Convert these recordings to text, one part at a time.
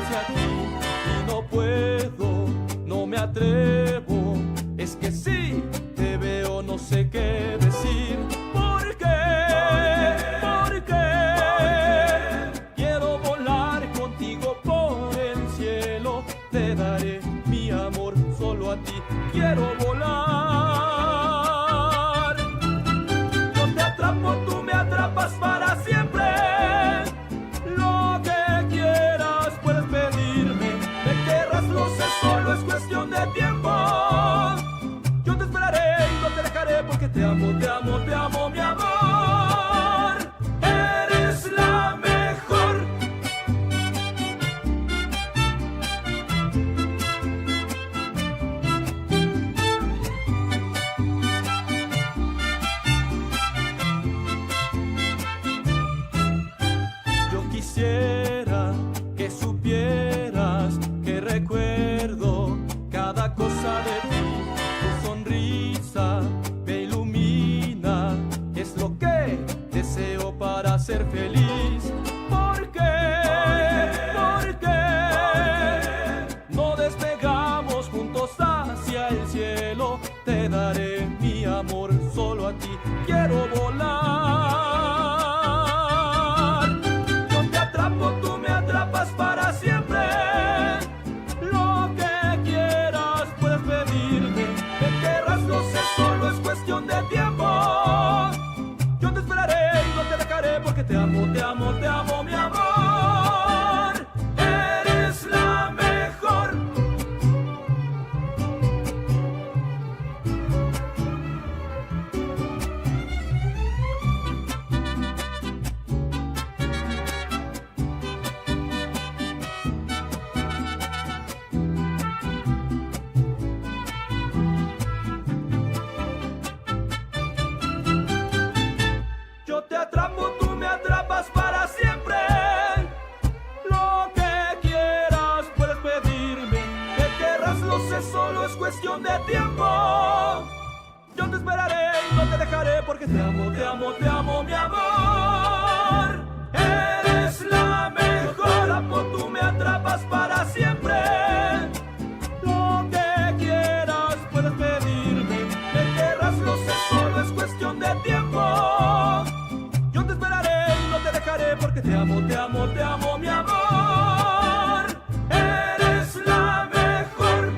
hacia ti y no puedo, no me atrevo. Es que si te veo no sé qué decir. ¿Por qué? ¿Por qué? Quiero volar contigo por el cielo. Te daré mi amor solo a ti. Quiero volar. Yo te atrapo, tú me atrapas para siempre. Lo que quieras puedes pedirme. Me querrás, lo sé, solo es cuestión de tiempo. Yo te esperaré y no te dejaré porque te amo, te amo, te amo, mi amor. Eres la mejor. Yo quisiera que supieras que recuerdo cada cosa de ti. Tu sonrisa me ilumina, es lo que deseo para ser feliz. ¿Por qué? ¿Por qué? No despegamos juntos hacia el cielo. Te daré mi amor solo a ti. Quiero volar. Yo te atrapo, tú me atrapas para siempre. Lo que quieras puedes pedirme. Me querrás, lo sé, solo es cuestión de tiempo. Yo te esperaré y no te dejaré porque te amo, te amo, te amo, mi amor. Eres la mejor. Yo te atrapo, tú me atrapas para siempre. Lo que quieras puedes pedirme. Me querrás, lo sé, solo es cuestión de tiempo. Yo te esperaré y no te dejaré porque te amo, te amo, te amo, mi amor. Eres la mejor. Atrapo, tú me atrapas para siempre. Lo que quieras puedes pedirme. Me querrás, lo sé, solo es cuestión de tiempo. Yo te esperaré y no te dejaré porque te amo, te amo, te amo, mi amor. Eres la mejor.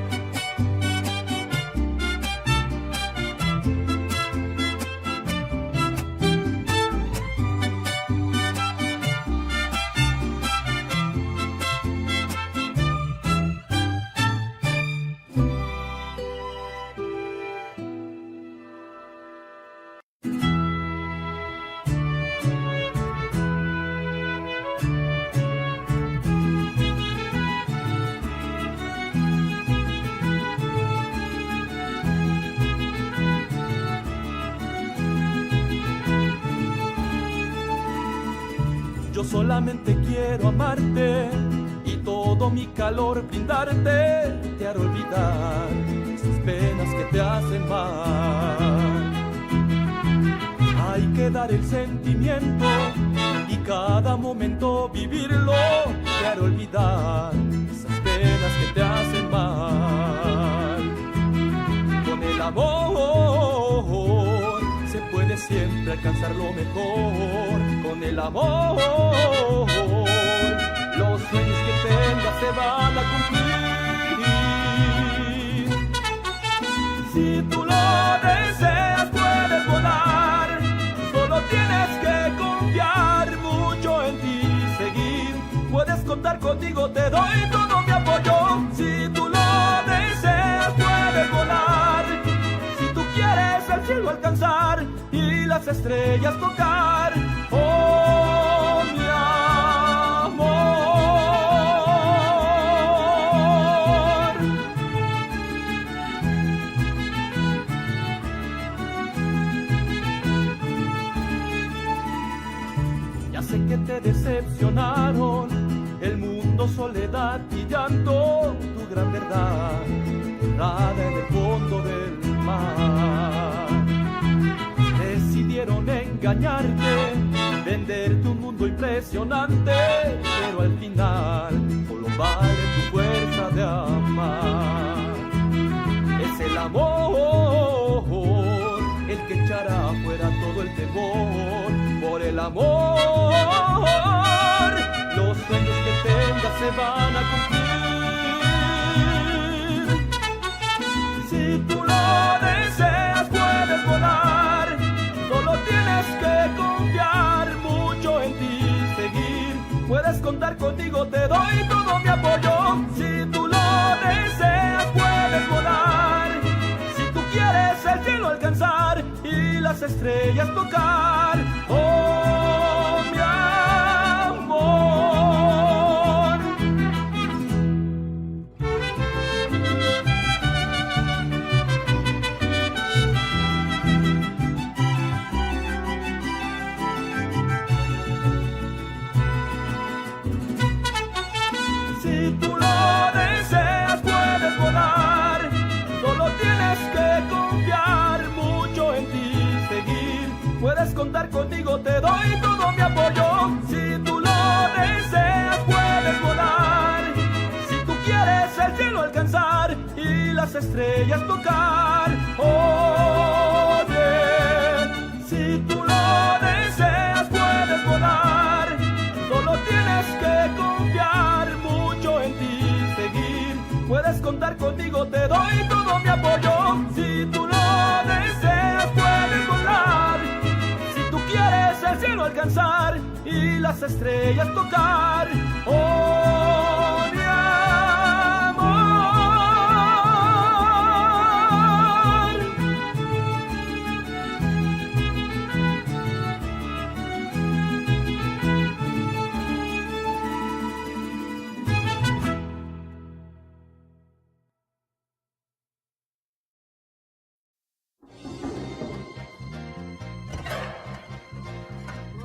Yo solamente quiero amarte y todo mi calor brindarte. Te haré olvidar esas penas que te hacen mal. Hay que dar el sentimiento y cada momento vivirlo. Te haré olvidar esas penas que te hacen mal. Con el amor se puede siempre alcanzar lo mejor. Con el amor los sueños que tengas se van a cumplir. Si tú lo deseas puedes volar. Solo tienes que confiar mucho en ti, seguir. Puedes contar contigo, te doy todo mi apoyo. Si tú lo deseas puedes volar. Si tú quieres el cielo alcanzar y las estrellas tocar. Oh, mi amor. Ya sé que te decepcionaron el mundo, soledad y llanto. Tu gran verdad, nada en el fondo del mar. Decidieron engañarte, venderte un mundo impresionante, pero al final solo vale tu fuerza de amar. Es el amor el que echará fuera todo el temor. Por el amor los sueños que tengas se van a cumplir. Si tú lo deseas puedes volar, solo tienes que confiar mucho en ti, seguir. Puedes contar conmigo, te doy todo mi apoyo. Si tú lo deseas puedes volar, si tú quieres el cielo alcanzar y las estrellas tocar. Oh, mi amor. Si tú lo deseas puedes volar, solo tienes que confiar mucho en ti, seguir. Puedes contar conmigo, te doy todo mi apoyo. Si tú lo deseas puedes volar, si tú quieres el cielo alcanzar y las estrellas tocar. Oye, si tú lo deseas puedes volar, solo tienes que confiar mucho en ti, seguir. Puedes contar conmigo, te doy todo mi apoyo. Si tú lo deseas puedes volar, si tú quieres el cielo alcanzar y las estrellas tocar. Oh, mi amor.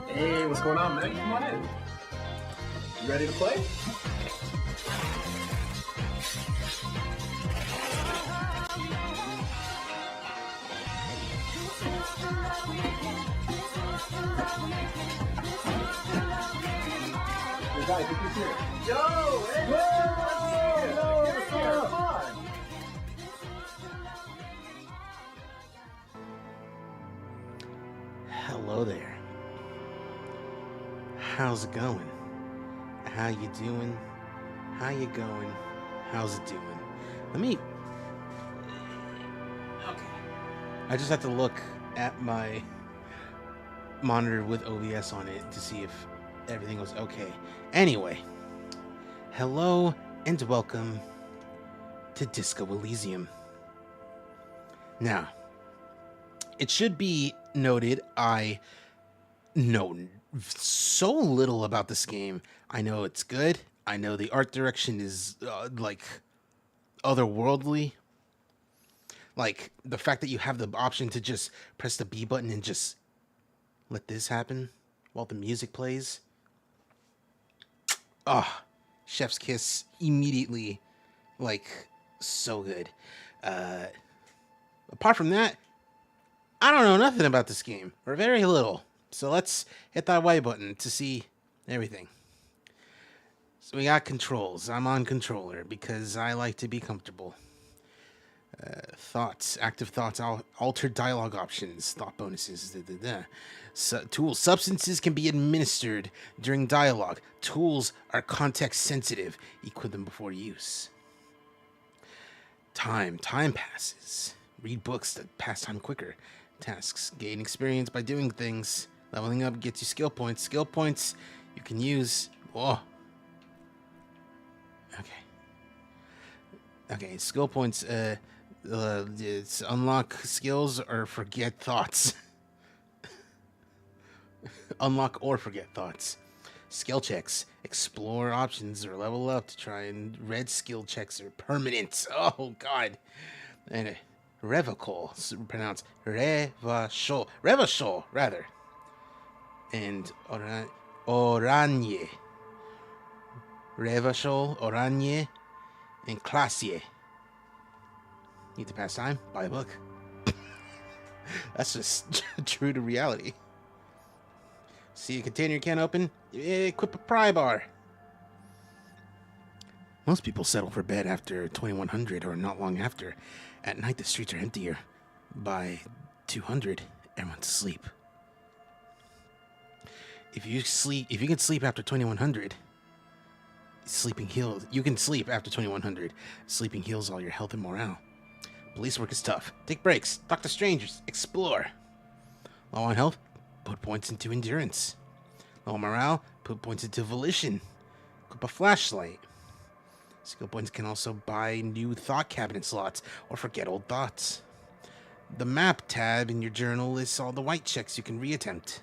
Hey, what's going on, man? Come on in. You ready to play? Hey guys, look who's here. Yo! Hey! Whoa! What's up? Hello there. How's it going? How you doing? How you going? How's it doing? Let me... Okay. I just have to look at my monitor with OBS on it to see if everything was okay. Anyway, hello and welcome to Disco Elysium. Now, it should be noted I know so little about this game. I know it's good. I know the art direction is like otherworldly. Like the fact that you have the option to just press the B button and just let this happen while the music plays. Ah, chef's kiss immediately. Like so good. Apart from that, I don't know nothing about this game, or very little. So let's hit that Y button to see everything. So we got controls. I'm on controller because I like to be comfortable. Thoughts, active thoughts, altered dialogue options, thought bonuses. Tools, substances can be administered during dialogue. Tools are context sensitive. Equip them before use. Time passes. Read books to pass time quicker. Tasks, gain experience by doing things. Leveling up gets you skill points. Skill points you can use. Whoa. Okay, skill points. It's unlock skills or forget thoughts. Unlock or forget thoughts. Skill checks. Explore options or level up to try and red skill checks are permanent. Oh, God. And Revocol, pronounced Revachol. Revachol, rather. And Oranje. Revachol, Oranje, and Classier. Need to pass time? Buy a book. That's just true to reality. See a container you can't open? Equip a pry bar. Most people settle for bed after 2100 or not long after. At night, the streets are emptier. By 200, everyone's asleep. If you can sleep after 2100, sleeping heals. You can sleep after 2100. Sleeping heals all your health and morale. Police work is tough. Take breaks. Talk to strangers. Explore. Low on health, put points into endurance. Low on morale, put points into volition. Equip a flashlight. Skill points can also buy new thought cabinet slots or forget old thoughts. The map tab in your journal lists all the white checks you can reattempt.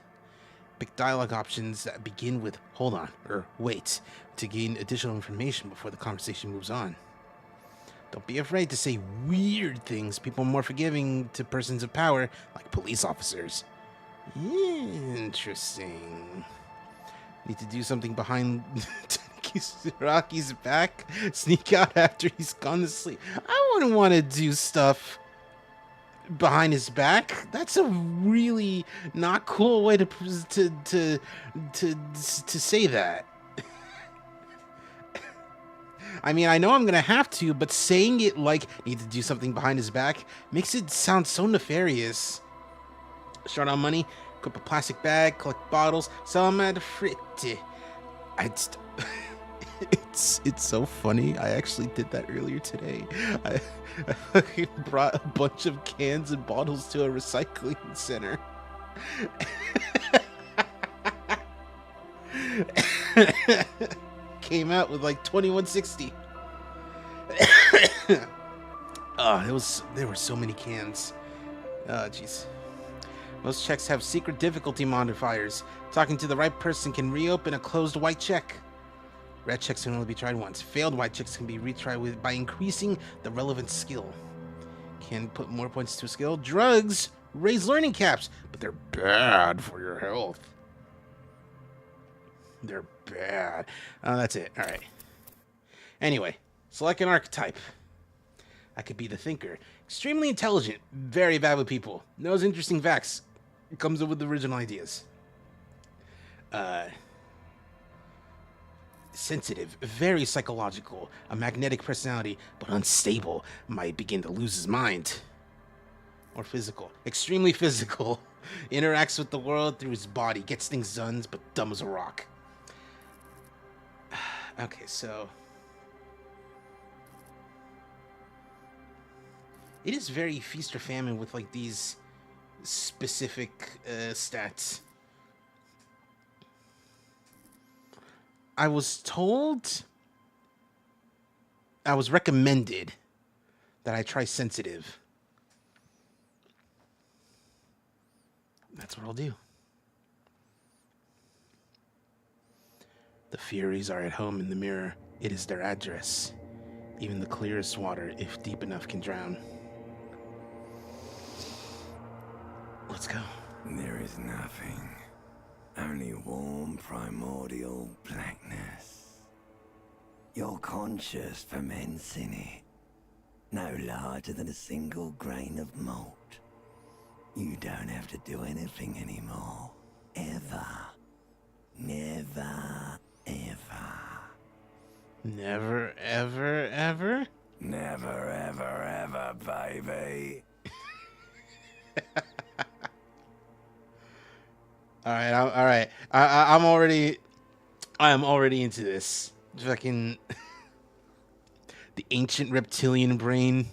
Pick dialogue options that begin with hold on or wait to gain additional information before the conversation moves on. Don't be afraid to say weird things. People are more forgiving to persons of power, like police officers. Interesting. Need to do something behind Rocky's back? Sneak out after he's gone to sleep. I wouldn't want to do stuff behind his back. That's a really not cool way to say that. I mean, I know I'm gonna have to, but saying it like need to do something behind his back makes it sound so nefarious. Short on money, equip a plastic bag, collect bottles, sell them at a fritte. It's so funny. I actually did that earlier today. I brought a bunch of cans and bottles to a recycling center. Came out with like 2160. There were so many cans. Oh, jeez. Most checks have secret difficulty modifiers. Talking to the right person can reopen a closed white check. Red checks can only be tried once. Failed white checks can be retried by increasing the relevant skill. Can put more points to a skill. Drugs raise learning caps, but they're bad for your health. They're bad. That's it. All right. Anyway, select an archetype. I could be the thinker. Extremely intelligent. Very bad with people. Knows interesting facts. Comes up with original ideas. Sensitive. Very psychological. A magnetic personality, but unstable. Might begin to lose his mind. Or physical. Extremely physical. Interacts with the world through his body. Gets things done, but dumb as a rock. Okay, so it is very feast or famine with like these specific stats. I was recommended that I try sensitive. That's what I'll do. The Furies are at home in the mirror. It is their address. Even the clearest water, if deep enough, can drown. Let's go. There is nothing. Only warm primordial blackness. Your conscious ferments in it. No larger than a single grain of malt. You don't have to do anything anymore. Ever. Never, ever. Never, ever, ever? Never, ever, ever, baby. All right. I am already into this. Fucking the ancient reptilian brain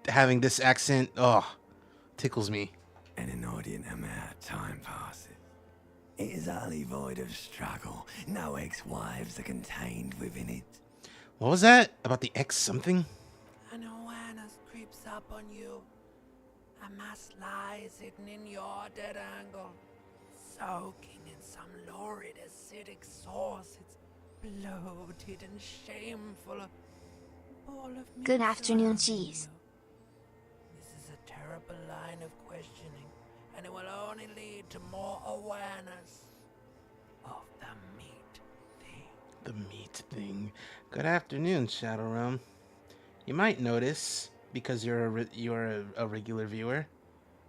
having this accent, tickles me. An inordinate amount of time passes. It is utterly void of struggle. No ex-wives are contained within it. What was that? About the ex something? An awareness creeps up on you. A mass lies hidden in your dead angle. Soaking in some lurid acidic sauce. It's bloated and shameful. A ball of meat Good afternoon, surrounding Cheese. you. This is a terrible line of questioning, and it will only lead to more awareness of the meat thing. The meat thing. Good afternoon, Shadow Realm. You might notice, because you're a regular viewer,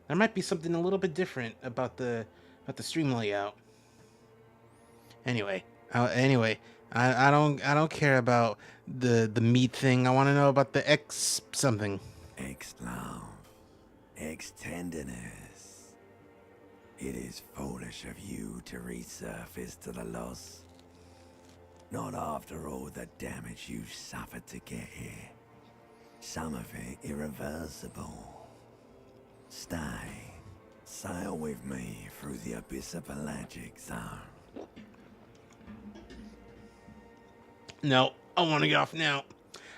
there might be something a little bit different about the stream layout. Anyway, I don't care about the meat thing. I want to know about the X something. Ex-love, ex-tenderness. It is foolish of you to resurface to the loss. Not after all the damage you've suffered to get here. Some of it irreversible. Stay. Sail with me through the abyss of pelagic zone. No, I want to get off now.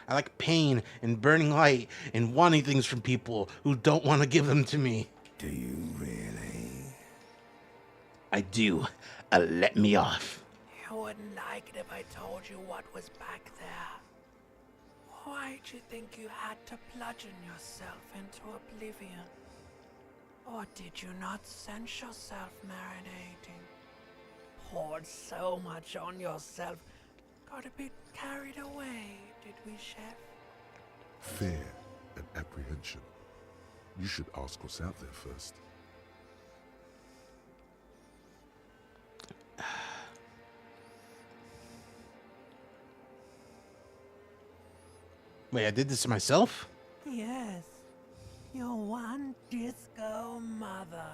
I like pain and burning light and wanting things from people who don't want to give them to me. Do you really? I do. Let me off. You wouldn't like it if I told you what was back there. Why'd you think you had to bludgeon yourself into oblivion? Or did you not sense yourself marinating? Poured so much on yourself. Got a bit carried away, did we, Chef? Fear and apprehension. You should ask what's out there first. Wait, I did this to myself? Yes. Your one disco mother.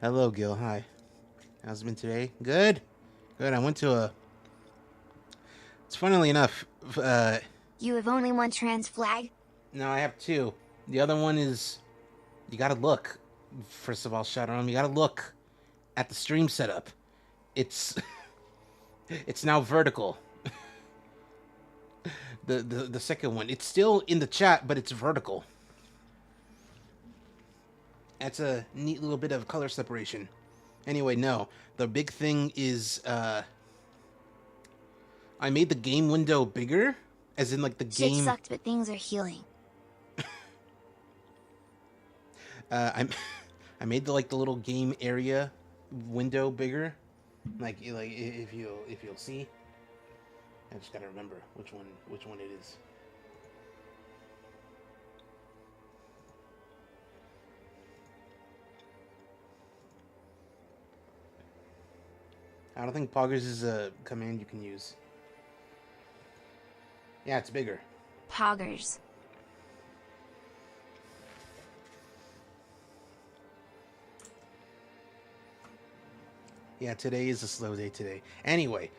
Hello, Gil. Hi. How's it been today? Good. Good. I went to a... It's funnily enough... You have only one trans flag? No, I have two. The other one is... You gotta look. First of all, Shadowrun, you gotta look at the stream setup. It's... it's now vertical. The second one. It's still in the chat, but it's vertical. That's a neat little bit of color separation. Anyway, no. The big thing is, I made the game window bigger, as in, like, the Shit game... sucked, but things are healing. I made the, like, the little game area window bigger. Like if you'll see. I just gotta remember which one it is. I don't think poggers is a command you can use. Yeah, it's bigger. Poggers. Yeah, today is a slow day today. Anyway,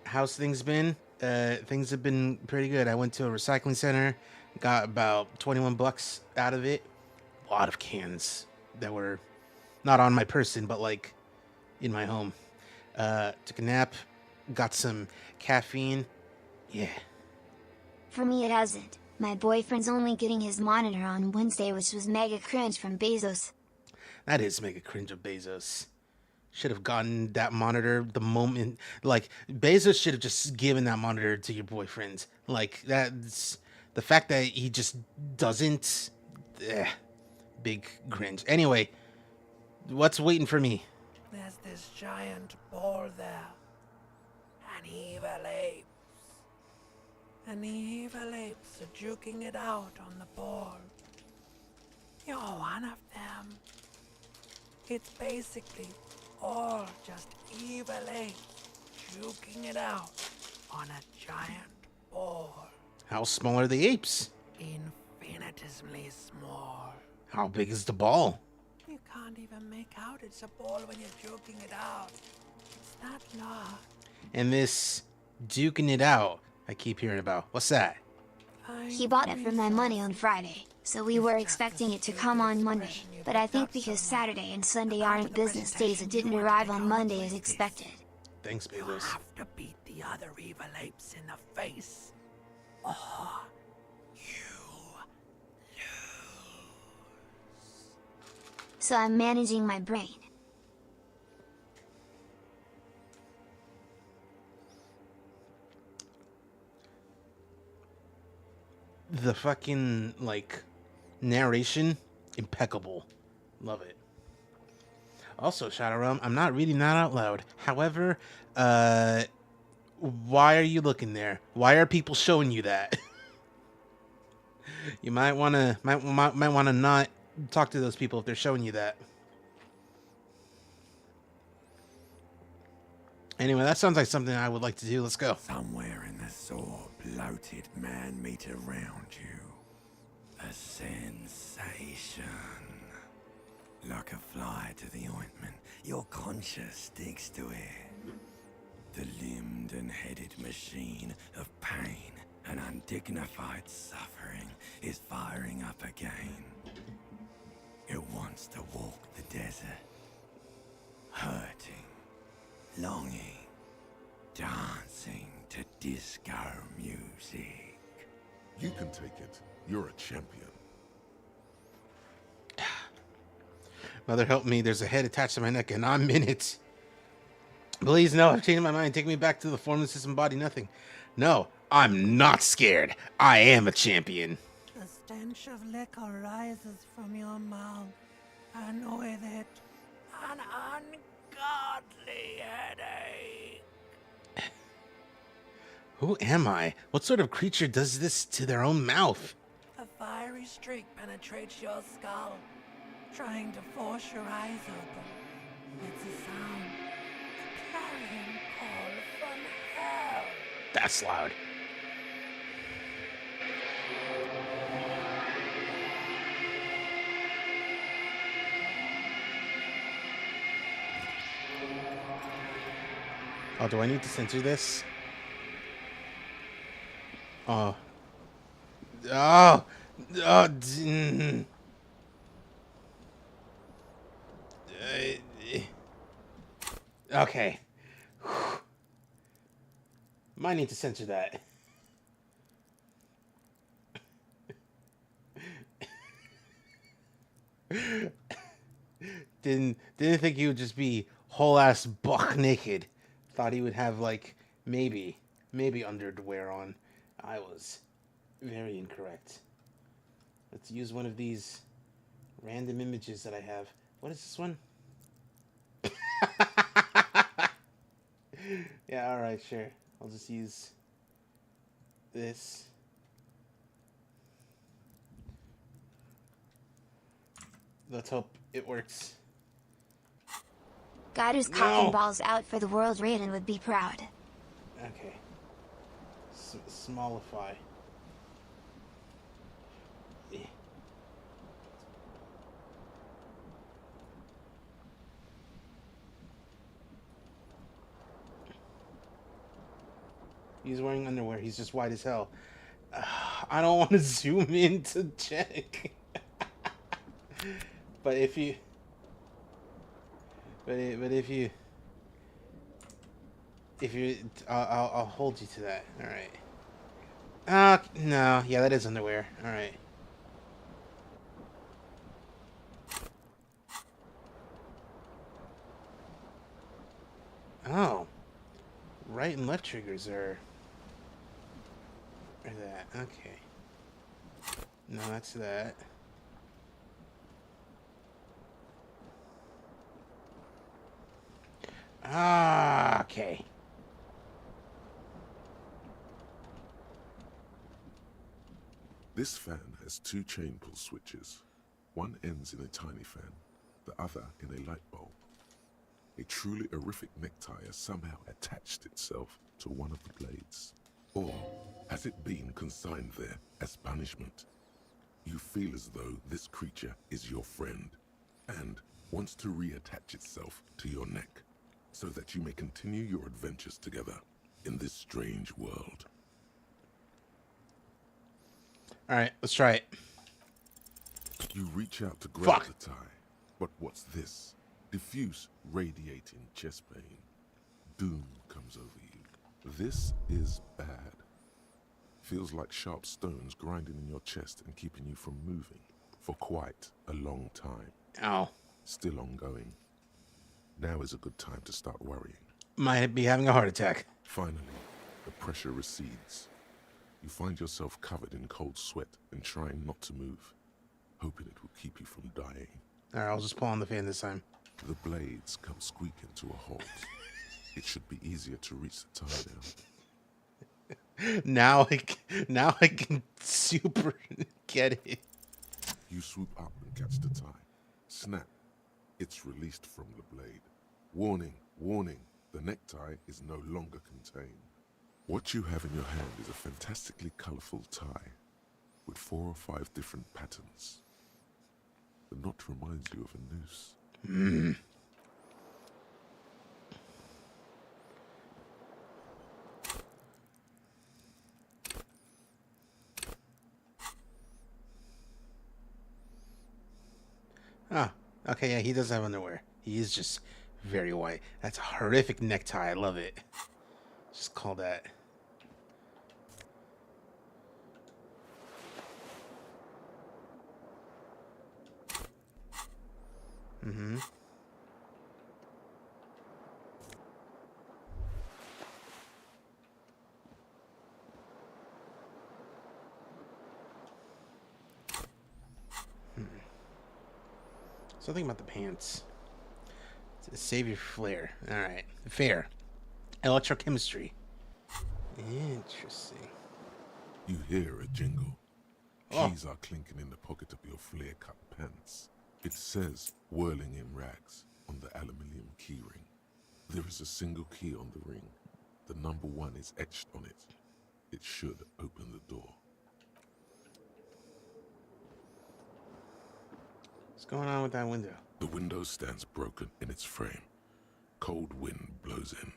how's things been? Things have been pretty good. I went to a recycling center, got about 21 bucks out of it. A lot of cans that were not on my person, but like in my home. Took a nap, got some caffeine. Yeah. For me, it hasn't. My boyfriend's only getting his monitor on Wednesday, which was mega cringe from Bezos. That is mega cringe of Bezos. Should have gotten that monitor the moment, like, Bezos should have just given that monitor to your boyfriend. Like, that's, the fact that he just doesn't, big cringe. Anyway, what's waiting for me? There's this giant ball there. An evil apes. And the evil apes are juking it out on the ball. You're one of them. It's basically all just evil apes juking it out on a giant ball. How small are the apes? Infinitesimally small. How big is the ball? You can't even make out it's a ball when you're joking it out. It's that large. And this duking it out I keep hearing about, what's that? He bought it for my money on Friday, so we were expecting it to come on Monday, but I think because Saturday and Sunday aren't business days, it didn't arrive on Monday as expected. Thanks, You Bezos. have to beat the other evil apes in the face. Or you So I'm managing my brain. The fucking, like, narration, impeccable. Love it. Also, Shadowrealm, I'm not reading that out loud. However, why are you looking there? Why are people showing you that? You might wanna not talk to those people if they're showing you that. Anyway, that sounds like something I would like to do. Let's go. Somewhere in the sore, bloated man meat around you. A sensation. Like a fly to the ointment, your conscience sticks to it. The limbed and headed machine of pain and undignified suffering is firing up again. It wants to walk the desert, hurting, longing, dancing to disco music. You can take it. You're a champion. Mother help me, there's a head attached to my neck and I'm in it. Please, no, I've changed my mind. Take me back to the formless system body, nothing. No, I'm not scared. I am a champion. The stench of liquor rises from your mouth, and with it, an ungodly headache. Who am I? What sort of creature does this to their own mouth? A fiery streak penetrates your skull, trying to force your eyes open. It's a sound, a clarion call from hell. That's loud. Oh, do I need to censor this? Oh. Oh. Oh. Okay. Might need to censor that. Didn't think he would just be whole ass buck naked. Thought he would have like maybe underwear on. I was very incorrect. Let's use one of these random images that I have. What is this one? Yeah, alright, sure. I'll just use this. Let's hope it works. God who's cocking balls out for the world, Raiden would be proud. Okay. Smallify. He's wearing underwear. He's just white as hell. I don't want to zoom in to check. But if you... But if you... I'll hold you to that. Alright. No. Yeah, that is underwear. Alright. Oh. Right and left triggers are that. Okay. No, that's that. Okay. This fan has two chain pull switches. One ends in a tiny fan, the other in a light bulb. A truly horrific necktie has somehow attached itself to one of the blades. Or has it been consigned there as punishment? You feel as though this creature is your friend and wants to reattach itself to your neck so that you may continue your adventures together in this strange world. Alright, let's try it. You reach out to grab Fuck. the tie, but what's this? Diffuse, radiating chest pain. Doom comes over you. This is bad. Feels like sharp stones grinding in your chest and keeping you from moving for quite a long time. Ow. Still ongoing. Now is a good time to start worrying. Might be having a heart attack. Finally, the pressure recedes. You find yourself covered in cold sweat and trying not to move, hoping it will keep you from dying. Alright, I'll just pull on the fan this time. The blades come squeaking to a halt. It should be easier to reach the tie now. Now I can super get it. You swoop up and catch the tie. Snap. It's released from the blade. Warning, warning. The necktie is no longer contained. What you have in your hand is a fantastically colorful tie with 4 or 5 different patterns. The knot reminds you of a noose. Ah, okay, yeah, he does have underwear. He is just very white. That's a horrific necktie. I love it. Just call that. Mm-hmm. Something about the pants. Save your flare. Alright. Fair. Electrochemistry. Interesting. You hear a jingle. Oh. Keys are clinking in the pocket of your flare-cut pants. It says, whirling in rags, on the aluminium keyring. There is a single key on the ring. The number 1 is etched on it. It should open the door. What's going on with that window? The window stands broken in its frame. Cold wind blows in.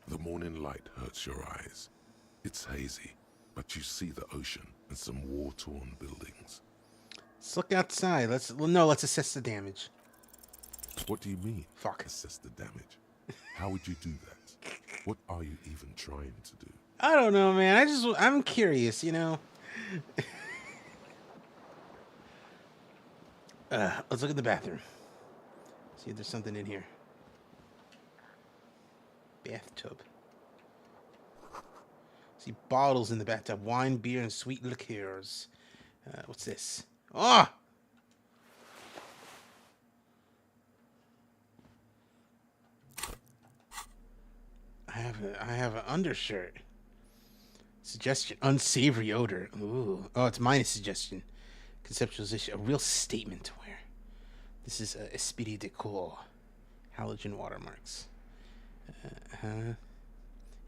The morning light hurts your eyes. It's hazy, but you see the ocean and some war-torn buildings. Let's look outside. Let's assess the damage. What do you mean? Fuck. Assess the damage. How would you do that? What are you even trying to do? I don't know, man. I'm curious, you know. Let's look at the bathroom. See if there's something in here. Bathtub. See bottles in the bathtub. Wine, beer, and sweet liqueurs. What's this? Oh! I have an undershirt. Suggestion. Unsavory odor. Ooh. Oh, it's minus suggestion. Conceptualization. A real statement to wear. This is esprit de corps. Halogen watermarks.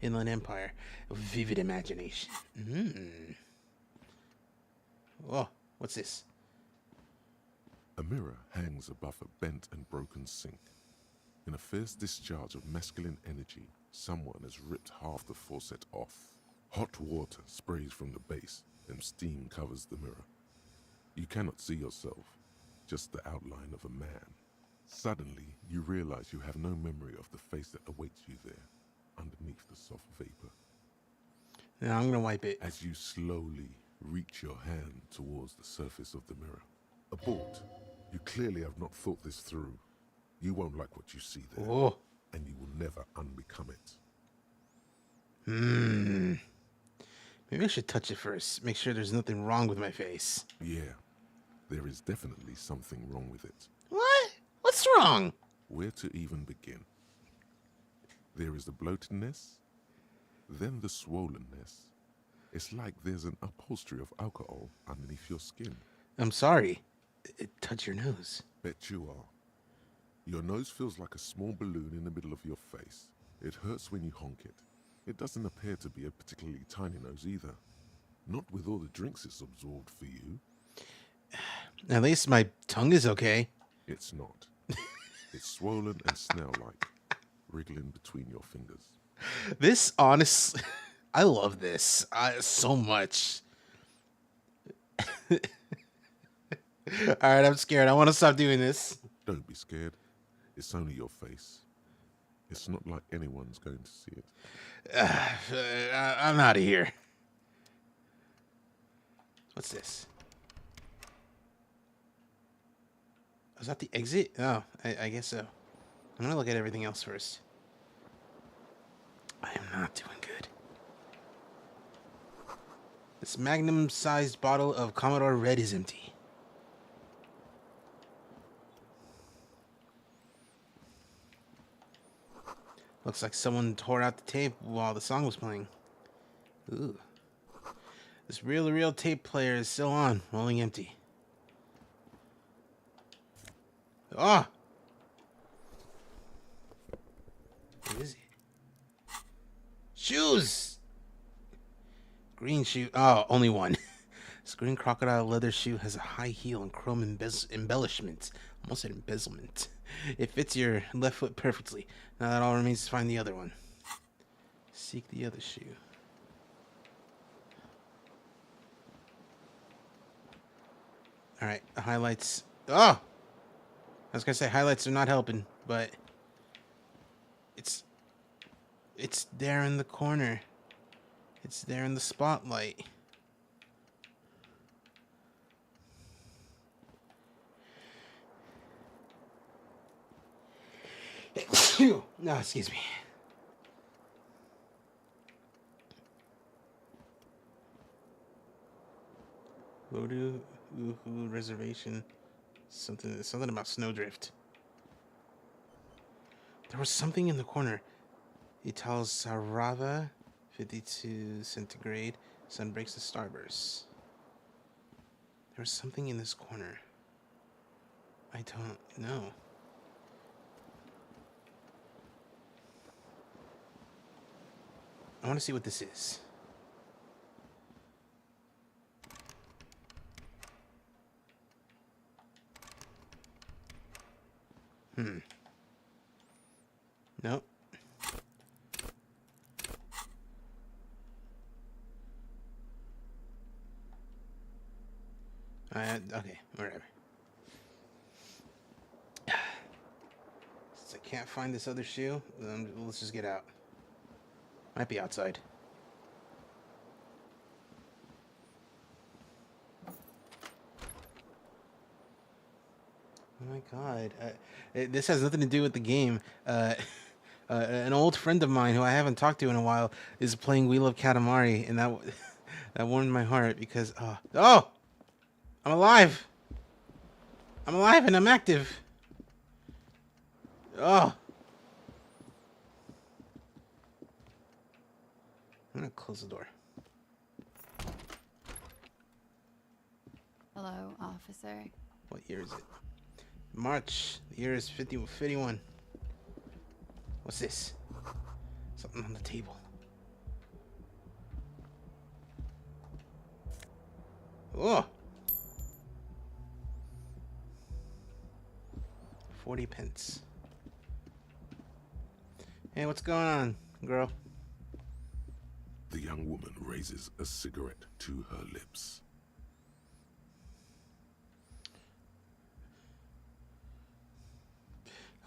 Inland Empire. Vivid imagination. Oh, what's this? A mirror hangs above a bent and broken sink. In a fierce discharge of masculine energy, someone has ripped half the faucet off. Hot water sprays from the base, and steam covers the mirror. You cannot see yourself, just the outline of a man. Suddenly, you realize you have no memory of the face that awaits you there, underneath the soft vapor. Now I'm gonna wipe it. As you slowly reach your hand towards the surface of the mirror. Abort. You clearly have not thought this through. You won't like what you see there. Oh. And you will never unbecome it. Maybe I should touch it first. Make sure there's nothing wrong with my face. Yeah, there is definitely something wrong with it. What? What's wrong? Where to even begin? There is the bloatedness, then the swollenness. It's like there's an upholstery of alcohol underneath your skin. I'm sorry. Touch your nose. Bet you are. Your nose feels like a small balloon in the middle of your face. It hurts when you honk it. It doesn't appear to be a particularly tiny nose either. Not with all the drinks it's absorbed for you. At least my tongue is okay. It's not. It's swollen and snail-like, wriggling between your fingers. This, honestly, I love this so much. All right, I'm scared. I want to stop doing this. Don't be scared. It's only your face. It's not like anyone's going to see it. I'm out of here. What's this? Was that the exit? Oh, I guess so. I'm gonna look at everything else first. I am not doing good. This magnum-sized bottle of Commodore Red is empty. Looks like someone tore out the tape while the song was playing. Ooh. This reel-to-reel tape player is still on, rolling empty. Ah! What is it? Shoes! Green shoe. Oh, only one. This green crocodile leather shoe has a high heel and chrome embellishment. Almost said embezzlement. It fits your left foot perfectly. Now that all remains to find the other one. Seek the other shoe. Alright, the highlights. Oh! I was gonna say highlights are not helping, but it's there in the corner. It's there in the spotlight. No, excuse me. Voodoo reservation. Something about snowdrift. There was something in the corner. Ital Sarava, 52 centigrade. Sun breaks the starburst. There was something in this corner. I don't know. I want to see what this is. Nope. Okay, whatever. Since I can't find this other shoe, let's just get out. Might be outside. Oh my god. This has nothing to do with the game. An old friend of mine who I haven't talked to in a while is playing Wheel of Katamari, and that warmed my heart because... Oh! I'm alive! I'm alive and I'm active! Oh! I'm gonna close the door. Hello, officer. What year is it? March. The year is 51. What's this? Something on the table. Oh! 40 pence. Hey, what's going on, girl? The young woman raises a cigarette to her lips.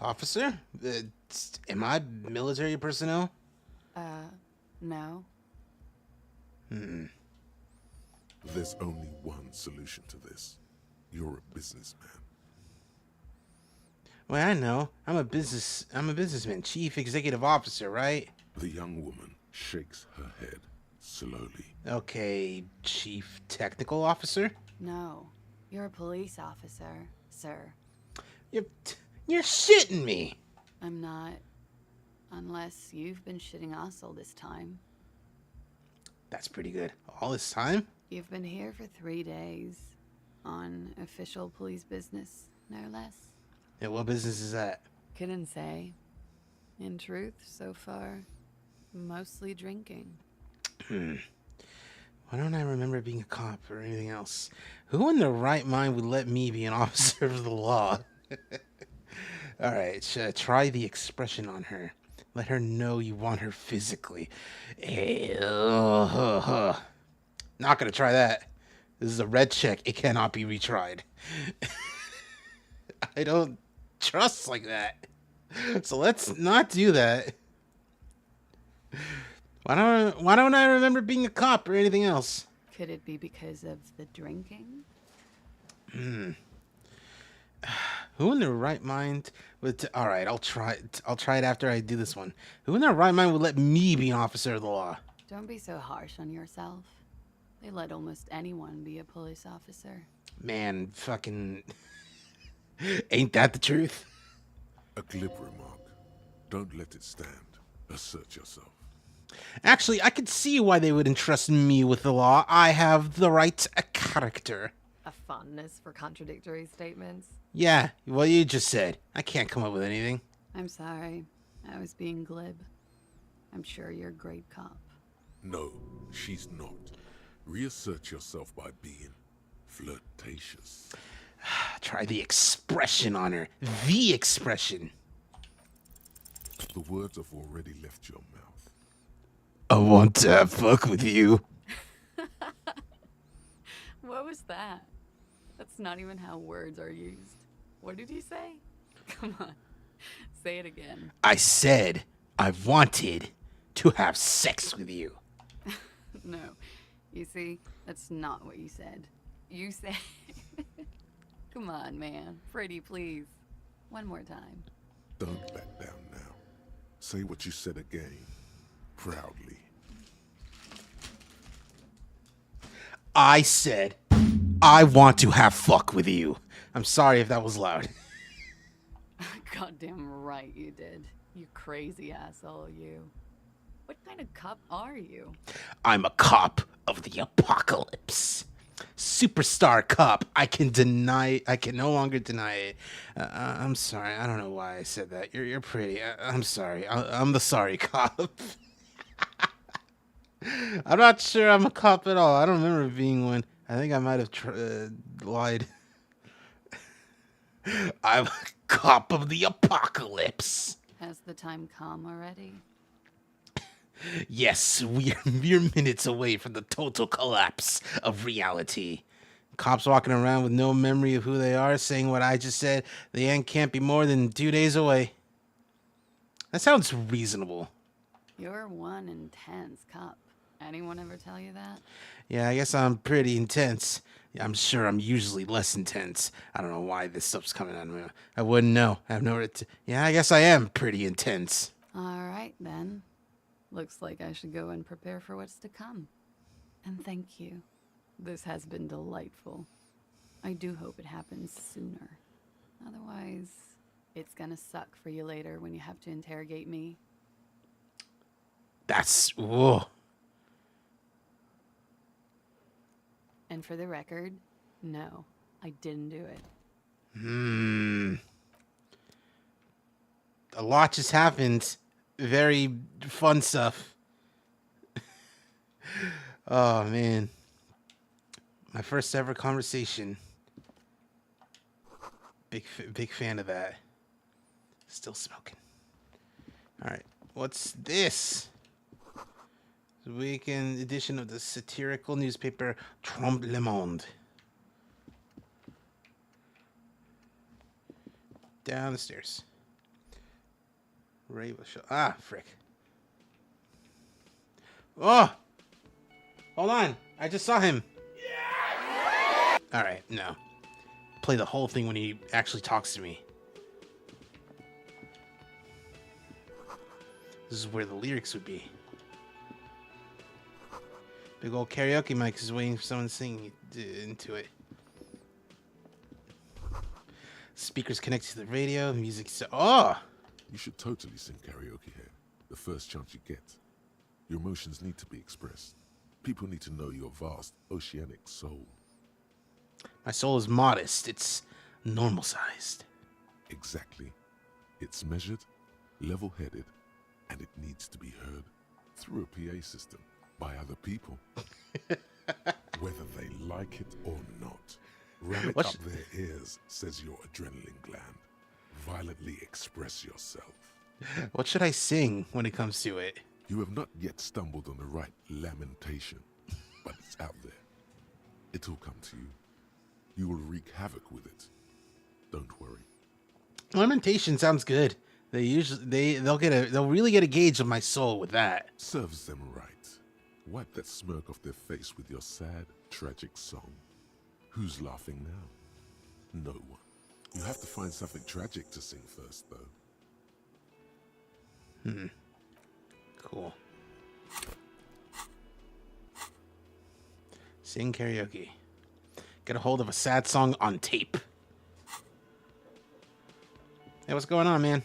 Officer? Am I military personnel? No. There's only one solution to this. You're a businessman. Well, I know. I'm a businessman, chief executive officer, right? The young woman shakes her head slowly. Okay, chief technical officer? No. You're a police officer, sir. You're shitting me. I'm not. Unless you've been shitting us all this time. That's pretty good. All this time? You've been here for 3 days. On official police business, no less. Yeah, what business is that? Couldn't say. In truth, so far, mostly drinking. Why don't I remember being a cop or anything else? Who in their right mind would let me be an officer of the law? Alright, try the expression on her. Let her know you want her physically. Not gonna try that. This is a red check. It cannot be retried. I don't trust like that. So let's not do that. Why don't I remember being a cop or anything else? Could it be because of the drinking? Who in their right mind would... All right, I'll try it after I do this one. Who in their right mind would let me be an officer of the law? Don't be so harsh on yourself. They let almost anyone be a police officer. Man, fucking... Ain't that the truth? A glib remark. Don't let it stand. Assert yourself. Actually, I could see why they would entrust me with the law. I have the right character. A fondness for contradictory statements. Yeah, well, you just said. I can't come up with anything. I'm sorry. I was being glib. I'm sure you're a great cop. No, she's not. Reassert yourself by being flirtatious. Try the expression on her. The expression. The words have already left your mouth. I want to have fuck with you. What was that? That's not even how words are used. What did you say? Come on. Say it again. I said I wanted to have sex with you. No. You see, that's not what you said. You said... Come on, man. Pretty, please. One more time. Don't back down now. Say what you said again. Proudly. I said I want to have fuck with you. I'm sorry if that was loud. Goddamn right you did. You crazy asshole, you. What kind of cop are you? I'm a cop of the apocalypse. Superstar cop. I can no longer deny it. I'm sorry. I don't know why I said that. You're pretty. I'm sorry. I'm the sorry cop. I'm not sure I'm a cop at all. I don't remember being one. I think I might have lied. I'm a cop of the apocalypse. Has the time come already? Yes, we're mere minutes away from the total collapse of reality. Cops walking around with no memory of who they are, saying what I just said. The end can't be more than 2 days away. That sounds reasonable. You're one intense cop. Anyone ever tell you that? Yeah, I guess I'm pretty intense. I'm sure I'm usually less intense. I don't know why this stuff's coming out of me. I wouldn't know. I have no... Yeah, I guess I am pretty intense. All right, then. Looks like I should go and prepare for what's to come. And thank you. This has been delightful. I do hope it happens sooner. Otherwise, it's gonna suck for you later when you have to interrogate me. That's... Whoa. And for the record, no, I didn't do it. A lot just happened. Very fun stuff. Oh, man. My first ever conversation. Big fan of that. Still smoking. All right. What's this? The weekend edition of the satirical newspaper Trompe le Monde. Down the stairs. Ray will show. Ah, frick. Oh! Hold on. I just saw him. Alright, no. Play the whole thing when he actually talks to me. This is where the lyrics would be. Big old karaoke mic is waiting for someone to sing into it. Speakers connected to the radio. Music. Oh! You should totally sing karaoke here. The first chance you get. Your emotions need to be expressed. People need to know your vast, oceanic soul. My soul is modest. It's normal-sized. Exactly. It's measured, level-headed, and it needs to be heard through a PA system by other people. Whether they like it or not. Ram it up their ears, says your adrenaline gland. Violently express yourself. What should I sing when it comes to it? You have not yet stumbled on the right lamentation, but it's out there. It'll come to you. You will wreak havoc with it. Don't worry. Lamentation sounds good. They'll really get a gauge of my soul with that. Serves them right. Wipe that smirk off their face with your sad, tragic song. Who's laughing now? No one. You have to find something tragic to sing first, though. Cool. Sing karaoke. Get a hold of a sad song on tape. Hey, what's going on, man?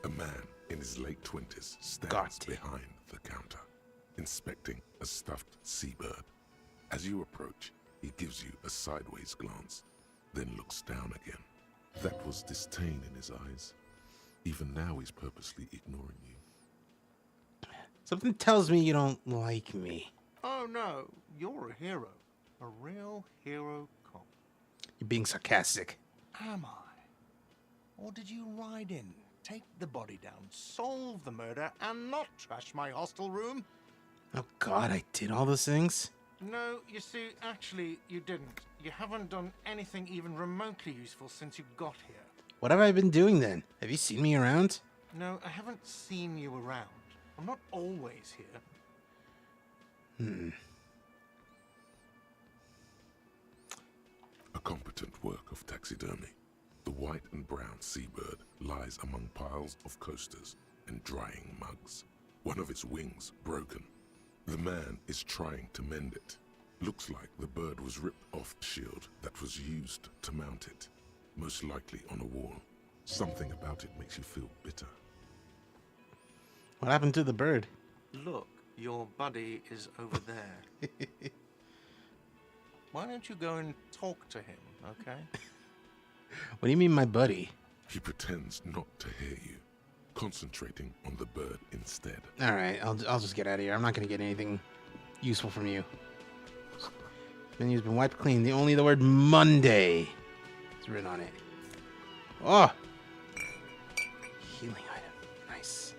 A man in his late 20s stands behind the counter, inspecting a stuffed seabird. As you approach, he gives you a sideways glance, then looks down again. That was disdain in his eyes. Even now, he's purposely ignoring you. Something tells me you don't like me. Oh no, you're a hero. A real hero cop. You're being sarcastic. Am I? Or did you ride in, take the body down, solve the murder, and not trash my hostel room? Oh God, I did all those things? No, you see, actually, you didn't. You haven't done anything even remotely useful since you got here. What have I been doing then? Have you seen me around? No, I haven't seen you around. I'm not always here. A competent work of taxidermy. The white and brown seabird lies among piles of coasters and drying mugs. One of its wings broken. The man is trying to mend it. Looks like the bird was ripped off the shield that was used to mount it. Most likely on a wall. Something about it makes you feel bitter. What happened to the bird? Look, your buddy is over there. Why don't you go and talk to him, okay? What do you mean, my buddy? He pretends not to hear you, concentrating on the bird instead. All right, I'll just get out of here. I'm not gonna get anything useful from you. Menu's been wiped clean. Only the word Monday is written on it. Oh, healing item. Nice.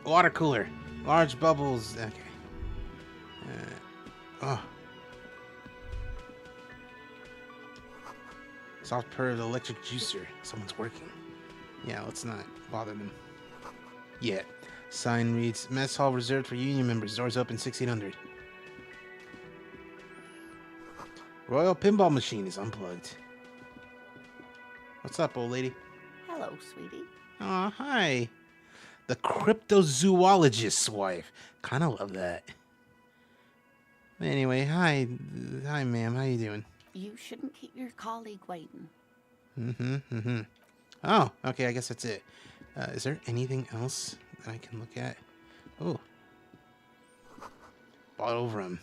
Water cooler. Large bubbles. Okay. Oh. Soft purr of the electric juicer. Someone's working. Yeah, let's not bother them yet. Sign reads, mess hall reserved for union members. Doors open 1600. Royal pinball machine is unplugged. What's up, old lady? Hello, sweetie. Oh, hi. The cryptozoologist's wife. Kind of love that. Anyway, hi, ma'am. How you doing? You shouldn't keep your colleague waiting. Oh, okay. I guess that's it. Is there anything else that I can look at? Oh, bottle of rum.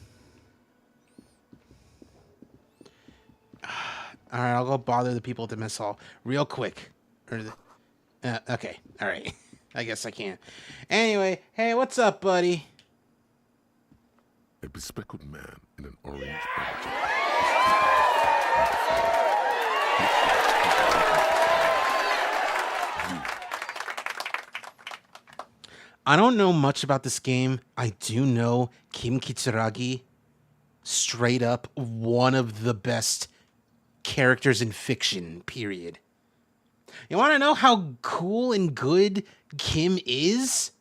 All right, I'll go bother the people at the mess hall real quick. Okay, all right. I guess I can't. Anyway, hey, what's up, buddy? A bespectacled man in an orange jacket. I don't know much about this game. I do know Kim Kitsuragi, straight up one of the best characters in fiction, period. You want to know how cool and good Kim is?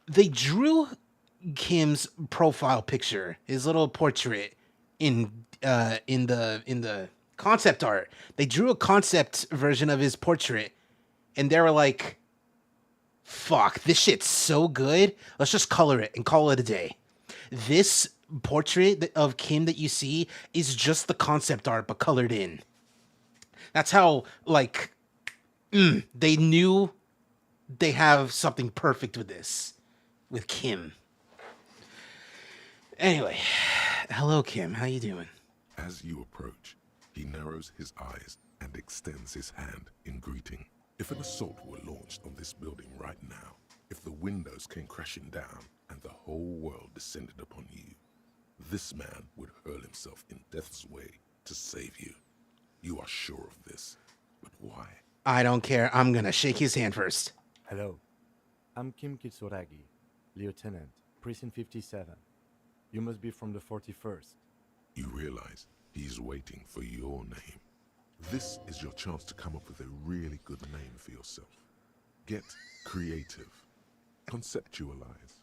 They drew Kim's profile picture, his little portrait, in the concept art. They drew a concept version of his portrait, and they were like, fuck, this shit's so good. Let's just color it and call it a day. This portrait of Kim that you see is just the concept art, but colored in. That's how, like, they knew they have something perfect with this, with Kim. Anyway, hello, Kim. How you doing? As you approach, he narrows his eyes and extends his hand in greeting. If an assault were launched on this building right now, if the windows came crashing down and the whole world descended upon you, this man would hurl himself in death's way to save you. You are sure of this, but why? I don't care. I'm gonna shake his hand first. Hello, I'm Kim Kitsuragi, Lieutenant, Precinct 57. You must be from the 41st. You realize he's waiting for your name. This is your chance to come up with a really good name for yourself. Get creative. Conceptualize.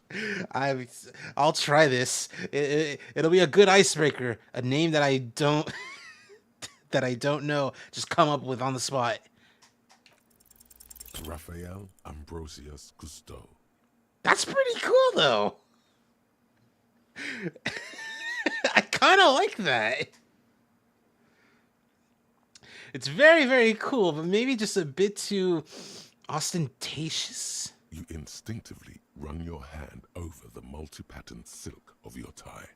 I'll try this. It'll be a good icebreaker. A name that I don't that I don't know. Just come up with on the spot. Raphael Ambrosius Cousteau. That's pretty cool, though. I kind of like that. It's very, very cool, but maybe just a bit too ostentatious. You instinctively run your hand over the multi-patterned silk of your tie.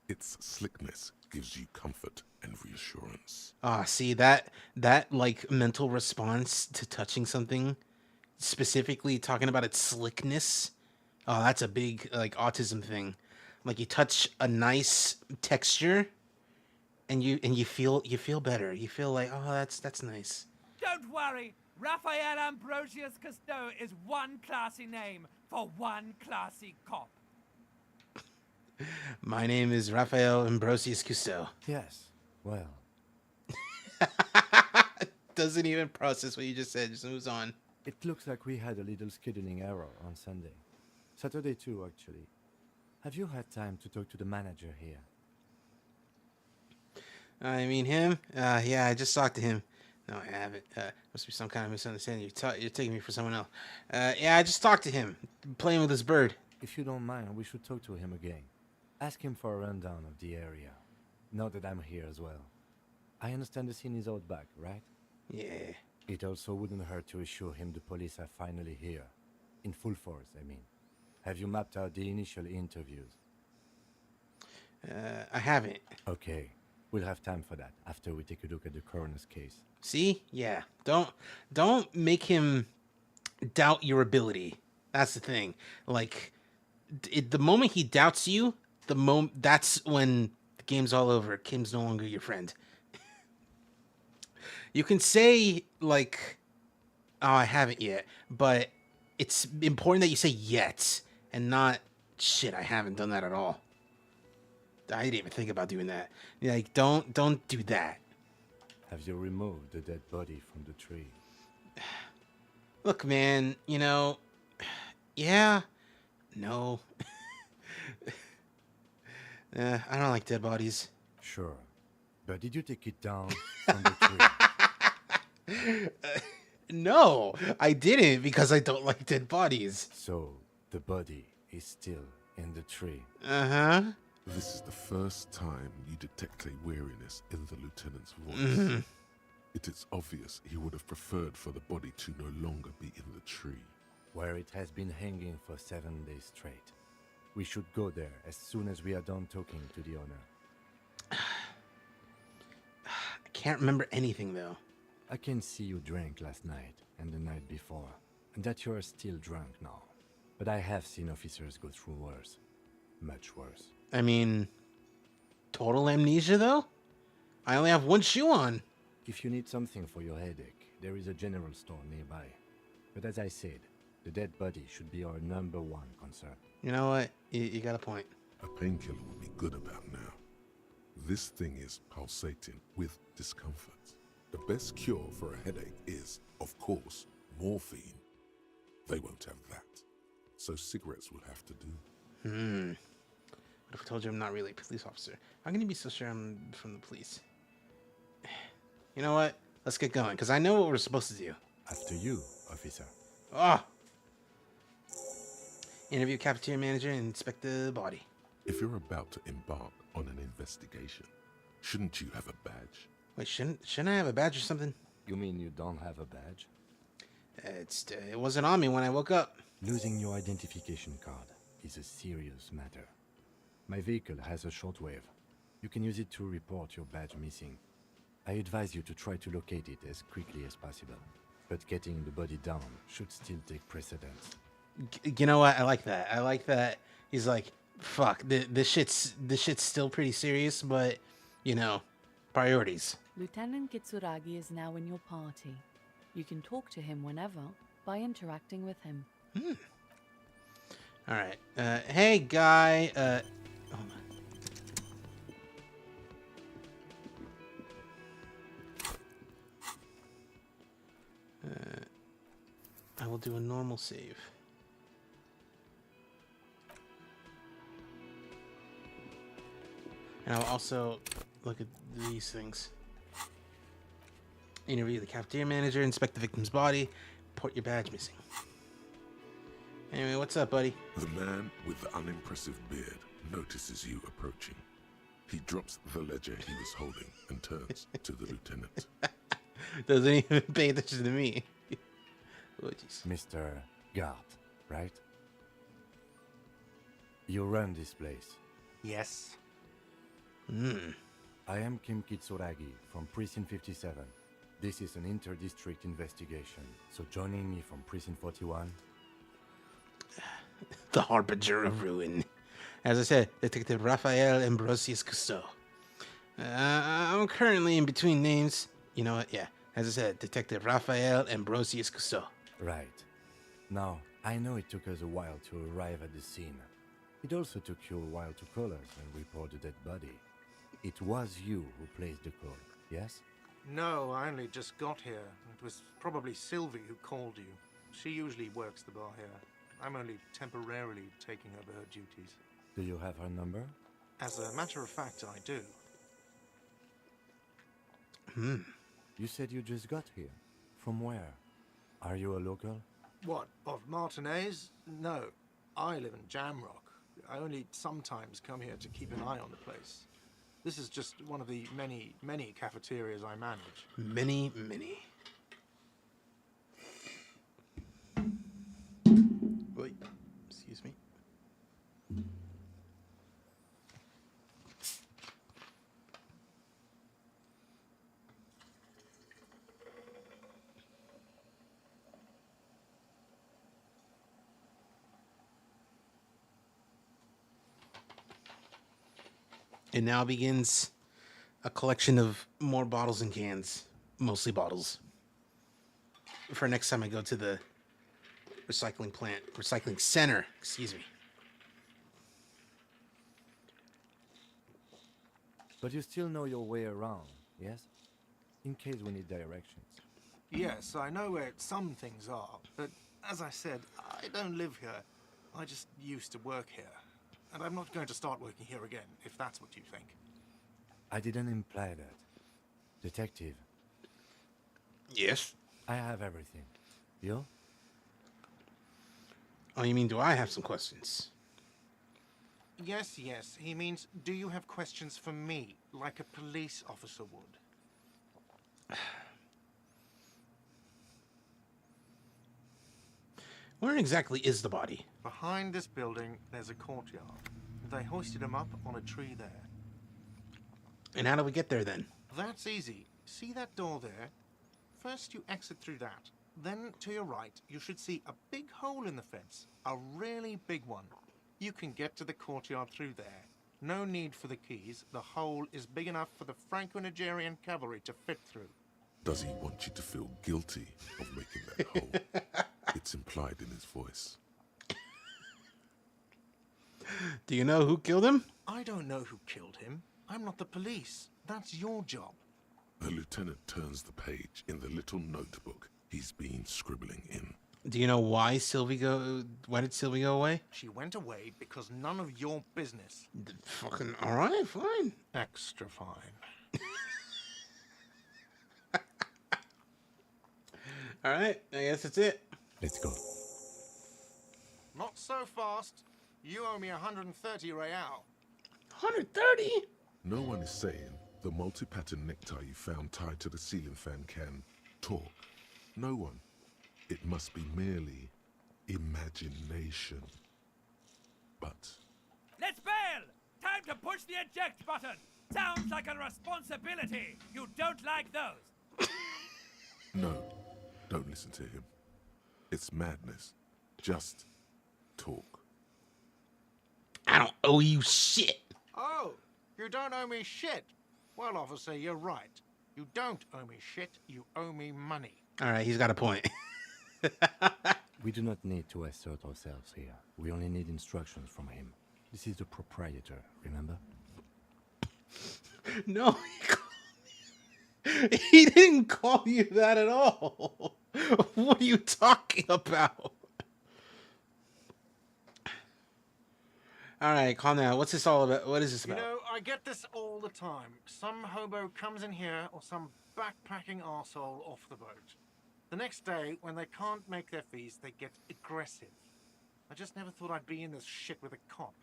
Its slickness gives you comfort and reassurance. Ah, see that like mental response to touching something, specifically talking about its slickness. Oh, that's a big like autism thing. Like you touch a nice texture and you feel better. You feel like, oh, that's nice. Don't worry, Raphael Ambrosius Cousteau is one classy name for one classy cop. My name is Raphael Ambrosius Cousteau. Yes, well, Doesn't even process what you just said, just moves on. it looks like we had a little scheduling error on Sunday. Saturday too, actually. Have you had time to talk to the manager here? I mean him? Yeah, I just talked to him. No, I haven't. Must be some kind of misunderstanding. You're taking me for someone else. Yeah, I just talked to him, playing with his bird. If you don't mind, we should talk to him again. Ask him for a rundown of the area. Now that I'm here as well. I understand the scene is out back, right? Yeah. It also wouldn't hurt to assure him the police are finally here. In full force, I mean. Have you mapped out the initial interviews? I haven't. Okay. We'll have time for that after we take a look at the coroner's case. See? Yeah. Don't make him doubt your ability. That's the thing. Like, the moment he doubts you, that's when the game's all over. Kim's no longer your friend. You can say, like, oh, I haven't yet, but it's important that you say yet and not, shit, I haven't done that at all. I didn't even think about doing that. Like, don't do that. Have you removed the dead body from the tree? Look, man, yeah, no. I don't like dead bodies. Sure. But did you take it down from the tree? No, I didn't because I don't like dead bodies. So, the body is still in the tree. Uh-huh. This is the first time you detect a weariness in the lieutenant's voice. It is obvious he would have preferred for the body to no longer be in the tree. Where it has been hanging for 7 days straight. We should go there as soon as we are done talking to the owner. I can't remember anything, though. I can see you drank last night and the night before, and that you are still drunk now. But I have seen officers go through worse. Much worse. I mean, total amnesia, though? I only have one shoe on. If you need something for your headache, there is a general store nearby. But as I said, the dead body should be our #1 concern. You know what? You got a point. A painkiller would be good about now. This thing is pulsating with discomfort. The best cure for a headache is, of course, morphine. They won't have that. So cigarettes will have to do. What if I told you I'm not really a police officer? How can you be so sure I'm from the police? You know what? Let's get going, because I know what we're supposed to do. After you, officer. Ah! Interview cafeteria manager and inspect the body. If you're about to embark on an investigation, shouldn't you have a badge? Wait, shouldn't I have a badge or something? You mean you don't have a badge? It wasn't on me when I woke up. Losing your identification card is a serious matter. My vehicle has a shortwave. You can use it to report your badge missing. I advise you to try to locate it as quickly as possible. But getting the body down should still take precedence. You know what? I like that. I like that. He's like, fuck, this shit's still pretty serious, but, priorities. Lieutenant Kitsuragi is now in your party. You can talk to him whenever by interacting with him. All right. Hey, guy. Hold on. I will do a normal save. And I'll also look at these things. Interview the cafeteria manager, inspect the victim's body, report your badge missing. Anyway, what's up, buddy? The man with the unimpressive beard notices you approaching. He drops the ledger he was holding and turns to the lieutenant. Doesn't even pay attention to me. Oh, jeez. Mr. Gart, right? You run this place. Yes. I am Kim Kitsuragi from Precinct 57. This is an inter-district investigation, so joining me from Precinct 41... The Harbinger of Ruin. As I said, Detective Raphael Ambrosius Cousteau. I'm currently in between names. You know what? Yeah. As I said, Detective Raphael Ambrosius Cousteau. Right. Now, I know it took us a while to arrive at the scene. It also took you a while to call us and report the dead body. It was you who placed the call, yes? No, I only just got here. It was probably Sylvie who called you. She usually works the bar here. I'm only temporarily taking over her duties. Do you have her number? As a matter of fact, I do. You said you just got here. From where? Are you a local? What, of Martinez? No, I live in Jamrock. I only sometimes come here to keep an eye on the place. This is just one of the many, many cafeterias I manage. Many. Wait, excuse me. And now begins a collection of more bottles and cans, mostly bottles, for next time I go to the recycling center, excuse me. But you still know your way around, yes? In case we need directions. Yes, I know where some things are, but as I said, I don't live here. I just used to work here. And I'm not going to start working here again, if that's what you think. I didn't imply that. Detective. Yes? I have everything. You? Oh, you mean, do I have some questions? Yes. He means, do you have questions for me, like a police officer would? Where exactly is the body? Behind this building, there's a courtyard. They hoisted him up on a tree there. And how do we get there then? That's easy. See that door there? First you exit through that. Then to your right, you should see a big hole in the fence. A really big one. You can get to the courtyard through there. No need for the keys. The hole is big enough for the Franco-Nigerian cavalry to fit through. Does he want you to feel guilty of making that hole? It's implied in his voice. Do you know who killed him? I don't know who killed him. I'm not the police. That's your job. The lieutenant turns the page in the little notebook he's been scribbling in. Do you know why did Sylvie go away? She went away because none of your business. Fucking alright, fine. Extra fine. Alright, I guess that's it. Let's go. Not so fast. You owe me 130 real. 130? No one is saying the multi-pattern necktie you found tied to the ceiling fan can talk. No one. It must be merely imagination. But... Let's bail! Time to push the eject button! Sounds like a responsibility! You don't like those! no, don't listen to him. It's madness. Just talk. I don't owe you shit. Oh, you don't owe me shit. Well, officer, you're right. You don't owe me shit. You owe me money. Alright, he's got a point. We do not need to assert ourselves here. We only need instructions from him. This is the proprietor, remember? No, he didn't call you that at all. What are you talking about? Alright, calm down. What's this all about? What is this about? You know, I get this all the time. Some hobo comes in here or some backpacking arsehole off the boat. The next day, when they can't make their fees, they get aggressive. I just never thought I'd be in this shit with a cop.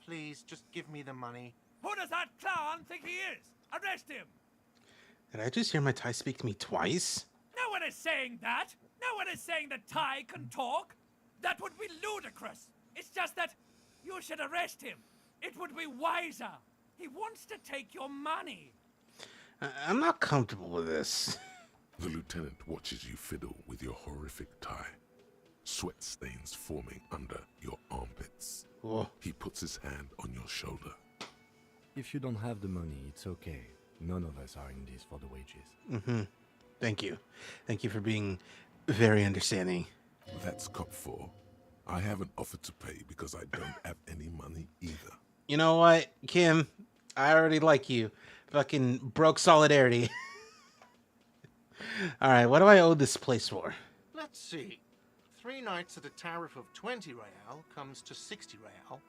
Please, just give me the money. Who does that clown think he is? Arrest him! Did I just hear my Thai speak to me twice? No one is saying that! No one is saying that Ty can talk! That would be ludicrous! It's just that you should arrest him! It would be wiser! He wants to take your money. I'm not comfortable with this. The lieutenant watches you fiddle with your horrific tie. Sweat stains forming under your armpits. Whoa. He puts his hand on your shoulder. If you don't have the money, it's okay. None of us are in this for the wages. Mm-hmm. Thank you. Thank you for being very understanding. That's cop 4. I haven't offered to pay because I don't have any money either. You know what, Kim? I already like you. Fucking broke solidarity. Alright, what do I owe this place for? Let's see. 3 nights at a tariff of 20 real comes to 60 real.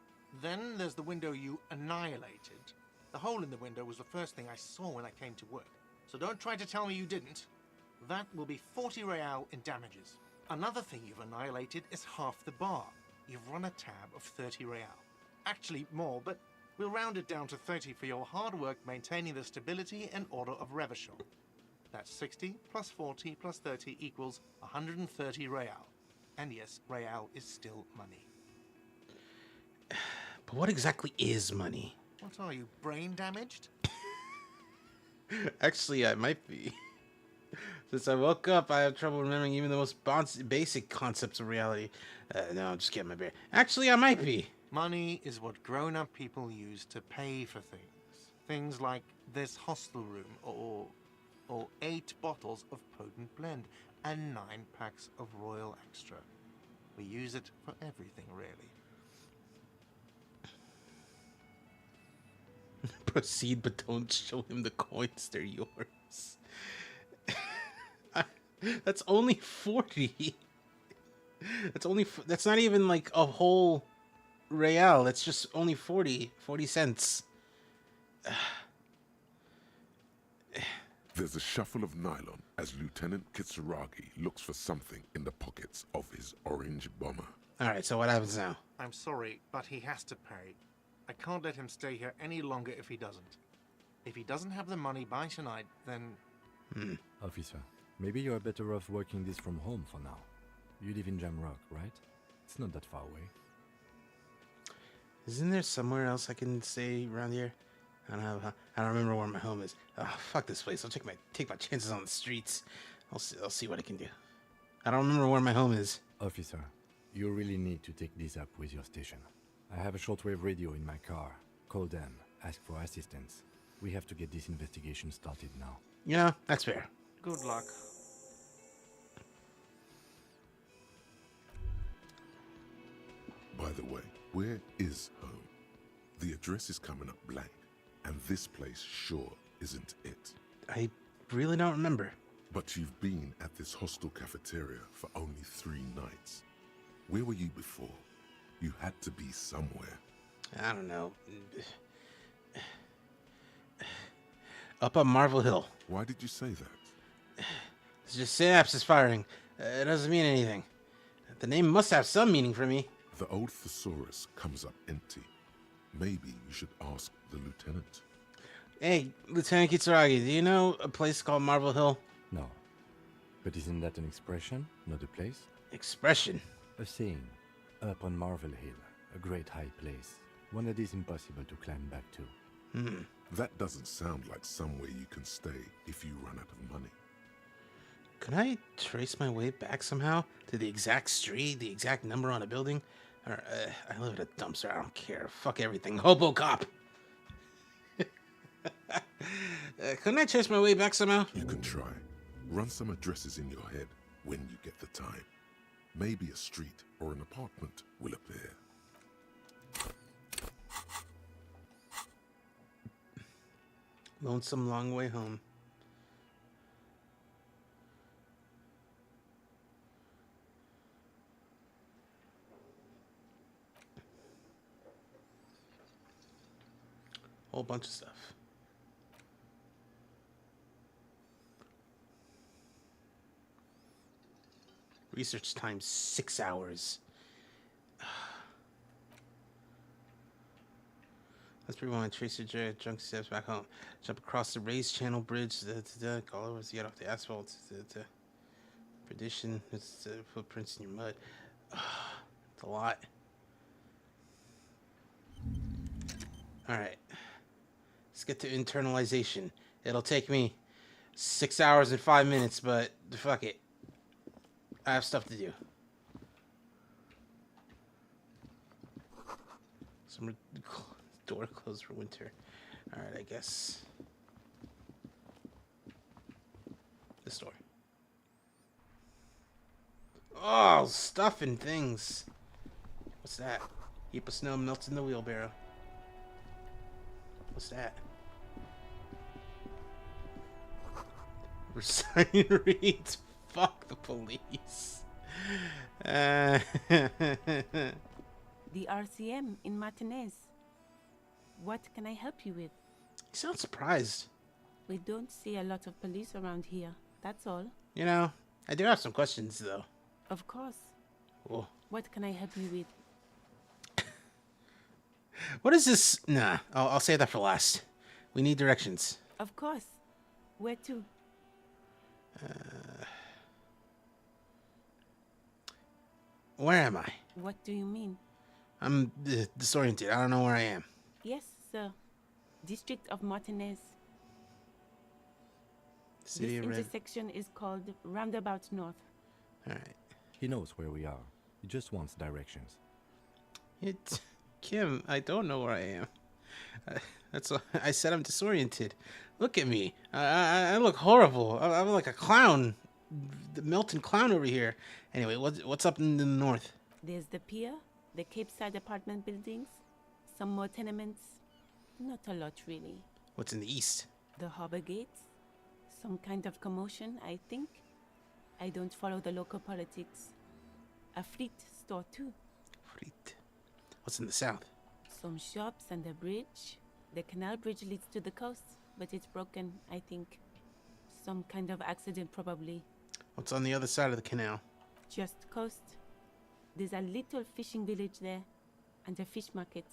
Then there's the window you annihilated. The hole in the window was the first thing I saw when I came to work. So don't try to tell me you didn't. That will be 40 real in damages. Another thing you've annihilated is half the bar. You've run a tab of 30 real. Actually more, but we'll round it down to 30 for your hard work maintaining the stability and order of Revachol. That's 60 plus 40 plus 30 equals 130 real. And yes, real is still money. But what exactly is money? What are you, brain damaged? Actually, I might be. Since I woke up, I have trouble remembering even the most basic concepts of reality. No, I'm just getting my bear. Actually, I might be. Money is what grown-up people use to pay for things. Things like this hostel room, or 8 bottles of potent blend, and 9 packs of Royal Extra. We use it for everything, really. Proceed, but don't show him the coins. They're yours. That's only 40. That's not even like a whole real. That's just only 40 cents. There's a shuffle of nylon as Lieutenant Kitsuragi looks for something in the pockets of his orange bomber. Alright, so what happens now? I'm sorry, but he has to pay. I can't let him stay here any longer if he doesn't. If he doesn't have the money by tonight, then... Officer, maybe you are better off working this from home for now. You live in Jamrock, right? It's not that far away. Isn't there somewhere else I can stay around here? I don't remember where my home is. Oh, fuck this place. I'll take my chances on the streets. I'll see what I can do. I don't remember where my home is. Officer, you really need to take this up with your station. I have a shortwave radio in my car. Call them. Ask for assistance. We have to get this investigation started now. Yeah, that's fair. good luck. By the way, where is home? The address is coming up blank, and this place sure isn't it. I really don't remember. But you've been at this hostel cafeteria for only 3 nights. Where were you before? You had to be somewhere. I don't know. Up on Marvel Hill. Why did you say that? It's just synapses firing. It doesn't mean anything. The name must have some meaning for me. The old thesaurus comes up empty. Maybe you should ask the lieutenant. Hey, Lieutenant Kitsuragi, do you know a place called Marvel Hill? No. But isn't that an expression, not a place? Expression? A saying. Up on Marvel Hill, a great high place. One that is impossible to climb back to. That doesn't sound like somewhere you can stay if you run out of money. Could I trace my way back somehow to the exact street, the exact number on a building? Or, I live at a dumpster, I don't care. Fuck everything. Hobo cop! Couldn't I trace my way back somehow? You can try. Run some addresses in your head when you get the time. Maybe a street or an apartment will appear. Lonesome long way home. Whole bunch of stuff. Research time 6 hours. Let's rewind. Trace your junk steps back home. Jump across the raised channel bridge. Call over to get off the asphalt. Perdition. It's footprints in your mud. It's a lot. Alright. Let's get to internalization. It'll take me 6 hours and 5 minutes, but fuck it. I have stuff to do. Some door closed for winter. Alright, I guess. This door. Oh, stuff and things. What's that? Heap of snow melts in the wheelbarrow. What's that? Sign reads, fuck the police. The RCM in Martinez. What can I help you with? You sound surprised. We don't see a lot of police around here, that's all. You know, I do have some questions, though. Of course. Cool. What can I help you with? What is this? Nah, I'll save that for last. We need directions. Of course. Where to? Where am I? What do you mean? I'm disoriented. I don't know where I am. Yes, sir. District of Martinez. City This of Red. intersection is called Roundabout North. Alright. He knows where we are. He just wants directions. Kim, I don't know where I am. That's what I said. I'm disoriented. Look at me. I look horrible. I'm like a clown, the melting clown over here. Anyway, what's up in the north? There's the pier, the Cape Side apartment buildings, some more tenements. Not a lot, really. What's in the east? The harbor gates. Some kind of commotion, I think. I don't follow the local politics. A fleet store, too. Fleet. What's in the south? Some shops and a bridge. The canal bridge leads to the coast, but it's broken, I think. Some kind of accident, probably. What's on the other side of the canal? Just coast. There's a little fishing village there, and a fish market.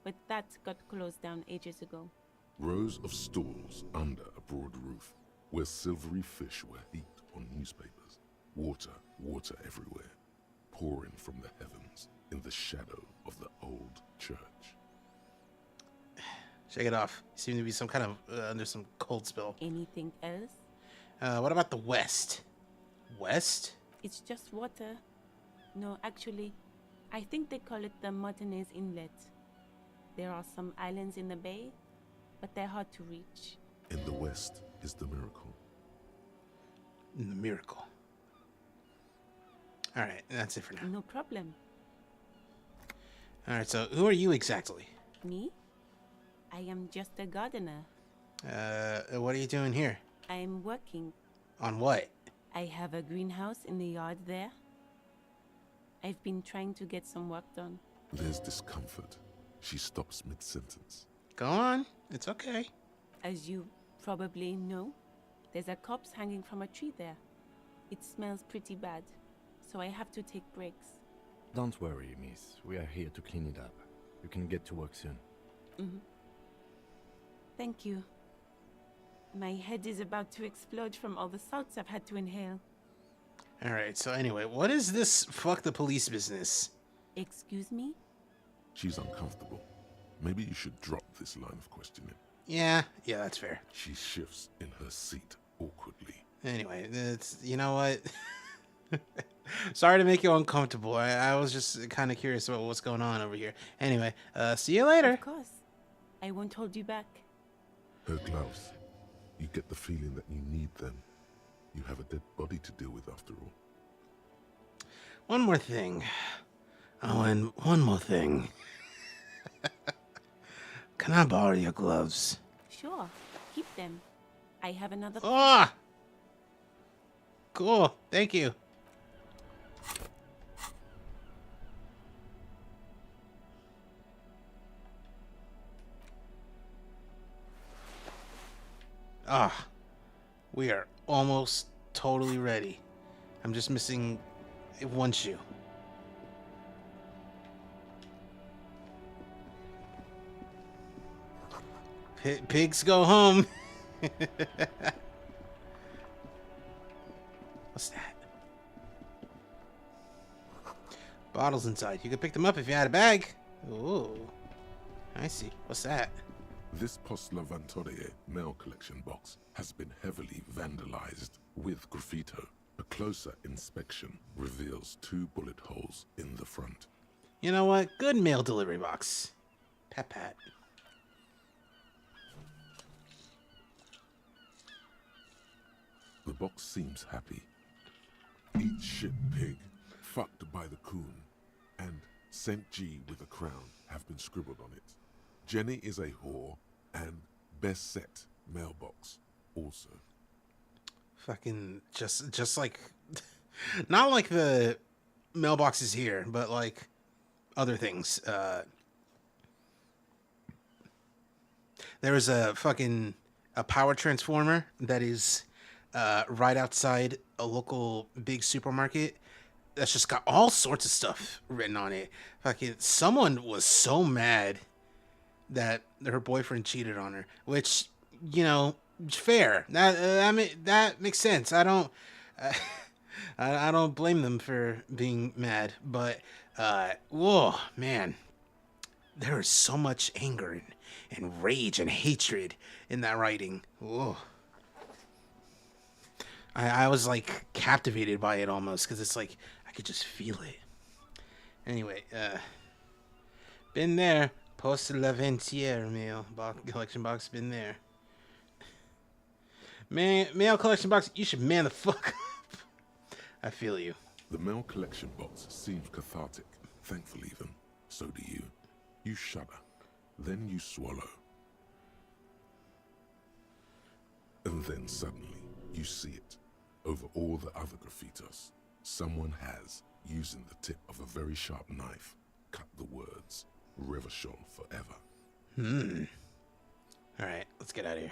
But that got closed down ages ago. Rows of stalls under a broad roof, where silvery fish were heaped on newspapers. Water, water everywhere, pouring from the heavens in the shadow of the old church. Shake it off. You seem to be some kind of under some cold spell. Anything else? What about the west? West? It's just water. No, actually, I think they call it the Martinez Inlet. There are some islands in the bay, but they're hard to reach. In the west is the miracle. The miracle. Alright, that's it for now. No problem. Alright, so who are you exactly? Me? I am just a gardener. What are you doing here? I'm working. On what? I have a greenhouse in the yard there. I've been trying to get some work done. There's discomfort. She stops mid-sentence. Go on. It's okay. As you probably know, there's a corpse hanging from a tree there. It smells pretty bad, so I have to take breaks. Don't worry, miss. We are here to clean it up. You can get to work soon. Mm-hmm. Thank you. My head is about to explode from all the salts I've had to inhale. Alright, so anyway, what is this fuck the police business? Excuse me? She's uncomfortable. Maybe you should drop this line of questioning. Yeah, that's fair. She shifts in her seat awkwardly. Anyway, it's, you know what? Sorry to make you uncomfortable. I was just kind of curious about what's going on over here. Anyway, see you later. Of course. I won't hold you back. Her gloves. You get the feeling that you need them. You have a dead body to deal with after all. One more thing. Oh, and one more thing. Can I borrow your gloves? Sure. Keep them. I have another... Ah! Cool. Thank you. Ah. We are almost totally ready. I'm just missing one shoe. Pigs go home. What's that? Bottles inside. You could pick them up if you had a bag. Ooh. I see. What's that? This Post Lavatorie mail collection box has been heavily vandalized with graffito. A closer inspection reveals 2 bullet holes in the front. You know what? Good mail delivery box. Pat pat. The box seems happy. Eat shit pig, fucked by the coon, and St. G with a crown have been scribbled on it. Jenny is a whore, and best set mailbox also. Fucking just like, not like the mailboxes here, but like other things. There is a power transformer that is right outside a local big supermarket that's just got all sorts of stuff written on it. Fucking someone was so mad that her boyfriend cheated on her, which, you know, fair. That makes sense. I don't blame them for being mad, but whoa, man, there is so much anger and rage and hatred in that writing. Whoa. I was like captivated by it almost, because it's like I could just feel it. Anyway, been there. Post Lavatorie mail collection box, been there. Man, mail collection box, you should man the fuck up. I feel you. The mail collection box seems cathartic. Thankfully even. So do you. You shudder. Then you swallow. And then suddenly, you see it. Over all the other graffitos, someone has, using the tip of a very sharp knife, cut the words, Reverchon forever. Alright, let's get out of here.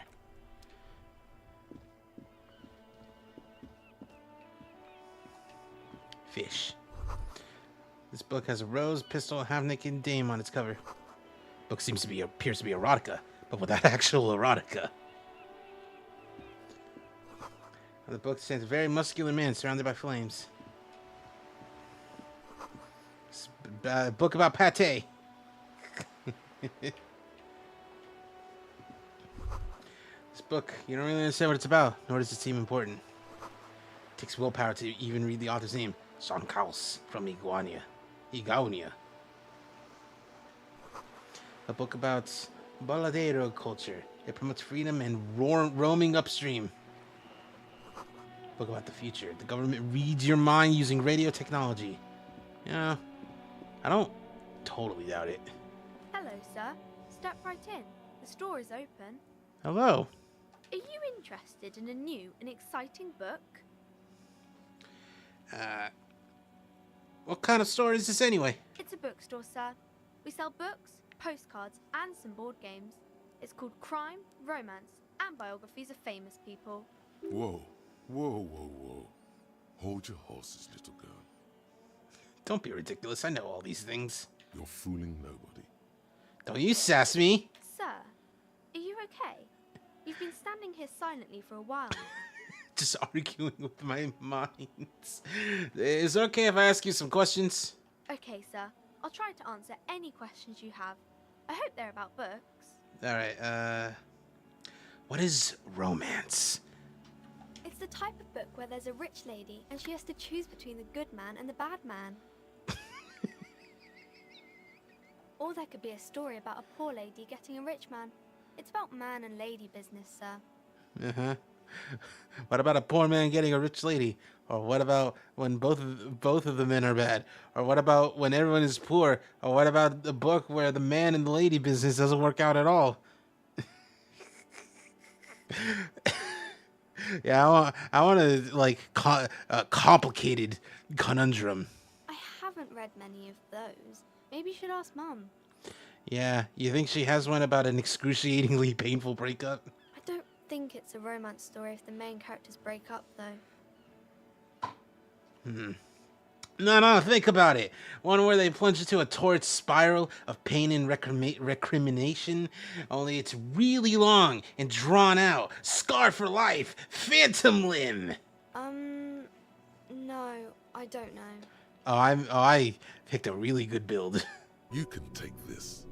Fish. This book has a rose, pistol, half-naked dame on its cover. Book appears to be erotica, but without actual erotica. On the book stands a very muscular man surrounded by flames. It's a book about pate. This book, you don't really understand what it's about, nor does it seem important. It takes willpower to even read the author's name, Sean Kaus from Igaunia. A book about baladero culture. It promotes freedom and roaming upstream. A book about the future. The government reads your mind using radio technology. You know, I don't totally doubt it. Hello, sir. Step right in. The store is open. Hello. Are you interested in a new and exciting book? What kind of store is this anyway? It's a bookstore, sir. We sell books, postcards, and some board games. It's called Crime, Romance, and Biographies of Famous People. Whoa, whoa, whoa, whoa. Hold your horses, little girl. Don't be ridiculous. I know all these things. You're fooling nobody. Don't you sass me. Sir, are you okay? You've been standing here silently for a while now. Just arguing with my mind. Is it okay if I ask you some questions? Okay, sir. I'll try to answer any questions you have. I hope they're about books. Alright, what is romance? It's the type of book where there's a rich lady and she has to choose between the good man and the bad man. Or there could be a story about a poor lady getting a rich man. It's about man and lady business, sir. Uh-huh. What about a poor man getting a rich lady? Or what about when both of the men are bad? Or what about when everyone is poor? Or what about the book where the man and the lady business doesn't work out at all? Yeah, I want to like a complicated conundrum. I haven't read many of those. Maybe you should ask Mum. Yeah, you think she has one about an excruciatingly painful breakup? I don't think it's a romance story if the main characters break up, though. No, think about it. One where they plunge into a torrid spiral of pain and recrimination, only it's really long and drawn out. Scarred for life. Phantom limb. No, I don't know. I picked a really good build. You can take this.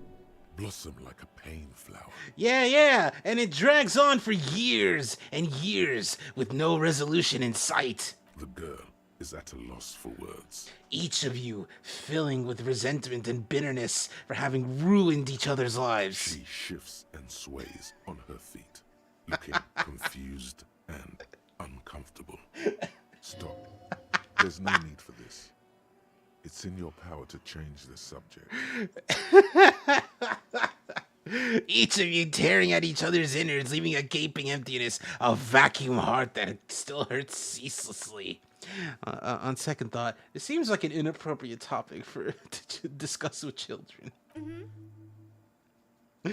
blossom like a pain flower. Yeah, and it drags on for years and years with no resolution in sight. The girl is at a loss for words. Each of you filling with resentment and bitterness for having ruined each other's lives. She shifts and sways on her feet, looking confused and uncomfortable. Stop. There's no need for this. It's in your power to change this subject. Each of you tearing at each other's innards, leaving a gaping emptiness, a vacuum heart that still hurts ceaselessly. On second thought, it seems like an inappropriate topic for to discuss with children. All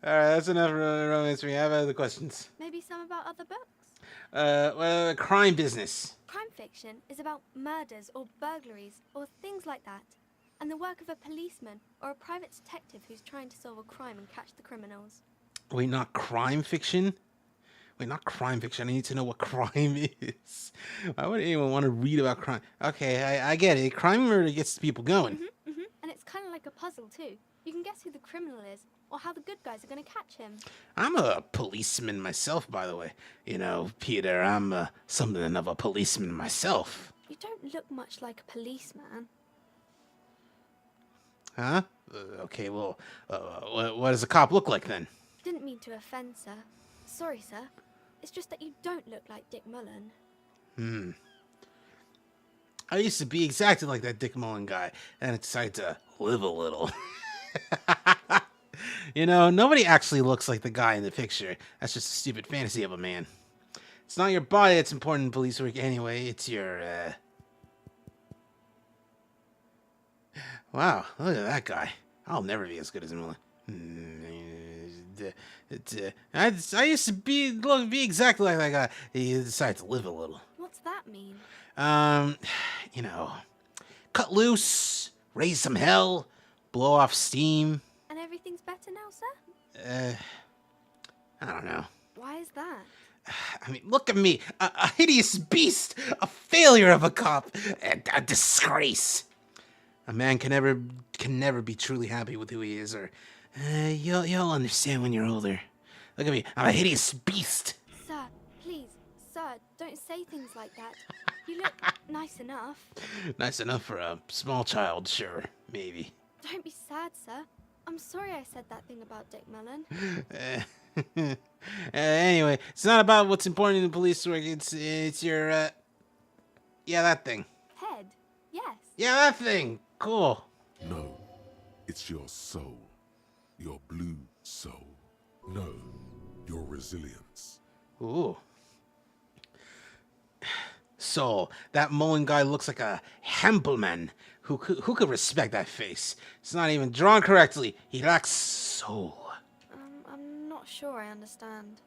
right, that's enough romance. We have other questions. Maybe some about other books? Well, crime business. Crime fiction is about murders or burglaries or things like that, and the work of a policeman or a private detective who's trying to solve a crime and catch the criminals. Wait, not crime fiction? Wait, not crime fiction. I need to know what crime is. Why would anyone want to read about crime? Okay, I get it. Crime and murder gets people going. And it's kind of like a puzzle too. You can guess who the criminal is or how the good guys are going to catch him. I'm a policeman myself, by the way. You know, Peter, I'm something of a policeman myself. You don't look much like a policeman. Huh? Okay, well, what does a cop look like then? Didn't mean to offend, sir. Sorry, sir. It's just that you don't look like Dick Mullen. I used to be exactly like that Dick Mullen guy, and I decided to live a little. You know, nobody actually looks like the guy in the picture. That's just a stupid fantasy of a man. It's not your body that's important in police work anyway. It's your, Wow, look at that guy. I'll never be as good as Mullen. I used to be exactly like that guy. He decided to live a little. What's that mean? You know, cut loose, raise some hell, blow off steam. And everything's better now, sir? I don't know. Why is that? I mean, look at me, a hideous beast, a failure of a cop, a disgrace. A man can never be truly happy with who he is, or you'll understand when you're older. Look at me, I'm a hideous beast. Sir, please, sir, don't say things like that. You look nice enough. Nice enough for a small child, sure, maybe. Don't be sad, sir. I'm sorry I said that thing about Dick Mullen. Anyway, it's not about what's important in the police work. It's your yeah, that thing. Head? Yes. Yeah, that thing. Cool. No, it's your soul. Your blue soul. No, your resilience. Ooh. So, that Mullen guy looks like a Hempelman. Who could respect that face? It's not even drawn correctly. He lacks soul. I'm not sure I understand.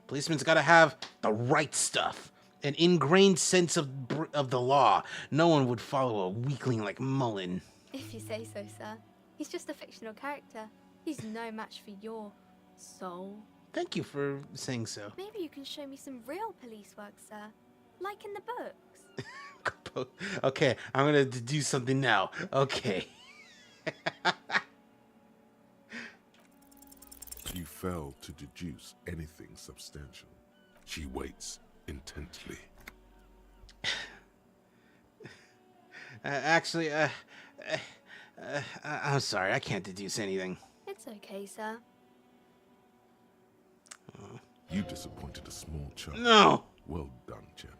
Policeman's gotta have the right stuff. An ingrained sense of the law. No one would follow a weakling like Mullen. If you say so, sir. He's just a fictional character. He's no match for your soul. Thank you for saying so. Maybe you can show me some real police work, sir. Like in the books. Okay, I'm gonna do something now. Okay. She failed to deduce anything substantial. She waits intently. Actually, I'm sorry, I can't deduce anything. It's okay, sir. You disappointed a small child. No! Well done, champ.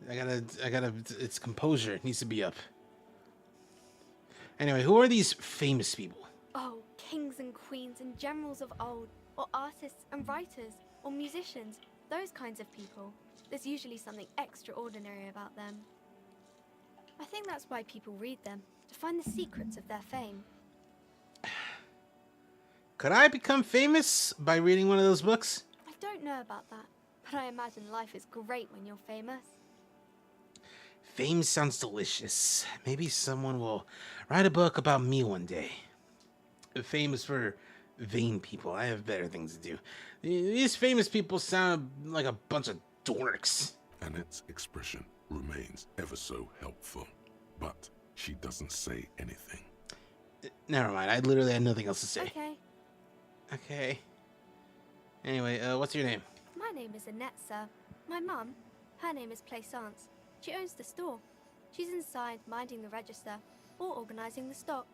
I gotta, its composure it needs to be up. Anyway, who are these famous people? Oh, kings and queens and generals of old, or artists and writers, or musicians, those kinds of people. There's usually something extraordinary about them. I think that's why people read them, to find the secrets of their fame. Could I become famous by reading one of those books? I don't know about that, but I imagine life is great when you're famous. Fame sounds delicious. Maybe someone will write a book about me one day. Fame is for vain people. I have better things to do. These famous people sound like a bunch of dorks. Annette's expression remains ever so helpful, but she doesn't say anything. Never mind. I literally had nothing else to say. Okay. Okay. Anyway, what's your name? My name is Annette, sir. My mum, her name is Plaisance. She owns the store. She's inside minding the register or organising the stock.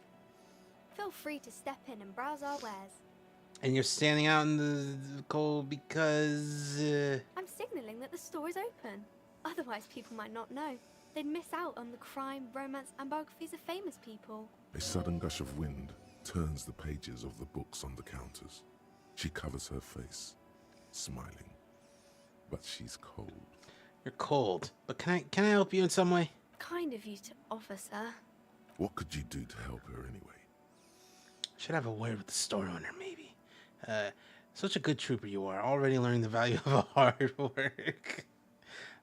Feel free to step in and browse our wares. And you're standing out in the cold because... I'm signalling that the store is open. Otherwise, people might not know. They'd miss out on the crime, romance, and biographies of famous people. A sudden gush of wind turns the pages of the books on the counters. She covers her face, smiling. But she's cold. You're cold. But can I help you in some way? Kind of you to offer, sir. What could you do to help her anyway? Should have a word with the store owner, maybe. Such a good trooper you are, already learning the value of hard work.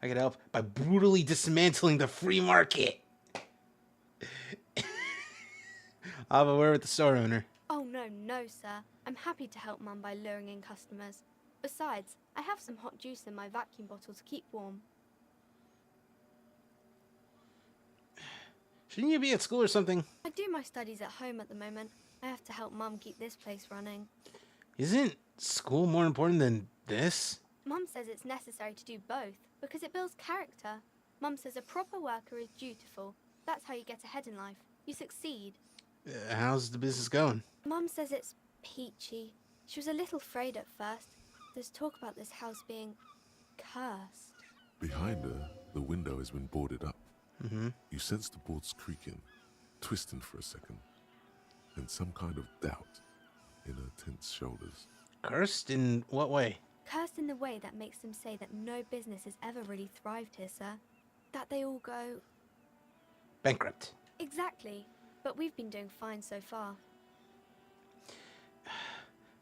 I could help by brutally dismantling the free market. I'll have a word with the store owner. Oh, no, sir. I'm happy to help Mum by luring in customers. Besides, I have some hot juice in my vacuum bottle to keep warm. Shouldn't you be at school or something? I do my studies at home at the moment. I have to help Mum keep this place running. Isn't school more important than this? Mum says it's necessary to do both because it builds character. Mum says a proper worker is dutiful. That's how you get ahead in life. You succeed. How's the business going? Mum says it's peachy. She was a little afraid at first. There's talk about this house being cursed. Behind her, the window has been boarded up. Mm-hmm. You sense the boards creaking, twisting for a second, and some kind of doubt in her tense shoulders. Cursed in what way? Cursed in the way that makes them say that no business has ever really thrived here, sir. That they all go... bankrupt. Exactly. But we've been doing fine so far.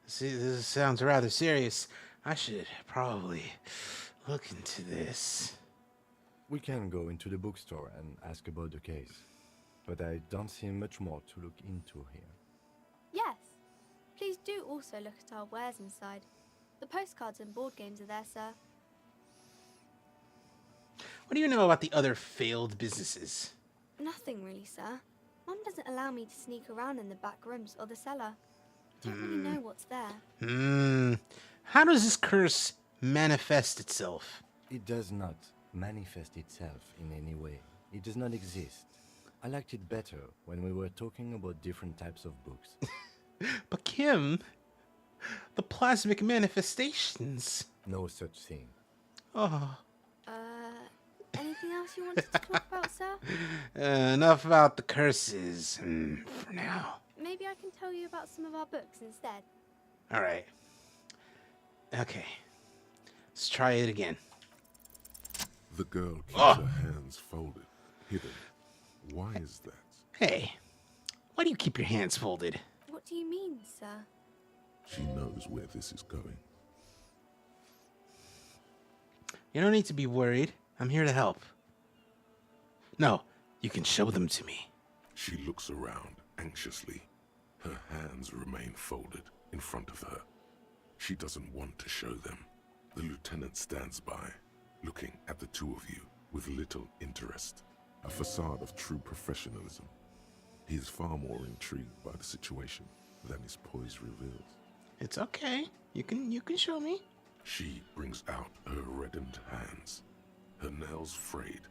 See, this sounds rather serious. I should probably look into this. We can go into the bookstore and ask about the case, but I don't see much more to look into here. Yes. Please do also look at our wares inside. The postcards and board games are there, sir. What do you know about the other failed businesses? Nothing really, sir. Mum doesn't allow me to sneak around in the back rooms or the cellar. Don't really know what's there. How does this curse manifest itself? It does not manifest itself in any way. It does not exist. I liked it better when we were talking about different types of books. But Kim, the plasmic manifestations. No such thing. Oh. Anything else you wanted to talk about, sir? Enough about the curses for now. Maybe I can tell you about some of our books instead. All right. Okay. Let's try it again. The girl keeps her hands folded, hidden. Why is that? Hey, why do you keep your hands folded? What do you mean, sir? She knows where this is going. You don't need to be worried. I'm here to help. No, you can show them to me. She looks around anxiously. Her hands remain folded in front of her. She doesn't want to show them. The lieutenant stands by, looking at the two of you with little interest. A facade of true professionalism. He is far more intrigued by the situation than his poise reveals. It's okay. You can show me. She brings out her reddened hands, her nails frayed,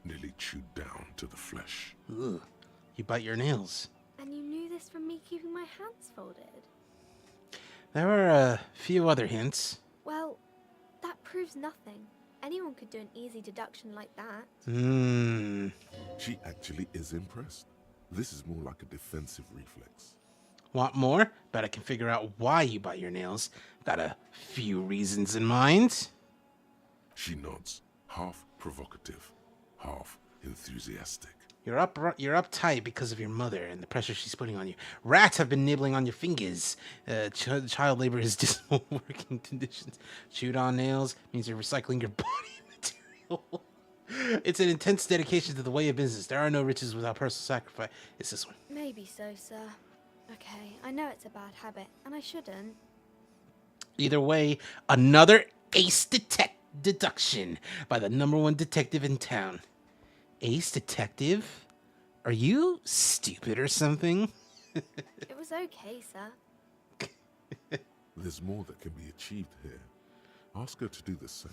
nearly chewed down to the flesh. Ugh, you bite your nails. And you knew this from me keeping my hands folded? There were a few other hints. Well, that proves nothing. Anyone could do an easy deduction like that. She actually is impressed. This is more like a defensive reflex. Want more? Bet I can figure out why you bite your nails. Got a few reasons in mind. She nods, half provocative, half enthusiastic. You're uptight because of your mother and the pressure she's putting on you. Rats have been nibbling on your fingers. Child labor is dismal working conditions. Chewed on nails means you're recycling your body material. It's an intense dedication to the way of business. There are no riches without personal sacrifice. It's this one. Maybe so, sir. Okay, I know it's a bad habit, and I shouldn't. Either way, another ace detected. deduction by the #1 detective in town. Ace Detective? Are you stupid or something? It was okay, sir. There's more that can be achieved here. Ask her to do the same.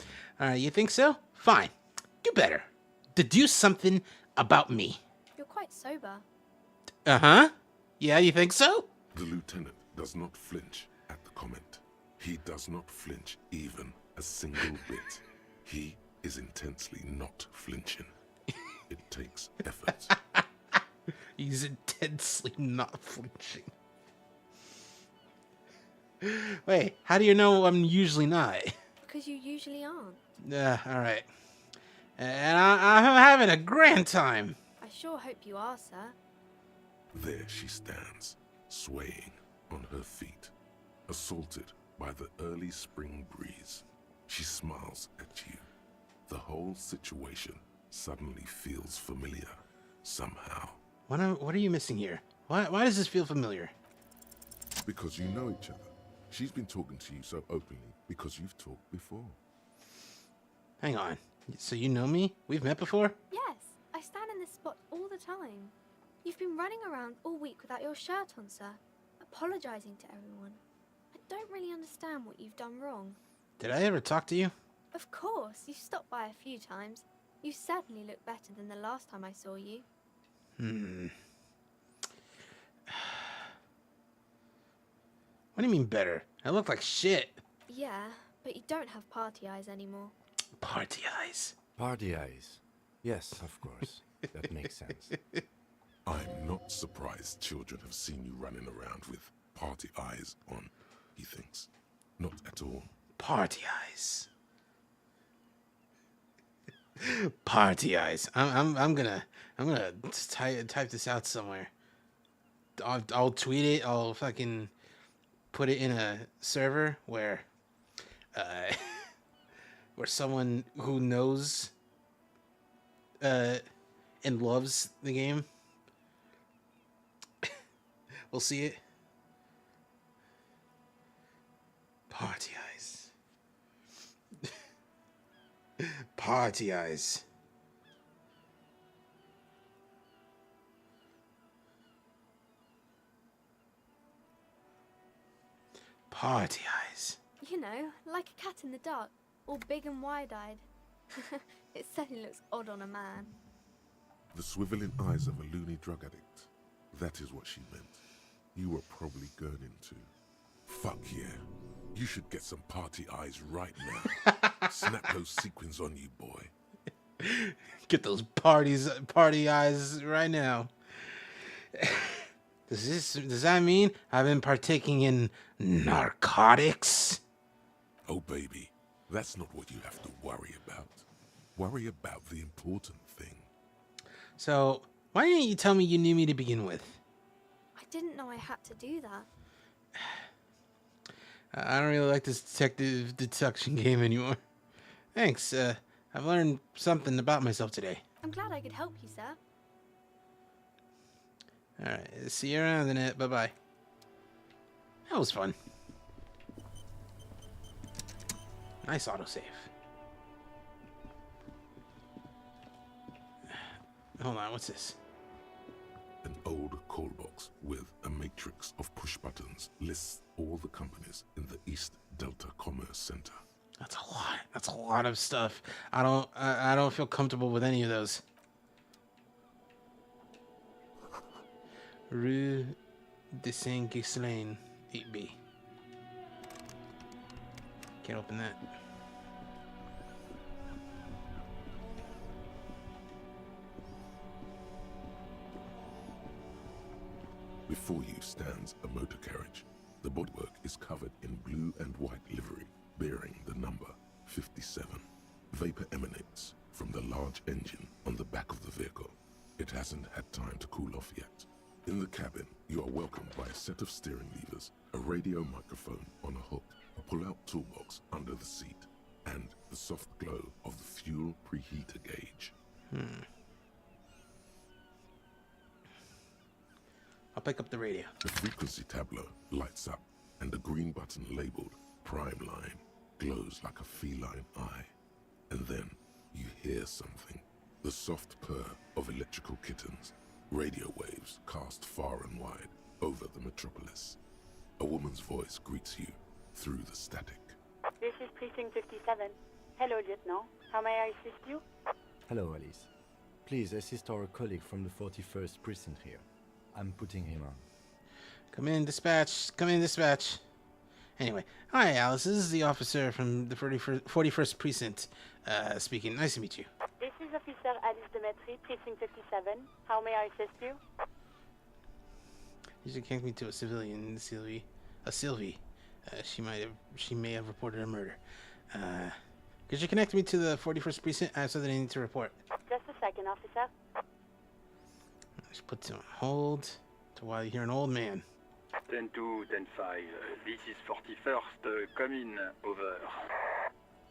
You think so? Fine. Do better. Deduce something about me. You're quite sober. Uh-huh. Yeah, you think so? The lieutenant does not flinch at the comment. He does not flinch even a single bit. He is intensely not flinching. It takes effort. He's intensely not flinching. Wait, how do you know I'm usually not? Because you usually aren't. Alright. And I'm having a grand time. I sure hope you are, sir. There she stands, swaying on her feet, assaulted by the early spring breeze. She smiles at you. The whole situation suddenly feels familiar, somehow. What are you missing here? Why does this feel familiar? Because you know each other. She's been talking to you so openly because you've talked before. Hang on. So you know me? We've met before? Yes, I stand in this spot all the time. You've been running around all week without your shirt on, sir, apologizing to everyone. I don't really understand what you've done wrong. Did I ever talk to you? Of course, you've stopped by a few times. You certainly look better than the last time I saw you. What do you mean better? I look like shit. Yeah, but you don't have party eyes anymore. Party eyes. Party eyes. Yes, of course. That makes sense. I'm not surprised children have seen you running around with party eyes on, he thinks. Not at all. Party eyes. Party eyes. I'm gonna type this out somewhere. I'll tweet it. I'll fucking put it in a server where where someone who knows and loves the game will see it. Party eyes. Party eyes. Party eyes. You know, like a cat in the dark, all big and wide-eyed. It certainly looks odd on a man. The swiveling eyes of a loony drug addict. That is what she meant. You were probably gurning too. Fuck yeah. You should get some party eyes right now. Snap those sequins on you, boy. Get those party eyes right now. Does that mean I've been partaking in narcotics? Oh, baby, that's not what you have to worry about. Worry about the important thing. So, why didn't you tell me you knew me to begin with? I didn't know I had to do that. I don't really like this detective deduction game anymore. Thanks, I've learned something about myself today. I'm glad I could help you, sir. Alright, see you around in it. Bye-bye. That was fun. Nice autosave. Hold on, what's this? An old call box with a matrix of push buttons lists all the companies in the East Delta Commerce Center. That's a lot. That's a lot of stuff. I don't feel comfortable with any of those. Rue de Saint-Ghislain, 8B. Can't open that. Before you stands a motor carriage. The bodywork is covered in blue and white livery, bearing the number 57. Vapor emanates from the large engine on the back of the vehicle. It hasn't had time to cool off yet. In the cabin, you are welcomed by a set of steering levers, a radio microphone on a hook, a pull-out toolbox under the seat, and the soft glow of the fuel preheater gauge. I'll pick up the radio. The frequency tableau lights up, and the green button labeled Prime Line glows like a feline eye. And then you hear something. The soft purr of electrical kittens. Radio waves cast far and wide over the metropolis. A woman's voice greets you through the static. This is Precinct 57. Hello, Lieutenant. How may I assist you? Hello, Alice. Please assist our colleague from the 41st precinct here. I'm putting him on. Come in, dispatch. Come in, dispatch. Anyway, hi, Alice. This is the officer from the 41st precinct speaking. Nice to meet you. This is Officer Alice Demetri, Precinct 57. How may I assist you? You should connect me to a civilian, Sylvie. Sylvie. She may have reported a murder. Could you connect me to the 41st precinct? I have something I need to report. Just a second, officer. Just put it on hold to while you hear an old man. 10-2, 10-5. This is 41st. Come in. Over.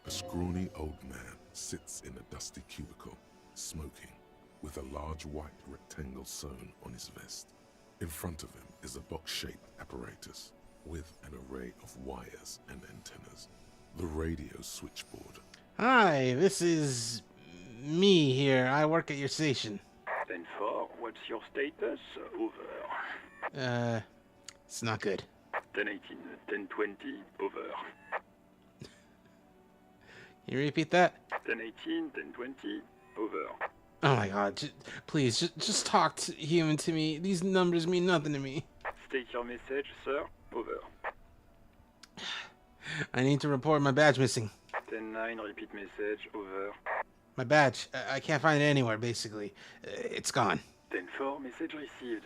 A scrawny old man sits in a dusty cubicle, smoking, with a large white rectangle sewn on his vest. In front of him is a box-shaped apparatus with an array of wires and antennas. The radio switchboard. Hi, this is me here. I work at your station. 10-4. What's your status? Over. It's not good. 10-18. 10-20. Over. Can you repeat that? 10-18. 10-20. Over. Oh my god, please, just talk human to me. These numbers mean nothing to me. State your message, sir. Over. I need to report my badge missing. 10-9, repeat message. Over. My badge, I can't find it anywhere, basically. It's gone. 10-4, message received.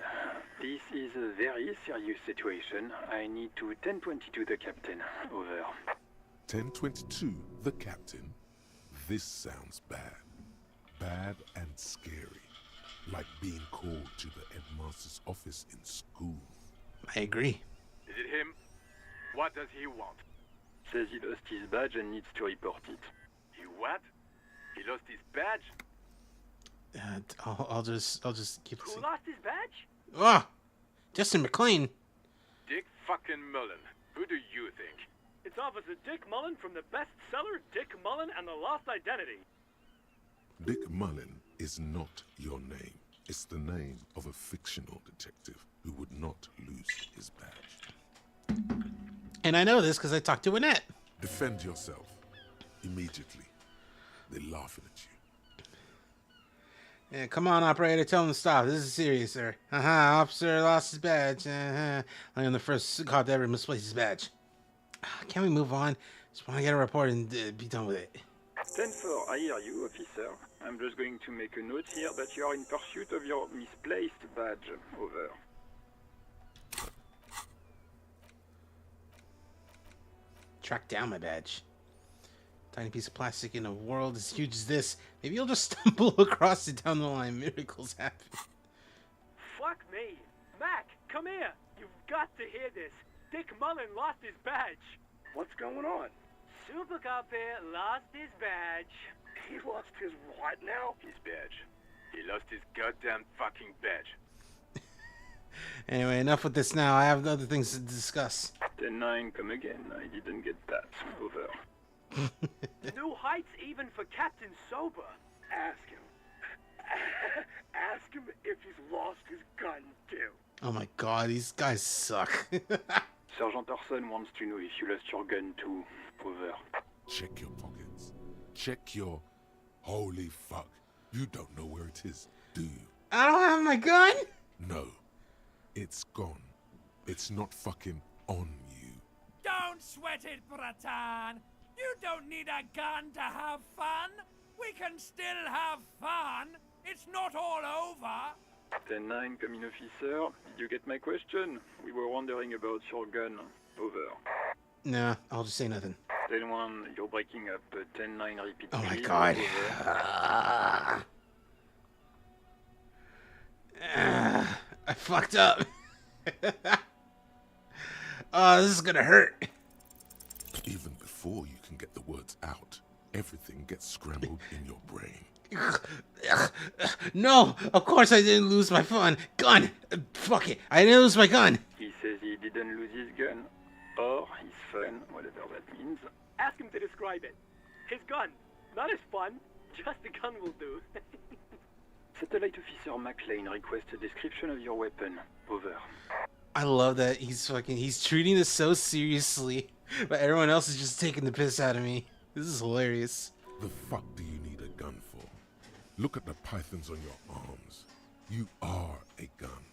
This is a very serious situation. I need to 10-22 the captain. Over. 10-22, the captain. This sounds bad. Bad and scary. Like being called to the headmaster's office in school. I agree. Is it him? What does he want? Says he lost his badge and needs to report it. He what? He lost his badge? I'll just keep Who lost his badge? Ah! Justin McLean. Dick fucking Mullen. Who do you think? It's Officer Dick Mullen from the bestseller Dick Mullen and the Lost Identity. Dick Mullen is not your name. It's the name of a fictional detective who would not lose his badge. And I know this because I talked to Annette. Defend yourself. Immediately. They're laughing at you. Yeah, come on, operator. Tell him to stop. This is serious, sir. Officer lost his badge. I am the first cop to ever misplace his badge. Can we move on? Just want to get a report and be done with it. 10-4, I hear you, officer. I'm just going to make a note here that you are in pursuit of your misplaced badge. Over. Track down my badge. Tiny piece of plastic in a world as huge as this. Maybe you'll just stumble across it down the line. Miracles happen. Fuck me. Mac, come here. You've got to hear this. Dick Mullen lost his badge. What's going on? Super Cop here lost his badge. He lost his what now? His badge. He lost his goddamn fucking badge. Anyway, enough with this now. I have other things to discuss. 10-9, come again. I didn't get that. Over. New heights even for Captain Sober. Ask him. Ask him if he's lost his gun, too. Oh my god, these guys suck. Sergeant Orson wants to know if you lost your gun, too. Over. Check your pockets. Check your... Holy fuck. You don't know where it is, do you? I don't have my gun? No. It's gone. It's not fucking on you. Don't sweat it, Bratan. You don't need a gun to have fun. We can still have fun. It's not all over. 10-9, come in, officer. Did you get my question? We were wondering about your gun. Over. Nah, I'll just say nothing. 10-1, you're breaking up. 10-9, repeat. Oh my please. god. I fucked up. Oh, this is gonna hurt. Even before you can get the words out, everything gets scrambled in your brain. No, of course I didn't lose my gun. Fuck it, I didn't lose my gun. He says he didn't lose his gun. Or his fun, whatever that means. Ask him to describe it. His gun. Not as fun. Just a gun will do. Satellite Officer McLean requests a description of your weapon. Over. I love that he's treating this so seriously, but everyone else is just taking the piss out of me. This is hilarious. The fuck do you need a gun for? Look at the pythons on your arms. You are a gun.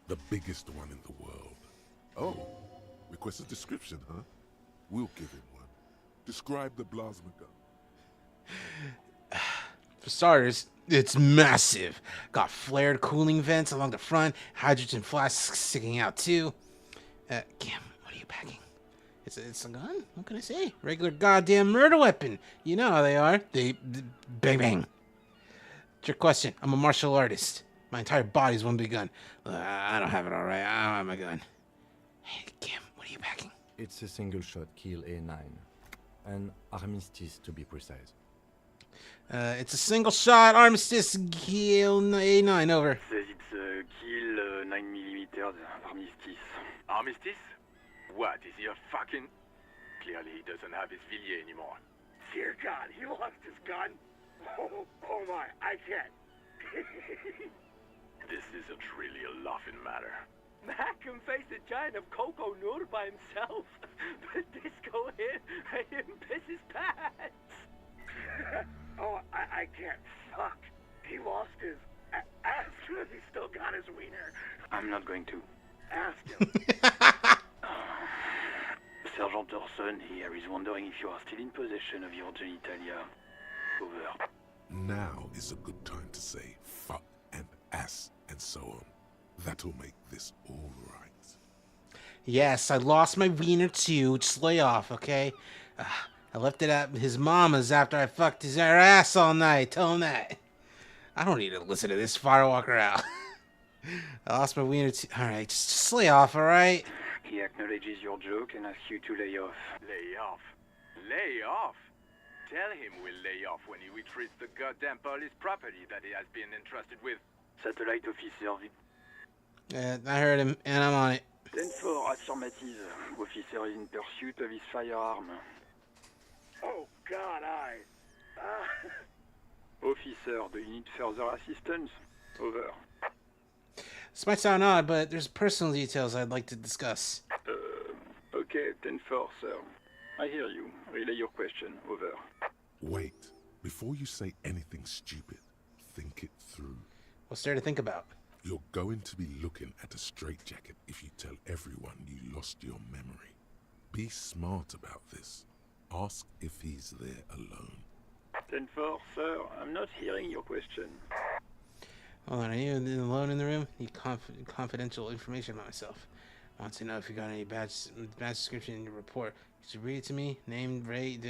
The biggest one in the world. Oh, request a description, huh? We'll give him one. Describe the plasma gun. For starters, it's massive. Got flared cooling vents along the front, hydrogen flasks sticking out too. Kim, what are you packing? It's a gun? What can I say? Regular goddamn murder weapon. You know how they are. They bang bang. Trick question. I'm a martial artist. My entire body's one big gun. I don't have it all right. I don't have my gun. Hey, Kim, what are you packing? It's a single-shot kill A9. An armistice, to be precise. It's a single-shot armistice kill A9. Over. Says it's a kill 9mm armistice. Armistice? What, is he a fucking... Clearly he doesn't have his Villiers anymore. Dear God, he lost his gun. Oh my, I can't. This isn't really a laughing matter. Mac can face a giant of Coco Nur by himself, but Disco hit made him piss his pants. Oh, I can't. Fuck. He lost his ass. He still got his wiener. I'm not going to. Ask him. Sergeant Orson here is wondering if you are still in possession of your genitalia. Over. Now is a good time to say fuck and ass and so on. That'll make this all right. Yes, I lost my wiener too. Just lay off, okay? I left it at his mama's after I fucked her ass all night. Tell him that. I don't need to listen to this firewalker out. I lost my wiener too. Alright, just lay off, alright? He acknowledges your joke and asks you to lay off. Lay off? Lay off? Tell him we'll lay off when he retrieves the goddamn police property that he has been entrusted with. Satellite Officer I heard him, and I'm on it. 10-4 affirmative. Officer is in pursuit of his firearm. Oh God, Officer, do you need further assistance? Over. This might sound odd, but there's personal details I'd like to discuss. Okay, 10-4, sir. I hear you. Relay your question. Over. Wait. Before you say anything stupid, think it through. What's there to think about? You're going to be looking at a straitjacket if you tell everyone you lost your memory. Be smart about this. Ask if he's there alone. 10-4, sir. I'm not hearing your question. Hold on, are you alone in the room? Need confidential information about myself. I want to know if you got any badge description in your report. Could you read it to me? Name, rate,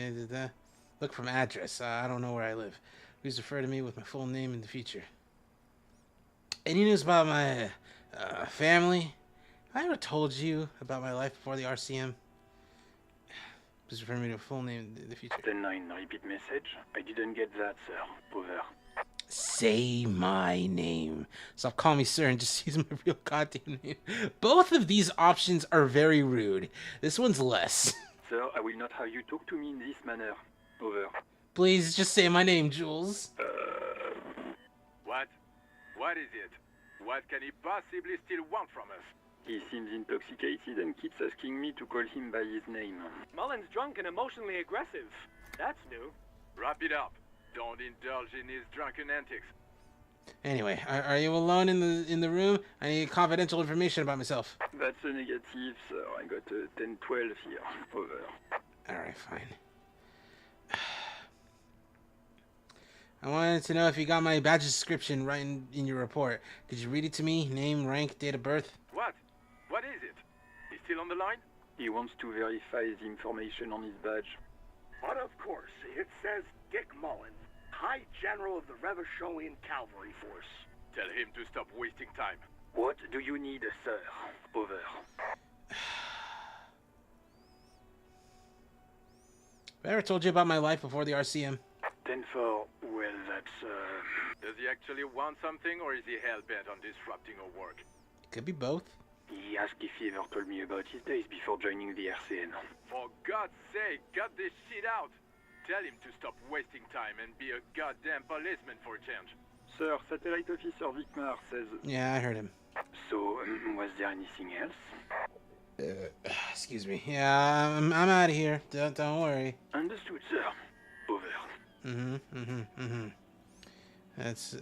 Look from address. I don't know where I live. Please refer to me with my full name in the future. Any news about my family? Have I ever told you about my life before the RCM? Please refer me to a full name in the future. 10-9, repeat message. I didn't get that, sir. Over. Say my name. Stop calling me sir and just use my real goddamn name. Both of these options are very rude. This one's less. Sir, I will not have you talk to me in this manner. Over. Please just say my name, Jules. What? What is it? What can he possibly still want from us? He seems intoxicated and keeps asking me to call him by his name. Mullen's drunk and emotionally aggressive. That's new. Wrap it up. Don't indulge in his drunken antics. Anyway, are you alone in the room? I need confidential information about myself. That's a negative, sir. I got a 10-12 here. Over. Alright, fine. I wanted to know if you got my badge description right in your report. Could you read it to me? Name, rank, date of birth? What? What is it? He's still on the line? He wants to verify the information on his badge. But of course, it says Dick Mullen, High General of the Revacholian Cavalry Force. Tell him to stop wasting time. What do you need, sir? Over. Have I ever told you about my life before the RCM? 10-4, well, that's, Does he actually want something, or is he hell-bent on disrupting our work? Could be both. He asked if he ever told me about his days before joining the RCN. For God's sake, cut this shit out! Tell him to stop wasting time and be a goddamn policeman for a change. Sir, Satellite Officer Vicmar says... Yeah, I heard him. So, was there anything else? Excuse me. Yeah, I'm out of here. Don't worry. Understood, sir. Over. That's...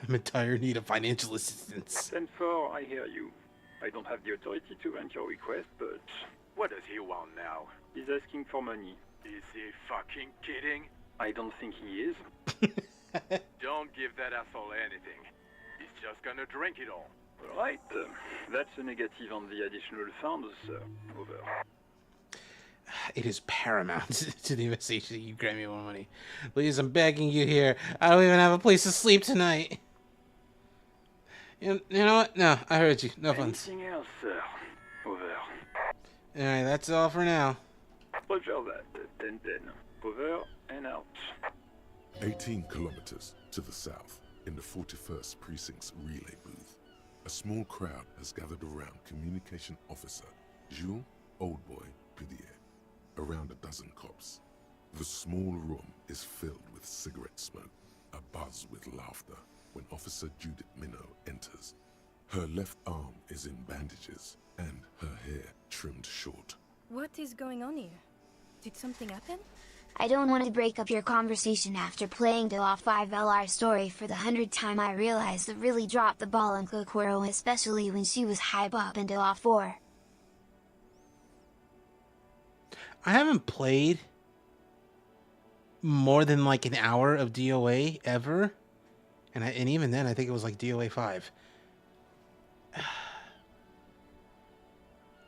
I'm in dire need of financial assistance. 10-4, I hear you. I don't have the authority to grant your request, but... What does he want now? He's asking for money. Is he fucking kidding? I don't think he is. Don't give that asshole anything. He's just gonna drink it all. Right. That's a negative on the additional funds, sir. Over. It is paramount to the investigation that you grant me more money. Please, I'm begging you here. I don't even have a place to sleep tonight. You know what? No, I heard you. No funds. Anything else, sir? Over. Alright, that's all for now. Roger that. 10-10. Over and out. 18 kilometers to the south, in the 41st Precinct's relay booth, a small crowd has gathered around Communication Officer Jules Oldboy Pidier, around a dozen cops. The small room is filled with cigarette smoke, a buzz with laughter, when Officer Judith Minot enters. Her left arm is in bandages, and her hair trimmed short. What is going on here? Did something happen? I don't want to break up your conversation after playing the off 5LR story for the 100th time. I realized that really dropped the ball on Kokoro, especially when she was hype up into off 4. I haven't played more than like an hour of DOA ever. And even then, I think it was like DOA 5.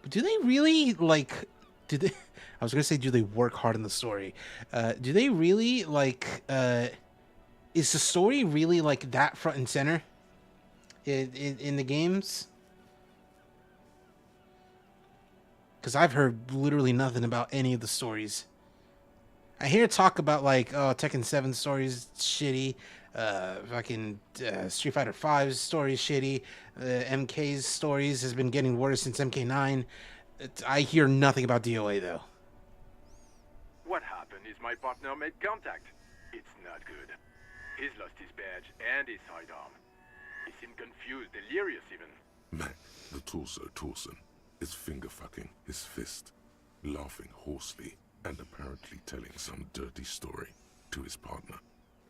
But do they really, like... I was going to say, do they work hard on the story? Do they really, like... is the story really, like, that front and center in the games? Because I've heard literally nothing about any of the stories. I hear talk about, like, oh, Tekken 7 stories shitty. Fucking Street Fighter 5's story is shitty. MK's stories has been getting worse since MK9. I hear nothing about DOA, though. What happened is my partner made contact. It's not good. He's lost his badge and his sidearm. He seemed confused, delirious even. Mac, the torso Torson, is finger-fucking his fist, laughing hoarsely and apparently telling some dirty story to his partner,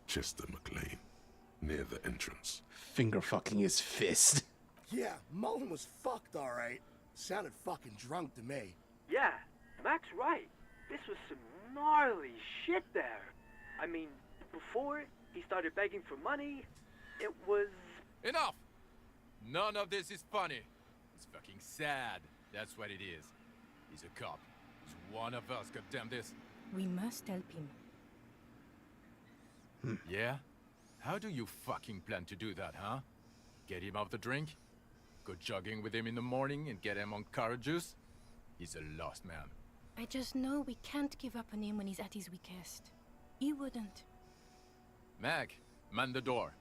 Chester McLean, near the entrance. Finger-fucking his fist. Yeah, Mullen was fucked, alright. Sounded fucking drunk to me. Yeah, Mac's right. This was some gnarly shit there. I mean, before he started begging for money, it was... Enough! None of this is funny. It's fucking sad. That's what it is. He's a cop. He's one of us, goddamn this. We must help him. Yeah? How do you fucking plan to do that, huh? Get him off the drink? Go jogging with him in the morning and get him on carrot juice? He's a lost man. I just know we can't give up on him when he's at his weakest. He wouldn't. Mac, man the door.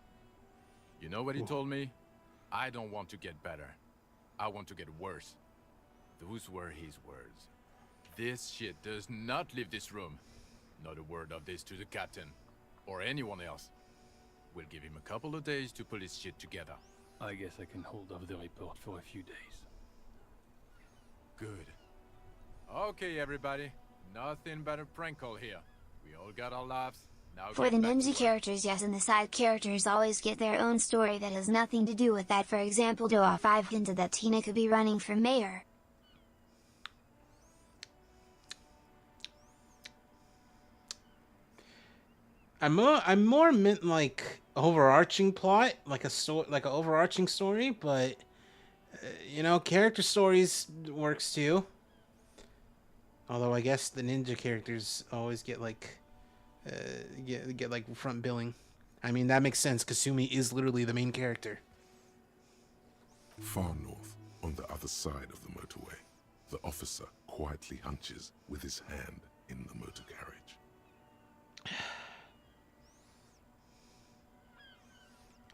You know what he told me? I don't want to get better. I want to get worse. Those were his words. This shit does not leave this room. Not a word of this to the captain. Or anyone else. We'll give him a couple of days to pull his shit together. I guess I can hold off the report for a few days. Good. Okay, everybody. Nothing but a prank call here. We all got our laughs. Now For the ninja characters, yes, and the side characters always get their own story that has nothing to do with that. For example, Doa 5 hinted that Tina could be running for mayor. I'm more meant like overarching plot, like a like an overarching story, but you know, character stories works too. Although I guess the ninja characters always get like get like front billing. I mean, that makes sense. Kasumi is literally the main character. Far north, on the other side of the motorway, the officer quietly hunches with his hand in the motor carriage.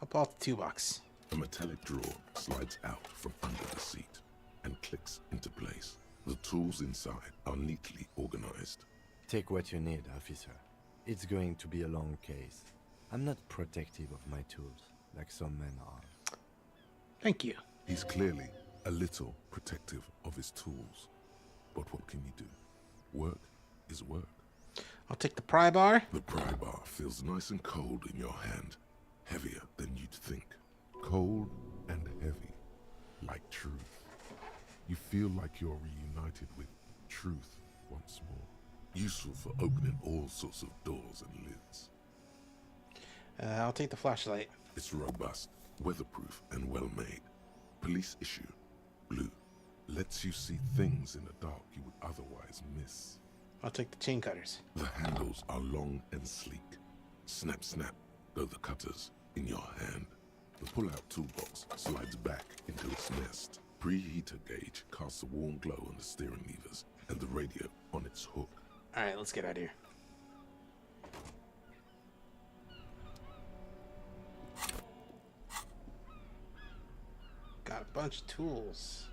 I'll pull out the 2-box. A metallic drawer slides out from under the seat and clicks into place. The tools inside are neatly organized. Take what you need, officer. It's going to be a long case. I'm not protective of my tools, like some men are. Thank you. He's clearly a little protective of his tools. But what can you do? Work is work. I'll take the pry bar. The pry bar feels nice and cold in your hand. Heavier than you'd think. Cold and heavy. Like truth. You feel like you're reunited with truth once more. Useful for opening all sorts of doors and lids. I'll take the flashlight. It's robust, weatherproof, and well made. Police issue. Blue. Lets you see things in the dark you would otherwise miss. I'll take the chain cutters. The handles are long and sleek. Snap, snap, go the cutters in your hand. The pull-out toolbox slides back into its nest. Preheater gauge casts a warm glow on the steering levers and the radio on its hook. Alright, let's get out of here. Got a bunch of tools.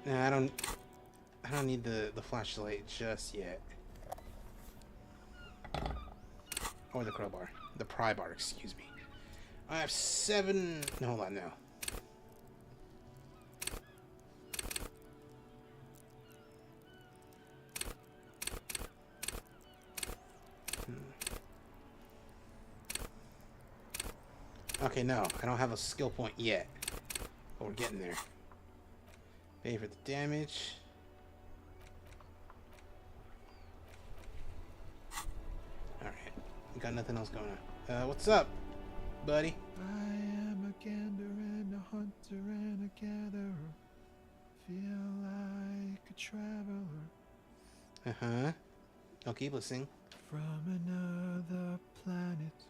Nah, I don't need the flashlight just yet. Or the crowbar. The pry bar, excuse me. I have 7... No, hold on, no. Okay, no. I don't have a skill point yet. But we're getting there. Pay for the damage. Alright. We got nothing else going on. What's up, buddy? I am a gander and a hunter and a gatherer. Feel like a traveler. Uh-huh. I'll keep listening. From another planet.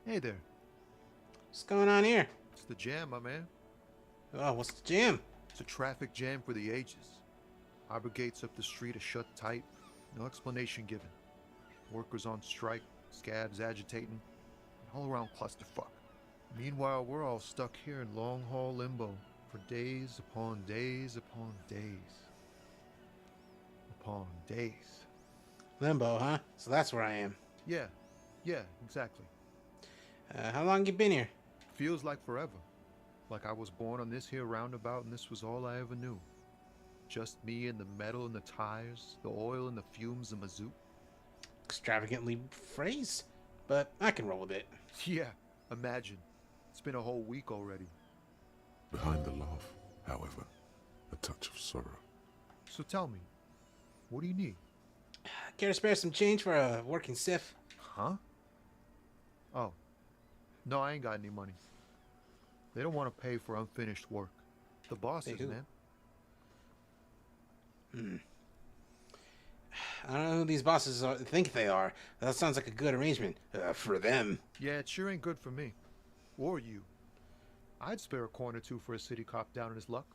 Hey there. What's going on here? It's the jam, my man. Oh, what's the jam? It's a traffic jam for the ages. Harbor gates up the street are shut tight. No explanation given. Workers on strike, scabs agitating, an all-around clusterfuck. Meanwhile, we're all stuck here in long-haul limbo for days upon days upon days. Upon days. Limbo, huh? So that's where I am. Yeah, exactly. How long you been here? Feels like forever. Like I was born on this here roundabout and this was all I ever knew. Just me and the metal and the tires, the oil and the fumes of my zoot. Extravagantly phrased, but I can roll with it. Yeah, imagine. It's been a whole week already. Behind the laugh, however, a touch of sorrow. So tell me, what do you need? Care to spare some change for a working stiff? Huh? Oh. No, I ain't got any money. They don't want to pay for unfinished work. The bosses, man. I don't know who these bosses think they are. That sounds like a good arrangement for them. Yeah, it sure ain't good for me. Or you. I'd spare a coin or two for a city cop down in his luck.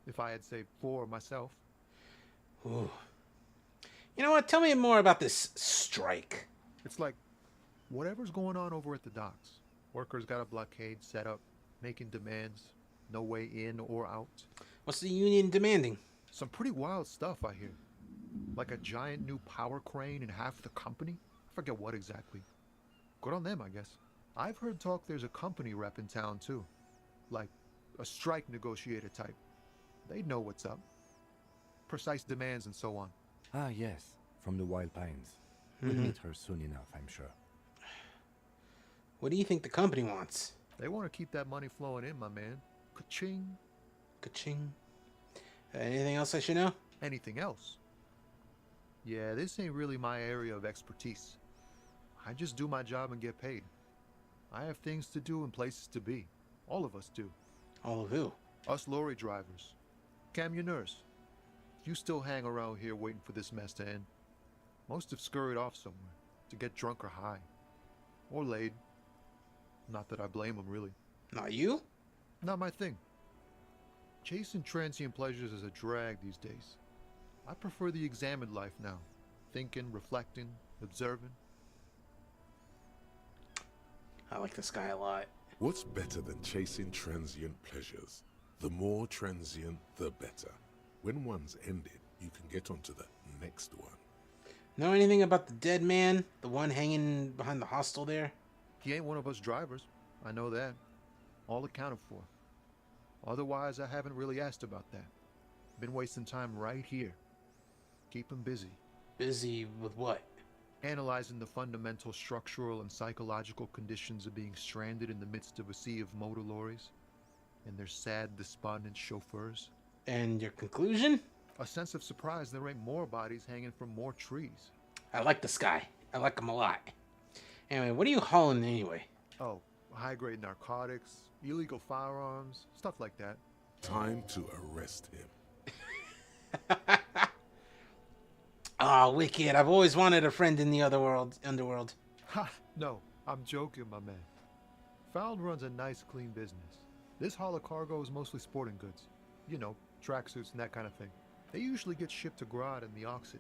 If I had, say, 4 myself. Ooh. You know what? Tell me more about this strike. It's like whatever's going on over at the docks. Workers got a blockade set up, making demands. No way in or out. What's the union demanding? Some pretty wild stuff, I hear. Like a giant new power crane in half the company? I forget what exactly. Good on them, I guess. I've heard talk there's a company rep in town, too. Like a strike negotiator type. They'd know what's up. Precise demands and so on. Ah, yes. From the Wild Pines. We'll meet her soon enough, I'm sure. What do you think the company wants? They want to keep that money flowing in, my man. Ka-ching. Ka-ching. Anything else I should know? Anything else? Yeah, this ain't really my area of expertise. I just do my job and get paid. I have things to do and places to be. All of us do. All of who? Us lorry drivers. Camionneurs. You still hang around here waiting for this mess to end. Most have scurried off somewhere to get drunk or high. Or laid. Not that I blame them, really. Not you? Not my thing. Chasing transient pleasures is a drag these days. I prefer the examined life now. Thinking, reflecting, observing. I like this guy a lot. What's better than chasing transient pleasures? The more transient, the better. When one's ended, you can get onto the next one. Know anything about the dead man? The one hanging behind the hostel there? He ain't one of us drivers. I know that. All accounted for. Otherwise, I haven't really asked about that. Been wasting time right here. Keep him busy. Busy with what? Analyzing the fundamental structural and psychological conditions of being stranded in the midst of a sea of motor lorries and their sad, despondent chauffeurs. And your conclusion? A sense of surprise there ain't more bodies hanging from more trees. I like this guy. I like him a lot. Anyway, what are you hauling anyway? Oh, high-grade narcotics, illegal firearms, stuff like that. Time to arrest him. Oh, wicked. I've always wanted a friend in the underworld. Ha! No, I'm joking, my man. Found runs a nice, clean business. This haul of cargo is mostly sporting goods. You know, tracksuits and that kind of thing. They usually get shipped to Grodd and the Oxid.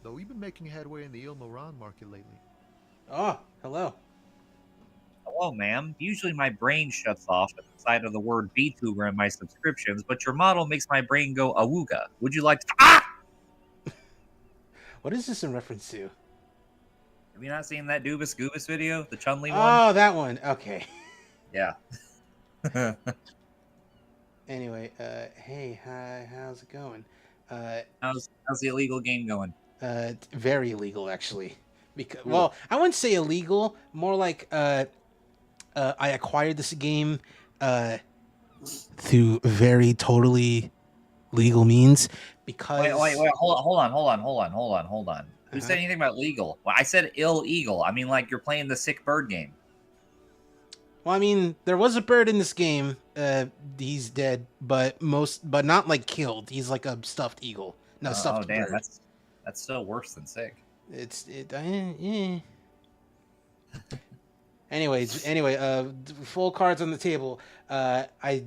Though we've been making headway in the Il Moran market lately. Oh, hello. Hello, ma'am. Usually my brain shuts off at the sight of the word VTuber in my subscriptions, but your model makes my brain go awooga. Would you like to... Ah! What is this in reference to? Have you not seen that Doobus Goobus video? The Chun-Li one? Oh, that one. Okay. Yeah. Anyway, hey, hi, how's it going? How's the illegal game going? Very illegal, actually. Because, well, I wouldn't say illegal. More like, I acquired this game, through very totally legal means. Because Wait, hold on. Who said anything about legal? Well, I said illegal. I mean, like you're playing the sick bird game. Well, I mean, there was a bird in this game. He's dead, but not like killed. He's like a stuffed eagle. No, stuffed damn, bird. that's still worse than sick. Yeah. Anyway, full cards on the table. I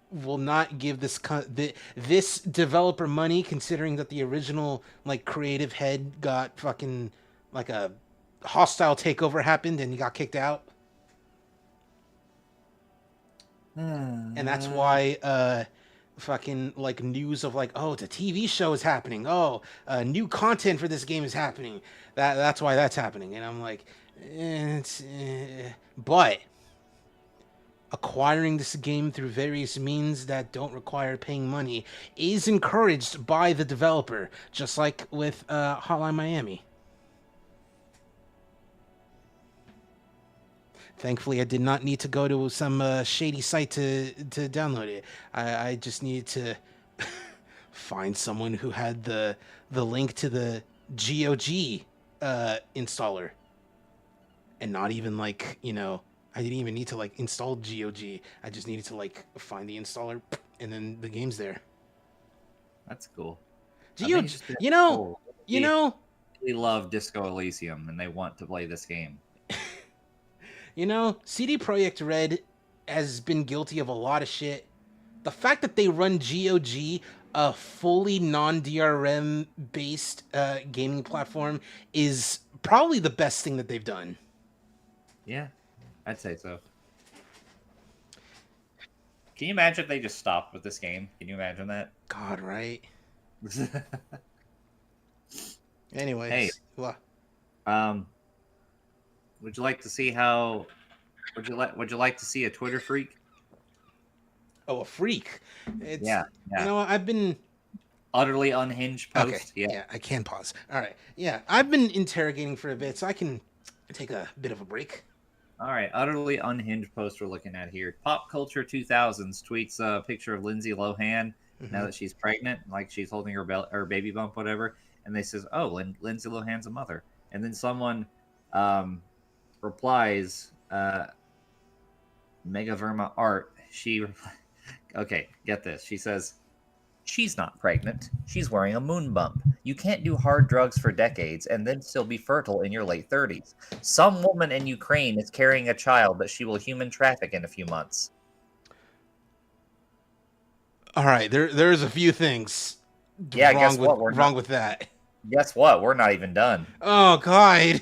will not give this developer money, considering that the original like creative head got fucking like a hostile takeover happened and he got kicked out. And that's why fucking like news of like, oh, the TV show is happening, new content for this game is happening, that's why that's happening. And I'm like, but acquiring this game through various means that don't require paying money is encouraged by the developer, just like with Hotline Miami. Thankfully, I did not need to go to some shady site to download it. I just needed to find someone who had the link to the GOG installer. And not even like, I didn't even need to like install GOG. I just needed to like find the installer and then the game's there. That's cool. We love Disco Elysium and they want to play this game. CD Projekt Red has been guilty of a lot of shit. The fact that they run GOG, a fully non-DRM based gaming platform, is probably the best thing that they've done. Yeah, I'd say so. Can you imagine if they just stopped with this game? Can you imagine that? God, right? Anyways, hey, what? Would you like to see how? Would you like to see a Twitter freak? Oh, a freak! Yeah. I've been utterly unhinged post. Okay. Yeah, I can pause. All right. Yeah, I've been interrogating for a bit, so I can take a bit of a break. All right, utterly unhinged post we're looking at here. Pop Culture 2000s tweets a picture of Lindsay Lohan now that she's pregnant, like she's holding her baby bump, whatever. And they says, "Oh, Lindsay Lohan's a mother." And then someone replies, Mega Verma Art. Okay, get this. She says, "She's not pregnant. She's wearing a moon bump. You can't do hard drugs for decades and then still be fertile in your late 30s. Some woman in Ukraine is carrying a child that she will human traffic in a few months." All right, there's a few things wrong with that. Guess what? We're not even done. Oh, God.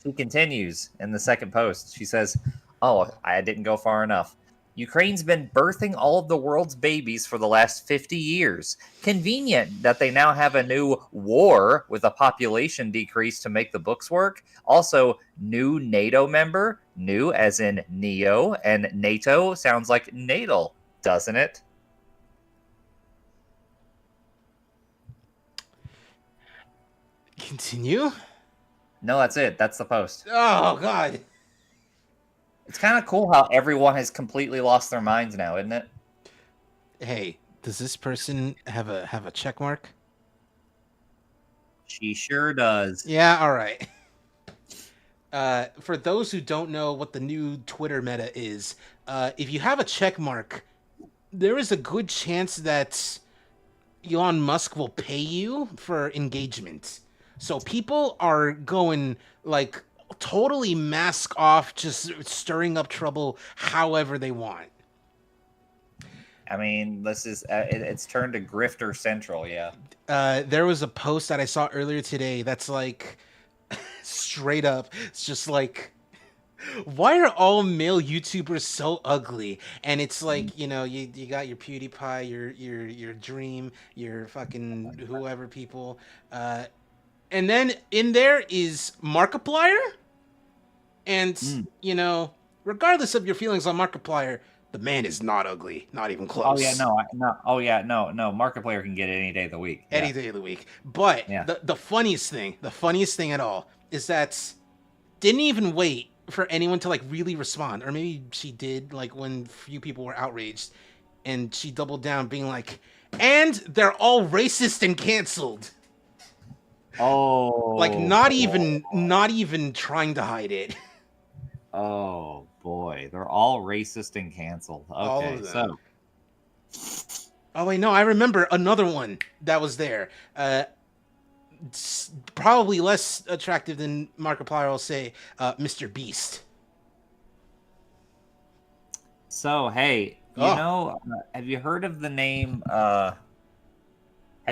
She continues in the second post. She says, "Oh, I didn't go far enough. Ukraine's been birthing all of the world's babies for the last 50 years. Convenient that they now have a new war with a population decrease to make the books work. Also, new NATO member, new as in Neo, and NATO sounds like natal, doesn't it? Continue? No, that's it. That's the post. Oh, God. It's kind of cool how everyone has completely lost their minds now, isn't it? Hey, does this person have a check mark? She sure does. Yeah, all right. For those who don't know what the new Twitter meta is, if you have a check mark, there is a good chance that Elon Musk will pay you for engagement. So people are going like totally mask off, just stirring up trouble however they want. I mean, this is it's turned to grifter central, yeah. There was a post that I saw earlier today that's like straight up, it's just like, why are all male YouTubers so ugly? And it's like, you know, you got your PewDiePie, your Dream, your fucking whoever people, and then in there is Markiplier, and you know, regardless of your feelings on Markiplier, the man is not ugly, not even close. Oh yeah, no. Markiplier can get it any day of the week. Any day of the week. But the funniest thing at all is that didn't even wait for anyone to like really respond, or maybe she did, like when few people were outraged, and she doubled down, being like, "And they're all racist and canceled." Oh, like not even trying to hide it. Oh boy, they're all racist and canceled. Okay, so. Oh wait, no, I remember another one that was there. Probably less attractive than Markiplier, I'll say, Mr. Beast. So hey, you know, have you heard of the name? Have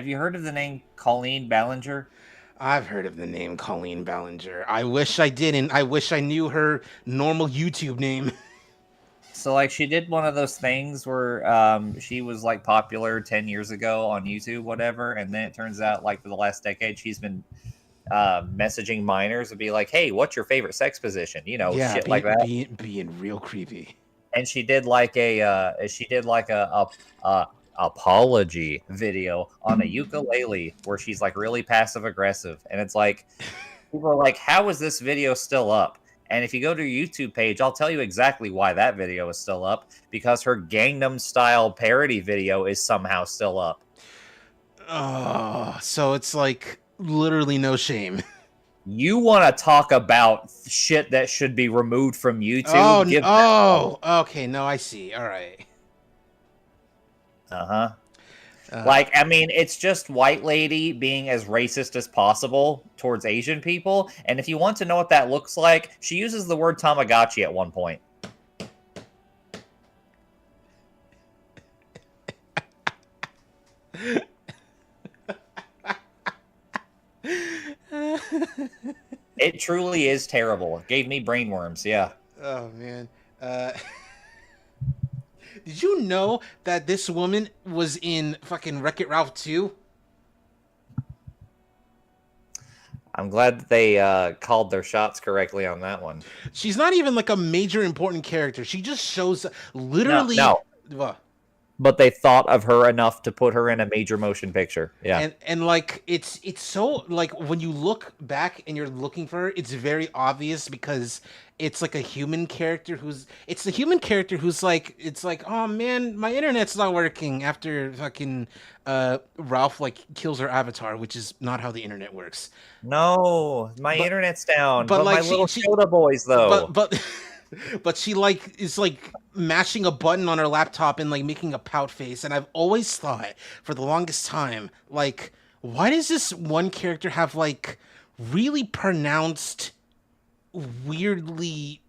you heard of the name Colleen Ballinger? I've heard of the name Colleen Ballinger. I wish I didn't. I wish I knew her normal YouTube name. So like she did one of those things where she was like popular 10 years ago on YouTube, whatever, and then it turns out like for the last decade she's been messaging minors and be like, "Hey, what's your favorite sex position?" You know, shit like that. Being real creepy. And she did like a apology video on a ukulele where she's like really passive aggressive, and it's like people are like, "How is this video still up?" And if you go to her YouTube page, I'll tell you exactly why that video is still up, because her Gangnam Style parody video is somehow still up. Oh, so it's like literally no shame. You want to talk about shit that should be removed from YouTube? Okay, no, I see. All right. Like, I mean, it's just white lady being as racist as possible towards Asian people. And if you want to know what that looks like, she uses the word Tamagotchi at one point. It truly is terrible. It gave me brainworms, yeah. Oh, man. Did you know that this woman was in fucking Wreck-It Ralph 2? I'm glad that they called their shots correctly on that one. She's not even like a major important character. She just shows literally... No. But they thought of her enough to put her in a major motion picture. Yeah. And like it's so like when you look back and you're looking for her, it's very obvious because it's like a human character who's like, it's like, oh man, my internet's not working after fucking Ralph like kills her avatar, which is not how the internet works. No, my internet's down. But like my little Shota boys though. But she like is like mashing a button on her laptop and like making a pout face, and I've always thought for the longest time, like, why does this one character have like really pronounced, weirdly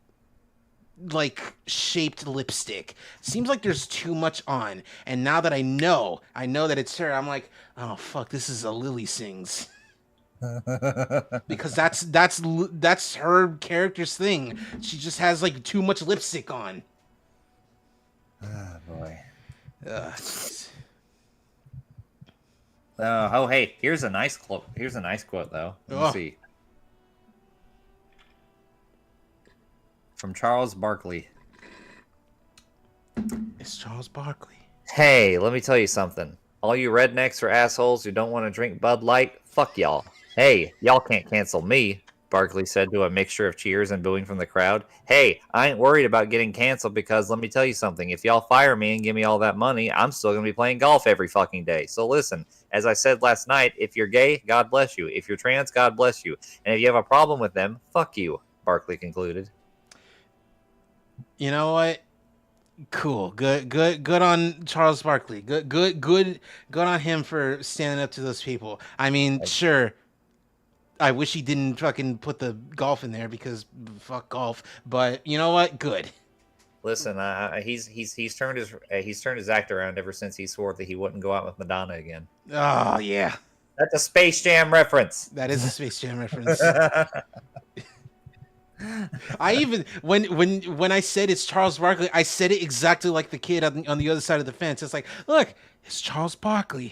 like shaped lipstick? Seems like there's too much on, and now that I know that it's her, I'm like, oh fuck, this is a Lily Sings. Because that's her character's thing. She just has like too much lipstick on. Oh boy. Jeez. Oh, hey, here's a nice quote. Here's a nice quote, though. Let me Oh. see. From Charles Barkley. It's Charles Barkley. Hey, let me tell you something. All you rednecks or assholes who don't want to drink Bud Light, fuck y'all. Hey, y'all can't cancel me, Barkley said to a mixture of cheers and booing from the crowd. Hey, I ain't worried about getting canceled because let me tell you something. If y'all fire me and give me all that money, I'm still going to be playing golf every fucking day. So listen, as I said last night, if you're gay, God bless you. If you're trans, God bless you. And if you have a problem with them, fuck you, Barkley concluded. You know what? Cool. Good on Charles Barkley. Good on him for standing up to those people. I mean, sure. I wish he didn't fucking put the golf in there because fuck golf. But you know what? Good. Listen, he's turned his act around ever since he swore that he wouldn't go out with Madonna again. Oh yeah. That's a Space Jam reference. That is a Space Jam reference. I even when I said it's Charles Barkley, I said it exactly like the kid on the other side of the fence. It's like, look, it's Charles Barkley.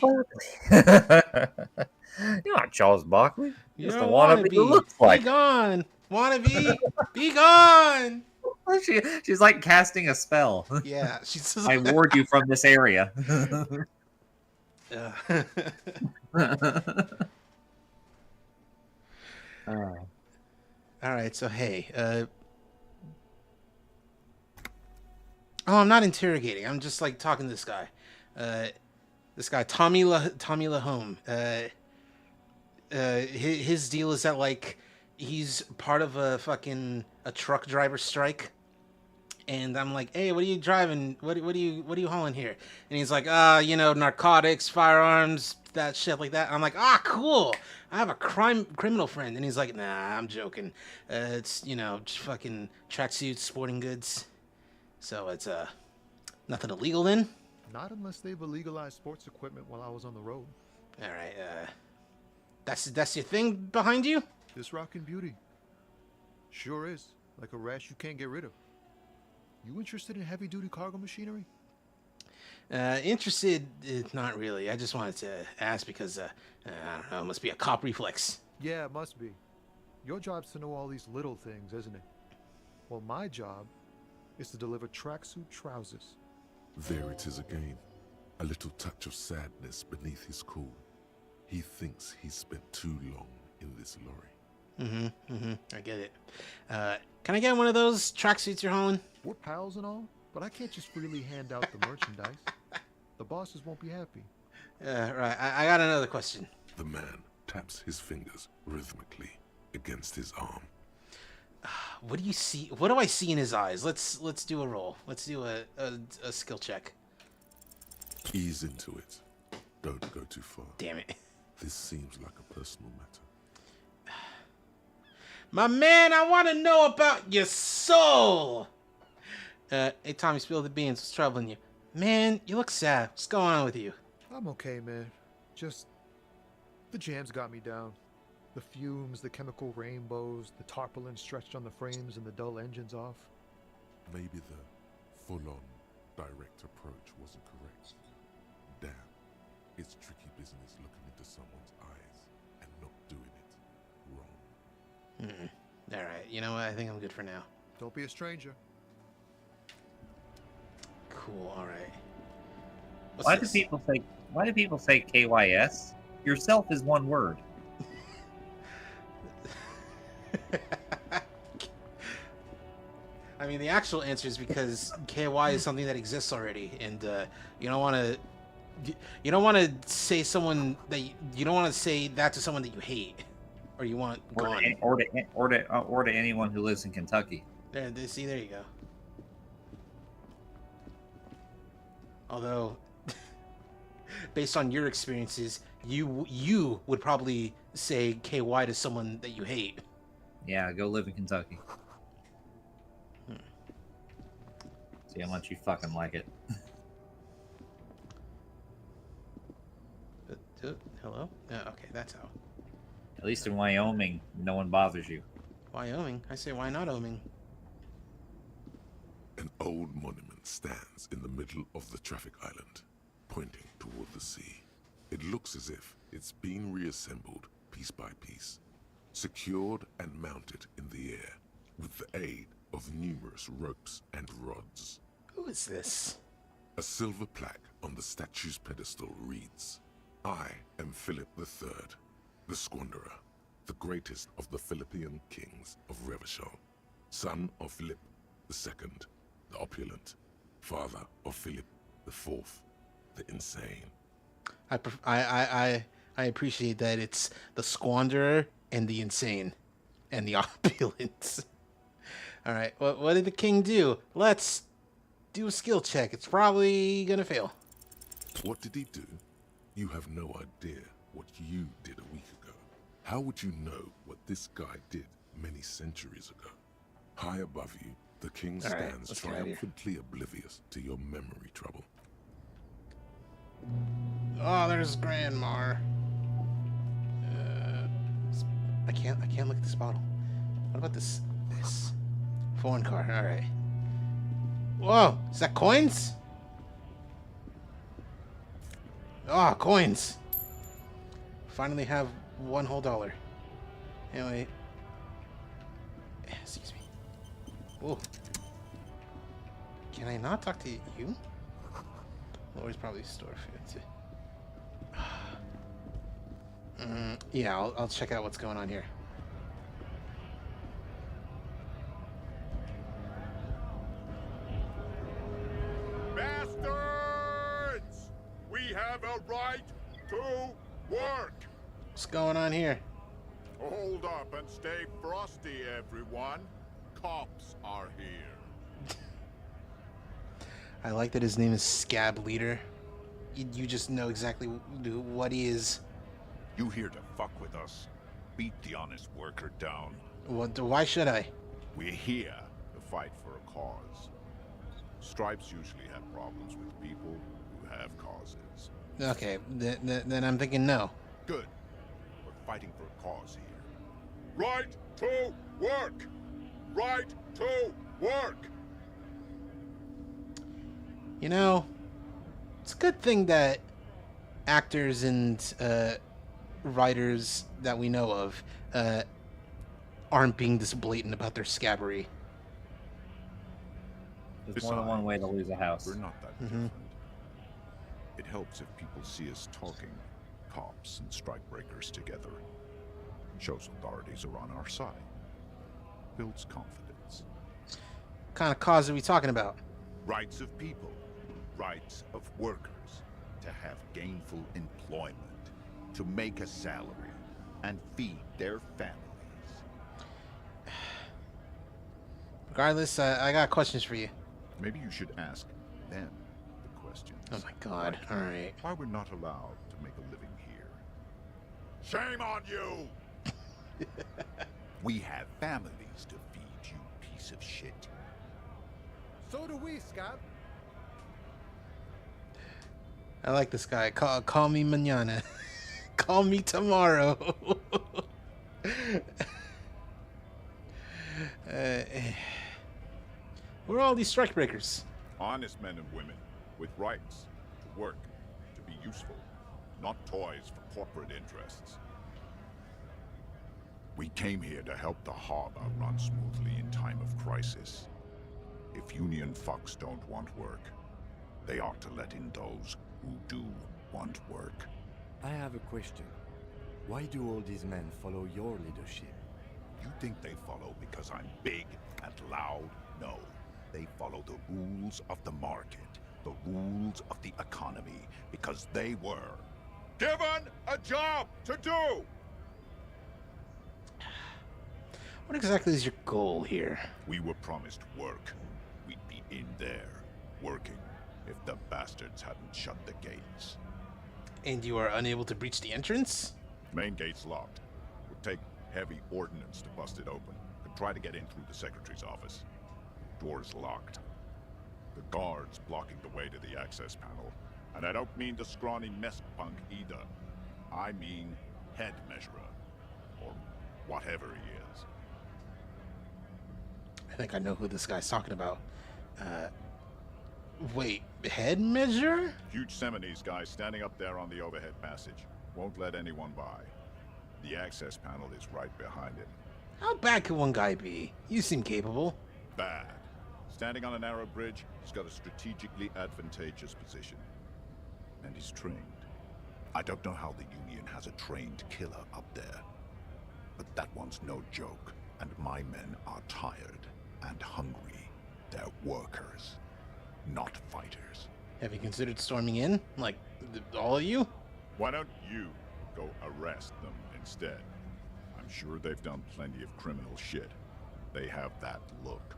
You're not Charles Barkley. You Just don't the want to wannabe be. who looks like. Be gone. Wannabe. Be gone. She's like casting a spell. Yeah, she's. I ward you from this area. All right, so hey, oh, I'm not interrogating. I'm just like talking to this guy. This guy Tommy Lahome. His deal is that like he's part of a truck driver strike. And I'm like, hey, what are you driving? What are you hauling here? And he's like, narcotics, firearms, that shit like that. I'm like, cool. I have a criminal friend. And he's like, nah, I'm joking. It's just fucking tracksuits, sporting goods. So it's nothing illegal then. Not unless they've illegalized sports equipment while I was on the road. All right. That's your thing behind you? This rockin' beauty. Sure is. Like a rash you can't get rid of. You interested in heavy-duty cargo machinery? Interested? Not really. I just wanted to ask because, I don't know, it must be a cop reflex. Yeah, it must be. Your job's to know all these little things, isn't it? Well, my job is to deliver tracksuit trousers. There it is again. A little touch of sadness beneath his cool. He thinks he's spent too long in this lorry. I get it. Can I get one of those tracksuits you're hauling? We're pals and all, but I can't just freely hand out the merchandise. The bosses won't be happy. Right. I got another question. The man taps his fingers rhythmically against his arm. What do you see? What do I see in his eyes? Let's do a roll. Let's do a skill check. Ease into it. Don't go too far. Damn it. This seems like a personal matter. My man, I want to know about your soul. Hey, Tommy, spill the beans. What's troubling you? Man, you look sad. What's going on with you? I'm okay, man. Just the jams got me down. The fumes, the chemical rainbows, the tarpaulin stretched on the frames and the dull engines off. Maybe the full-on direct approach wasn't correct. Damn, it's tricky business looking into someone's eyes and not doing it wrong. All right. You know what? I think I'm good for now. Don't be a stranger. Cool. All right. Why do people say KYS? Yourself is one word. I mean, the actual answer is because KY is something that exists already, and you don't want to say someone that you don't want to say that to someone that you hate, or you want gone, or to anyone who lives in Kentucky. There you go. Although, based on your experiences, you would probably say KY to someone that you hate. Yeah, go live in Kentucky. See how much you fucking like it. Hello? Okay, that's how. At least in Wyoming, no one bothers you. Wyoming? I say, why not Oming? An old monument stands in the middle of the traffic island, pointing toward the sea. It looks as if it's been reassembled piece by piece, secured and mounted in the air with the aid of numerous ropes and rods. Who is this? A silver plaque on the statue's pedestal reads, "I am Philip III, the Squanderer, the greatest of the Philippian kings of Revachol, son of Philip II, the opulent, father of Philip IV, the insane." I appreciate that it's the Squanderer and the insane and the opulent. All right, what did the king do? Let's do a skill check. It's probably gonna fail. What did he do? You have no idea what you did a week ago. How would you know what this guy did many centuries ago? High above you, the king All right, stands let's get out of here. triumphantly oblivious to your memory trouble. Oh, there's Grandma. I can't look at this bottle. What about this phone card? All right. Whoa, is that coins? Oh, coins. Finally have one whole dollar. Anyway. Excuse me. Whoa. Can I not talk to you? Always probably store food. Yeah, I'll check out what's going on here. Bastards! We have a right to work! What's going on here? Hold up and stay frosty, everyone. Cops are here. I like that his name is Scab Leader. You just know exactly what he is. You here to fuck with us? Beat the honest worker down. Why should I? We're here to fight for a cause. Stripes usually have problems with people who have causes. Okay, then I'm thinking no. Good. We're fighting for a cause here. Right to work! Right to work! You know, it's a good thing that actors and writers that we know of aren't being this blatant about their scabbery. There's more than one way to lose a house. We're not that different. It helps if people see us talking, cops and strikebreakers together. Shows authorities are on our side. Builds confidence. What kind of cause are we talking about? Rights of people. Rights of workers. To have gainful employment. To make a salary. And feed their families. Regardless, I got questions for you. Maybe you should ask them the questions. Oh my god, Like, alright. why we're not allowed to make a living here. Shame on you! We have families to feed, you piece of shit. So do we, Scott. I like this guy. Call me mañana. Call me tomorrow. Who are all these strikebreakers? Honest men and women with rights to work, to be useful, not toys for corporate interests. We came here to help the harbor run smoothly in time of crisis. If union fucks don't want work, they ought to let in those who do want work. I have a question. Why do all these men follow your leadership? You think they follow because I'm big and loud? No. They follow the rules of the market, the rules of the economy, because they were given a job to do! What exactly is your goal here? We were promised work. We'd be in there, working, if the bastards hadn't shut the gates. And you are unable to breach the entrance? Main gate's locked. Would take heavy ordnance to bust it open. Could try to get in through the secretary's office. Door's locked. The guard's blocking the way to the access panel. And I don't mean the scrawny mess punk either. I mean head measurer. Or whatever he is. I think I know who this guy's talking about. Wait, head measure? Huge Seminese guy standing up there on the overhead passage. Won't let anyone by. The access panel is right behind him. How bad could one guy be? You seem capable. Bad. Standing on a narrow bridge, he's got a strategically advantageous position. And he's trained. I don't know how the Union has a trained killer up there. But that one's no joke. And my men are tired and hungry. They're workers, not fighters. Have you considered storming in? Like, all of you? Why don't you go arrest them instead? I'm sure they've done plenty of criminal shit. They have that look.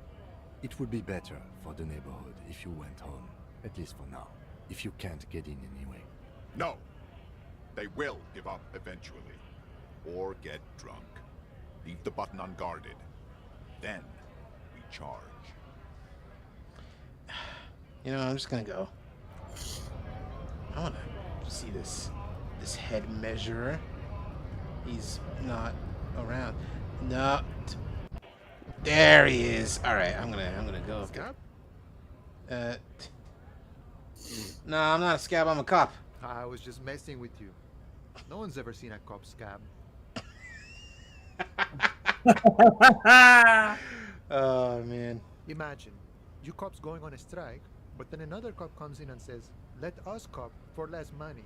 It would be better for the neighborhood if you went home, at least for now, if you can't get in anyway. No! They will give up eventually. Or get drunk. Leave the button unguarded. Then we charge. You know, I'm just gonna go. I wanna see this head measurer. He's not around. No. There he is. All right, I'm gonna go. Scab? No, I'm not a scab. I'm a cop. I was just messing with you. No one's ever seen a cop scab. Oh man. Imagine, you cops going on a strike, but then another cop comes in and says, "Let us cop for less money."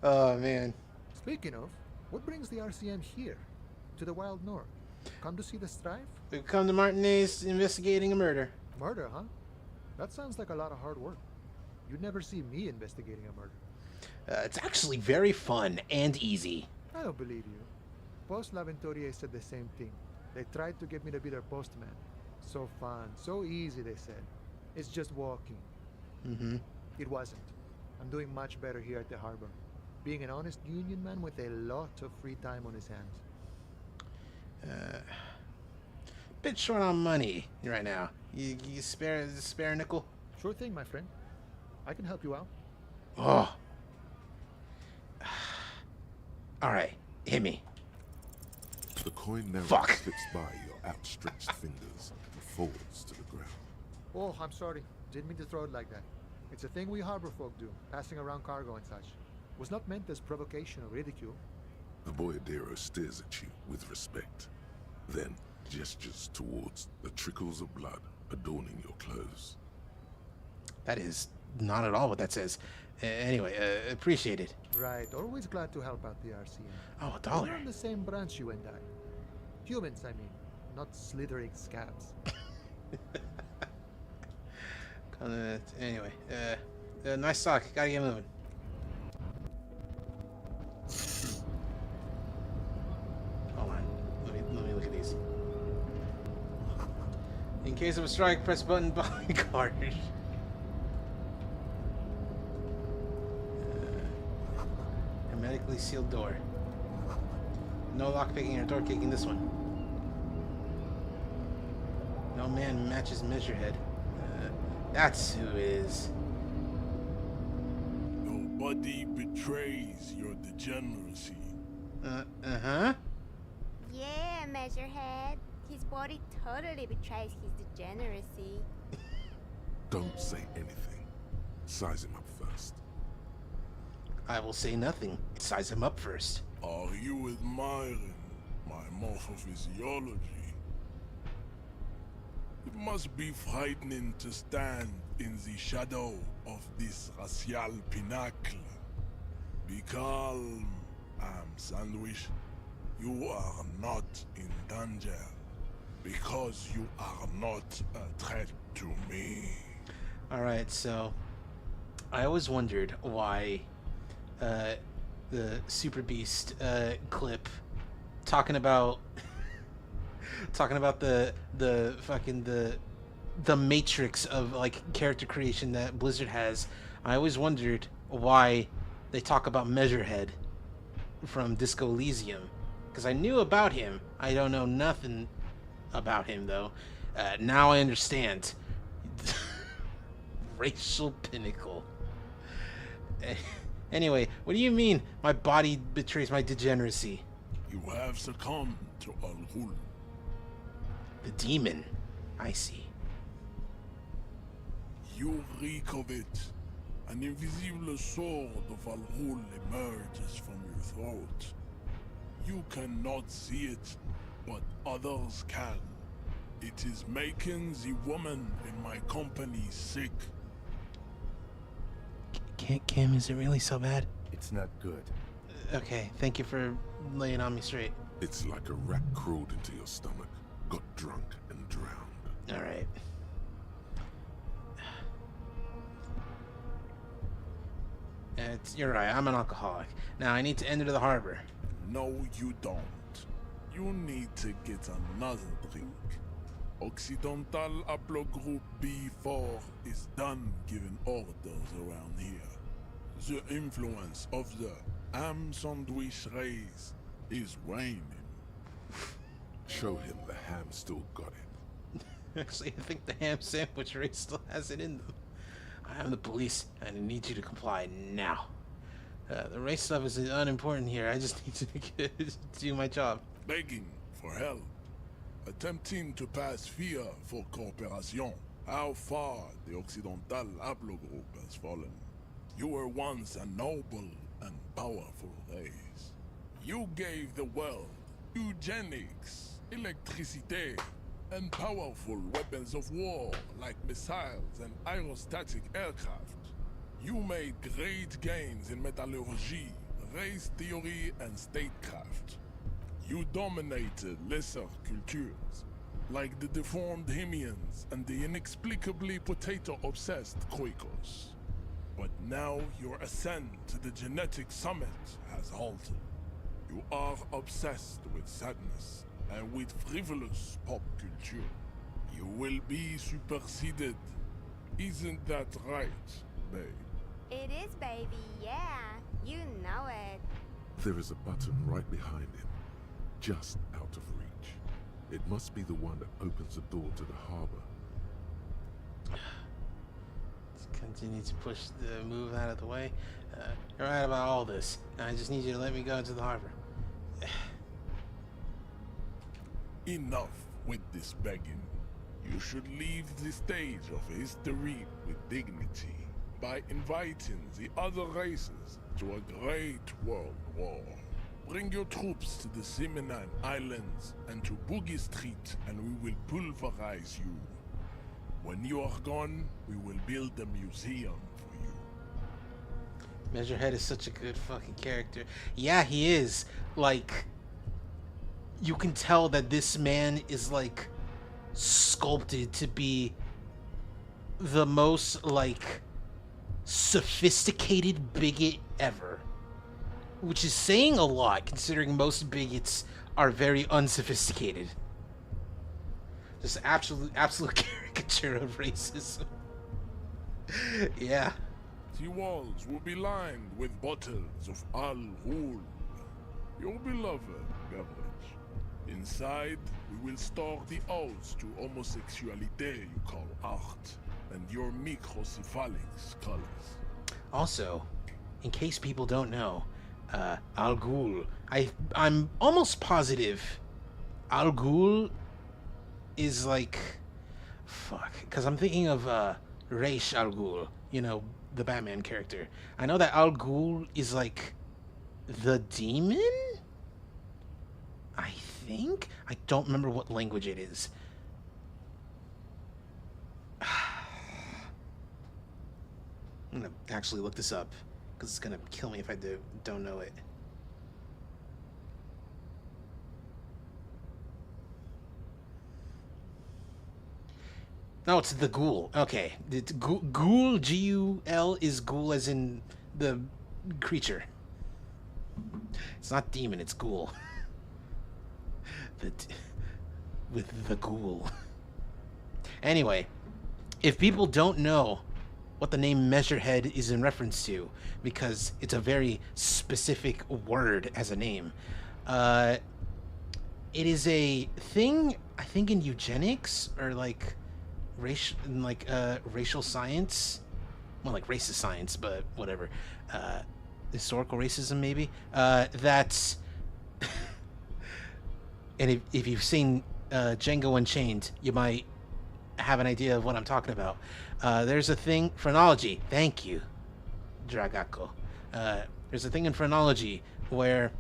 Oh man. Speaking of, what brings the RCM here, to the wild north? Come to see the strife? We've come to Martinez investigating a murder. Murder, huh? That sounds like a lot of hard work. You'd never see me investigating a murder. It's actually very fun and easy. I don't believe you. Post L'Aventurier said the same thing. They tried to get me to be their postman. So fun, so easy, they said. It's just walking. Mm-hmm. It wasn't. I'm doing much better here at the harbor. Being an honest union man with a lot of free time on his hands. Bit short on money right now. You spare a nickel? Sure thing, my friend. I can help you out. Oh. All right, hit me. The coin now Fuck. slips by your outstretched fingers and falls to the ground. Oh, I'm sorry. Didn't mean to throw it like that. It's a thing we harbor folk do, passing around cargo and such. Was not meant as provocation or ridicule. The boyadero stares at you with respect, then gestures towards the trickles of blood adorning your clothes. That is not at all what that says. Anyway, appreciate it. Right, always glad to help out the RCM. Oh, $1. We're on the same branch, you and I. Humans, I mean, not slithering scabs. Anyway, nice talk. Gotta get moving. Hold on. Let me look at these. In case of a strike, press button by card. Hermetically sealed door. No lockpicking or door kicking this one. No man matches measurehead. That's who it is. Nobody betrays your degeneracy. Uh-huh. Yeah, Measurehead. His body totally betrays his degeneracy. Don't say anything. Size him up first. I will say nothing. Size him up first. Are you admiring my morphophysiology? It must be frightening to stand in the shadow of this racial pinnacle. Be calm, Sandwich. You are not in danger because you are not a threat to me. Alright, so I always wondered why the Super Beast clip talking about the matrix of like character creation that Blizzard has. I always wondered why they talk about Measurehead from Disco Elysium, because I knew about him. I don't know nothing about him though. Now I understand. Racial pinnacle. Anyway, what do you mean my body betrays my degeneracy? You have succumbed to Al Ghul. The demon. I see. You reek of it. An invisible sword of Al Ghul emerges from your throat. You cannot see it, but others can. It is making the woman in my company sick. Kim, is it really so bad? It's not good. Okay, thank you for laying on me straight. It's like a rat crawled into your stomach, got drunk, and drowned. All right. You're right, I'm an alcoholic. Now I need to enter the harbor. No, you don't. You need to get another drink. Occidental Haplogroup B4 is done giving orders around here. The influence of the ham sandwich race is waning. Show him the ham still got it. Actually, I think the ham sandwich race still has it in them. I am the police, and I need you to comply now. The race stuff is unimportant here. I just need to do my job. Begging for help. Attempting to pass via for cooperation. How far the Occidental Haplogroup has fallen. You were once a noble and powerful race. You gave the world eugenics, electricity, and powerful weapons of war like missiles and aerostatic aircraft. You made great gains in metallurgy, race theory, and statecraft. You dominated lesser cultures, like the deformed Hemians and the inexplicably potato-obsessed Quakers. But now your ascent to the genetic summit has halted. You are obsessed with sadness and with frivolous pop culture. You will be superseded. Isn't that right, babe? It is, baby, yeah. You know it. There is a button right behind him, just out of reach. It must be the one that opens the door to the harbor. Let's continue to push the move out of the way. You're right about all this. I just need you to let me go into the harbor. Enough with this begging. You should leave the stage of history with dignity by inviting the other races to a great world war. Bring your troops to the Simenon Islands and to Boogie Street, and we will pulverize you. When you are gone, we will build a museum for you. Measurehead is such a good fucking character. Yeah, he is. Like, you can tell that this man is, like, sculpted to be the most, like, sophisticated bigot ever. Which is saying a lot, considering most bigots are very unsophisticated. Just absolute caricature of racism. Yeah. The walls will be lined with bottles of Al Ghul, your beloved beverage. Inside, we will store the odes to homosexuality you call art, and your microcephalic colors. Also, in case people don't know, Al Ghul, I'm almost positive Al Ghul is like, fuck, because I'm thinking of Ra's al Ghul, you know, the Batman character. I know that Al Ghul is like the demon? I think? I don't remember what language it is. I'm gonna actually look this up, because it's gonna kill me if I don't know it. No, it's the ghoul. Okay. It's ghoul, G-U-L, is ghoul as in the creature. It's not demon, it's ghoul. With the ghoul. Anyway, if people don't know what the name Measurehead is in reference to, because it's a very specific word as a name, it is a thing, I think, in eugenics, or like racial science, well, like racist science, but whatever, historical racism maybe, that's and if you've seen Django Unchained, you might have an idea of what I'm talking about. There's a thing, phrenology. Thank you, Dragako. There's a thing in phrenology where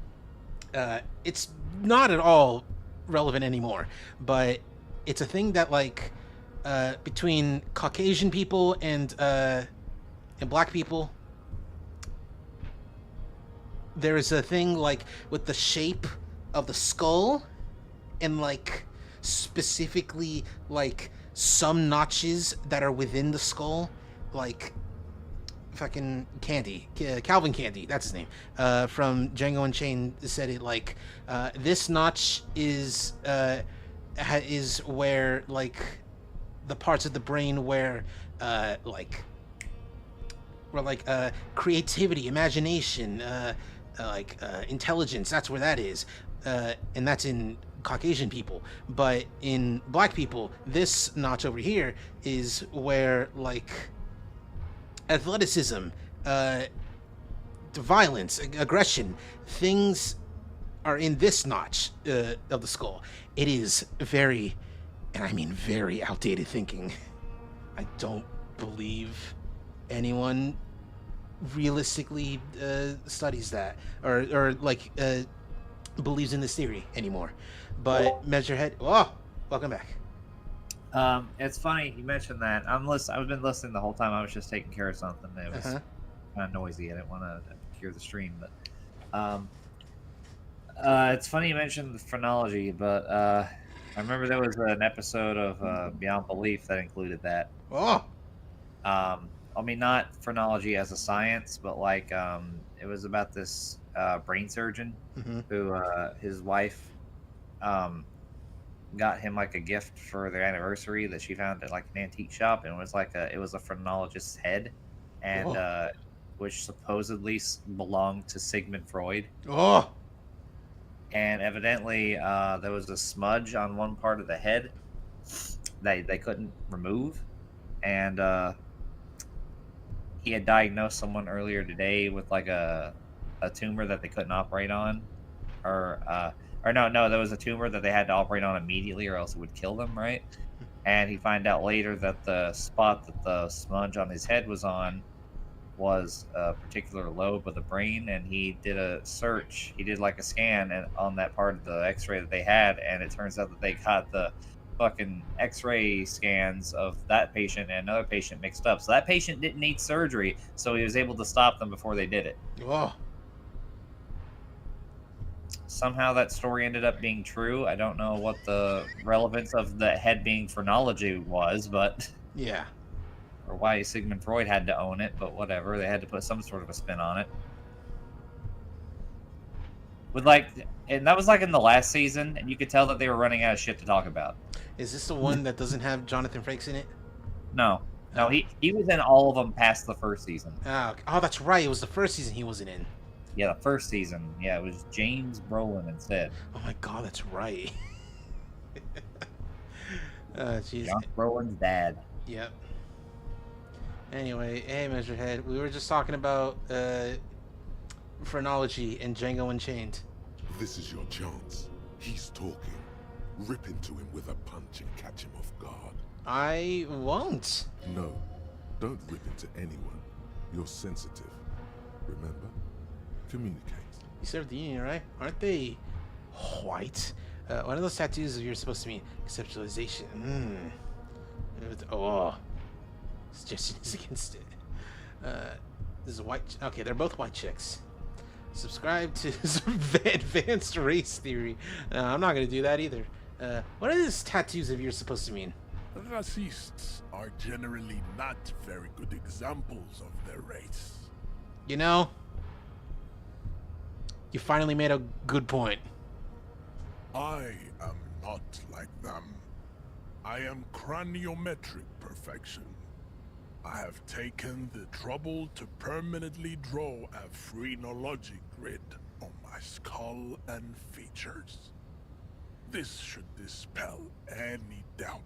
it's not at all relevant anymore, but it's a thing that like between Caucasian people and black people, there is a thing like with the shape of the skull and like specifically like some notches that are within the skull, like fucking Candy, Calvin Candy, that's his name, from Django Unchained said it like, this notch is where like the parts of the brain where creativity, imagination, intelligence, that's where that is, and that's in Caucasian people. But in black people, this notch over here is where like athleticism, violence, aggression, things are in this notch of the skull. It is very, and I mean very outdated thinking. I don't believe anyone realistically studies that or believes in this theory anymore. But Measurehead, oh, welcome back. It's funny you mentioned that. I've been listening the whole time. I was just taking care of something. It was kind of noisy. I didn't want to hear the stream, but it's funny you mentioned the phrenology. But I remember there was an episode of Beyond Belief that included that. Oh. I mean, not phrenology as a science, but like it was about this brain surgeon who his wife got him like a gift for their anniversary that she found at like an antique shop, and it was a phrenologist's head, and which supposedly belonged to Sigmund Freud. Oh. And evidently there was a smudge on one part of the head that they couldn't remove, and he had diagnosed someone earlier today with like a tumor that they couldn't operate on, or no, there was a tumor that they had to operate on immediately or else it would kill them, right? And he found out later that the spot that the smudge on his head was on was a particular lobe of the brain, and he did a search. He did like a scan on that part of the x-ray that they had, and it turns out that they got the fucking x-ray scans of that patient and another patient mixed up. So that patient didn't need surgery, so he was able to stop them before they did it. Oh. Somehow that story ended up being true. I don't know what the relevance of the head being phrenology was, but yeah, or why Sigmund Freud had to own it, but whatever. They had to put some sort of a spin on it. And that was like in the last season, and you could tell that they were running out of shit to talk about. Is this the one that doesn't have Jonathan Frakes in it? No, he was in all of them past the first season. Oh, that's right. It was the first season he wasn't in. Yeah, the first season. Yeah, it was James Brolin instead. Oh my god, that's right. Jeez. John Brolin's dad. Yep. Anyway, hey, Measurehead, we were just talking about phrenology and Django Unchained. This is your chance. He's talking. Rip into him with a punch and catch him off guard. I won't. No, don't rip into anyone. You're sensitive. Remember? Communicate. You served the Union, right? Aren't they white? One of those tattoos you're supposed to mean conceptualization. Oh. Suggestion is against it. This is a white... Okay, they're both white chicks. Subscribe to advanced race theory. I'm not going to do that either. What are these tattoos of yours supposed to mean? Racists are generally not very good examples of their race. You know, you finally made a good point. I am not like them. I am craniometric perfection. I have taken the trouble to permanently draw a phrenology grid on my skull and features. This should dispel any doubt.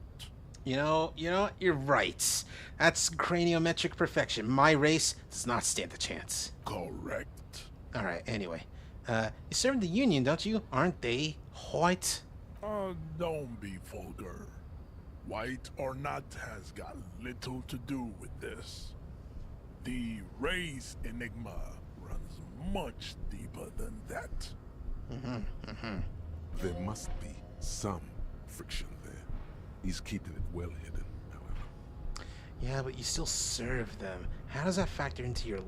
You know, you're right. That's craniometric perfection. My race does not stand a chance. Correct. All right, anyway. You serve the Union, don't you? Aren't they white? Don't be vulgar. White or not has got little to do with this. The race enigma runs much deeper than that. There must be some friction there. He's keeping it well hidden, however. Yeah, but you still serve them. How does that factor into your...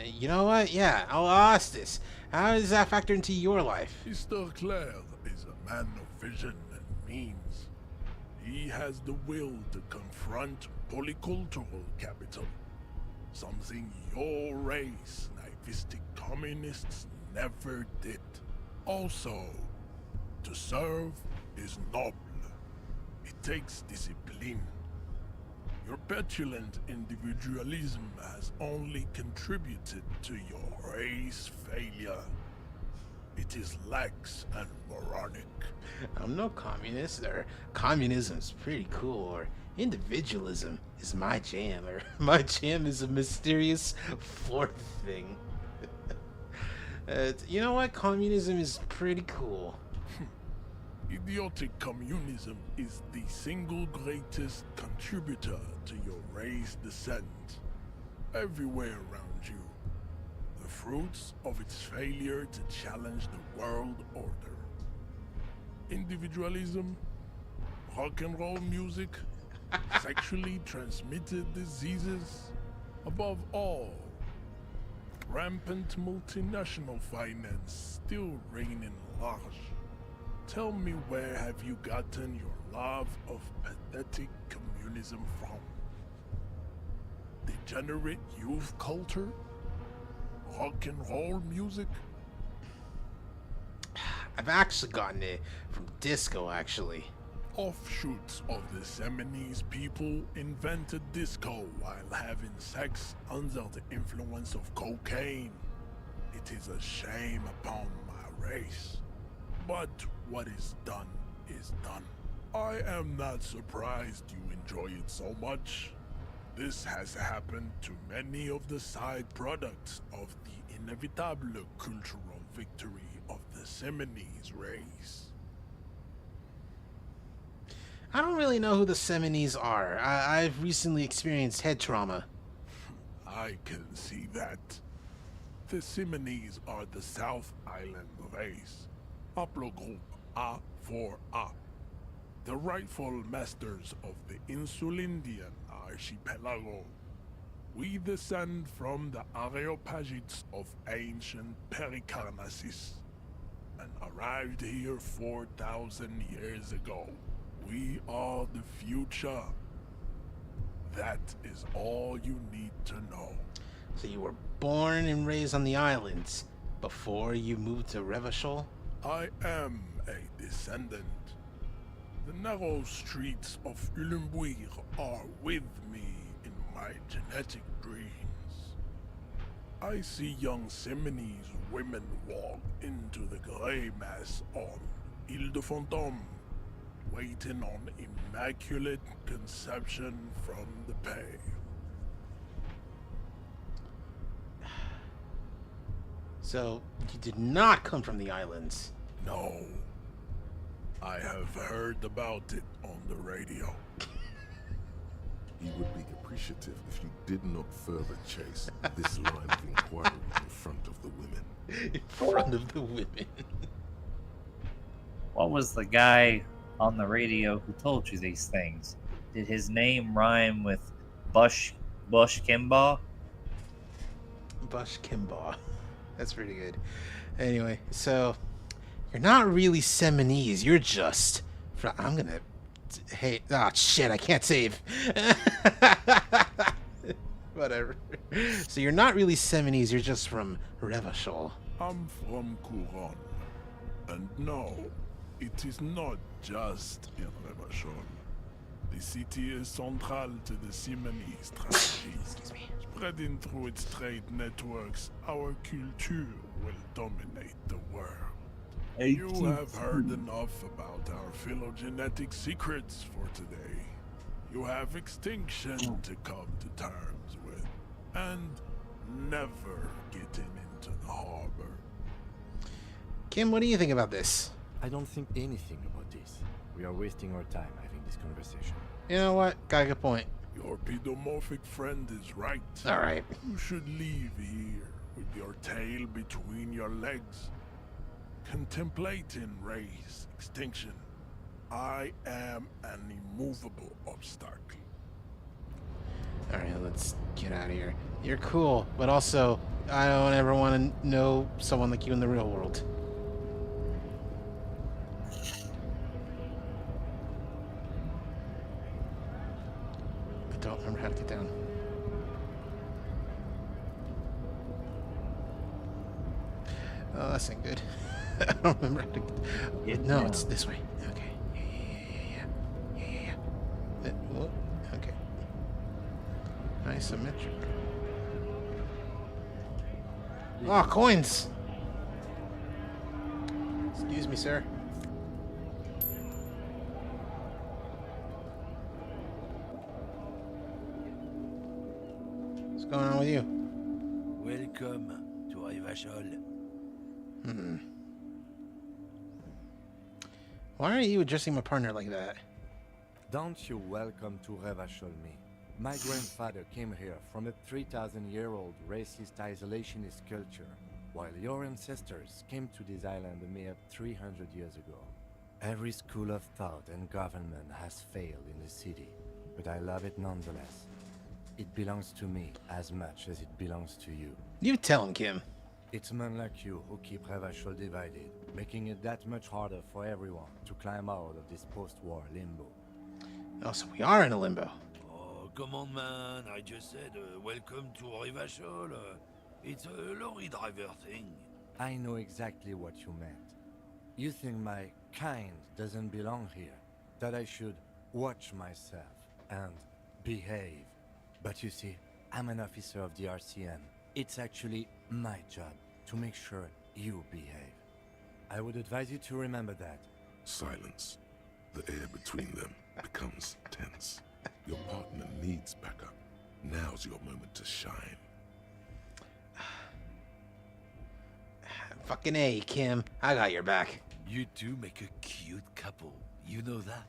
You know what? Yeah, I'll ask this. How does that factor into your life? Mr. Claire is a man of vision and means. He has the will to confront polycultural capital. Something your race, naivistic communists, never did. Also, to serve is noble. It takes discipline. Your petulant individualism has only contributed to your race failure. It is lax and moronic. I'm no communist, or communism's pretty cool, or individualism is my jam, or my jam is a mysterious fourth thing. You know what? Communism is pretty cool. Idiotic communism is the single greatest contributor to your race descent. Everywhere around you, the fruits of its failure to challenge the world order. Individualism, rock and roll music, sexually transmitted diseases, above all, rampant multinational finance still reigning large. Tell me, where have you gotten your love of pathetic communism from? Degenerate youth culture? Rock and roll music? I've actually gotten it from disco, actually. Offshoots of the Seminoles people invented disco while having sex under the influence of cocaine. It is a shame upon my race. But what is done is done. I am not surprised you enjoy it so much. This has happened to many of the side products of the inevitable cultural victory of the Seminoles race. I don't really know who the Seminoles are. I've recently experienced head trauma. I can see that. The Seminoles are the South Island race. Haplogroup A4A. The rightful masters of the Insulindian archipelago. We descend from the Areopagites of ancient Pericarnassus and arrived here 4,000 years ago. We are the future. That is all you need to know. So you were born and raised on the islands before you moved to Revachol? I am a descendant. The narrow streets of Ulembuir are with me in my genetic dreams. I see young Seminoles women walk into the grey mass on Ile de Fantôme, waiting on immaculate conception from the pave. So, you did not come from the islands? No. I have heard about it on the radio. He would be appreciative if you did not further chase this line of inquiry in front of the women. In front of the women. What was the guy on the radio who told you these things? Did his name rhyme with Bush Kimbaugh? Bush Kimbaugh. That's pretty good. Anyway, so you're not really Seminoles. You're just... I'm gonna... Hey, oh shit, I can't save. Whatever. So you're not really Seminoles. You're just from Revachol. I'm from Couronne. And no, it is not just in Revachol. The city is central to the Seminoles strategy. Spreading through its trade networks, our culture will dominate the world. You have heard enough about our phylogenetic secrets for today. You have extinction to come to terms with, and never getting into the harbor. Kim, what do you think about this? I don't think anything about this. We are wasting our time having this conversation. You know what? Got a good point. Your pedomorphic friend is right. All right. You should leave here with your tail between your legs, contemplating race extinction. I am an immovable obstacle. All right, let's get out of here. You're cool, but also I don't ever want to know someone like you in the real world. I don't remember how to get down. Oh, that's not good. I don't remember how to get... No, it's this way. Okay. Yeah. Whoop. Okay. Isometric. Oh, coins! Excuse me, sir. What's going on with you? Welcome to Rivachol. Why are you addressing my partner like that? Don't you welcome to Revachol me. My grandfather came here from a 3,000-year-old racist isolationist culture, while your ancestors came to this island a mere 300 years ago. Every school of thought and government has failed in the city, but I love it nonetheless. It belongs to me as much as it belongs to you. You tell him, Kim. It's men like you who keep Revachol divided, making it that much harder for everyone to climb out of this post-war limbo. Oh, so we are in a limbo. Oh, come on, man. I just said welcome to Rivachol. It's a lorry driver thing. I know exactly what you meant. You think my kind doesn't belong here, that I should watch myself and behave. But you see, I'm an officer of the RCM. It's actually my job to make sure you behave. I would advise you to remember that. Silence. The air between them becomes tense. Your partner needs backup. Now's your moment to shine. Fucking A, Kim. I got your back. You two make a cute couple. You know that?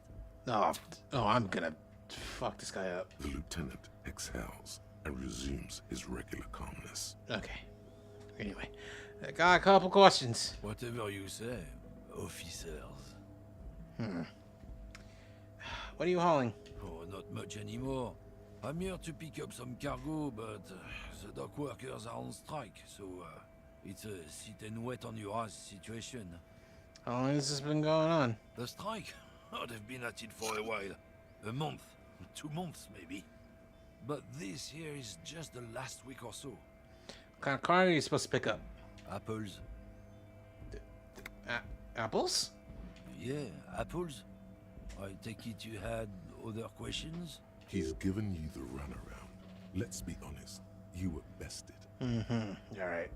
Oh, I'm gonna fuck this guy up. The lieutenant exhales and resumes his regular calmness. Okay. Anyway, I got a couple questions. Whatever you say, officers. What are you hauling? Oh, not much anymore. I'm here to pick up some cargo, but the dock workers are on strike, so it's a sit and wait on your ass situation. How long has this been going on? The strike? Oh, they've been at it for a while. A month, 2 months maybe. But this here is just the last week or so. What kind of car are you supposed to pick up? Apples. Apples? Yeah, apples. I take it you had other questions? He's given you the runaround. Let's be honest. You were bested. All right.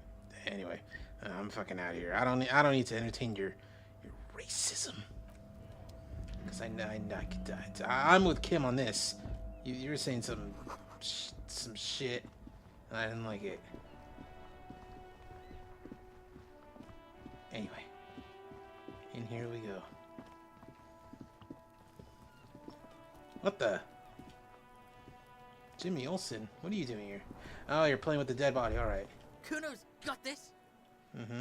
Anyway, I'm fucking out of here. I don't need to entertain your racism. Because I'm with Kim on this. You were saying some shit, and I didn't like it. Anyway, in here we go. What the? Jimmy Olsen, what are you doing here? Oh, you're playing with the dead body. All right. Kuno's got this. Oh yeah,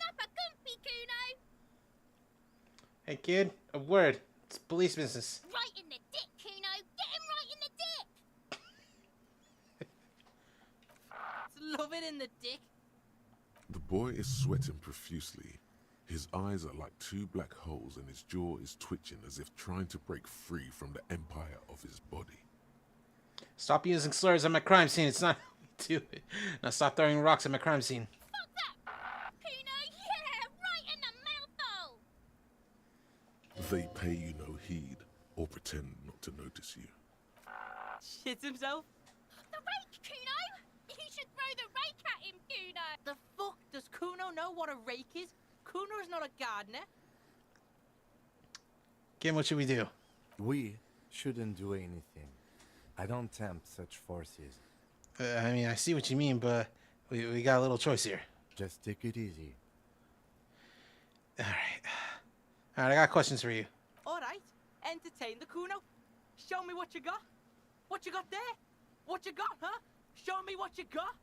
Napa Gumpy, Kuno. Hey kid, a word. It's police business. Right in the dick, Kuno. Get him right in the dick. Love it in the dick. The boy is sweating profusely. His eyes are like 2 black holes and his jaw is twitching as if trying to break free from the empire of his body. Stop using slurs at my crime scene. It's not how we do it. Now stop throwing rocks at my crime scene. Fuck that. Kuno, yeah, right in the mouthhole. They pay you no heed or pretend not to notice you. Shits himself. The rake, Kuno. You should throw the rake at him, Kuno. The fuck does Kuno know what a rake is? Kuno's not a gardener. Kim, what should we do? We shouldn't do anything. I don't tempt such forces. I mean, I see what you mean, but we got a little choice here. Just take it easy. Alright, I got questions for you. Alright, entertain the Kuno. Show me what you got. What you got there? What you got, huh? Show me what you got.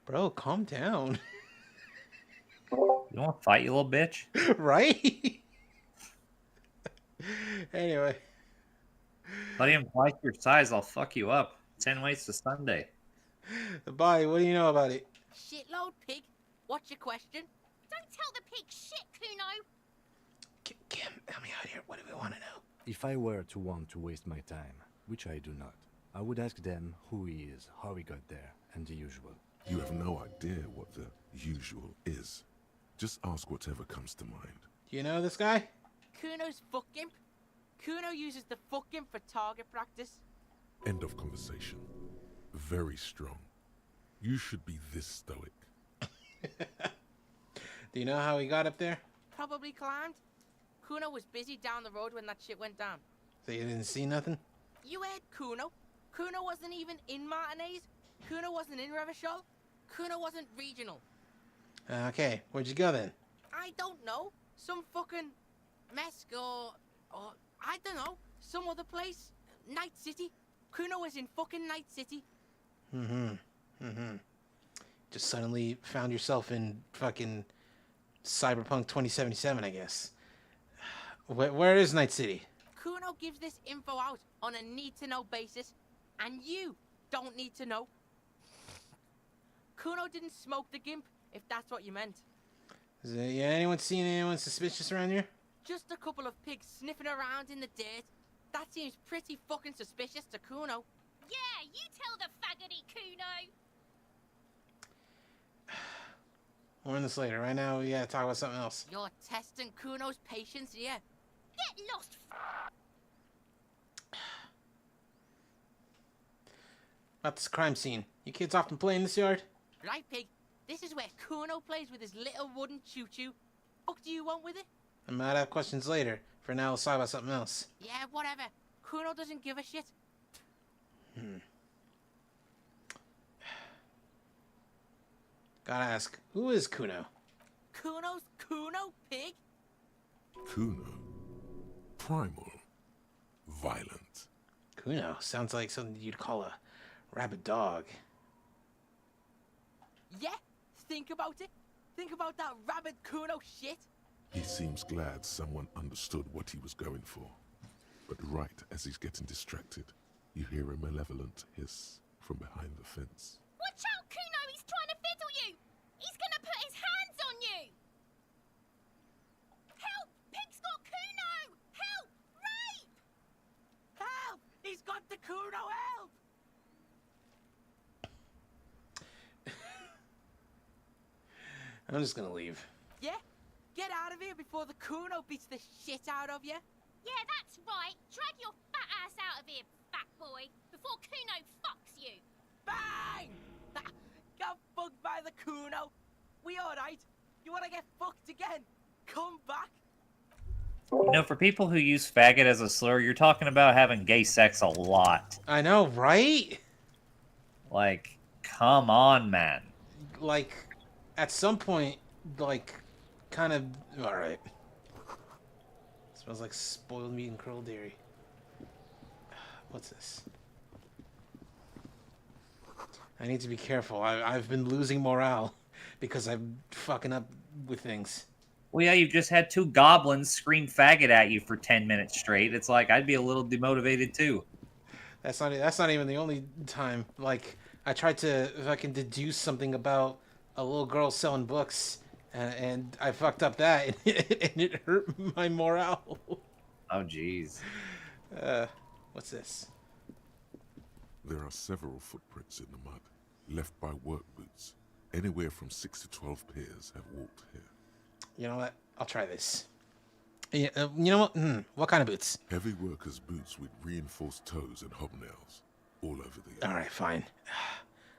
Bro, calm down. You want to fight, you little bitch? Right? Anyway. Buddy, I'm twice your size. I'll fuck you up. 10 ways to Sunday. Bye, what do you know about it? Shitload pig. What's your question? Don't tell the pig shit, Kuno. Kim, help me out here. What do we want to know? If I were to want to waste my time, which I do not, I would ask them who he is, how he got there, and the usual. You have no idea what the usual is. Just ask whatever comes to mind. Do you know this guy? Kuno's fuck imp. Kuno uses the fuck imp for target practice. End of conversation. Very strong. You should be this stoic. Do you know how he got up there? Probably climbed. Kuno was busy down the road when that shit went down. So you didn't see nothing? You heard Kuno. Kuno wasn't even in Martinez. Kuno wasn't in Revachol. Kuno wasn't regional. Okay, where'd you go then? I don't know. Some fucking Mesk or I don't know. Some other place. Night City. Kuno was in fucking Night City. Just suddenly found yourself in fucking Cyberpunk 2077, I guess. Where is Night City? Kuno gives this info out on a need-to-know basis, and you don't need to know. Kuno didn't smoke the gimp, if that's what you meant. Yeah, anyone seen anyone suspicious around here? Just a couple of pigs sniffing around in the dirt. That seems pretty fucking suspicious to Kuno. Yeah, you tell the faggoty, Kuno. More on this later. Right now, we gotta talk about something else. You're testing Kuno's patience here. Get lost. About this crime scene. You kids often play in this yard? Right, pig. This is where Kuno plays with his little wooden choo-choo. What do you want with it? I might have questions later. For now, let's talk about something else. Yeah, whatever. Kuno doesn't give a shit. Gotta ask, who is Kuno? Kuno's Kuno, pig? Kuno. Primal. Violent. Kuno sounds like something you'd call a rabid dog. Yeah, think about it. Think about that rabid Kuno shit. He seems glad someone understood what he was going for. But right as he's getting distracted, you hear a malevolent hiss from behind the fence. Watch out, Kuno! He's trying to fiddle you! He's gonna put his hands on you! Help! Pig's got Kuno! Help! Rape! Help! He's got the Kuno, help! I'm just gonna leave. Yeah? Get out of here before the Kuno beats the shit out of you. Yeah, that's right. Drag your fat ass out of here, fat boy, before Kuno fucks you. Bang! Got fucked by the Kuno. We alright? You wanna get fucked again? Come back. You know, for people who use faggot as a slur, you're talking about having gay sex a lot. I know, right? Like, come on, man. Like, at some point, like, kind of... Alright. Smells like spoiled meat and curdled dairy. What's this? I need to be careful. I've been losing morale because I'm fucking up with things. Well, yeah, you've just had two goblins scream faggot at you for 10 minutes straight. It's like, I'd be a little demotivated too. That's not even the only time. Like, I tried to fucking deduce something about a little girl selling books, and I fucked up that, and it hurt my morale. Oh, jeez. What's this? There are several footprints in the mud, left by work boots. Anywhere from 6 to 12 pairs have walked here. You know what? I'll try this. Yeah, you know what? What kind of boots? Heavy workers' boots with reinforced toes and hobnails, all over the. All right, fine.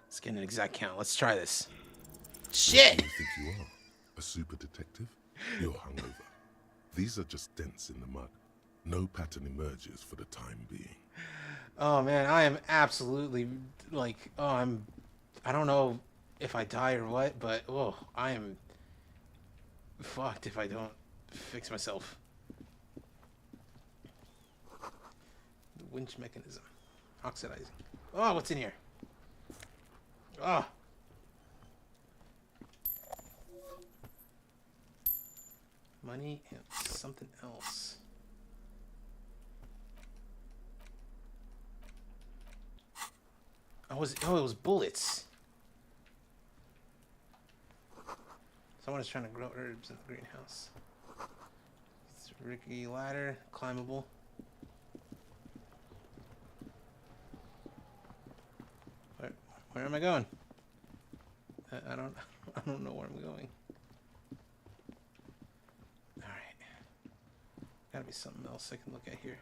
Let's get an exact count. Let's try this. What Shit! do you think you are? A super detective? You're hungover. These are just dents in the mud. No pattern emerges for the time being. Oh man, I am absolutely like, I don't know if I die or what, but I am fucked if I don't fix myself. The winch mechanism. Oxidizing. Oh, what's in here? Oh. Money and something else. It was bullets. Someone is trying to grow herbs in the greenhouse. It's a rickety ladder, climbable. Where am I going? I don't know where I'm going. All right. Gotta be something else I can look at here.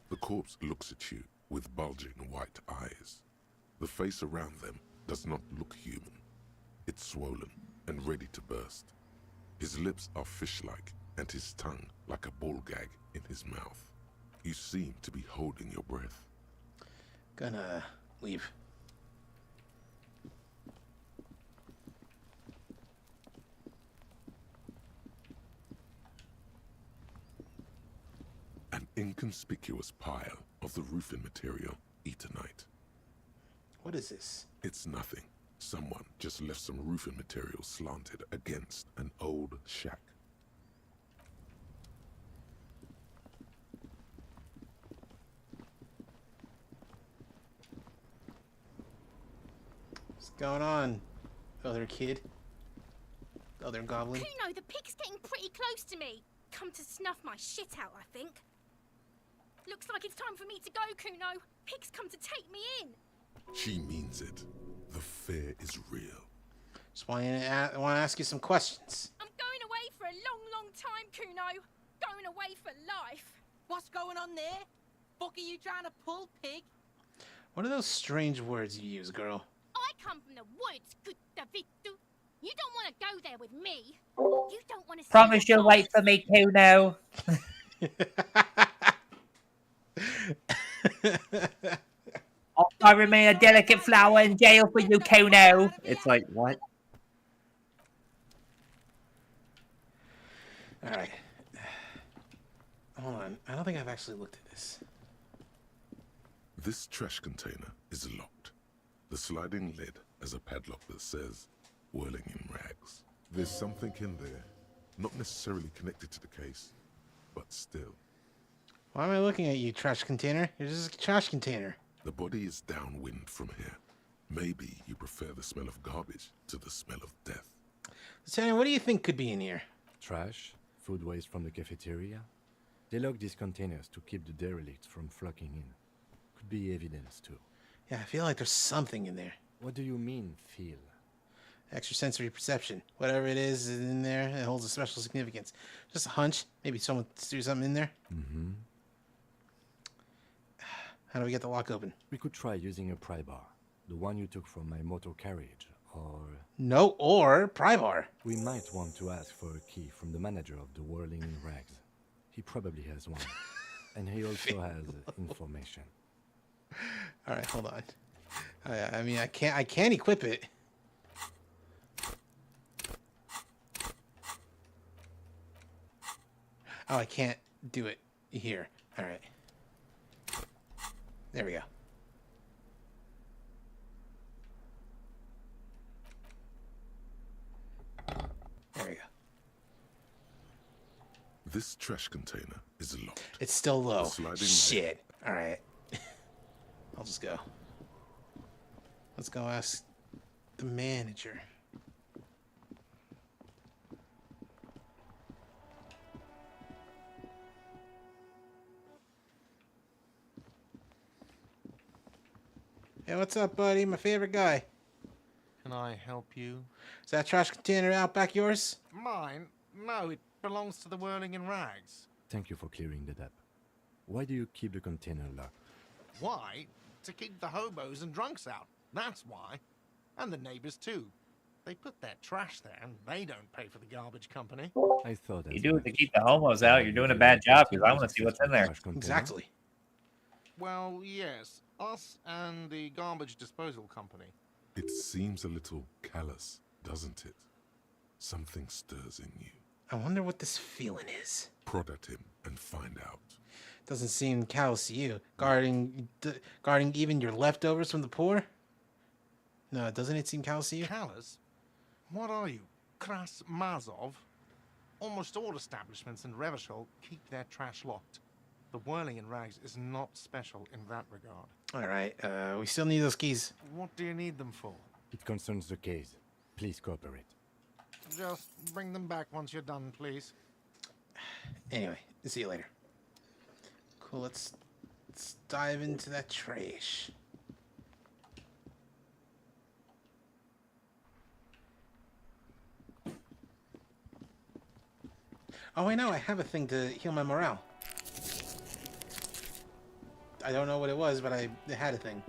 The corpse looks at you with bulging white eyes. The face around them does not look human. It's swollen and ready to burst. His lips are fish-like and his tongue like a ball gag in his mouth. You seem to be holding your breath. Gonna leave. An inconspicuous pile of the roofing material, Eternite. What is this? It's nothing. Someone just left some roofing material slanted against an old shack. What's going on, other kid? Other goblin? Kuno, the pig's getting pretty close to me. Come to snuff my shit out, I think. Looks like it's time for me to go, Kuno. Pig's come to take me in. She means it. The fear is real. Just want to ask you some questions. I'm going away for a long, long time, Kuno. Going away for life. What's going on there? Fuck are you trying to pull, pig? What are those strange words you use, girl? I come from the woods, good Davidu. You don't want to go there with me. You don't want to. Promise you'll wait for me, Kuno. I remain a delicate flower in jail for you, Kuno. It's like, what? Alright. Hold on. I don't think I've actually looked at this. This trash container is locked. The sliding lid has a padlock that says, "Whirling in rags." There's something in there, not necessarily connected to the case, but still. Why am I looking at you, trash container? You're just a trash container. The body is downwind from here. Maybe you prefer the smell of garbage to the smell of death. Lieutenant, what do you think could be in here? Trash, food waste from the cafeteria. They lock these containers to keep the derelicts from flocking in. Could be evidence too. Yeah, I feel like there's something in there. What do you mean, feel? Extrasensory perception. Whatever it is in there, it holds a special significance. Just a hunch. Maybe someone threw something in there. Mm-hmm. How do we get the lock open? We could try using a pry bar. The one you took from my motor carriage, or... No, or pry bar. We might want to ask for a key from the manager of the Whirling in Rags. He probably has one. And he also has information. Alright, hold on. I mean, I can't equip it. Oh, I can't do it here. Alright. There we go. There we go. This trash container is locked. It's still low. The sliding Shit. Alright. I'll just go. Let's go ask the manager. Hey, what's up, buddy? My favorite guy. Can I help you? Is that trash container out back yours? Mine? No, it belongs to the Whirling in Rags. Thank you for clearing that up. Why do you keep the container locked? Why? To keep the hobos and drunks out. That's why. And the neighbors too. They put their trash there and they don't pay for the garbage company. I thought You do it to keep the homos out. You're doing a bad job because I want to see what's in there. Exactly. Well, yes. Us and the garbage disposal company. It seems a little callous, doesn't it? Something stirs in you. I wonder what this feeling is. Prod at him and find out. Doesn't seem callous to you. Guarding even your leftovers from the poor? No, doesn't it seem callous to you? Callous? What are you, Kras Mazov? Almost all establishments in Revachol keep their trash locked. The whirling in rags is not special in that regard. All right, we still need those keys. What do you need them for? It concerns the case. Please cooperate. Just bring them back once you're done, please. Anyway, see you later. Cool, let's dive into that trash. Oh, I know, I have a thing to heal my morale. I don't know what it was, but I had a thing.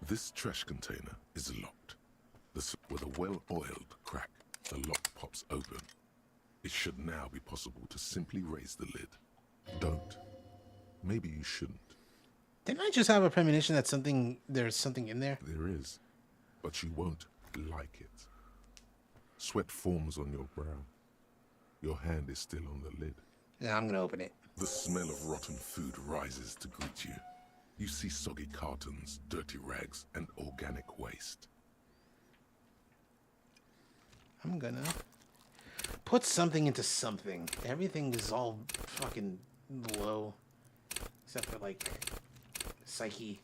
This trash container is locked. With a well-oiled crack, the lock pops open. It should now be possible to simply raise the lid. Don't. Maybe you shouldn't. Didn't I just have a premonition that there's something in there? There is, but you won't like it. Sweat forms on your brow. Your hand is still on the lid. Yeah, I'm gonna open it. The smell of rotten food rises to greet you. You see soggy cartons, dirty rags, and organic waste. I'm gonna put something into something. Everything is all fucking low. Except for, like, Psyche.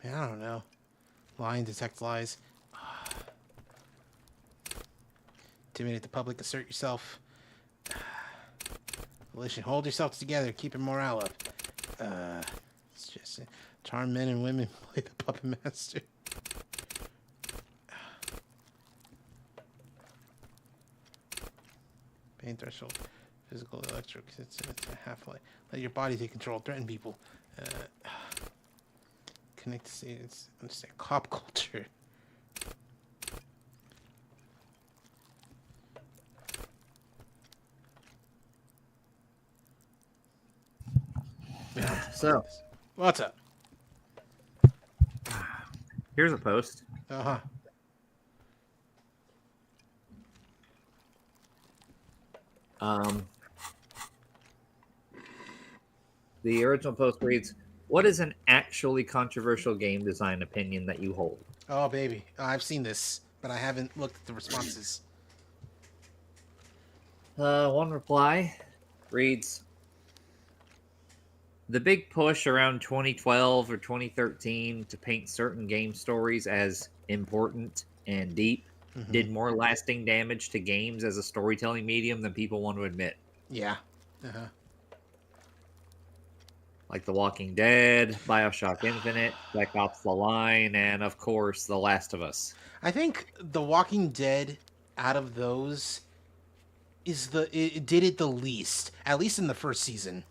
Man, I don't know. Lying detects lies. Intimidate the public, assert yourself. Volition, hold yourself together, keep your morale up. It's just charm men and women, play the puppet master. Pain threshold, physical, electric, it's a half-life. Let your body take control, threaten people. Connect to see, it's understand cop culture. So, what's up? Here's a post. Uh-huh. The original post reads, "What is an actually controversial game design opinion that you hold?" Oh, baby. I've seen this, but I haven't looked at the responses. One reply reads, "The big push around 2012 or 2013 to paint certain game stories as important and deep did more lasting damage to games as a storytelling medium than people want to admit." Yeah. Uh-huh. Like The Walking Dead, BioShock Infinite, Black Ops The Line, and of course, The Last of Us. I think The Walking Dead, out of those, it did it the least, at least in the first season.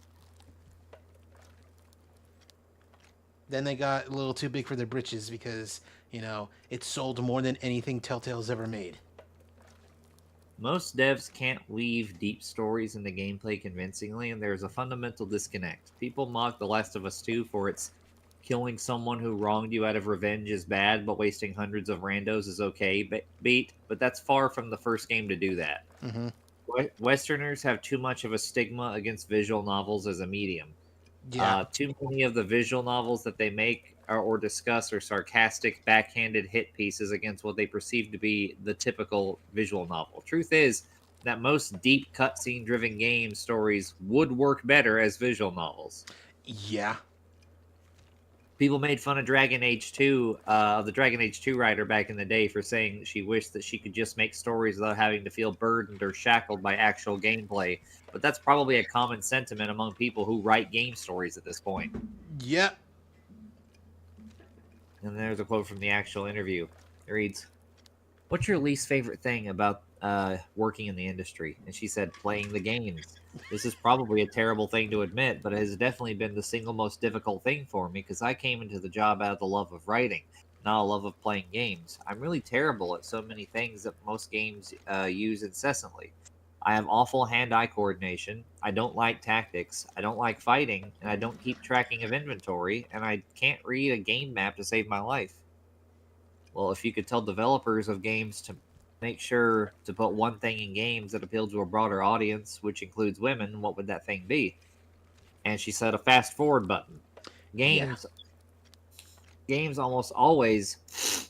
Then they got a little too big for their britches because, you know, it sold more than anything Telltale's ever made. Most devs can't weave deep stories into gameplay convincingly, and there's a fundamental disconnect. People mock The Last of Us 2 for its killing someone who wronged you out of revenge is bad, but wasting hundreds of randos is okay beat, but that's far from the first game to do that. Mm-hmm. Westerners have too much of a stigma against visual novels as a medium. Yeah. Too many of the visual novels that they make or discuss are sarcastic, backhanded hit pieces against what they perceive to be the typical visual novel. Truth is that most deep cutscene-driven game stories would work better as visual novels. Yeah. People made fun of Dragon Age 2, the Dragon Age 2 writer back in the day for saying that she wished that she could just make stories without having to feel burdened or shackled by actual gameplay. But that's probably a common sentiment among people who write game stories at this point. Yep. And there's a quote from the actual interview. It reads, "What's your least favorite thing about working in the industry?" And she said, "Playing the games. This is probably a terrible thing to admit, but it has definitely been the single most difficult thing for me because I came into the job out of the love of writing, not a love of playing games. I'm really terrible at so many things that most games use incessantly. I have awful hand-eye coordination. I don't like tactics. I don't like fighting, and I don't keep tracking of inventory, and I can't read a game map to save my life. Well, if you could tell developers of games to make sure to put one thing in games that appeal to a broader audience, which includes women, what would that thing be? And she said a fast forward button. Games almost always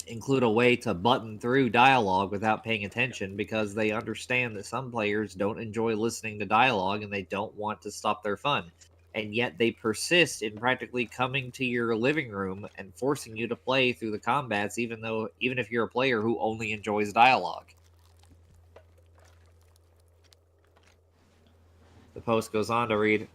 include a way to button through dialogue without paying attention because they understand that some players don't enjoy listening to dialogue and they don't want to stop their fun. And yet they persist in practically coming to your living room and forcing you to play through the combats even if you're a player who only enjoys dialogue. The post goes on to read,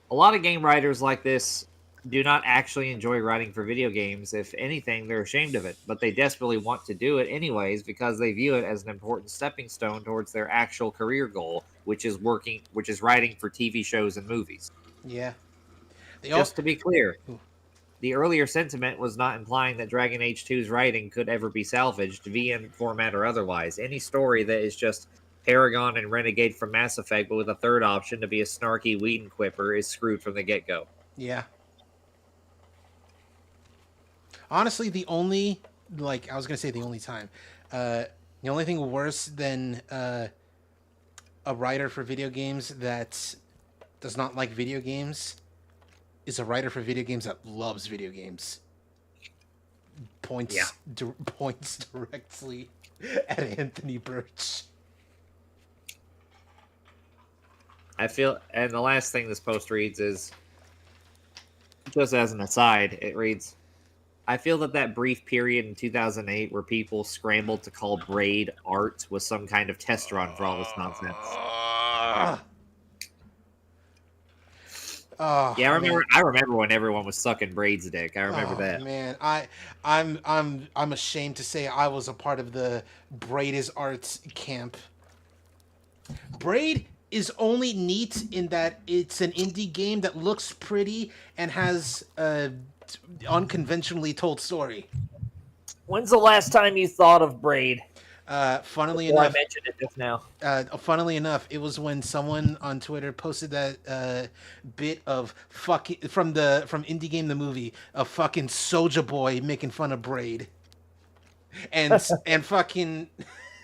a lot of game writers like this do not actually enjoy writing for video games. If anything, they're ashamed of it, but they desperately want to do it anyways because they view it as an important stepping stone towards their actual career goal, which is writing for TV shows and movies. Yeah. Just to be clear, the earlier sentiment was not implying that Dragon Age 2's writing could ever be salvaged, VN format or otherwise. Any story that is just Paragon and Renegade from Mass Effect, but with a third option to be a snarky Wheaton quipper, is screwed from the get-go. Yeah. Honestly, the only time, the only thing worse than a writer for video games that does not like video games is a writer for video games that loves video games. Points directly at Anthony Birch. I feel, and the last thing this post reads is, just as an aside, it reads, I feel that brief period in 2008 where people scrambled to call Braid art was some kind of test run for all this nonsense. Yeah, I remember when everyone was sucking Braid's dick. I remember that. Man, I'm ashamed to say I was a part of the Braid is art camp. Braid is only neat in that it's an indie game that looks pretty and has a unconventionally told story. When's the last time you thought of Braid? Funnily Before enough, I mentioned it just now. Funnily enough, it was when someone on Twitter posted that bit of fucking from Indie Game the movie of fucking Soulja Boy making fun of Braid, and fucking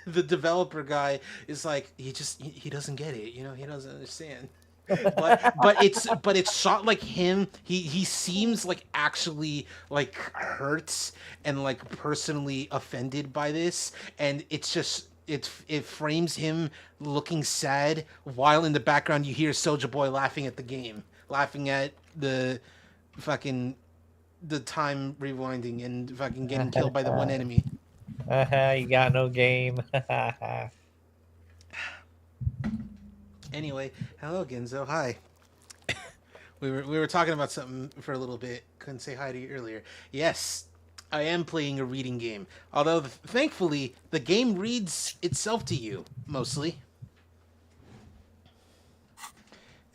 the developer guy is like he doesn't get it, he doesn't understand. but it's shot like him. He seems like actually like hurts and like personally offended by this, and it's just it frames him looking sad while in the background you hear Soulja Boy laughing at the game, laughing at the time rewinding and fucking getting killed by the one enemy. You got no game. Anyway, hello Ginzo. Hi. we were talking about something for a little bit. Couldn't say hi to you earlier. Yes, I am playing a reading game. Although thankfully the game reads itself to you mostly.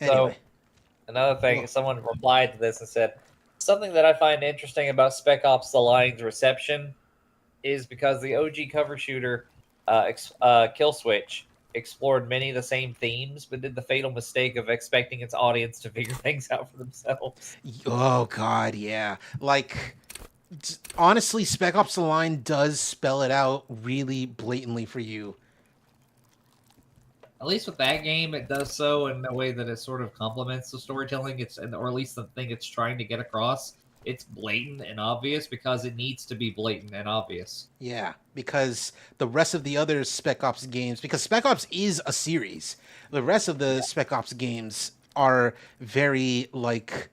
Anyway. So, another thing, someone replied to this and said, something that I find interesting about Spec Ops The Line's reception is because the OG cover shooter, Kill Switch, explored many of the same themes, but did the fatal mistake of expecting its audience to figure things out for themselves. Oh, God, yeah. Like, honestly, Spec Ops The Line does spell it out really blatantly for you. At least with that game, it does so in a way that it sort of complements the storytelling, or at least the thing it's trying to get across. It's blatant and obvious because it needs to be blatant and obvious. Yeah, because the rest of the other Spec Ops games, because Spec Ops is a series, the rest of the Spec Ops games are very, like,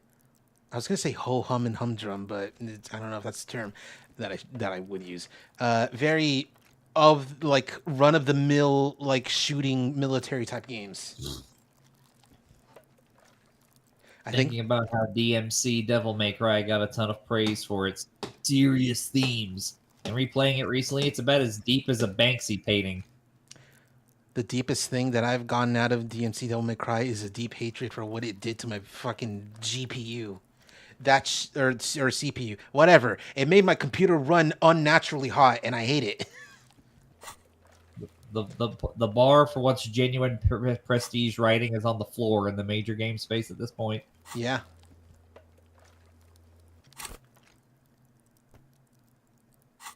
I was going to say ho-hum and humdrum, but I don't know if that's the term that I would use. Very of, like, run-of-the-mill, like, shooting military-type games. Thinking about how DMC Devil May Cry got a ton of praise for its serious themes, and replaying it recently, it's about as deep as a Banksy painting. The deepest thing that I've gotten out of DMC Devil May Cry is a deep hatred for what it did to my fucking GPU. Or CPU. Whatever. It made my computer run unnaturally hot, and I hate it. the bar for what's genuine prestige writing is on the floor in the major game space at this point. Yeah.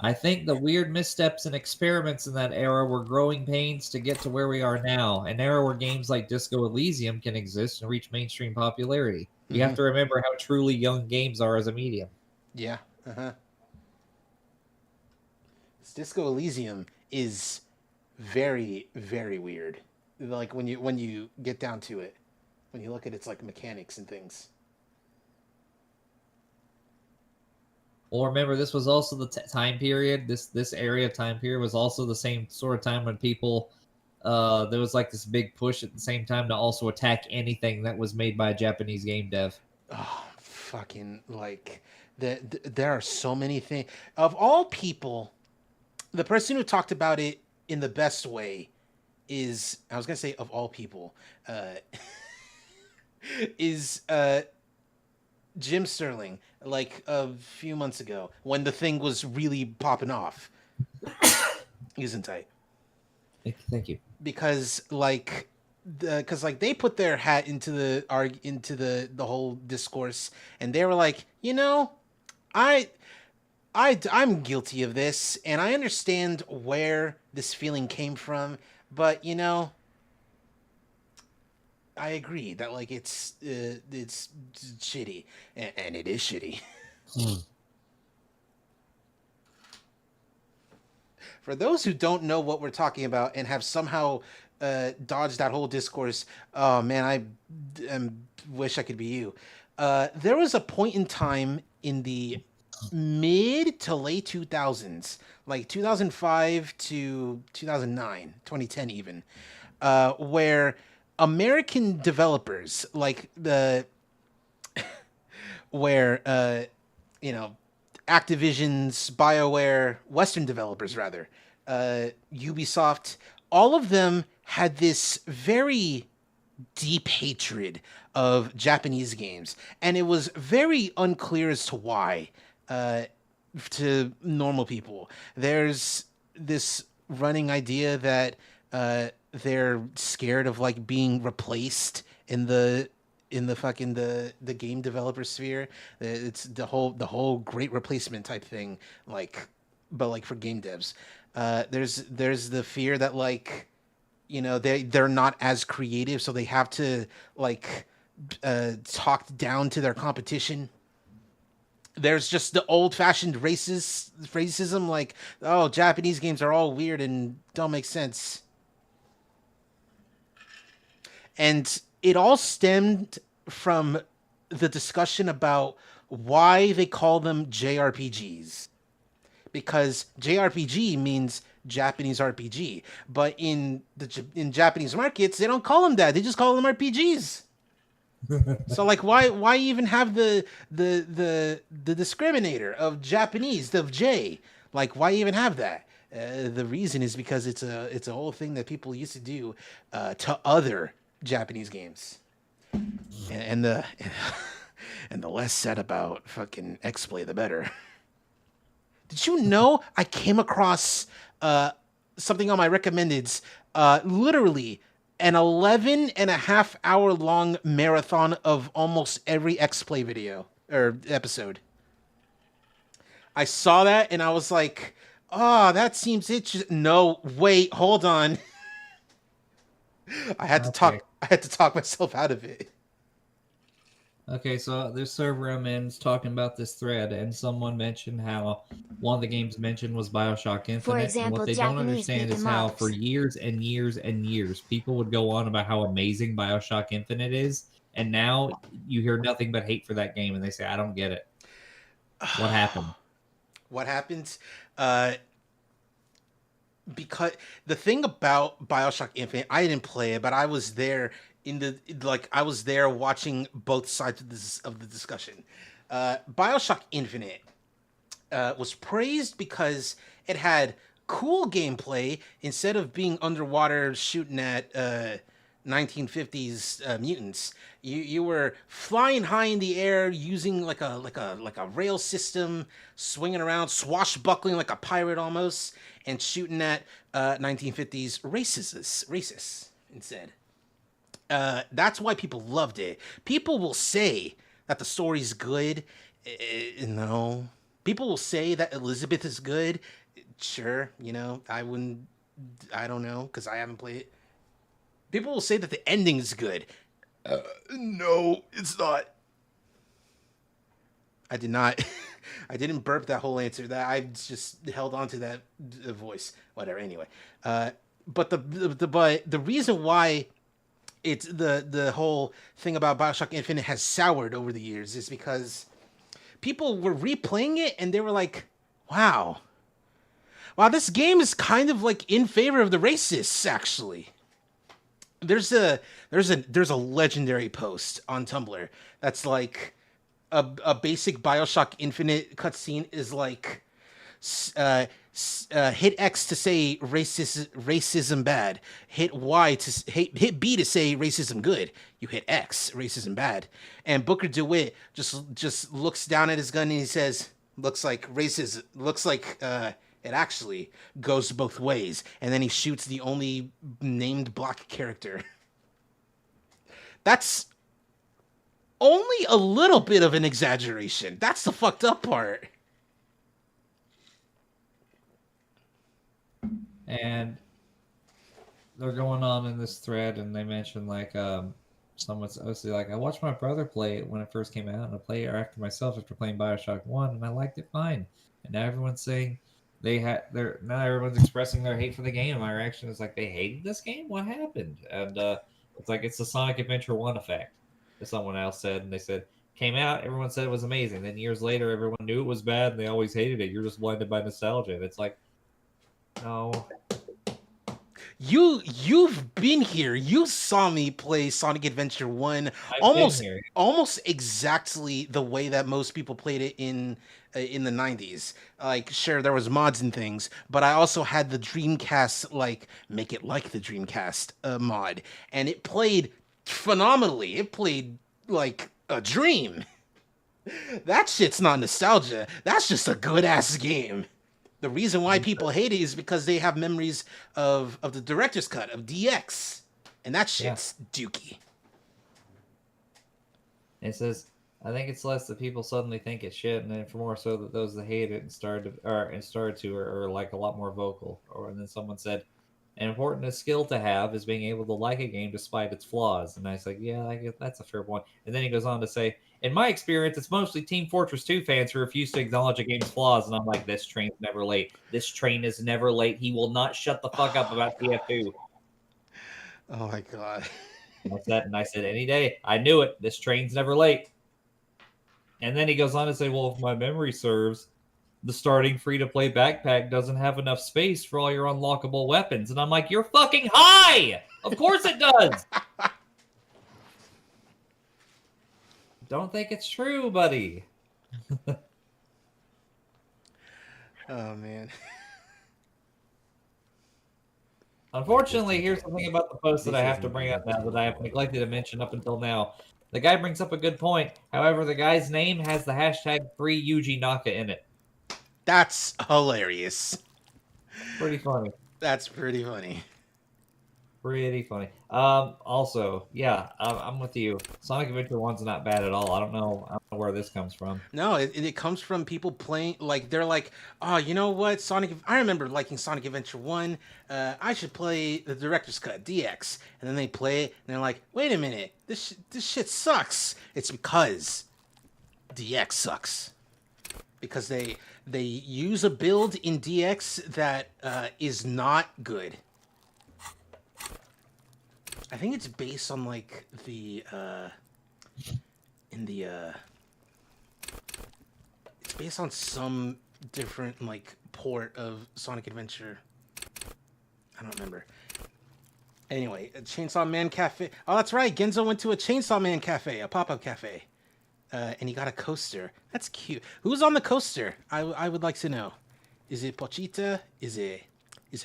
I think the weird missteps and experiments in that era were growing pains to get to where we are now, an era where games like Disco Elysium can exist and reach mainstream popularity. You have to remember how truly young games are as a medium. Yeah. Disco Elysium is very, very weird. Like when you get down to it, when you look at its like mechanics and things. Well, remember, this was also the time period. This area of time period was also the same sort of time when people, there was like this big push at the same time to also attack anything that was made by a Japanese game dev. Oh, fucking like there are so many things. Of all people, the person who talked about it in the best way is, I was gonna say of all people, is Jim Sterling, like a few months ago when the thing was really popping off. Isn't tight. Thank you. Because like they put their hat into the whole discourse, and they were like, I'm guilty of this, and I understand where this feeling came from, but I agree that like it's shitty, and it is shitty. For those who don't know what we're talking about and have somehow dodged that whole discourse, oh man, I wish I could be you. There was a point in time in the mid to late 2000s, like 2005 to 2009, 2010 even, where American developers, like Activision's, BioWare, Western developers rather, Ubisoft, all of them had this very deep hatred of Japanese games, and it was very unclear as to why to normal people. There's this running idea that they're scared of like being replaced in the fucking the game developer sphere. It's the whole great replacement type thing, like, but like for game devs. There's the fear that like, they're not as creative, so they have to like talk down to their competition. There's just the old-fashioned racism, like, oh, Japanese games are all weird and don't make sense. And it all stemmed from the discussion about why they call them JRPGs. Because JRPG means Japanese RPG. But in Japanese markets, they don't call them that. They just call them RPGs. So like why even have the discriminator of Japanese, of J? Like why even have that? The reason is because it's a whole thing that people used to do to other Japanese games. And the less said about fucking X-Play, the better. Did you know I came across something on my recommendeds, literally an 11.5 hour long marathon of almost every X-Play video or episode. I saw that and I was like, oh, that seems interesting. No, wait, hold on. I had to talk myself out of it. Okay, so there's server admins talking about this thread, and someone mentioned how one of the games mentioned was BioShock Infinite. For example, and what they Japanese don't understand is how for years and years and years, people would go on about how amazing BioShock Infinite is, and now you hear nothing but hate for that game, and they say, I don't get it. What happened? What happened? Because the thing about BioShock Infinite, I didn't play it, but I was there I was there watching both sides of the discussion. BioShock Infinite was praised because it had cool gameplay instead of being underwater shooting at 1950s mutants. You were flying high in the air using like a rail system, swinging around, swashbuckling like a pirate almost, and shooting at 1950s racists instead. That's why people loved it. People will say that the story's good. No. People will say that Elizabeth is good. Sure, I don't know, because I haven't played it. People will say that the ending is good. No, it's not. I did not. I didn't burp that whole answer. That I just held on to that voice. Whatever. Anyway, but the reason why it's the whole thing about BioShock Infinite has soured over the years is because people were replaying it and they were like, wow, this game is kind of like in favor of the racists, actually. There's a legendary post on Tumblr that's like a basic BioShock Infinite cutscene is like hit X to say racism bad, hit Y to hit B to say racism good. You hit X, racism bad. And Booker DeWitt just looks down at his gun and he says, looks like it actually goes both ways. And then he shoots the only named black character. That's only a little bit of an exaggeration. That's the fucked up part. And they're going on in this thread, and they mention like someone's obviously like, I watched my brother play it when it first came out, and I played it after myself after playing BioShock 1, and I liked it fine. And now everyone's saying now everyone's expressing their hate for the game. And my reaction is like, they hated this game? What happened? And it's like, it's the Sonic Adventure 1 effect, as someone else said. And they said, came out, everyone said it was amazing. Then years later, everyone knew it was bad, and they always hated it. You're just blinded by nostalgia. And it's like, no. You've been here. You saw me play Sonic Adventure 1 almost exactly the way that most people played it in the 90s. Like, sure, there was mods and things, but I also had the Dreamcast, like, make it like the Dreamcast mod, and it played phenomenally. It played like a dream. That shit's not nostalgia. That's just a good-ass game. The reason why people hate it is because they have memories of the director's cut, of DX. And that shit's dookie. It says, I think it's less that people suddenly think it's shit, and then for more so that those that hate it and started to are like a lot more vocal. And then someone said, an important skill to have is being able to like a game despite its flaws. And I was like, yeah, I guess that's a fair point. And then he goes on to say, in my experience, it's mostly Team Fortress 2 fans who refuse to acknowledge a game's flaws. And I'm like, this train's never late. This train is never late. He will not shut the fuck up about TF2. Oh my God. And I said, any day. I knew it. This train's never late. And then he goes on to say, well, if my memory serves, the starting free-to-play backpack doesn't have enough space for all your unlockable weapons. And I'm like, you're fucking high! Of course it does! Don't think it's true, buddy. Oh, man. Unfortunately, here's the thing about the post that I have to bring up now that I have neglected to mention up until now. The guy brings up a good point. However, the guy's name has the hashtag free Yuji Naka in it. That's hilarious. Pretty funny. That's pretty funny. Pretty funny. Also, yeah, I'm with you. Sonic Adventure 1's not bad at all. I don't know where this comes from. No, it comes from people playing, like, they're like, oh, you know what, I remember liking Sonic Adventure 1, I should play the director's cut, DX, and then they play it, and they're like, wait a minute, this shit sucks. It's because DX sucks. Because they use a build in DX that is not good. I think it's based on like it's based on some different like port of Sonic Adventure. I don't remember. Anyway, a Chainsaw Man Cafe. Oh, that's right. Genzo went to a Chainsaw Man Cafe, a pop-up cafe. And he got a coaster. That's cute. Who's on the coaster? I would like to know. Is it Pochita? Is it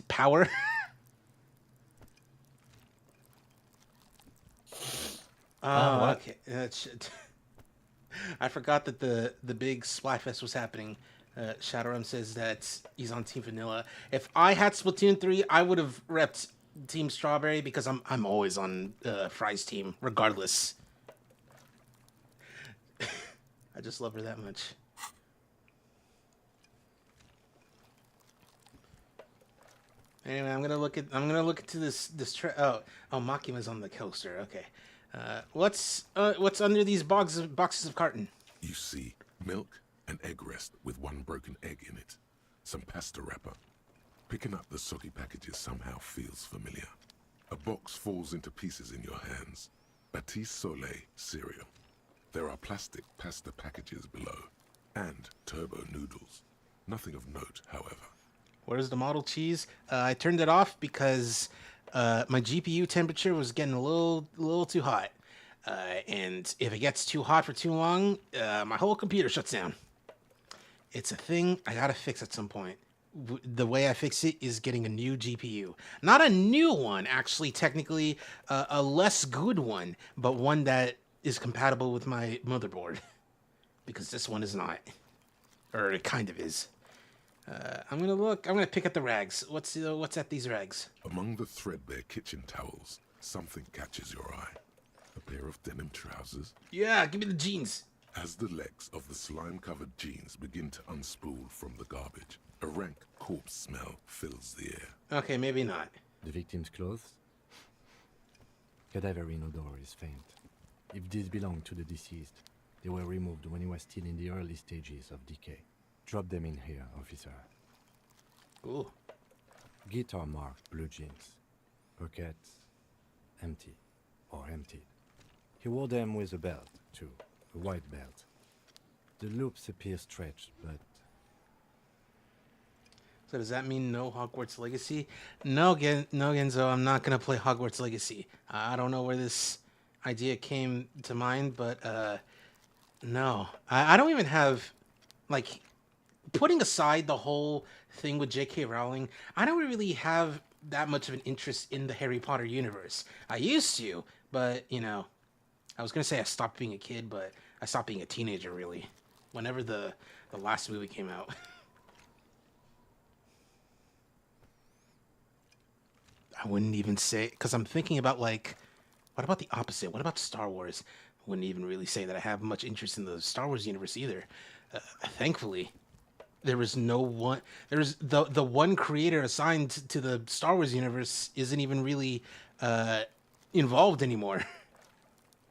Power? Oh, what? okay. I forgot that the big Splatfest was happening. Shadowrun says that he's on Team Vanilla. If I had Splatoon 3, I would have repped Team Strawberry because I'm always on Fry's team, regardless. I just love her that much. Anyway, I'm gonna look into this oh Makima's on the coaster. Okay, what's under these boxes of carton? You see milk, an egg rest with one broken egg in it, some pasta wrapper. Picking up the soggy packages somehow feels familiar. A box falls into pieces in your hands. Batiste Soleil cereal. There are plastic pasta packages below, and turbo noodles. Nothing of note, however. Where's the model cheese? I turned it off because my GPU temperature was getting a little too hot. And if it gets too hot for too long, my whole computer shuts down. It's a thing I gotta fix at some point. The way I fix it is getting a new GPU. Not a new one, actually, technically, a less good one, but one that is compatible with my motherboard. Because this one is not. Or it kind of is. I'm gonna pick up the rags. What's at these rags? Among the threadbare kitchen towels, something catches your eye. A pair of denim trousers. Yeah, give me the jeans. As the legs of the slime-covered jeans begin to unspool from the garbage, a rank corpse smell fills the air. Okay, maybe not. The victim's clothes? Cadaverine odor is faint. If these belong to the deceased, they were removed when he was still in the early stages of decay. Drop them in here, officer. Ooh. Guitar marked blue jeans. Pockets empty or emptied. He wore them with a belt, too. A white belt. The loops appear stretched, but... So does that mean no Hogwarts Legacy? No, Genzo, I'm not going to play Hogwarts Legacy. I don't know where this idea came to mind, but no. I don't even have, like, putting aside the whole thing with J.K. Rowling, I don't really have that much of an interest in the Harry Potter universe. I used to, but, you know, I was going to say I stopped being a kid, but I stopped being a teenager, really. Whenever the last movie came out. I wouldn't even say, because I'm thinking about, like, what about the opposite? What about Star Wars? I wouldn't even really say that I have much interest in the Star Wars universe either. Thankfully, there was no one. There's the one creator assigned to the Star Wars universe isn't even really involved anymore.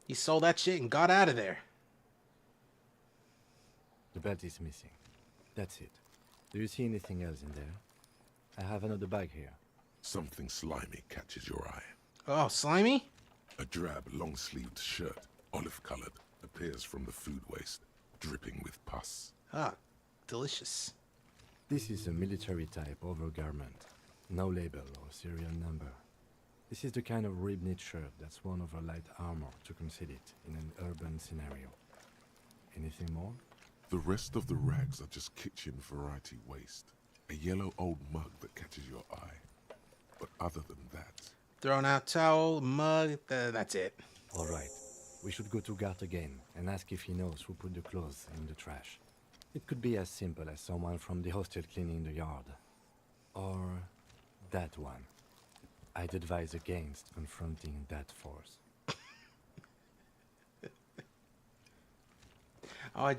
He sold that shit and got out of there. The belt is missing. That's it. Do you see anything else in there? I have another bag here. Something slimy catches your eye. Oh, slimy? A drab, long-sleeved shirt, olive-colored, appears from the food waste, dripping with pus. Ah, delicious. This is a military-type overgarment. No label or serial number. This is the kind of rib-knit shirt that's worn over light armor to conceal it in an urban scenario. Anything more? The rest of the rags are just kitchen variety waste. A yellow old mug that catches your eye. But other than that... Thrown out towel, mug, that's it. All right. We should go to Gart again and ask if he knows who put the clothes in the trash. It could be as simple as someone from the hostel cleaning the yard. Or that one. I'd advise against confronting that force. Oh, I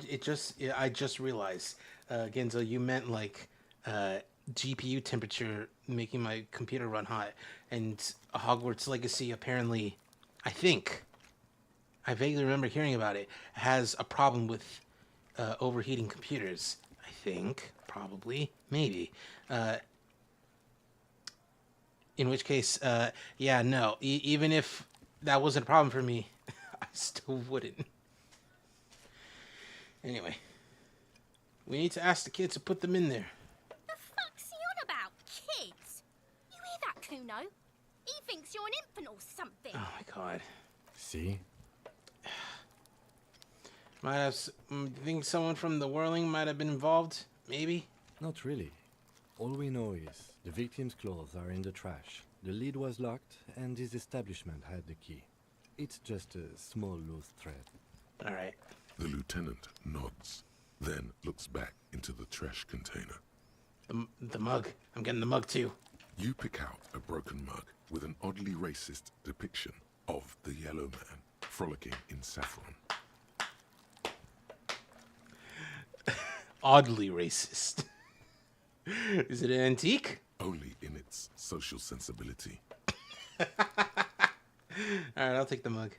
just realized, Genzo, you meant like GPU temperature making my computer run hot, and Hogwarts Legacy apparently, I vaguely remember hearing about it, has a problem with overheating computers. I think, probably, maybe. In which case, yeah, no, even if that wasn't a problem for me, I still wouldn't. Anyway, we need to ask the kids to put them in there. The fuck's he on about, kids? You hear that, Kuno? He thinks you're an infant or something. Oh my god. See? Might have. Think someone from the Whirling might have been involved? Maybe? Not really. All we know is the victim's clothes are in the trash. The lid was locked, and his establishment had the key. It's just a small loose thread. All right. The lieutenant nods, then looks back into the trash container. The mug. I'm getting the mug too. You pick out a broken mug with an oddly racist depiction of the yellow man frolicking in saffron. Oddly racist. Is it an antique? Only in its social sensibility. All right, I'll take the mug.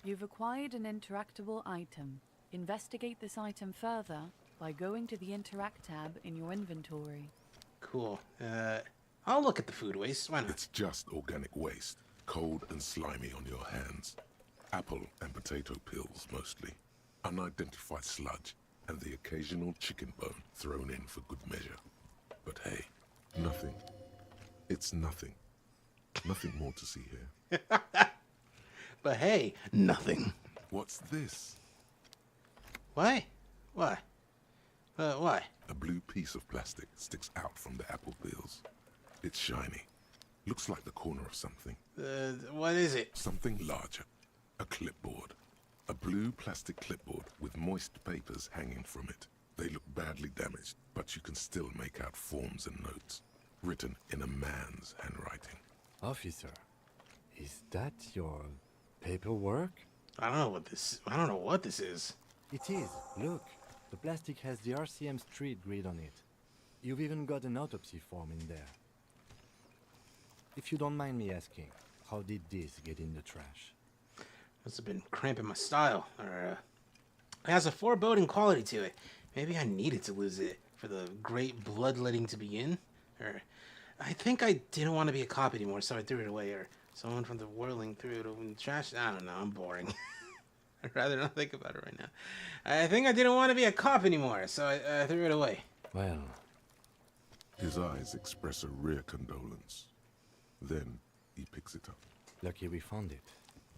You've acquired an interactable item. Investigate this item further by going to the Interact tab in your inventory. Cool. I'll look at the food waste. Why not? It's just organic waste, cold and slimy on your hands. Apple and potato peels mostly. Unidentified sludge, and the occasional chicken bone thrown in for good measure. But hey, nothing. It's nothing. Nothing more to see here. But hey, nothing. What's this? Why? Why? Why? A blue piece of plastic sticks out from the apple peels. It's shiny. Looks like the corner of something. What is it? Something larger. A clipboard. A blue plastic clipboard with moist papers hanging from it. They look badly damaged, but you can still make out forms and notes, written in a man's handwriting. Officer, is that your paperwork? I don't know what this is. It is. Look, the plastic has the RCM street grid on it. You've even got an autopsy form in there. If you don't mind me asking, how did this get in the trash? Must have been cramping my style, or it has a foreboding quality to it. Maybe I needed to lose it for the great bloodletting to begin, or I think I didn't want to be a cop anymore, so I threw it away, or someone from the whirling threw it in the trash. I don't know, I'm boring. I'd rather not think about it right now. I think I didn't want to be a cop anymore, so I threw it away. Well... His eyes express a rare condolence. Then he picks it up. Lucky we found it.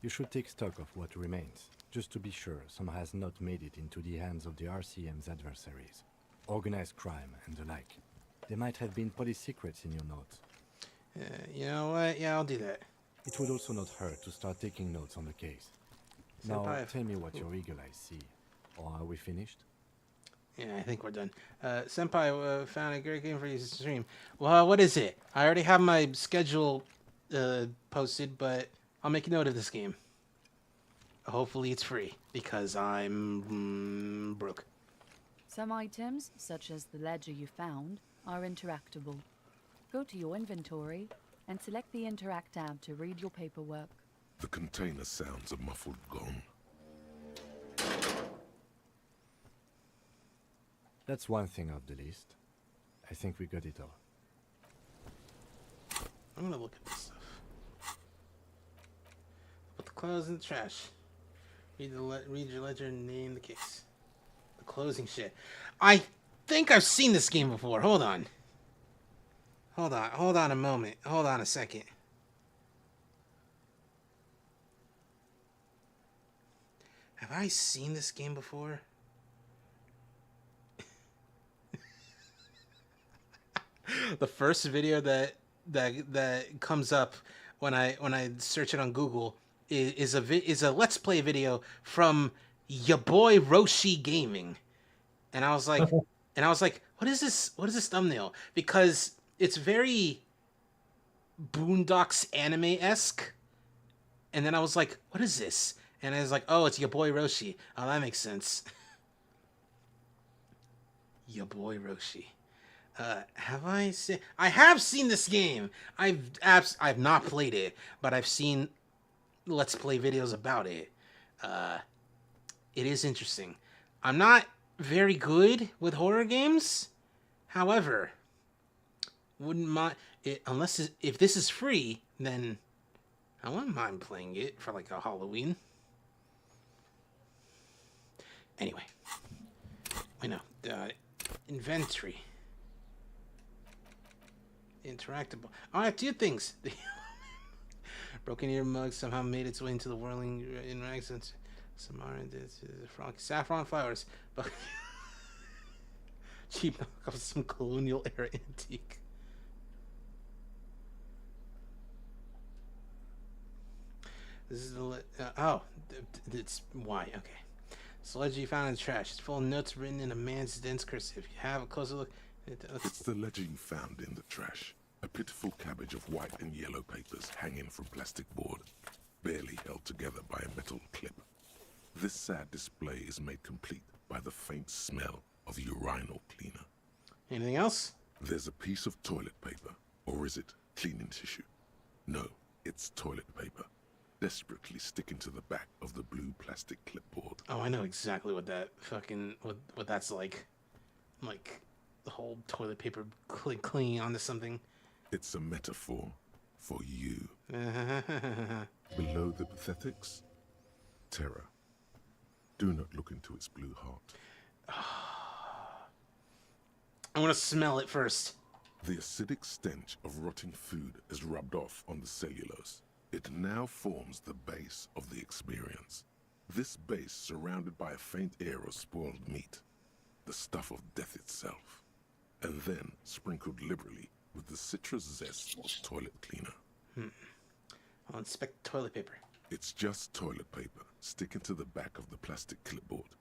You should take stock of what remains, just to be sure some has not made it into the hands of the RCM's adversaries. Organized crime and the like. There might have been police secrets in your notes. You know what? Yeah, I'll do that. It would also not hurt to start taking notes on the case. Now, Senpai, tell me what your eagle eyes see. Or are we finished? Yeah, I think we're done. Senpai found a great game for you to stream. Well, what is it? I already have my schedule posted, but I'll make a note of this game. Hopefully it's free, because I'm broke. Some items, such as the ledger you found, are interactable. Go to your inventory and select the Interact tab to read your paperwork. The container sounds a muffled gong. That's one thing off the list. I think we got it all. I'm gonna look at this stuff. Put the clothes in the trash. Read your ledger and name the case. The closing shit. I think I've seen this game before. Hold on a moment. Hold on a second. Have I seen this game before? The first video that comes up when I search it on Google is a Let's Play video from ya boy Roshi Gaming, and I was like, what is this? What is this thumbnail? Because it's very Boondocks anime-esque, and then I was like, what is this? And I was like, oh, it's ya boy Roshi. Oh, that makes sense. Ya boy Roshi. Have I seen? I have seen this game. I've not played it, but I've seen Let's Play videos about it. It is interesting. I'm not very good with horror games. However, wouldn't mind it if this is free. Then I wouldn't mind playing it for like a Halloween. Anyway, I know inventory. Interactable. Oh, I have two things. Broken ear mug somehow made its way into the whirling in accents. Samara did saffron flowers. But Cheap knockoff of some colonial era antique. This is the it's why okay. This ledger you found in the trash. It's full of notes written in a man's dense cursive. If you have a closer look, It's the ledger you found in the trash. A pitiful cabbage of white and yellow papers hanging from plastic board, barely held together by a metal clip. This sad display is made complete by the faint smell of urinal cleaner. Anything else? There's a piece of toilet paper, or is it cleaning tissue? No, it's toilet paper, desperately sticking to the back of the blue plastic clipboard. Oh, I know exactly what that fucking what that's like. Like the whole toilet paper clinging onto something. It's a metaphor for you. Below the pathetics, terror. Do not look into its blue heart. I want to smell it first. The acidic stench of rotting food has rubbed off on the cellulose. It now forms the base of the experience. This base surrounded by a faint air of spoiled meat, the stuff of death itself, and then sprinkled liberally with the citrus zest of toilet cleaner. I'll inspect toilet paper. It's just toilet paper sticking to the back of the plastic clipboard.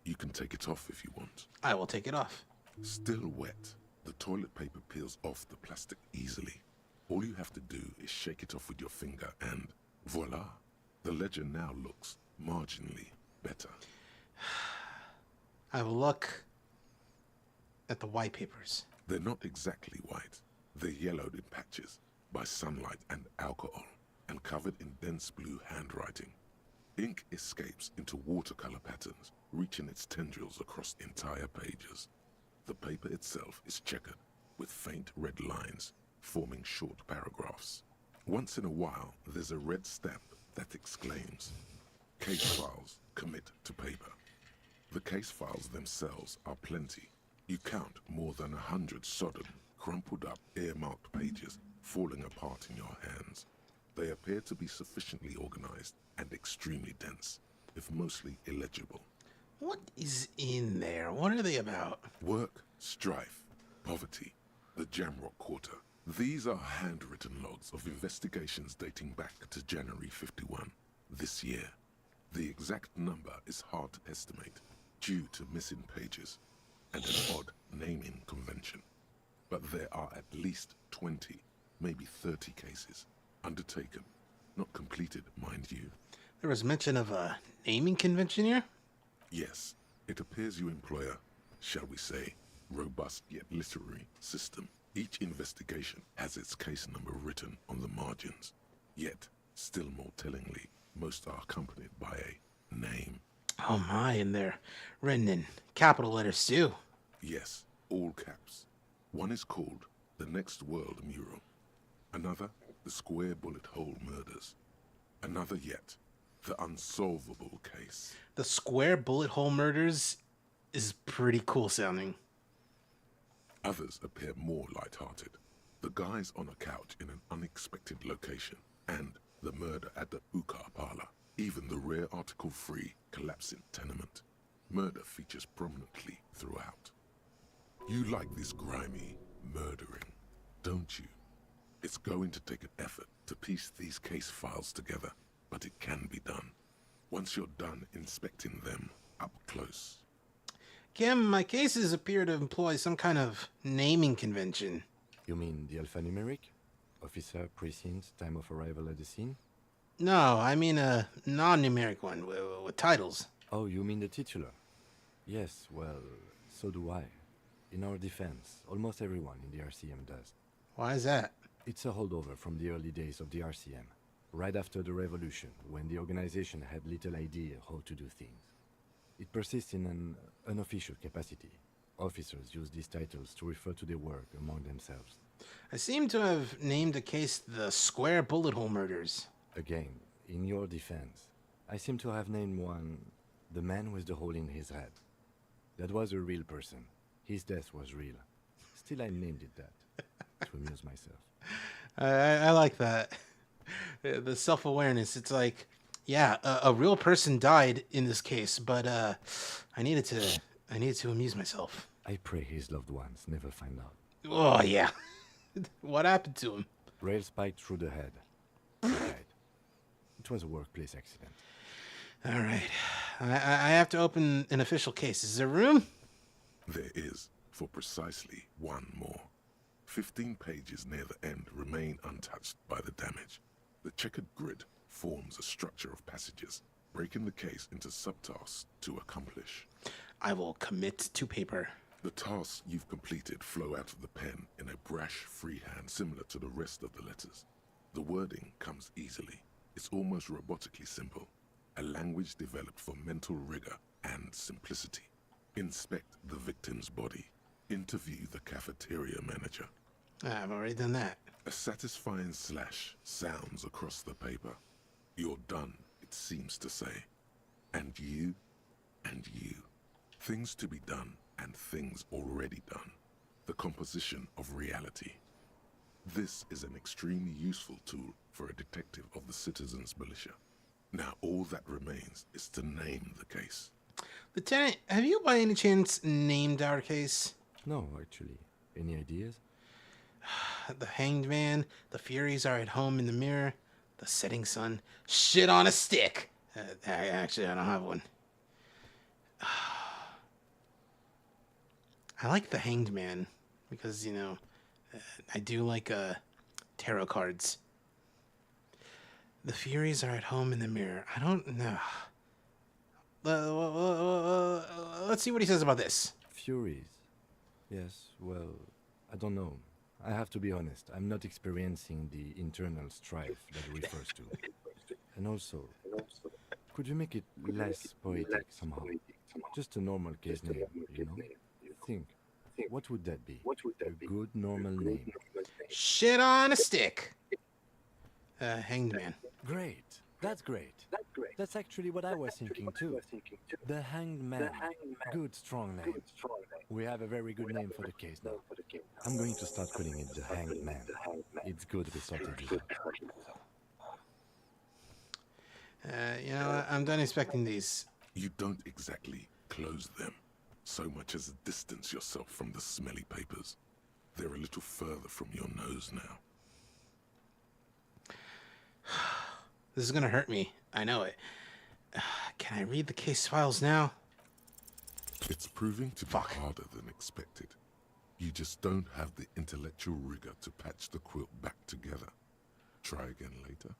You can take it off if you want. I will take it off. Still wet, the toilet paper peels off the plastic easily. All you have to do is shake it off with your finger and voila, the ledger now looks marginally better. I will look at the white papers. They're not exactly white. They're yellowed in patches by sunlight and alcohol and covered in dense blue handwriting. Ink escapes into watercolor patterns, reaching its tendrils across entire pages. The paper itself is checkered with faint red lines, forming short paragraphs. Once in a while, there's a red stamp that exclaims, "Case files commit to paper." The case files themselves are plenty. You count more than 100 sodden, crumpled up, earmarked pages falling apart in your hands. They appear to be sufficiently organized and extremely dense, if mostly illegible. What is in there? What are they about? Work, strife, poverty, the Jamrock Quarter. These are handwritten logs of investigations dating back to January 51, this year. The exact number is hard to estimate due to missing pages and an odd naming convention. But there are at least 20, maybe 30 cases undertaken, not completed, mind you. There was mention of a naming convention here? Yes, it appears you employ a, shall we say, robust yet literary system. Each investigation has its case number written on the margins. Yet, still more tellingly, most are accompanied by a name. Oh my, and they're written in capital letters too. Yes, all caps. One is called The Next World Mural. Another, The Square Bullet Hole Murders. Another yet, The Unsolvable Case. The Square Bullet Hole Murders is pretty cool sounding. Others appear more light-hearted. The guys on a couch in an unexpected location, and the murder at the Ukar Parlor. Even the rare article-free collapsing tenement. Murder features prominently throughout. You like this grimy murdering, don't you? It's going to take an effort to piece these case files together, but it can be done. Once you're done inspecting them up close. Kim, my cases appear to employ some kind of naming convention. You mean the alphanumeric? Officer, precinct, time of arrival at the scene? No, I mean a non-numeric one with titles. Oh, you mean the titular? Yes, well, so do I. In our defense, almost everyone in the RCM does. Why is that? It's a holdover from the early days of the RCM, right after the revolution, when the organization had little idea how to do things. It persists in an unofficial capacity. Officers use these titles to refer to their work among themselves. I seem to have named the case the Square Bullet Hole Murders. Again, in your defense, I seem to have named one the man with the hole in his head. That was a real person. His death was real. Still, I named it that, to amuse myself. I like that. The self-awareness. It's like, yeah, a real person died in this case, but I needed to amuse myself. I pray his loved ones never find out. Oh, yeah. What happened to him? Rail spiked through the head. He died. It was a workplace accident. All right. I have to open an official case. Is there room? There is, for precisely one more. 15 pages near the end remain untouched by the damage. The checkered grid forms a structure of passages, breaking the case into subtasks to accomplish. I will commit to paper. The tasks you've completed flow out of the pen in a brash freehand similar to the rest of the letters. The wording comes easily. It's almost robotically simple. A language developed for mental rigor and simplicity. Inspect the victim's body. Interview the cafeteria manager. I've already done that. A satisfying slash sounds across the paper. You're done, it seems to say. And you, and you. Things to be done and things already done. The composition of reality. This is an extremely useful tool for a detective of the Citizens Militia. Now all that remains is to name the case. Lieutenant, have you by any chance named our case? No, actually. Any ideas? The Hanged Man, the Furies are at home in the mirror, the Setting Sun, shit on a stick. Actually, I don't have one. I like the Hanged Man because, you know, I do like tarot cards. The Furies are at home in the mirror. I don't know. Let's see what he says about this. Furies. Yes, well, I don't know. I have to be honest. I'm not experiencing the internal strife that it refers to. And also, could you make it less poetic somehow? Just a normal case name, you know? Think. What would that be? A good normal name. Shit on a stick. Hanged Man. Great. That's great. That's actually what I was thinking too. The Hanged Man. Good, strong name. We have a very good name for the case now. I'm going to start calling it the Hanged Man. It's good we sorted it out. You know, I'm done inspecting these. You don't exactly close them, so much as distance yourself from the smelly papers. They're a little further from your nose now. This is gonna hurt me. I know it. Can I read the case files now? It's proving to be harder than expected. You just don't have the intellectual rigor to patch the quilt back together. Try again later.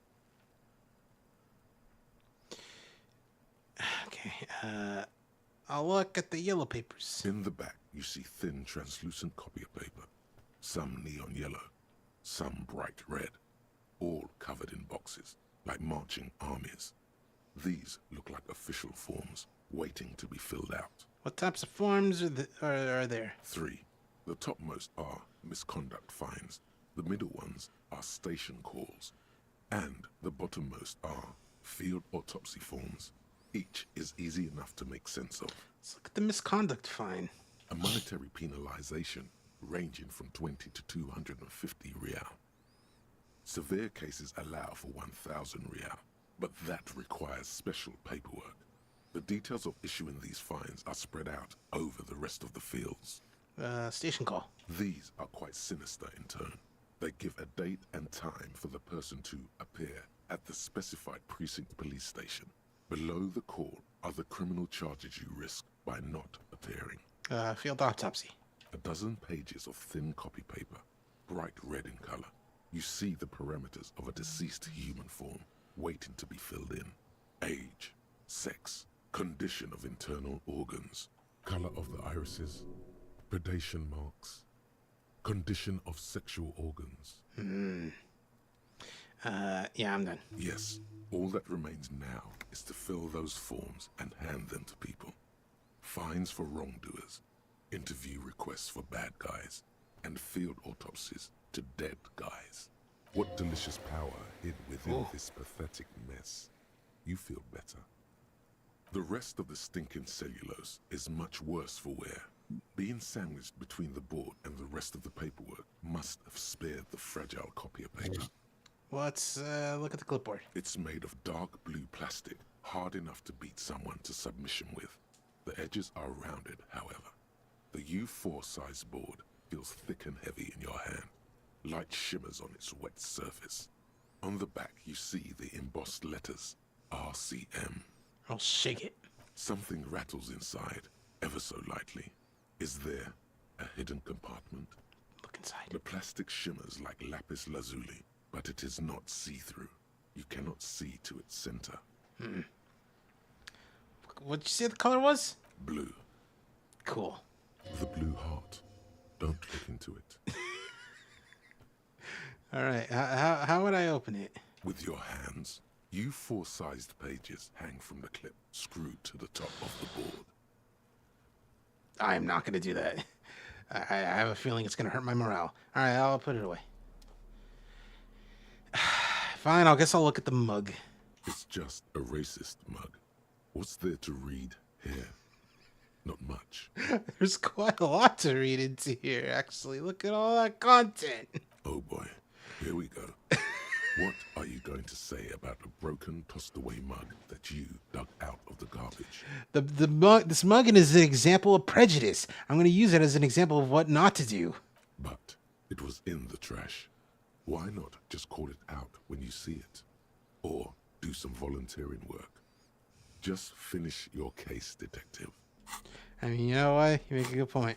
Okay, I'll look at the yellow papers. In the back, you see thin, translucent copy of paper. Some neon yellow, some bright red, all covered in boxes, like marching armies. These look like official forms, waiting to be filled out. What types of forms are there? 3. The topmost are misconduct fines. The middle ones are station calls. And the bottommost are field autopsy forms. Each is easy enough to make sense of. Let's look at the misconduct fine. A monetary penalization ranging from 20 to 250 real. Severe cases allow for 1,000 real, but that requires special paperwork. The details of issuing these fines are spread out over the rest of the fields. Station call. These are quite sinister in turn. They give a date and time for the person to appear at the specified precinct police station. Below the call are the criminal charges you risk by not appearing. Field autopsy. A dozen pages of thin copy paper, bright red in color. You see the parameters of a deceased human form waiting to be filled in. Age, sex, condition of internal organs, color of the irises, predation marks, condition of sexual organs. Yeah, I'm done. Yes, all that remains now is to fill those forms and hand them to people. Fines for wrongdoers, interview requests for bad guys, and field autopsies to dead guys. What delicious power hid within this pathetic mess. You feel better. The rest of the stinking cellulose is much worse for wear. Being sandwiched between the board and the rest of the paperwork must have spared the fragile copy of paper. Let's look at the clipboard. It's made of dark blue plastic, hard enough to beat someone to submission with. The edges are rounded, however. The U4 size board feels thick and heavy in your hand. Light shimmers on its wet surface. On the back, you see the embossed letters, RCM. I'll shake it. Something rattles inside, ever so lightly. Is there a hidden compartment? Look inside. The plastic shimmers like lapis lazuli, but it is not see-through. You cannot see to its center. What'd you say the color was? Blue. Cool. The blue heart. Don't look into it. All right. How would I open it? With your hands. U4-sized pages hang from the clip, screwed to the top of the board. I am not going to do that. I have a feeling it's going to hurt my morale. All right, I'll put it away. Fine, I guess I'll look at the mug. It's just a racist mug. What's there to read here? Not much. There's quite a lot to read into here, actually. Look at all that content. Oh boy, here we go. What are you going to say about a broken, tossed-away mug that you dug out of the garbage? The mug. This mug is an example of prejudice. I'm going to use it as an example of what not to do. But it was in the trash. Why not just call it out when you see it? Or do some volunteering work. Just finish your case, detective. I mean, you know what? You make a good point.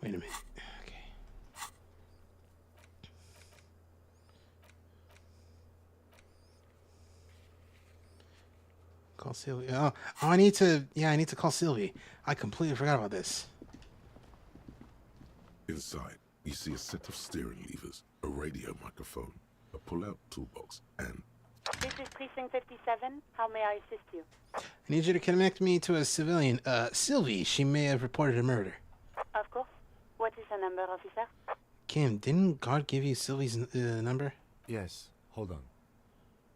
Wait a minute. Okay. Call Sylvie. Oh, I need to. Yeah, I need to call Sylvie. I completely forgot about this. Inside, you see a set of steering levers, a radio microphone, a pull-out toolbox, and... This is Precinct 57. How may I assist you? I need you to connect me to a civilian. Sylvie. She may have reported a murder. Of course. What is her number, officer? Kim, didn't God give you Sylvie's number? Yes, hold on.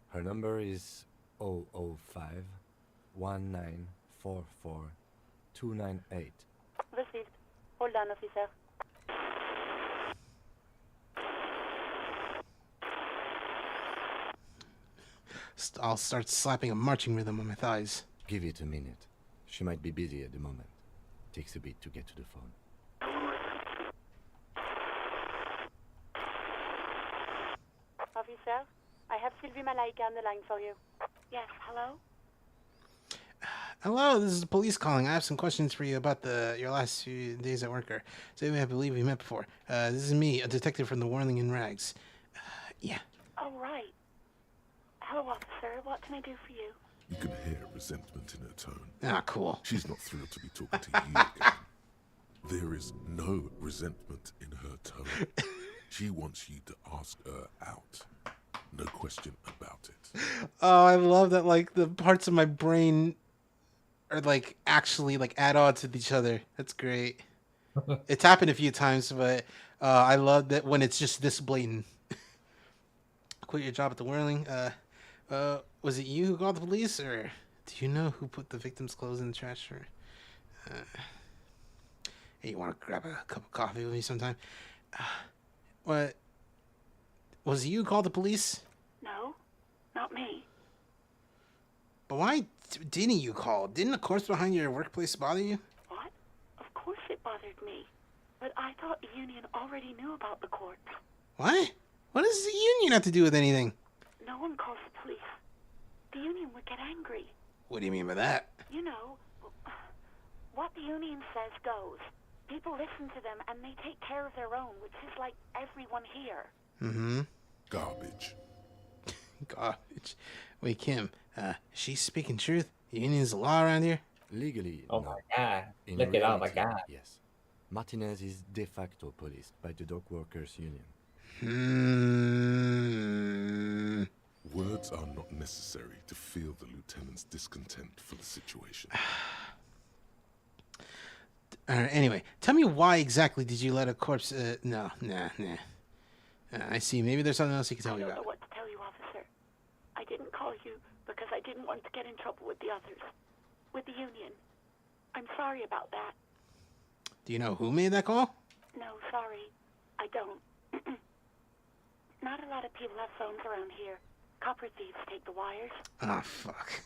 Her number is 005 1944 298. Received. Hold on, officer. I'll start slapping a marching rhythm on my thighs. Give it a minute. She might be busy at the moment. Takes a bit to get to the phone. Officer, I have Sylvie Malaika on the line for you. Yes, hello? Hello, this is the police calling. I have some questions for you about your last few days at work. So I believe we met before. This is me, a detective from the Whirling in Rags. Yeah. Oh, right. Hello, officer. What can I do for you? You can hear resentment in her tone. Ah, cool. She's not thrilled to be talking to you again. There is no resentment in her tone. She wants you to ask her out. No question about it. Oh, I love that, like, the parts of my brain are, like, actually, like, add on to each other. That's great. It's happened a few times, but I love that when it's just this blatant. Quit your job at the Whirling. Was it you who called the police, or do you know who put the victim's clothes in the trash? Or, hey, you want to grab a cup of coffee with me sometime? What? Was it you who called the police? No, not me. But why didn't you call? Didn't the corpse behind your workplace bother you? What? Of course it bothered me. But I thought the union already knew about the corpse. What? What does the union have to do with anything? No one calls the police. The union would get angry. What do you mean by that? You know, what the union says goes. People listen to them and they take care of their own, which is like everyone here. Mm-hmm. Garbage. Garbage. Wait, Kim, she's speaking truth? The union's the law around here? Legally, Oh no. my god. In Look at all my reality, god. yes. Martinez is de facto policed by the Dock Workers Union. Words are not necessary to feel the lieutenant's discontent for the situation. Anyway, tell me why exactly did you let a corpse... Nah. I see. Maybe there's something else you can tell me I don't about. know what to tell you, officer. I didn't call you because I didn't want to get in trouble with the others. With the union. I'm sorry about that. Do you know who made that call? No, sorry. I don't. Not a lot of people have phones around here. Copper thieves take the wires. Ah, fuck.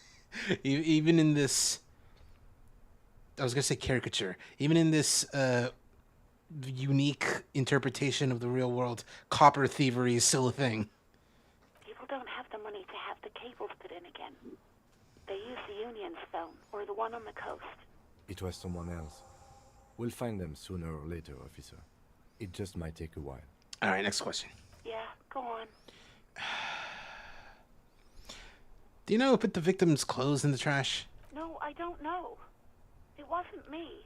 Even in this... I was going to say caricature. Even in this unique interpretation of the real world, copper thievery is still a thing. People don't have the money to have the cables put in again. They use the Union's phone, or the one on the coast. It was someone else. We'll find them sooner or later, officer. It just might take a while. All right, next question. Yeah, go on. Do you know who put the victim's clothes in the trash? No, I don't know. It wasn't me.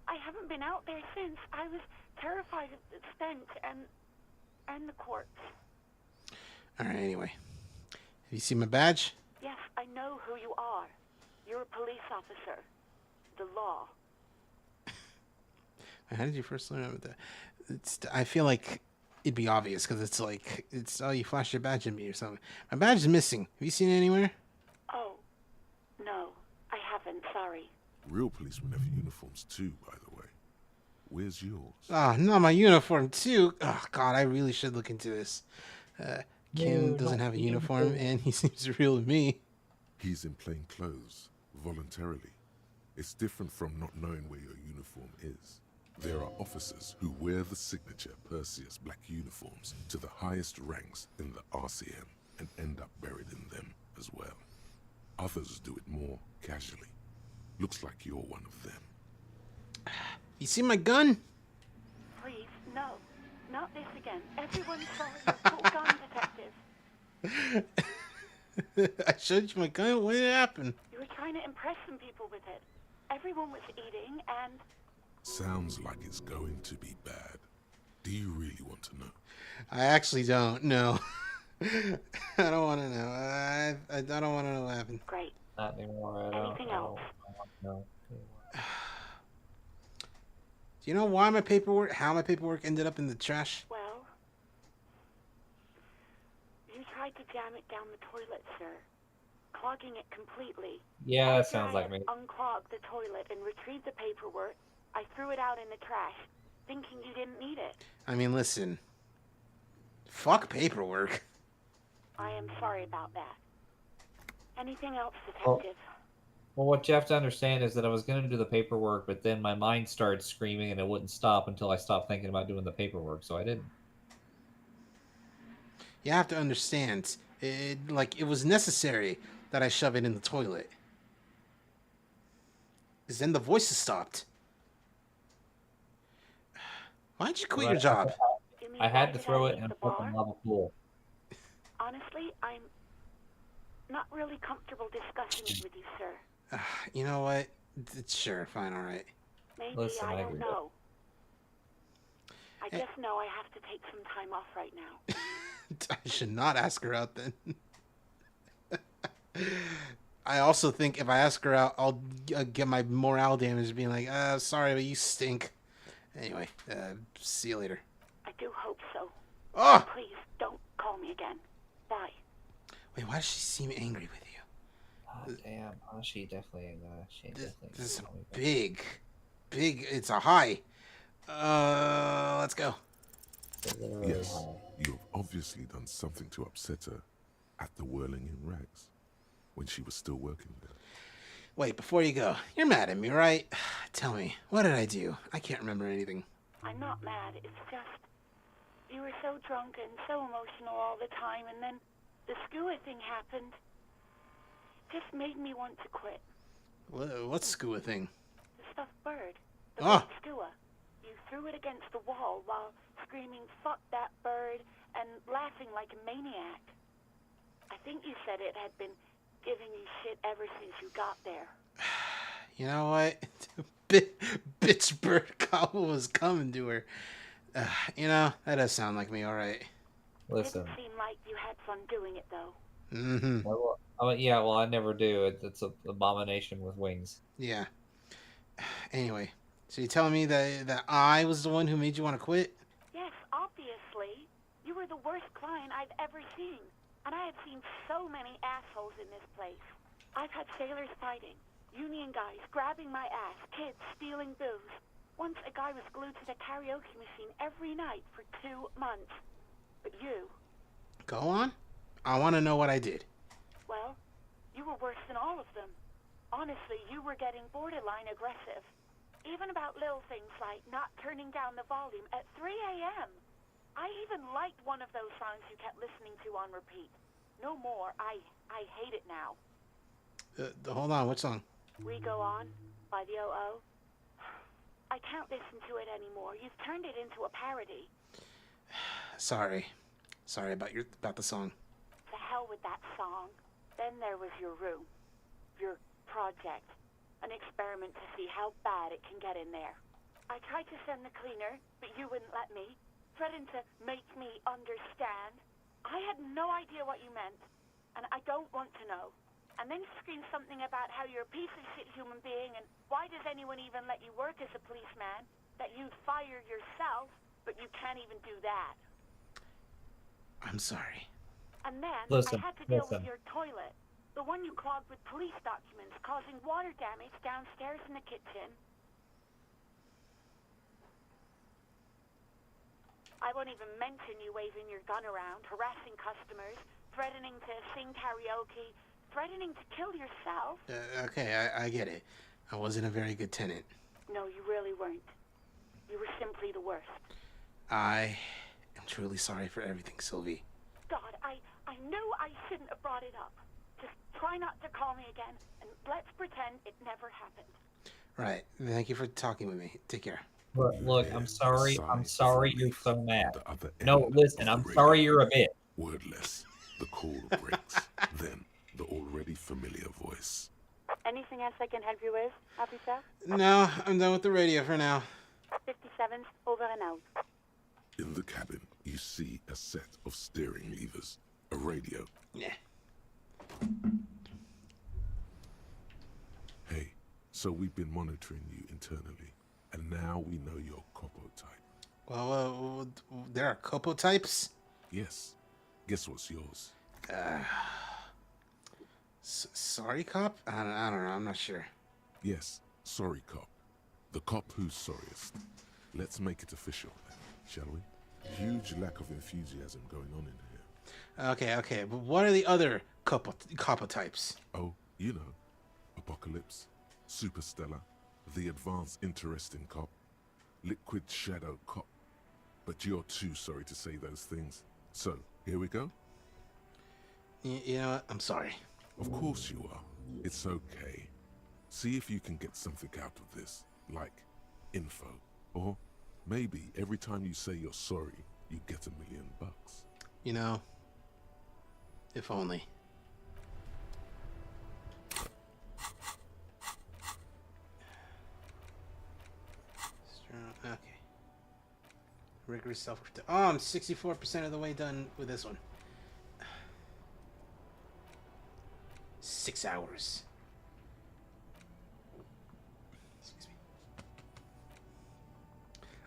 I haven't been out there since. I was terrified of the stench and the corpse. All right, anyway. Have you seen my badge? Yes, I know who you are. You're a police officer. The law. How did you first learn about that? I feel like it'd be obvious because it's like, oh, you flashed your badge at me or something. My badge is missing. Have you seen it anywhere? Oh, no, I haven't. Sorry. Real policemen have uniforms too, by the way. Where's yours? Ah, oh, not my uniform too. Oh, God, I really should look into this. Kim doesn't have a uniform, and he seems real to me. He's in plain clothes, voluntarily. It's different from not knowing where your uniform is. There are officers who wear the signature Perseus black uniforms to the highest ranks in the RCM and end up buried in them as well. Others do it more casually. Looks like you're one of them. You see my gun? Please, no. Not this again. Everyone's sorry. Full gun detective. I showed you my gun. What did happen? You were trying to impress some people with it. Everyone was eating and... Sounds like it's going to be bad. Do you really want to know? I actually don't. No. I don't want to know. I don't want to know what happened. Great. Not anymore. Anything else? No. Do you know how my paperwork ended up in the trash? Well, you tried to jam it down the toilet, sir. Clogging it completely. Yeah, that After sounds I like me. unclogged the toilet and retrieved the paperwork, I threw it out in the trash, thinking you didn't need it. I mean, listen. Fuck paperwork. I am sorry about that. Anything else, detective? Well, what you have to understand is that I was going to do the paperwork, but then my mind started screaming and it wouldn't stop until I stopped thinking about doing the paperwork, so I didn't. You have to understand. It was necessary that I shove it in the toilet. Because then the voices stopped. Why'd you quit your job? I had to throw it in a fucking lava pool. Honestly, I'm not really comfortable discussing it with you, sir. You know what? Sure, fine, all right. Maybe, Listen, I I don't agree. know. I just know I have to take some time off right now. I should not ask her out then. I also think if I ask her out, I'll get my morale damage being like, sorry, but you stink. Anyway, see you later. I do hope so. Oh! Please, don't call me again. Bye. Wait, why does she seem angry with you? Oh, damn. Oh, she definitely... This is big. It's a high. Let's go. Yes, you have obviously done something to upset her at the Whirling in Rags when she was still working there. Wait, before you go, you're mad at me, right? Tell me, what did I do? I can't remember anything. I'm not mad. It's just you were so drunk and so emotional all the time, and then the skua thing happened. Just made me want to quit. What skua thing? The stuffed bird. The Ah. white skua. You threw it against the wall while screaming, "Fuck that bird," and laughing like a maniac. I think you said it had been giving you shit ever since you got there. You know what? Bitch bird gobble was coming to her. You know, that does sound like me, alright. Listen. Didn't seem like you had fun doing it, though. Mm-hmm. Yeah, well, I never do. It's an abomination with wings. Yeah. Anyway, so you're telling me that I was the one who made you want to quit? Yes, obviously. You were the worst client I've ever seen. And I have seen so many assholes in this place. I've had sailors fighting, Union guys grabbing my ass, kids stealing booze. Once a guy was glued to the karaoke machine every night for 2 months. But you, Go on. I want to know what I did. well, you were worse than all of them. Honestly, you were getting borderline aggressive. Even about little things like not turning down the volume at 3 a.m. I even liked one of those songs you kept listening to on repeat. No more. I hate it now. Hold on. What song? We Go On by the O.O. I can't listen to it anymore. You've turned it into a parody. Sorry about the song. To hell with that song. Then there was your room. Your project. An experiment to see how bad it can get in there. I tried to send the cleaner, but you wouldn't let me. Threatened to make me understand. I had no idea what you meant, and I don't want to know. And then you screamed something about how you're a piece of shit human being, and why does anyone even let you work as a policeman? That you'd fire yourself, but you can't even do that. I'm sorry. And then Listen, I had to deal listen. with your toilet. The one you clogged with police documents, causing water damage downstairs in the kitchen. I won't even mention you waving your gun around, harassing customers, threatening to sing karaoke, threatening to kill yourself. Okay, I get it. I wasn't a very good tenant. No, you really weren't. You were simply the worst. I am truly sorry for everything, Sylvie. God, I knew I shouldn't have brought it up. Just try not to call me again, and let's pretend it never happened. Right. Thank you for talking with me. Take care. Look, I'm sorry. I'm sorry you're so mad. The other No, end listen, of I'm the sorry radio. you're a bitch. Wordless, the call breaks. Then the already familiar voice. Anything else I can help you with, officer? No, I'm done with the radio for now. 57's over and out. In the cabin, you see a set of steering levers, a radio. Yeah. Hey, so we've been monitoring you internally, and now we know your Copo type. Well, there are couple types. Yes. Guess what's yours? Sorry, cop? I don't know. I'm not sure. Yes, sorry cop. The cop who's sorriest. Let's make it official, shall we? Huge lack of enthusiasm going on in here. Okay. But what are the other couple types? Oh, you know. Apocalypse, Superstellar, the advanced interesting cop, liquid shadow cop. But you're too sorry to say those things. So, here we go? You know what? I'm sorry. Of course you are. It's okay. See if you can get something out of this, like info. Or maybe every time you say you're sorry, you get $1 million. You know, if only. Okay. Rigorous self-protection. Oh, I'm 64% of the way done with this one. 6 hours. Excuse me.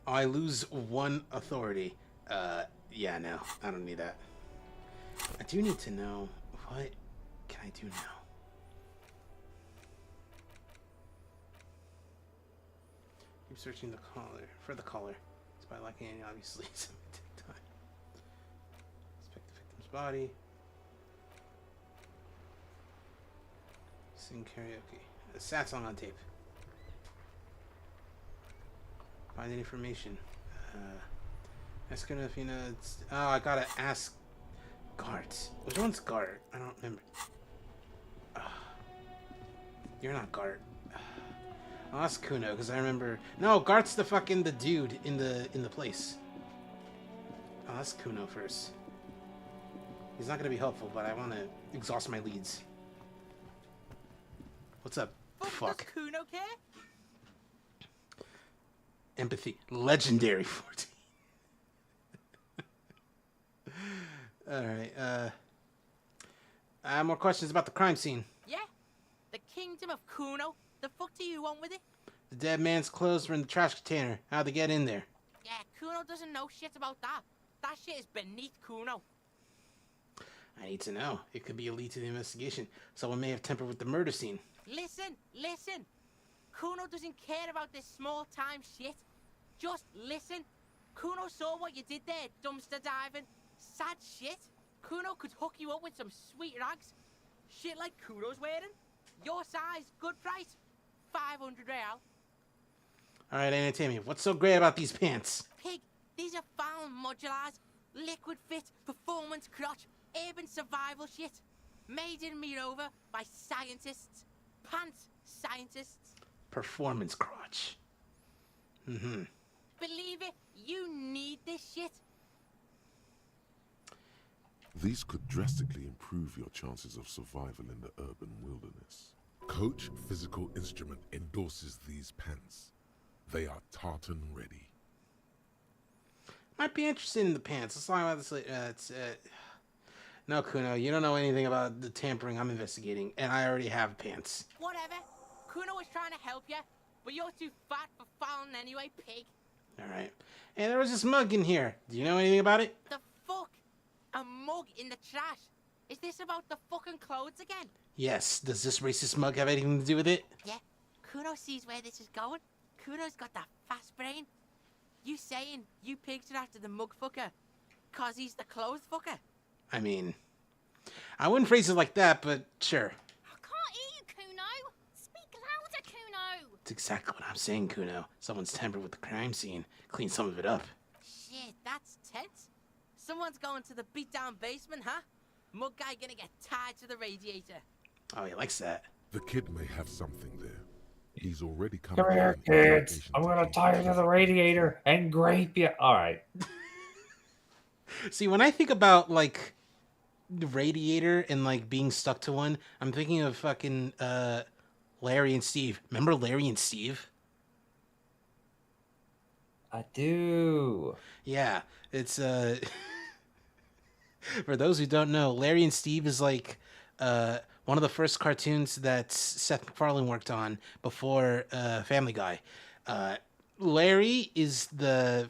Oh, I lose 1 authority. Yeah, no. I don't need that. I do need to know what can I do now? Keep searching the collar for the collar. It's by lacking any obviously some time. Inspect the victim's body. Sing karaoke. A sad song on tape. Find any information. Ask her if you know. Oh, I gotta ask Gart. Which one's Gart? I don't remember. You're not Gart. I'll ask Kuno because I remember. No, Gart's the fucking the dude in the place. I'll ask Kuno first. He's not gonna be helpful, but I want to exhaust my leads. What's up? Fuck. Does Kuno care? Empathy. Legendary 14. Alright, I have more questions about the crime scene. Yeah? The kingdom of Kuno? The fuck do you want with it? The dead man's clothes were in the trash container. How'd they get in there? Yeah, Kuno doesn't know shit about that. That shit is beneath Kuno. I need to know. It could be a lead to the investigation. Someone may have tampered with the murder scene. Listen. Kuno doesn't care about this small-time shit. Just listen. Kuno saw what you did there, dumpster diving. Sad shit. Kuno could hook you up with some sweet rags. Shit like Kuno's wearing. Your size, good price. 500 real. Alright, entertain me. What's so great about these pants? Pig, these are found modulars. Liquid fit, performance crotch, urban survival shit. Made in Mirova by scientists. Pants scientists. Performance crotch. Mm-hmm. Believe it, you need this shit. These could drastically improve your chances of survival in the urban wilderness. Coach Physical Instrument endorses these pants. They are tartan ready. Might be interested in the pants. Let's talk about this. No, Kuno, you don't know anything about the tampering I'm investigating, and I already have pants. Whatever. Kuno was trying to help you, but you're too fat for falling anyway, pig. Alright. Hey, there was this mug in here. Do you know anything about it? The fuck? A mug in the trash? Is this about the fucking clothes again? Yes. Does this racist mug have anything to do with it? Yeah. Kuno sees where this is going. Kuno's got that fast brain. You saying you pigs are after the mug fucker? Cause he's the clothes fucker? I mean, I wouldn't phrase it like that, but sure. I can't hear you, Kuno. Speak louder, Kuno. It's exactly what I'm saying, Kuno. Someone's tampered with the crime scene. Clean some of it up. Shit, that's tense. Someone's going to the beat-down basement, huh? Mug guy gonna get tied to the radiator. Oh, he likes that. The kid may have something there. He's already come. Come here, kids. I'm gonna tie you to the radiator and grape you. All right. See, when I think about, like, the radiator and, like, being stuck to one, I'm thinking of fucking, Larry and Steve. Remember Larry and Steve? I do. Yeah, it's, for those who don't know, Larry and Steve is, like, one of the first cartoons that Seth MacFarlane worked on before Family Guy. Larry is the...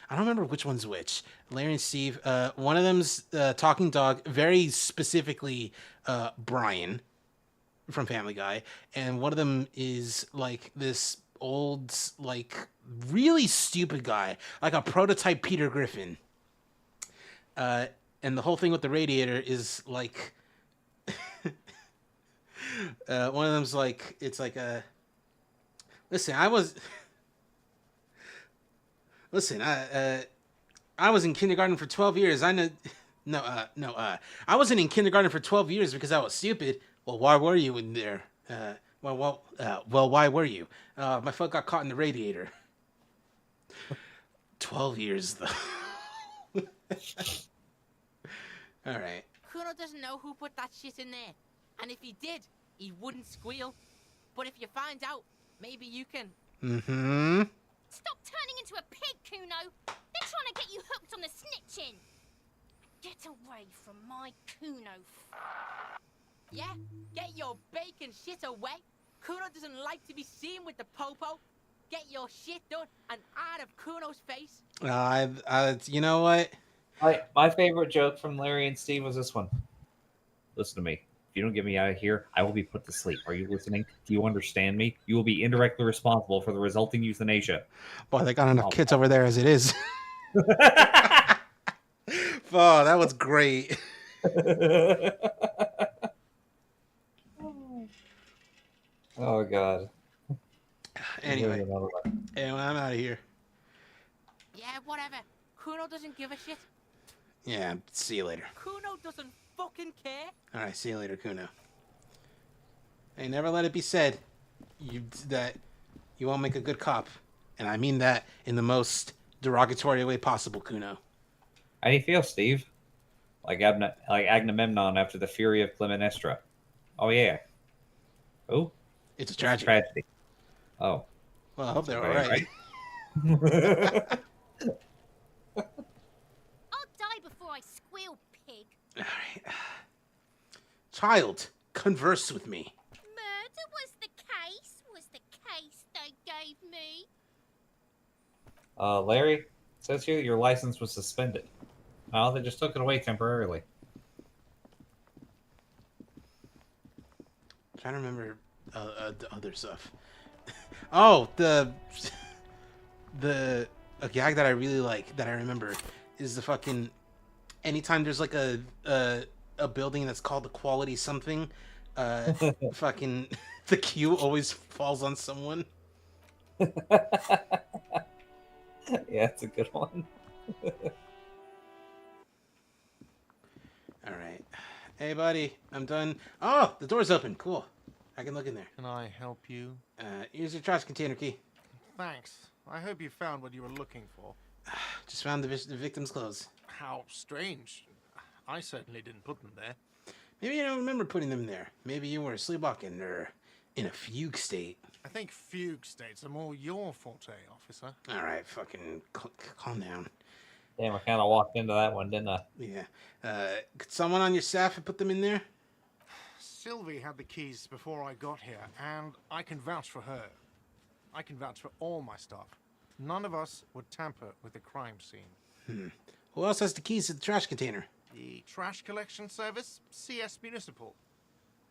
I don't remember which one's which. Larry and Steve. One of them's Talking Dog, very specifically Brian from Family Guy. And one of them is like this old, like really stupid guy, like a prototype Peter Griffin. And the whole thing with the radiator is like... one of them's like, it's like a... Listen, I was in kindergarten for 12 years. I wasn't in kindergarten for 12 years because I was stupid. Well, why were you in there? Well, why were you? My foot got caught in the radiator. 12 years, though. All right. Kuno doesn't know who put that shit in there. And if he did, he wouldn't squeal. But if you find out, maybe you can... Mm-hmm. Stop turning into a pig, Kuno. They're trying to get you hooked on the snitching. Get away from my Kuno. Yeah? Get your bacon shit away. Kuno doesn't like to be seen with the popo. Get your shit done and out of Kuno's face. You know what? My favorite joke from Larry and Steve was this one. Listen to me. If you don't get me out of here, I will be put to sleep. Are you listening? Do you understand me? You will be indirectly responsible for the resulting euthanasia. Boy, they got enough kids over there as it is. Oh, that was great. Oh, God. Anyway, I'm out of here. Yeah, whatever. Kuno doesn't give a shit. Yeah, see you later. Kuno doesn't fucking care. All right, see you later, Kuno. Hey, never let it be said that you won't make a good cop. And I mean that in the most derogatory way possible, Kuno. How do you feel, Steve? Like Agamemnon after the fury of Clytemnestra. Oh, yeah. Oh? It's a tragedy. Oh. Well, I hope they're all right. I'll die before I squeal, pig. All right. Child, converse with me. Murder was the case they gave me. Larry, it says here that your license was suspended. Oh, they just took it away temporarily. trying to remember the other stuff. Oh, a gag that I really like that I remember is the fucking anytime there's like a building that's called the quality something, fucking the queue always falls on someone. Yeah, it's a good one. All right. Hey, buddy, I'm done. Oh, the door's open. Cool. I can look in there. Can I help you? Here's your trash container key. Thanks. I hope you found what you were looking for. Just found the victim's clothes. How strange. I certainly didn't put them there. Maybe you don't remember putting them there. Maybe you were sleepwalking or in a fugue state. I think fugue states are more your forte, officer. All right, fucking calm down. Damn, I kind of walked into that one, didn't I? Yeah. Could someone on your staff have put them in there? Sylvie had the keys before I got here, and I can vouch for her. I can vouch for all my staff. None of us would tamper with the crime scene. Who else has the keys to the trash container? The trash collection service, CS Municipal.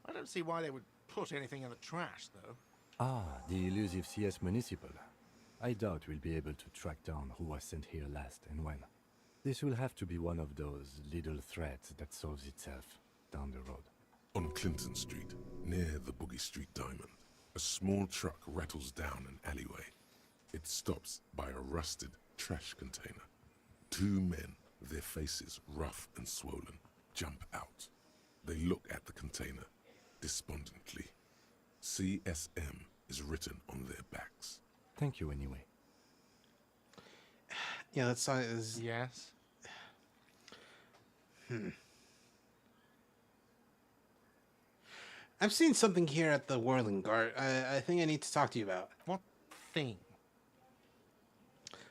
I don't see why they would put anything in the trash, though. Ah, the elusive CS Municipal. I doubt we'll be able to track down who was sent here last and when. This will have to be one of those little threads that solves itself down the road. On Clinton Street, near the Boogie Street Diamond, a small truck rattles down an alleyway. It stops by a rusted trash container. Two men, their faces rough and swollen, jump out. They look at the container despondently. CSM is written on their backs. Thank you anyway. Yeah, that sign is... Yes? I've seen something here at the Whirling Guard. I think I need to talk to you about. What thing?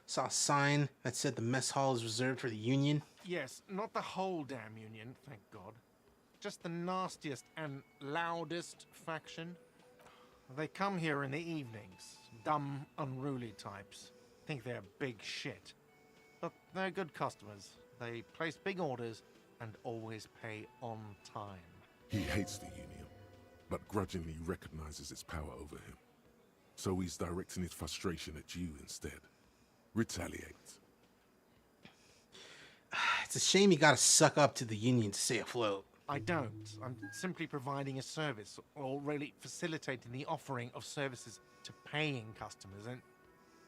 Saw a sign that said the mess hall is reserved for the Union. Yes, not the whole damn Union, thank God. Just the nastiest and loudest faction. They come here in the evenings. Dumb, unruly types. Think they're big shit. But they're good customers. They place big orders and always pay on time. He hates the Union, but grudgingly recognizes its power over him. So he's directing his frustration at you instead. Retaliate. It's a shame you gotta suck up to the Union to stay afloat. I don't. I'm simply providing a service, or really facilitating the offering of services to paying customers, and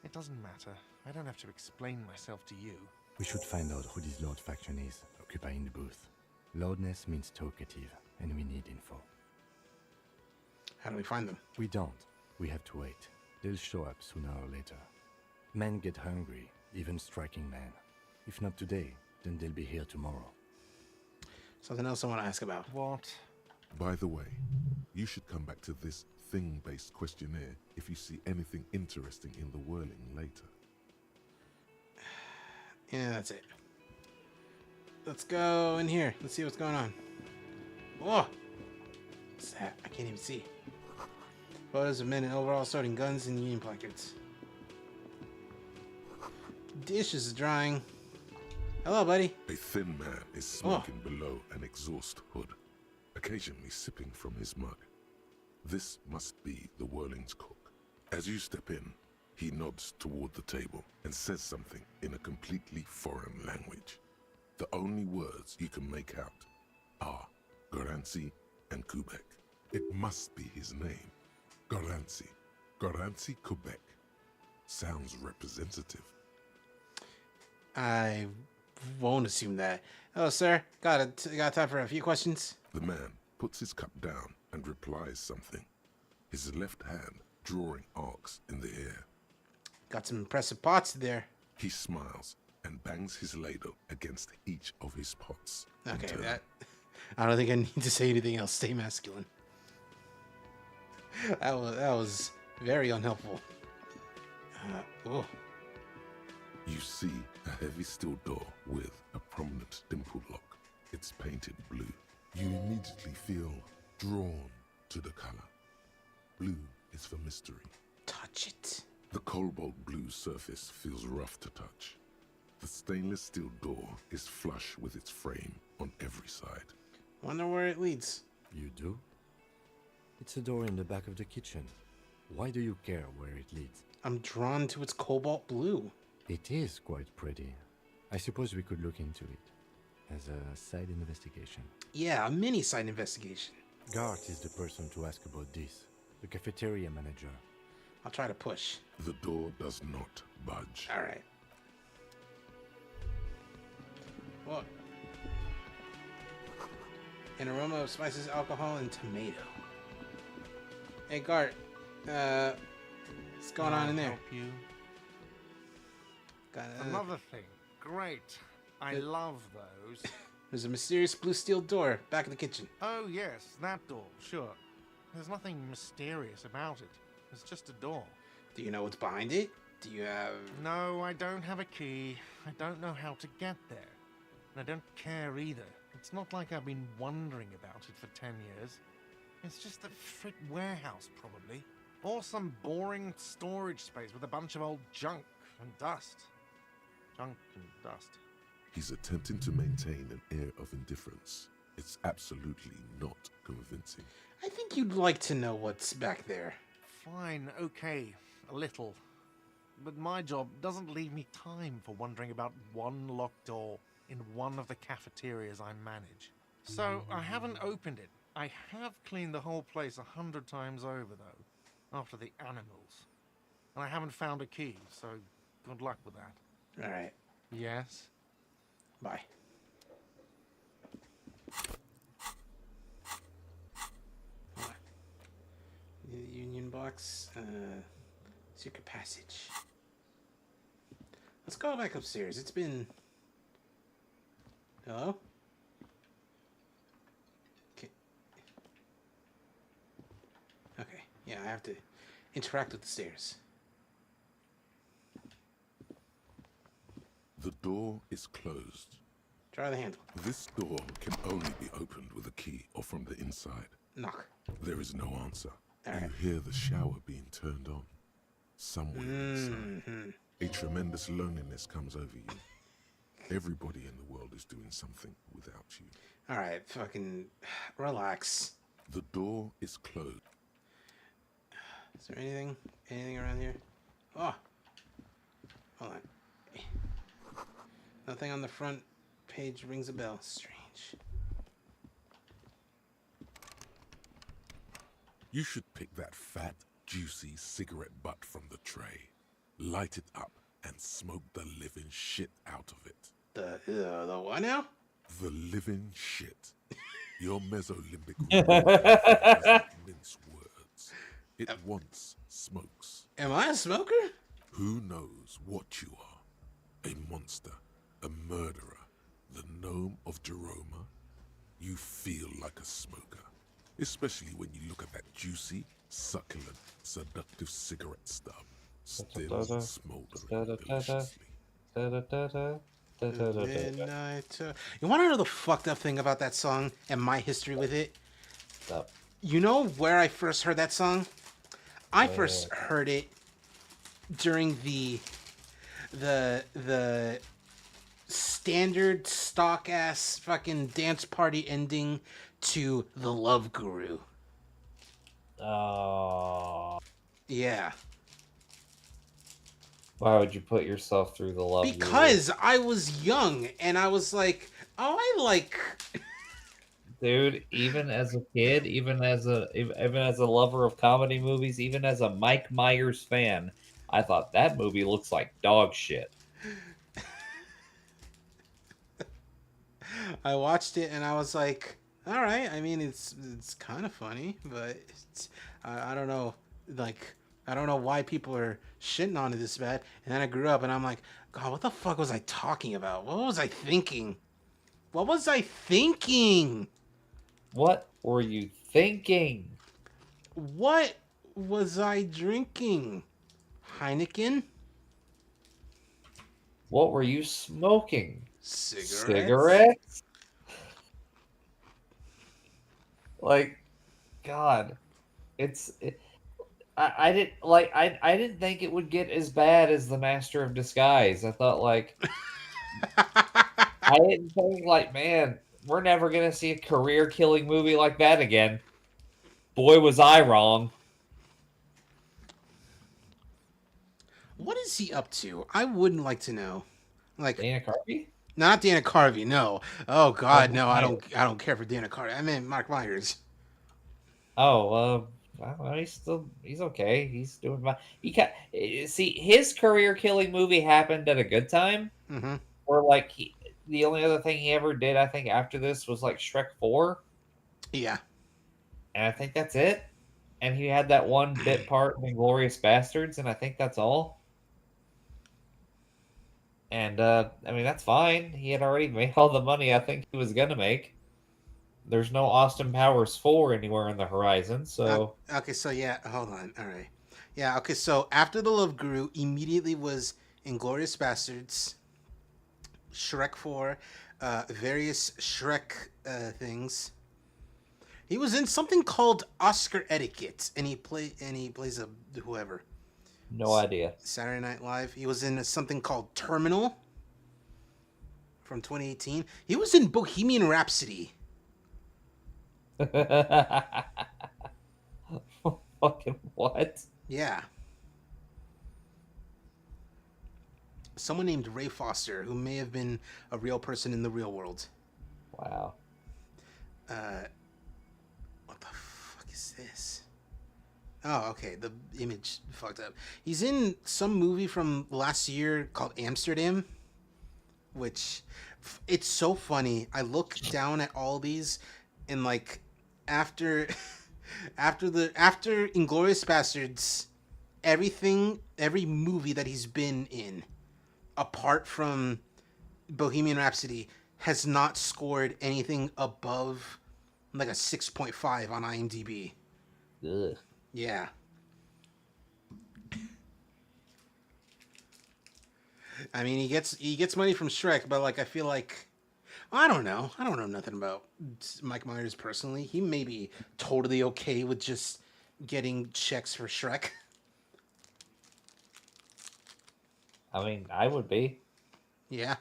it doesn't matter. I don't have to explain myself to you. We should find out who this Lord faction is, occupying the booth. Loudness means talkative, and we need info. How do we find them? We don't. We have to wait. They'll show up sooner or later. Men get hungry, even striking men. If not today, then they'll be here tomorrow. Something else I want to ask about. What? By the way, you should come back to this thing-based questionnaire if you see anything interesting in the whirling later. Yeah, that's it. Let's go in here. Let's see what's going on. Whoa! What's that? I can't even see. Photos of men in overalls sorting guns and Union placards. Dishes is drying. Hello, buddy. A thin man is smoking below an exhaust hood, occasionally sipping from his mug. This must be the Whirling's cook. As you step in, he nods toward the table and says something in a completely foreign language. The only words you can make out are Garancy and Quebec. It must be his name. Garancy. Garancy Quebec. Sounds representative. I won't assume that. Hello, sir. Got time for a few questions? The man puts his cup down and replies something, his left hand drawing arcs in the air. Got some impressive pots there. He smiles and bangs his ladle against each of his pots. Okay, that... I don't think I need to say anything else. Stay masculine. That was very unhelpful. Oh. You see a heavy steel door with a prominent dimple lock. It's painted blue. You immediately feel drawn to the color. Blue is for mystery. Touch it. The cobalt blue surface feels rough to touch. The stainless steel door is flush with its frame on every side. Wonder where it leads. You do? It's a door in the back of the kitchen. Why do you care where it leads? I'm drawn to its cobalt blue. It is quite pretty. I suppose we could look into it as a side investigation. Yeah, a mini side investigation. Gart is the person to ask about this. The cafeteria manager. I'll try to push. The door does not budge. All right. What? An aroma of spices, alcohol, and tomato. Hey, Gart. What's going on in there? Help you? Got Another thing. Great. I love those. There's a mysterious blue steel door back in the kitchen. Oh, yes, that door, sure. There's nothing mysterious about it. It's just a door. Do you know what's behind it? Do you have... No, I don't have a key. I don't know how to get there. And I don't care either. It's not like I've been wondering about it for 10 years. It's just a frick warehouse, probably. Or some boring storage space with a bunch of old junk and dust. Junk and dust. He's attempting to maintain an air of indifference. It's absolutely not convincing. I think you'd like to know what's back there. Fine, okay, a little. But my job doesn't leave me time for wondering about one locked door in one of the cafeterias I manage. So I haven't opened it. I have cleaned the whole place 100 times over, though, after the animals. And I haven't found a key, so good luck with that. All right. Yes? Bye. Union box, secret passage. Let's go back upstairs. It's been... Hello? Okay, yeah, I have to interact with the stairs. The door is closed. Try the handle. This door can only be opened with a key or from the inside. Knock. There is no answer. All right. You hear the shower being turned on. Somewhere inside. A tremendous loneliness comes over you. Everybody in the world is doing something without you. All right, fucking relax. The door is closed. Is there anything around here? Oh, hold on. Nothing on the front page rings a bell. Strange. You should pick that fat, juicy cigarette butt from the tray, light it up, and smoke the living shit out of it. The what now? The living shit. Your mesolimbic doesn't mince words. It wants smokes. Am I a smoker? Who knows what you are? A monster, a murderer, the gnome of Jeroma? You feel like a smoker. Especially when you look at that juicy, succulent, seductive cigarette stub, still smoldering deliciously. Midnight. You want to know the fucked up thing about that song and my history with it? You know where I first heard that song? I first heard it during the standard stock ass fucking dance party ending to The Love Guru. Oh. Yeah. Why would you put yourself through the love? Because I was young and I was like, oh, I like. Dude, even as a kid, even as a lover of comedy movies, even as a Mike Myers fan, I thought that movie looks like dog shit. I watched it and I was like, all right. I mean, it's kind of funny, but I don't know, like. I don't know why people are shitting on it this bad. And then I grew up and I'm like, God, what the fuck was I talking about? What was I thinking? What was I thinking? What were you thinking? What was I drinking? Heineken? What were you smoking? Cigarettes? Like, God, I didn't think it would get as bad as The Master of Disguise. I thought like I didn't think like, man, we're never gonna see a career killing movie like that again. Boy, was I wrong. What is he up to? I wouldn't like to know. Like Dana Carvey? Not Dana Carvey, no. Oh God, no. I Myers. don't care for Dana Carvey. I mean Mark Myers. Oh, well, he's okay. He's doing fine. See, his career killing movie happened at a good time. Mm-hmm. Or like the only other thing he ever did, I think, after this was like Shrek 4. Yeah. And I think that's it. And he had that one bit part in Inglourious Bastards, and I think that's all. And I mean, that's fine. He had already made all the money I think he was gonna make. There's no Austin Powers 4 anywhere on the horizon, so Okay, so yeah, hold on. All right. Yeah, okay, so after The Love Guru, immediately was Inglourious Bastards, Shrek 4, various Shrek things. He was in something called Oscar Etiquette, and he plays a whoever. no idea. Saturday Night Live. He was in something called Terminal from 2018. He was in Bohemian Rhapsody. Fucking what? Yeah. Someone named Ray Foster, who may have been a real person in the real world. Wow. What the fuck is this? Oh, okay. The image fucked up. He's in some movie from last year called Amsterdam, which it's so funny. I look down at all these, and like after Inglourious Bastards, every movie that he's been in, apart from Bohemian Rhapsody, has not scored anything above like a 6.5 on IMDb. Ugh. Yeah. I mean, he gets money from Shrek, but like I feel like I don't know nothing about Mike Myers personally. He may be totally okay with just getting checks for Shrek. I mean, I would be. Yeah.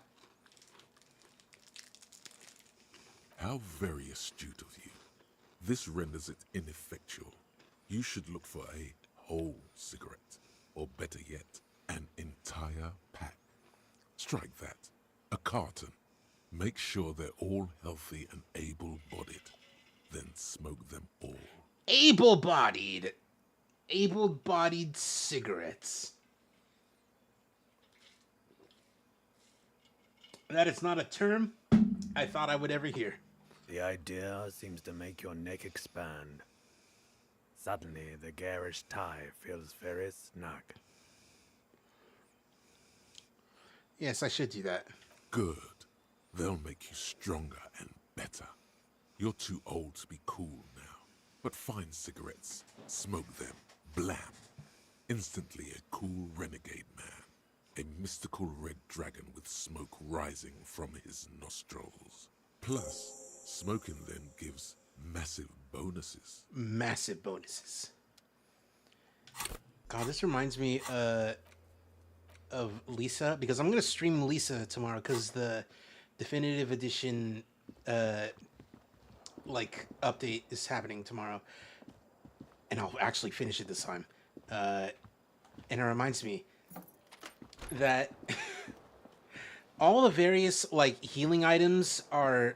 How very astute of you. This renders it ineffectual. You should look for a whole cigarette, or better yet, an entire pack. Strike that. A carton. Make sure they're all healthy and able-bodied. Then smoke them all. Able-bodied cigarettes. That is not a term I thought I would ever hear. The idea seems to make your neck expand. Suddenly, the garish tie feels very snug. Yes, I should do that. Good. They'll make you stronger and better. You're too old to be cool now. But find cigarettes, smoke them, blam. Instantly a cool renegade man. A mystical red dragon with smoke rising from his nostrils. Plus, smoking them gives massive bonuses. Massive bonuses. God, this reminds me of Lisa, because I'm going to stream Lisa tomorrow, because the definitive edition update is happening tomorrow, and I'll actually finish it this time. And it reminds me that all the various healing items are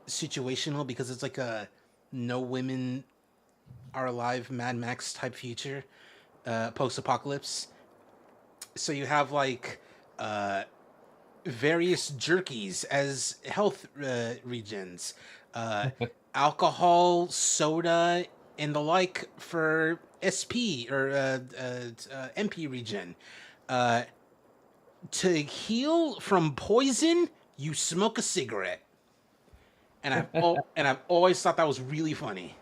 situational, because it's like a no women are alive Mad Max type future, post-apocalypse. So you have various jerkies as health regens, alcohol, soda, and the like for SP or MP regen. To heal from poison, you smoke a cigarette. And I've always thought that was really funny.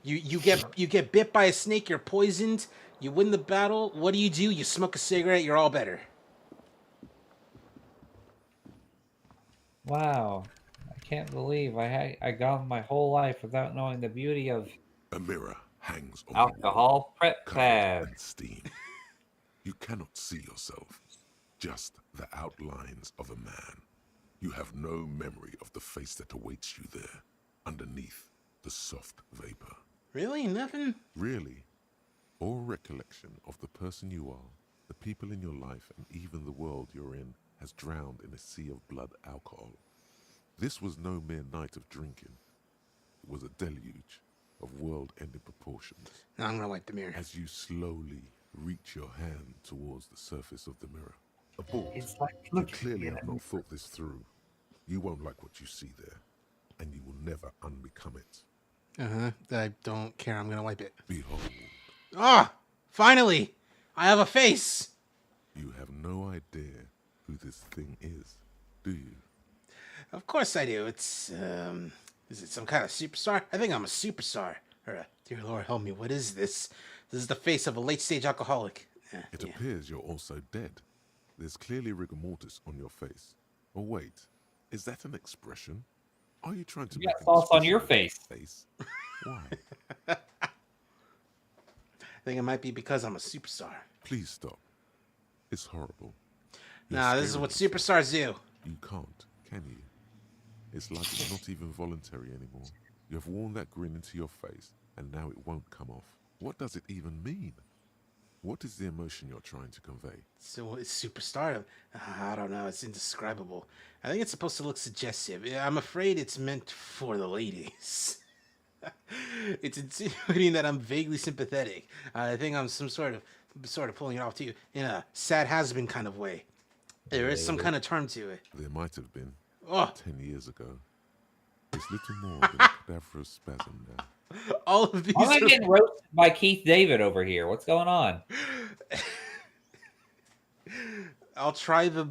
You get bit by a snake, you're poisoned, you win the battle. What do? You smoke a cigarette, you're all better. Wow. I can't believe I gone my whole life without knowing the beauty of A mirror hangs on alcohol prep covered pad. and steam. You cannot see yourself, just the outlines of a man. You have no memory of the face that awaits you there, underneath the soft vapor. Really? Nothing? Really? All recollection of the person you are, the people in your life, and even the world you're in has drowned in a sea of blood alcohol. This was no mere night of drinking. It was a deluge of world-ending proportions. Now I'm gonna wipe the mirror. As you slowly reach your hand towards the surface of the mirror. Abort. It's like You clearly have not thought this through. You won't like what you see there, and you will never unbecome it. I don't care. I'm gonna wipe it. Behold. Ah! Finally! I have a face! You have no idea who this thing is, do you? Of course I do. It's, is it some kind of superstar? I think I'm a superstar. Or, dear Lord, help me. What is this? This is the face of a late-stage alcoholic. It appears you're also dead. There's clearly rigor mortis on your face. Oh, wait. Is that an expression? Are you trying to You make got an sauce on your expression face. Why? I think it might be because I'm a superstar. Please stop. It's horrible. Nah, this is what superstars do. You can't, can you? It's like it's not even voluntary anymore. You have worn that grin into your face, and now it won't come off. What does it even mean? What is the emotion you're trying to convey? So it's superstar. I don't know. It's indescribable. I think it's supposed to look suggestive. I'm afraid it's meant for the ladies. It's insinuating that I'm vaguely sympathetic. I think I'm some sort of pulling it off to you in a sad has-been kind of way. There is some kind of charm to it. There might have been. Oh. 10 years ago. It's little more than a cadaverous spasm now. All of these. I'm not getting roasted by Keith David over here. What's going on? I'll try the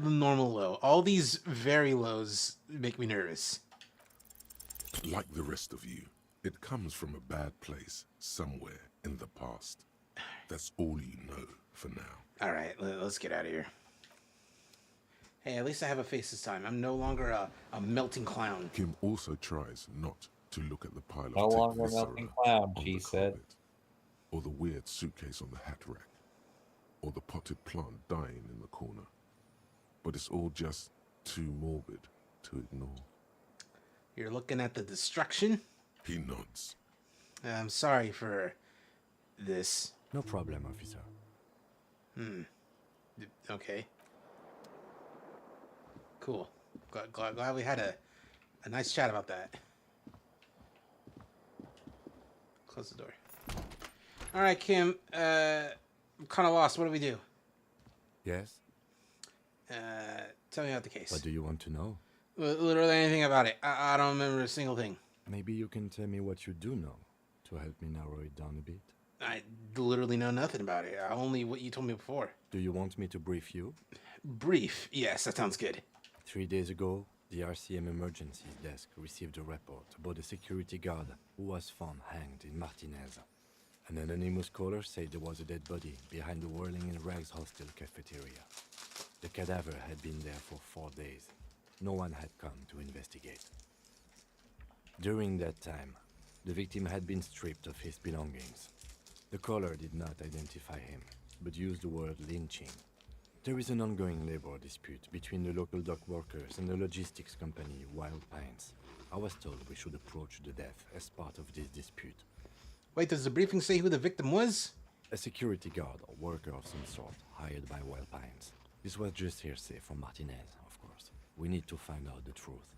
normal low. All these very lows make me nervous. Like the rest of you, it comes from a bad place somewhere in the past. That's all you know for now. All right, let's get out of here. Hey, at least I have a face this time. I'm no longer a melting clown. Kim also tries not to look at the pile of No tech longer a viscera melting clown, on she the said. carpet, or the weird suitcase on the hat rack, or the potted plant dying in the corner. But it's all just too morbid to ignore. You're looking at the destruction? He nods. I'm sorry for this. No problem, officer. Okay. Cool. Glad we had a nice chat about that. Close the door. All right, Kim. I'm kind of lost. What do we do? Yes? Tell me about the case. What do you want to know? Literally anything about it. I don't remember a single thing. Maybe you can tell me what you do know to help me narrow it down a bit. I literally know nothing about it. Only what you told me before. Do you want me to brief you? Brief? Yes, that sounds good. 3 days ago, the RCM emergency desk received a report about a security guard who was found hanged in Martinez. An anonymous caller said there was a dead body behind the Whirling in Rags hostel cafeteria. The cadaver had been there for 4 days. No one had come to investigate. During that time, the victim had been stripped of his belongings. The caller did not identify him, but used the word lynching. There is an ongoing labor dispute between the local dock workers and the logistics company Wild Pines. I was told we should approach the death as part of this dispute. Wait, does the briefing say who the victim was? A security guard or worker of some sort hired by Wild Pines. This was just hearsay from Martinez, of course. We need to find out the truth.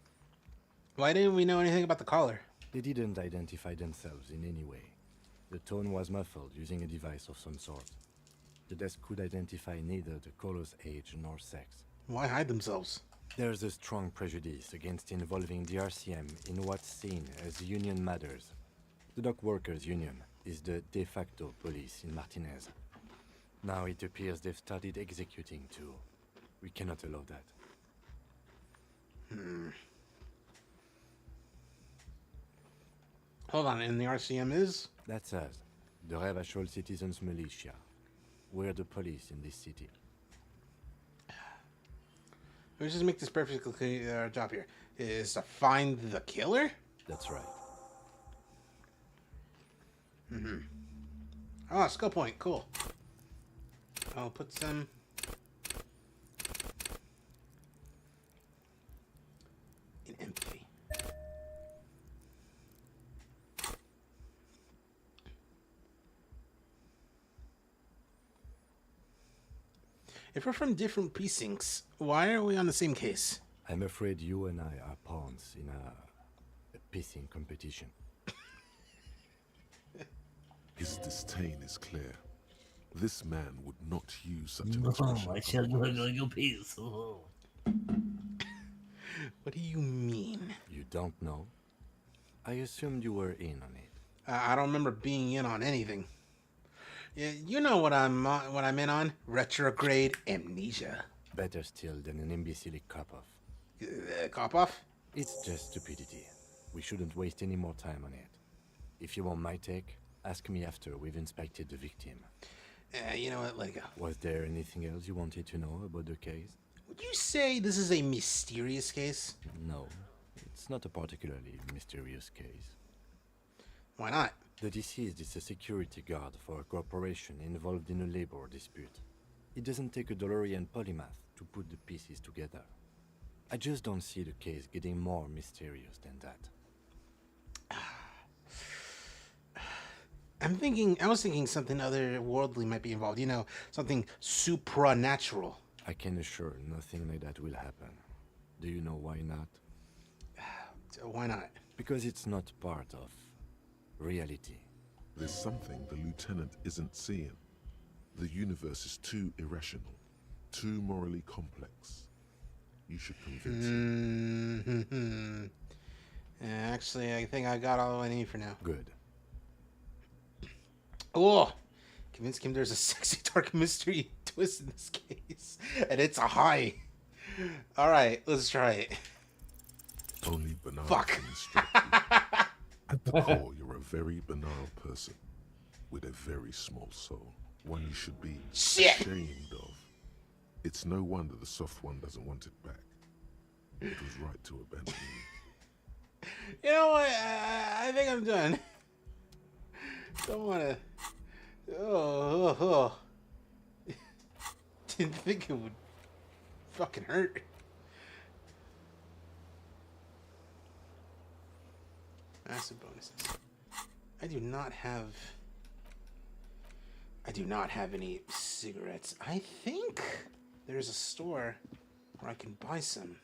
Why didn't we know anything about the caller? They didn't identify themselves in any way. The tone was muffled using a device of some sort. The desk could identify neither the caller's age nor sex. Why hide themselves? There's a strong prejudice against involving the RCM in what's seen as union matters. The dock workers' union is the de facto police in Martinez. Now it appears they've started executing too. We cannot allow that. Hold on, and the RCM is? That's us, the Revachol Citizens Militia. We're the police in this city. Let's just make this perfectly clear job here. Is to find the killer? That's right. Oh, skill point. Cool. I'll put some... in empathy. If we're from different precincts, why are we on the same case? I'm afraid you and I are pawns in a pissing competition. His disdain is clear. This man would not use such an expression. What do you mean? You don't know? I assumed you were in on it. I don't remember being in on anything. Yeah, you know what I'm in on? Retrograde amnesia. Better still than an imbecilic cop-off. Cop-off? It's just stupidity. We shouldn't waste any more time on it. If you want my take, ask me after we've inspected the victim. You know what, Lego? Was there anything else you wanted to know about the case? Would you say this is a mysterious case? No, it's not a particularly mysterious case. Why not? The deceased is a security guard for a corporation involved in a labor dispute. It doesn't take a DeLorean polymath to put the pieces together. I just don't see the case getting more mysterious than that. I was thinking something otherworldly might be involved. You know, something supranatural. I can assure nothing like that will happen. Do you know why not? Why not? Because it's not part of reality. There's something the lieutenant isn't seeing. The universe is too irrational, too morally complex. You should convince him. Actually, I think I got all I need for now. Good. Oh! Convince him there's a sexy dark mystery twist in this case. And it's a high. Alright, let's try it. Only banal. Fuck. At the core, you're a very banal person with a very small soul. One you should be ashamed of. It's no wonder the soft one doesn't want it back. It was right to abandon you. You know what? I think I'm done. Don't want to... Oh. Didn't think it would fucking hurt. Massive bonuses. I do not have any cigarettes. I think there's a store where I can buy some.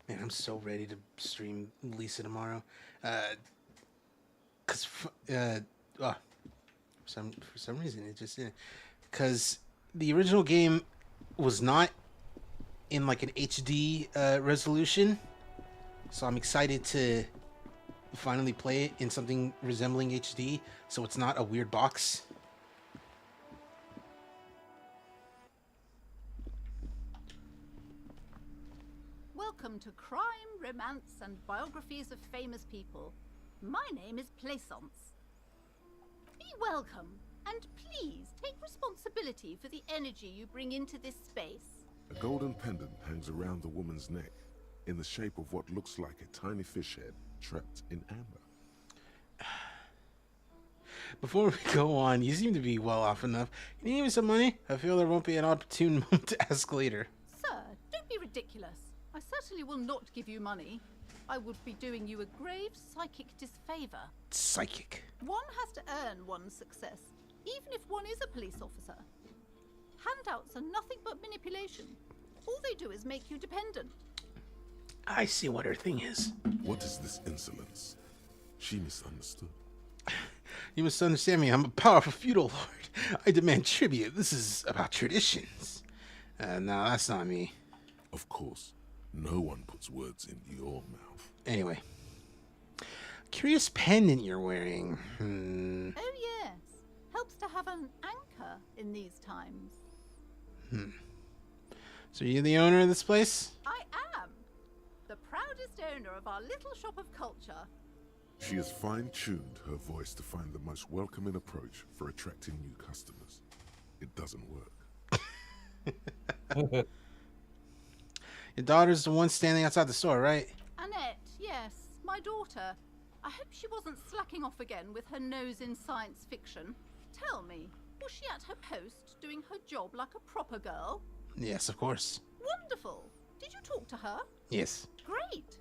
Man, I'm so ready to stream Lisa tomorrow. For some reason it just didn't. Because the original game was not in like an HD resolution, so I'm excited to finally play it in something resembling HD, so it's not a weird box. Welcome to Crime, Romance, and Biographies of Famous People. My name is Plaisance. Be welcome, and please take responsibility for the energy you bring into this space. A golden pendant hangs around the woman's neck in the shape of what looks like a tiny fish head trapped in amber. Before we go on, you seem to be well off enough. Can you give me some money? I feel there won't be an opportune moment to ask later. Sir, don't be ridiculous. I certainly will not give you money. I would be doing you a grave psychic disfavor. Psychic? One has to earn one's success, even if one is a police officer. Handouts are nothing but manipulation. All they do is make you dependent. I see what her thing is. What is this insolence? She misunderstood. You must understand me. I'm a powerful feudal lord. I demand tribute. This is about traditions. No, that's not me. Of course. No one puts words in your mouth. Anyway. Curious pendant you're wearing. Oh, yes. Helps to have an anchor in these times. So you're the owner of this place? I am. The proudest owner of our little shop of culture. She has fine-tuned her voice to find the most welcoming approach for attracting new customers. It doesn't work. Your daughter's the one standing outside the store, right? Annette, yes, my daughter. I hope she wasn't slacking off again with her nose in science fiction. Tell me, was she at her post doing her job like a proper girl? Yes, of course. Wonderful. Did you talk to her? Yes. Great.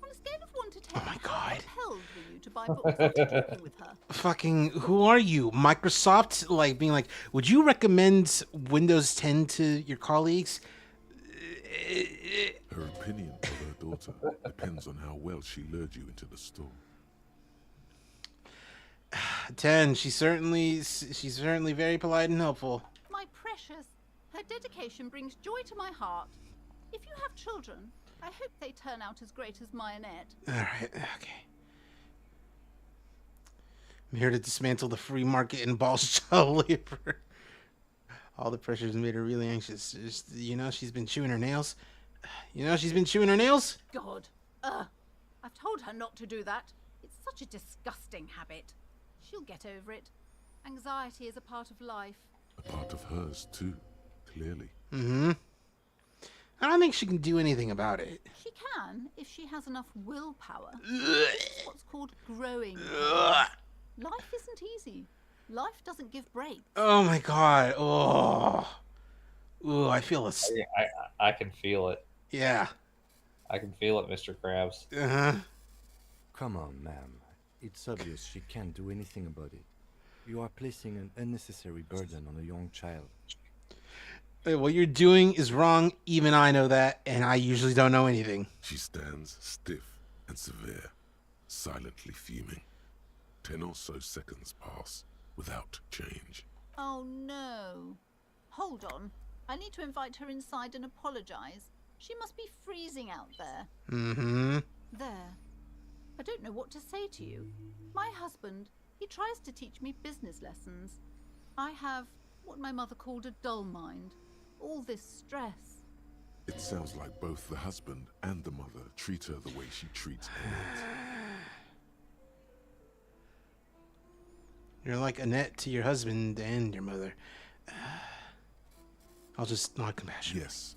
On a scale of 1 to 10, Oh my God. how compelled were you to buy books after talking with her? Fucking, who are you? Microsoft? Like, being like, would you recommend Windows 10 to your colleagues? Her opinion of her daughter depends on how well she lured you into the store. 10. She's certainly very polite and helpful. My precious, her dedication brings joy to my heart. If you have children, I hope they turn out as great as Mayonette. Alright, okay. I'm here to dismantle the free market and abolish child labor. All the pressures made her really anxious. Just, she's been chewing her nails. She's been chewing her nails? God. I've told her not to do that. It's such a disgusting habit. She'll get over it. Anxiety is a part of life. A part of hers, too, clearly. Mm-hmm. I don't think she can do anything about it. She can, if she has enough willpower. It's what's called growing. Life isn't easy. Life doesn't give breaks. Oh my God. Oh. Ooh, I feel it. I can feel it. Yeah. I can feel it, Mr. Krabs. Uh-huh. Come on, ma'am. It's obvious she can't do anything about it. You are placing an unnecessary burden on a young child. What you're doing is wrong. Even I know that, and I usually don't know anything. She stands stiff and severe, silently fuming. 10 or so seconds pass without change. Oh no. Hold on. I need to invite her inside and apologize. She must be freezing out there. Mm-hmm. There. I don't know what to say to you. My husband, he tries to teach me business lessons. I have what my mother called a dull mind. All this stress. It sounds like both the husband and the mother treat her the way she treats Annette. You're like Annette to your husband and your mother. I'll just nod compassion. Yes.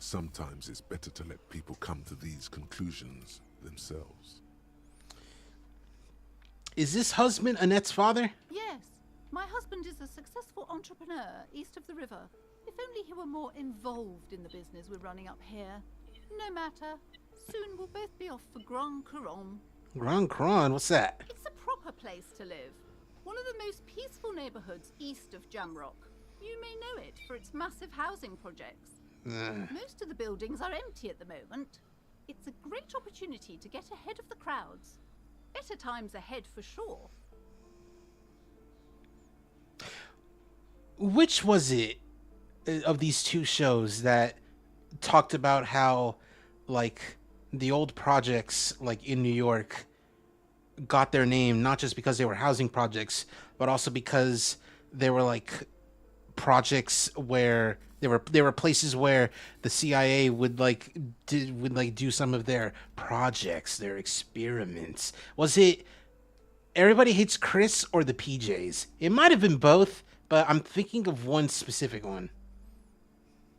Sometimes it's better to let people come to these conclusions themselves. Is this husband Annette's father? Yes. My husband is a successful entrepreneur east of the river. If only he were more involved in the business we're running up here. No matter. Soon we'll both be off for Grand Couronne. Grand Couronne? What's that? It's a proper place to live. One of the most peaceful neighborhoods east of Jamrock. You may know it for its massive housing projects. Most of the buildings are empty at the moment. It's a great opportunity to get ahead of the crowds. Better times ahead for sure. Which was it of these two shows that talked about how, like, the old projects, like, in New York got their name not just because they were housing projects, but also because they were, like, projects where they were places where the CIA would do some of their projects, their experiments. Was it Everybody Hates Chris or the PJs? It might have been both, but I'm thinking of one specific one.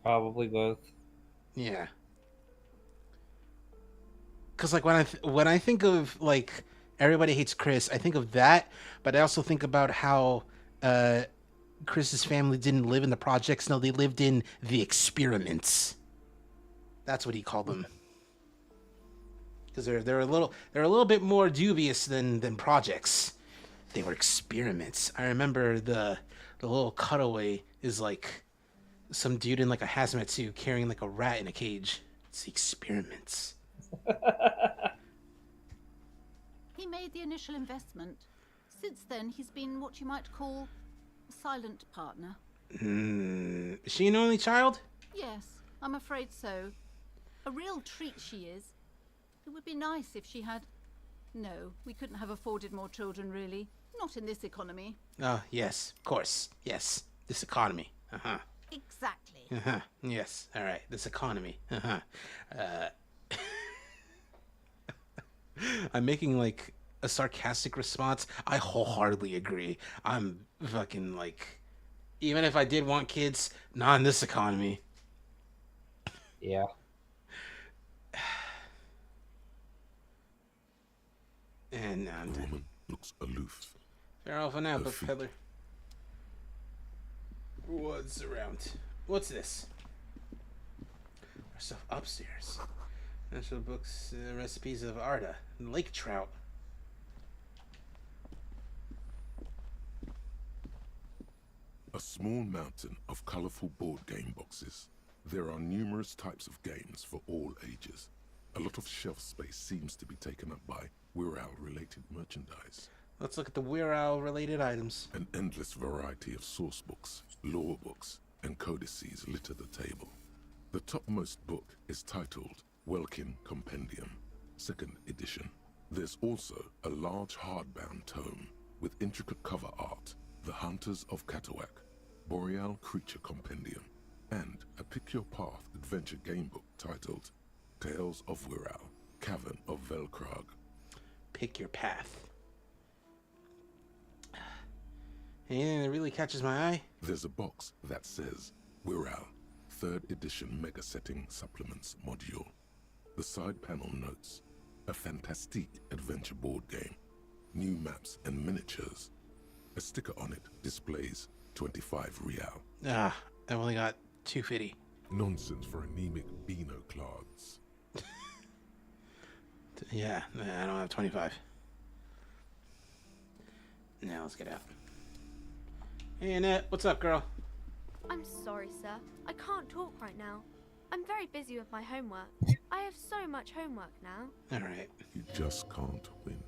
Probably both. Yeah. Cause like when I think of like Everybody Hates Chris, I think of that, but I also think about how Chris's family didn't live in the projects. No, they lived in the experiments. That's what he called them. Because they're a little bit more dubious than projects. They were experiments. I remember the little cutaway is like some dude in like a hazmat suit carrying like a rat in a cage. It's the experiments. He made the initial investment. Since then, he's been what you might call a silent partner. Is she an only child? Yes, I'm afraid so. A real treat she is. It would be nice if she had... No, we couldn't have afforded more children, really. Not in this economy. Oh, yes, of course. Yes, this economy. Uh-huh. Exactly. Uh-huh. Yes, all right, this economy. Uh-huh. I'm making, like, a sarcastic response. I wholeheartedly agree. I'm fucking, like... Even if I did want kids, not in this economy. Yeah. And the woman looks aloof. Fair off now, book peddler. What's around? What's this? There's stuff upstairs. National books, recipes of Arda, lake trout. A small mountain of colorful board game boxes. There are numerous types of games for all ages. A lot of shelf space seems to be taken up by Wirral-related merchandise. Let's look at the Wirral-related items. An endless variety of source books, lore books, and codices litter the table. The topmost book is titled Welkin Compendium, 2nd edition. There's also a large hardbound tome with intricate cover art, The Hunters of Katawak, Boreal Creature Compendium, and a Pick Your Path adventure game book titled Tales of Wirral, Cavern of Velkrag. Pick your path. Anything that really catches my eye? There's a box that says Wirral, 3rd edition Mega Setting Supplements Module. The side panel notes, a fantastique adventure board game, new maps and miniatures. A sticker on it displays 25 real. Ah, I've only got 250. Nonsense for anemic Beano clods. Yeah, I don't have 25. Now let's get out. Hey Annette, what's up, girl? I'm sorry, sir. I can't talk right now. I'm very busy with my homework. I have so much homework now. Alright. You just can't win.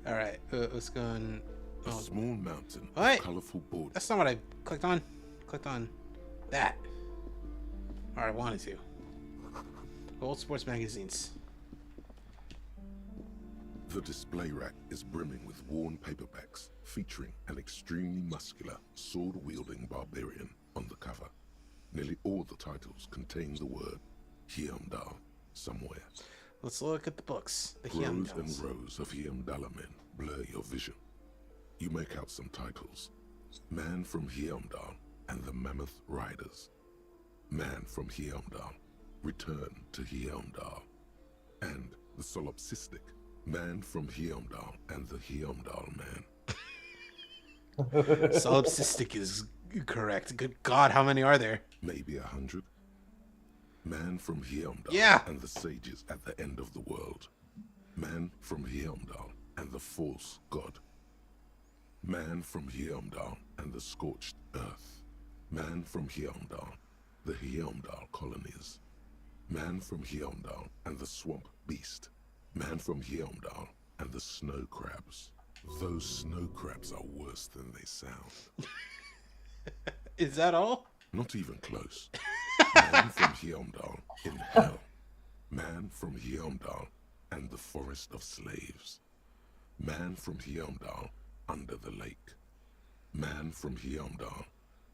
Alright, let's go on. A small mountain What? of colorful board. That's not what I clicked on. Clicked on that. Or I wanted to. Old sports magazines. The display rack is brimming with worn paperbacks featuring an extremely muscular, sword-wielding barbarian on the cover. Nearly all the titles contain the word Heimdall somewhere. Let's look at the books. The Rows and Heimdalls. rows of Heimdall men blur your vision. You make out some titles. Man from Heimdall and the Mammoth Riders. Man from Heimdall, Return to Heimdall. And the solipsistic Man from Heimdall and the Heimdall Man. Solipsistic is correct. Good God, how many are there? Maybe 100. Man from Heimdall Yeah. and the sages at the end of the world. Man from Heimdall and the false god. Man from Heimdall and the scorched earth. Man from Heimdall, the Heimdall colonies. Man from Heimdall and the swamp beast. Man from Heimdall and the snow crabs. Those snow crabs are worse than they sound. Is that all? Not even close. Man from Heimdall in hell. Man from Heimdall and the forest of slaves. Man from Heimdall under the lake. Man from Heimdall,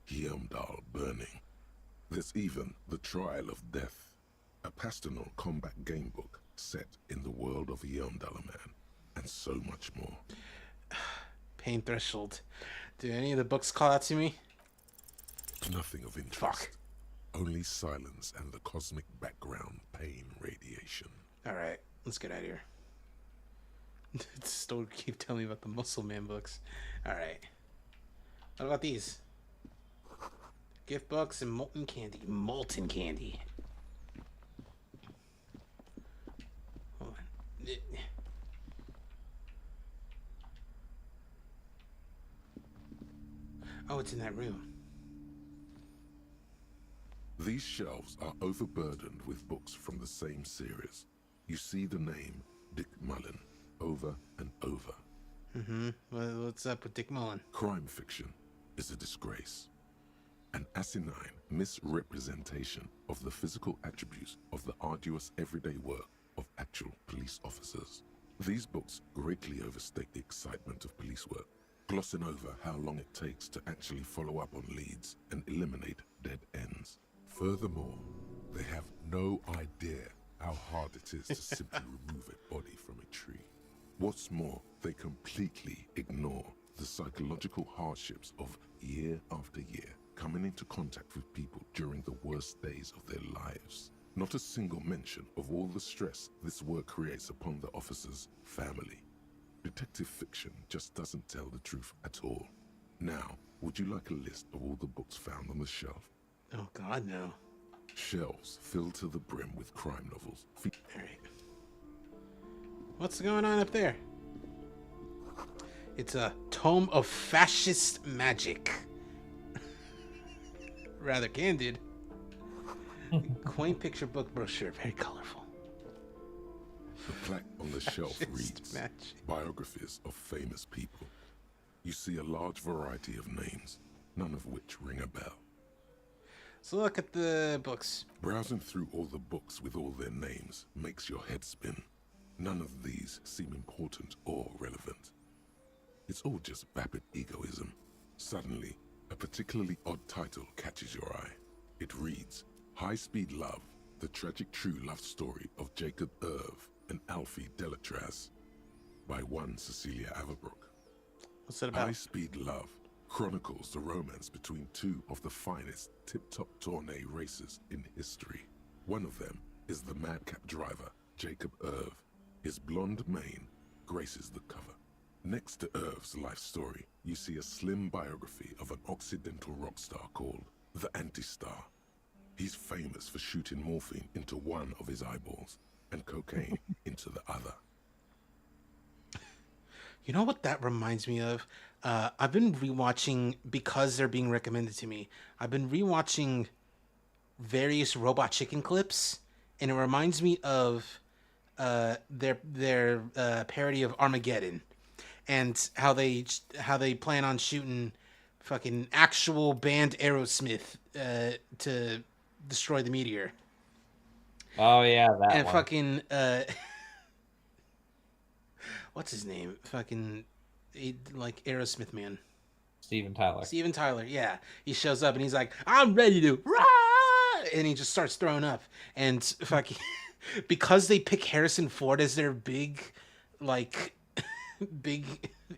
Heimdall burning. There's even the Trial of Death, a pastoral combat game book set in the world of Heimdallaman, and so much more. Pain threshold. Do any of the books call out to me? Nothing of interest. Fuck. Only silence and the cosmic background pain radiation. Alright, let's get out of here. Still keep telling me about the Muscle Man books. Alright. What about these? Gift books and molten candy. Molten candy. Hold on. Oh, it's in that room. These shelves are overburdened with books from the same series. You see the name Dick Mullen over and over. Mm-hmm. What's up with Dick Mullen? Crime fiction is a disgrace. An asinine misrepresentation of the physical attributes of the arduous everyday work of actual police officers. These books greatly overstate the excitement of police work, glossing over how long it takes to actually follow up on leads and eliminate dead ends. Furthermore, they have no idea how hard it is to simply remove a body from a tree. What's more, they completely ignore the psychological hardships of year after year coming into contact with people during the worst days of their lives. Not a single mention of all the stress this work creates upon the officer's family. Detective fiction just doesn't tell the truth at all. Now, would you like a list of all the books found on the shelf? Oh God, no. Shelves filled to the brim with crime novels. Alright. What's going on up there? It's a tome of fascist magic. Rather candid. Quaint picture book brochure, very colorful. The plaque on the shelf reads, Biographies of Famous People. You see a large variety of names, none of which ring a bell. So look at the books. Browsing through all the books with all their names makes your head spin. None of these seem important or relevant. It's all just vapid egoism. Suddenly, a particularly odd title catches your eye. It reads, High Speed Love, the tragic true love story of Jacob Irv and Alfie Delatraz, by one Cecilia Averbrook. What's it about? High Speed Love chronicles the romance between two of the finest tip-top tourney racers in history. One of them is the madcap driver, Jacob Irv. His blonde mane graces the cover. Next to Irv's life story, you see a slim biography of an Occidental rock star called the Anti-Star. He's famous for shooting morphine into one of his eyeballs and cocaine into the other. You know what that reminds me of? I've been rewatching, because they're being recommended to me, I've been rewatching various Robot Chicken clips, and it reminds me of their parody of Armageddon, and how they plan on shooting fucking actual band Aerosmith to destroy the meteor. Oh yeah, that and one. Fucking what's his name? Fucking like Aerosmith man. Steven Tyler. Steven Tyler, yeah. He shows up and he's like, I'm ready to rah! And he just starts throwing up. And fucking because they pick Harrison Ford as their big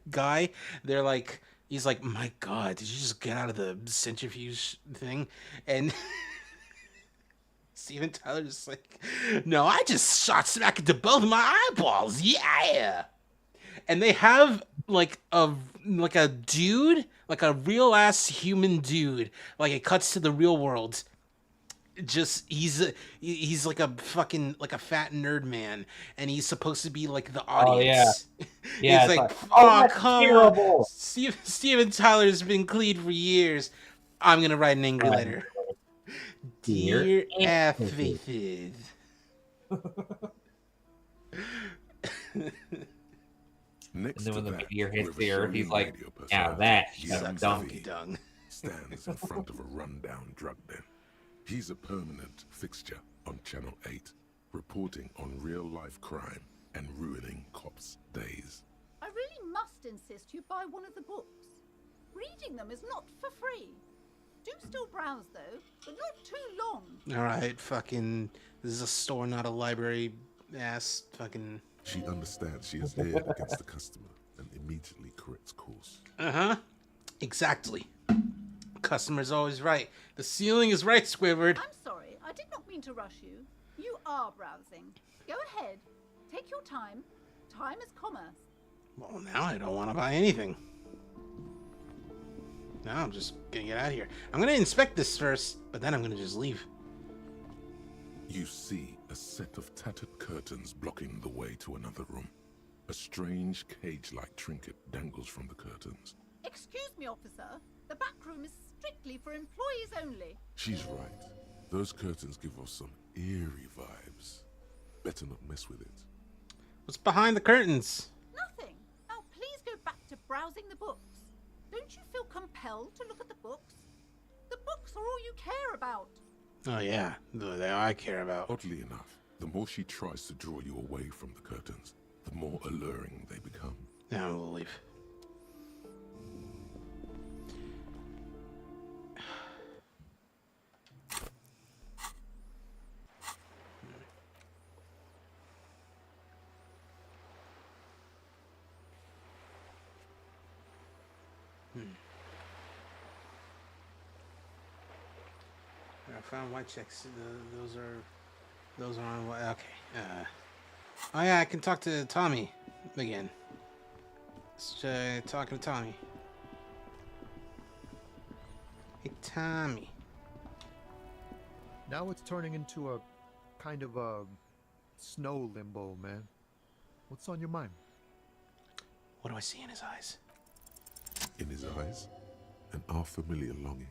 guy, they're like, he's like, my God, did you just get out of the centrifuge thing? And Steven Tyler's just like, no, I just shot smack into both of my eyeballs. Yeah. And they have like a dude, like a real ass human dude. Like it cuts to the real world. Just he's like a fucking like a fat nerd man, and he's supposed to be like the audience. Oh, yeah. It's like, oh, come terrible. on. Steven Tyler's been clean for years. I'm gonna write an angry letter. Dear Faith. Next and then when to the that, meteor hits whoever the earth, he's Sony like, radio now personality that's James a V donkey dung. stands in front of a rundown drug den. He's a permanent fixture on Channel 8, reporting on real-life crime and ruining cops' days. I really must insist you buy one of the books. Reading them is not for free. Do still browse though, but not too long. Alright, fucking, this is a store, not a library ass fucking... She understands she is aired against the customer and immediately corrects course. Uh-huh. Exactly. Customer's always right. The ceiling is right, Squidward. I'm sorry, I did not mean to rush you. You are browsing. Go ahead. Take your time. Time is commerce. Well, now I don't want to buy anything. Now I'm just gonna get out of here. I'm gonna inspect this first, but then I'm gonna just leave. You see a set of tattered curtains blocking the way to another room. A strange cage-like trinket dangles from the curtains. Excuse me, officer. The back room is strictly for employees only. She's right. Those curtains give off some eerie vibes. Better not mess with it. What's behind the curtains? Nothing. Now please go back to browsing the books. Don't you feel compelled to look at the books? The books are all you care about. Oh yeah, they I care about. Oddly enough, the more she tries to draw you away from the curtains, the more alluring they become. Now we'll leave. I found white checks. Those are on. Okay. Oh yeah, I can talk to Tommy again. Let's talking to Tommy. Hey Tommy. Now it's turning into a kind of a snow limbo, man. What's on your mind? What do I see in his eyes? In his eyes, an unfamiliar longing.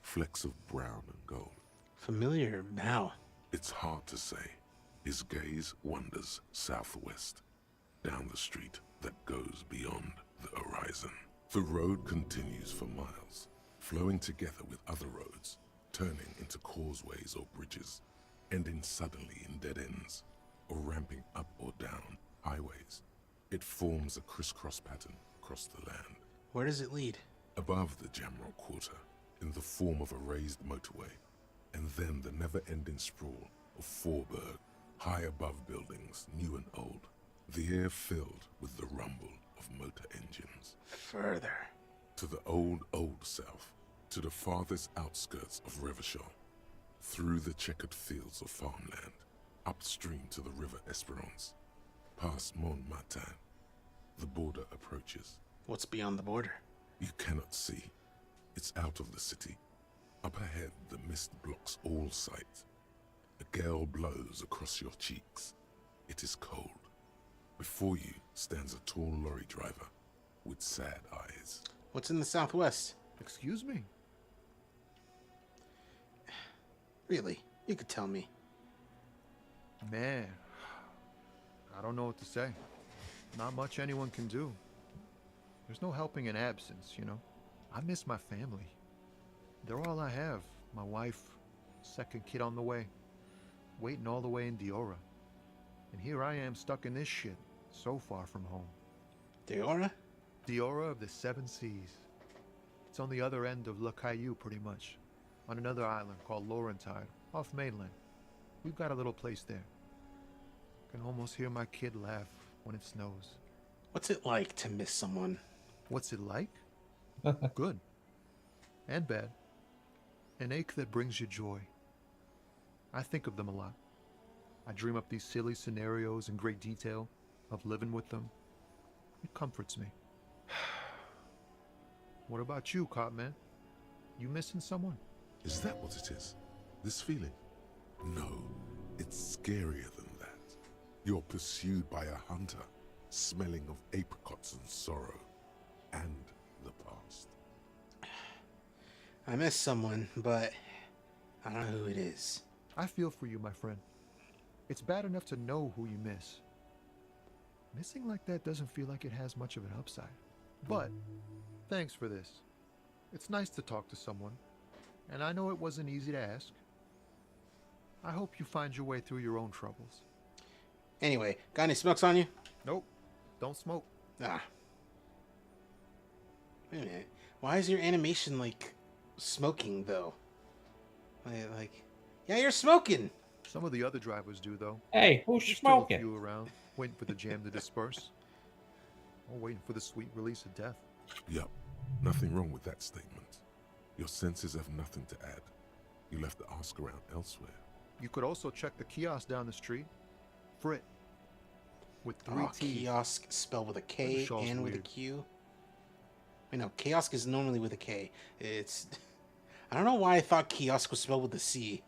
Flecks of brown and gold. Familiar how? It's hard to say. His gaze wanders southwest, down the street that goes beyond the horizon. The road continues for miles, flowing together with other roads, turning into causeways or bridges, ending suddenly in dead ends, or ramping up or down highways. It forms a crisscross pattern across the land. Where does it lead? Above the Jamrock Quarter, in the form of a raised motorway, and then the never-ending sprawl of Forburg, high above buildings, new and old, the air filled with the rumble of motor engines. Further. To the old south, to the farthest outskirts of Revachol, through the checkered fields of farmland, upstream to the river Esperance, past Montmartin, the border approaches. What's beyond the border? You cannot see. It's out of the city. Up ahead, the mist blocks all sight. A gale blows across your cheeks. It is cold. Before you stands a tall lorry driver with sad eyes. What's in the southwest? Excuse me? Really? You could tell me. Man, I don't know what to say. Not much anyone can do. There's no helping in absence, you know. I miss my family. They're all I have. My wife, second kid on the way, waiting all the way in Diora. And here I am stuck in this shit, so far from home. Diora? Diora of the Seven Seas. It's on the other end of Le Caillou, pretty much. On another island called Laurentide, off mainland. We've got a little place there. Can almost hear my kid laugh when it snows. What's it like to miss someone? What's it like? Good. And bad. An ache that brings you joy. I think of them a lot. I dream up these silly scenarios in great detail of living with them. It comforts me. What about you, Cop Man? You missing someone? Is that what it is? This feeling? No, it's scarier than that. You're pursued by a hunter, smelling of apricots and sorrow, and the past. I miss someone, but I don't know who it is. I feel for you, my friend. It's bad enough to know who you miss. Missing like that doesn't feel like it has much of an upside. But, thanks for this. It's nice to talk to someone, and I know it wasn't easy to ask. I hope you find your way through your own troubles. Anyway, got any smokes on you? Nope, don't smoke. Ah. Wait a minute. Why is your animation like smoking though? Like, yeah, you're smoking. Some of the other drivers do though. Hey, who's There's still smoking? a few around, waiting for the jam to disperse. Or waiting for the sweet release of death. Yup, nothing wrong with that statement. Your senses have nothing to add. You left the ask around elsewhere. You could also check the kiosk down the street. Frit. With 3 T's. Kiosk spelled with a K Shaw's and with a weird. Q. Wait, no, kiosk is normally with a K. It's... I don't know why I thought kiosk was spelled with a C.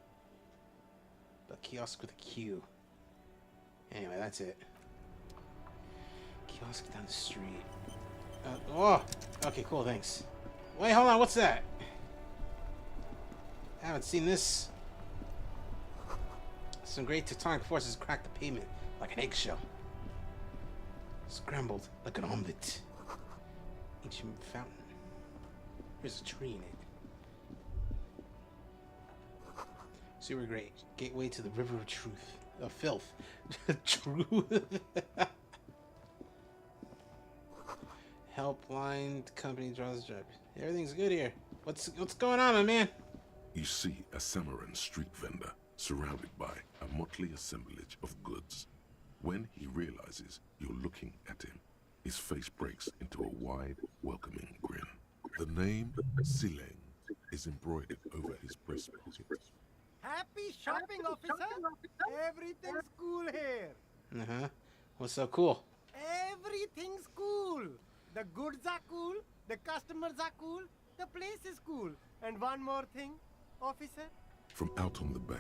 But kiosk with a Q. Anyway, that's it. Kiosk down the street. Oh! Okay, cool, thanks. Wait, hold on, what's that? I haven't seen this. Some great tectonic forces cracked the pavement like an eggshell. Scrambled like an omelet. Ancient fountain. There's a tree in it. Sewer grate. Gateway to the river of truth. Of filth. Truth. Helpline company draws the drug. Everything's good here. What's going on, my man? You see a Samaran street vendor surrounded by a motley assemblage of goods. When he realizes you're looking at him, his face breaks into a wide, welcoming grin. The name Sileng is embroidered over his breast pocket. Happy shopping, officer! Everything's cool here. Uh-huh. What's so cool? Everything's cool. The goods are cool, the customers are cool, the place is cool. And one more thing, officer. From out on the bay,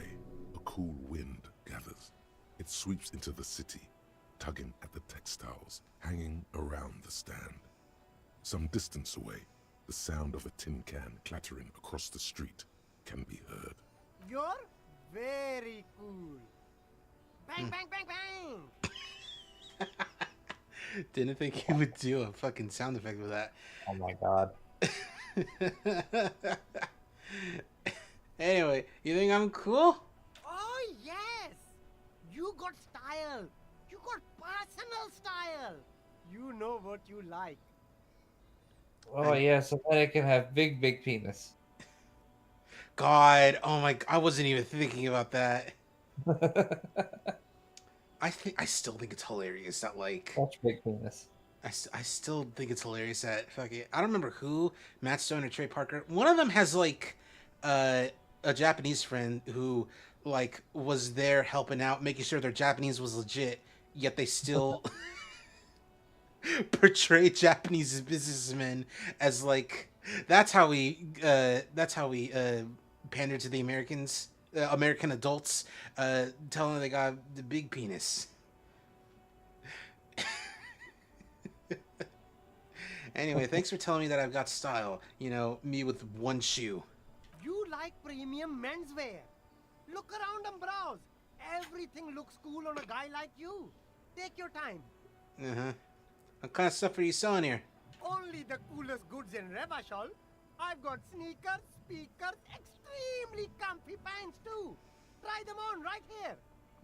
a cool wind gathers. It sweeps into the city, tugging at the textiles hanging around the stand. Some distance away, the sound of a tin can clattering across the street can be heard. You're very cool. Bang, bang, bang, bang! Didn't think he would do a fucking sound effect with that. Oh my god. Anyway, you think I'm cool? Oh, yes! You got style. You got personal style. You know what you like. Oh yeah, so that it can have big penis. God, oh my, I wasn't even thinking about that. I still think it's hilarious that like Such big penis. I still think it's hilarious that fucking I don't remember who, Matt Stone or Trey Parker. One of them has like a Japanese friend who like was there helping out, making sure their Japanese was legit, yet they still portray Japanese businessmen as like that's how we pander to the Americans, American adults, telling them they got the big penis. Anyway, thanks for telling me that I've got style. You know, me with one shoe. You like premium menswear. Look around and browse. Everything looks cool on a guy like you. Take your time. Uh-huh. What kind of stuff are you selling here? Only the coolest goods in Revachol. I've got sneakers, speakers, extremely comfy pants too. Try them on right here.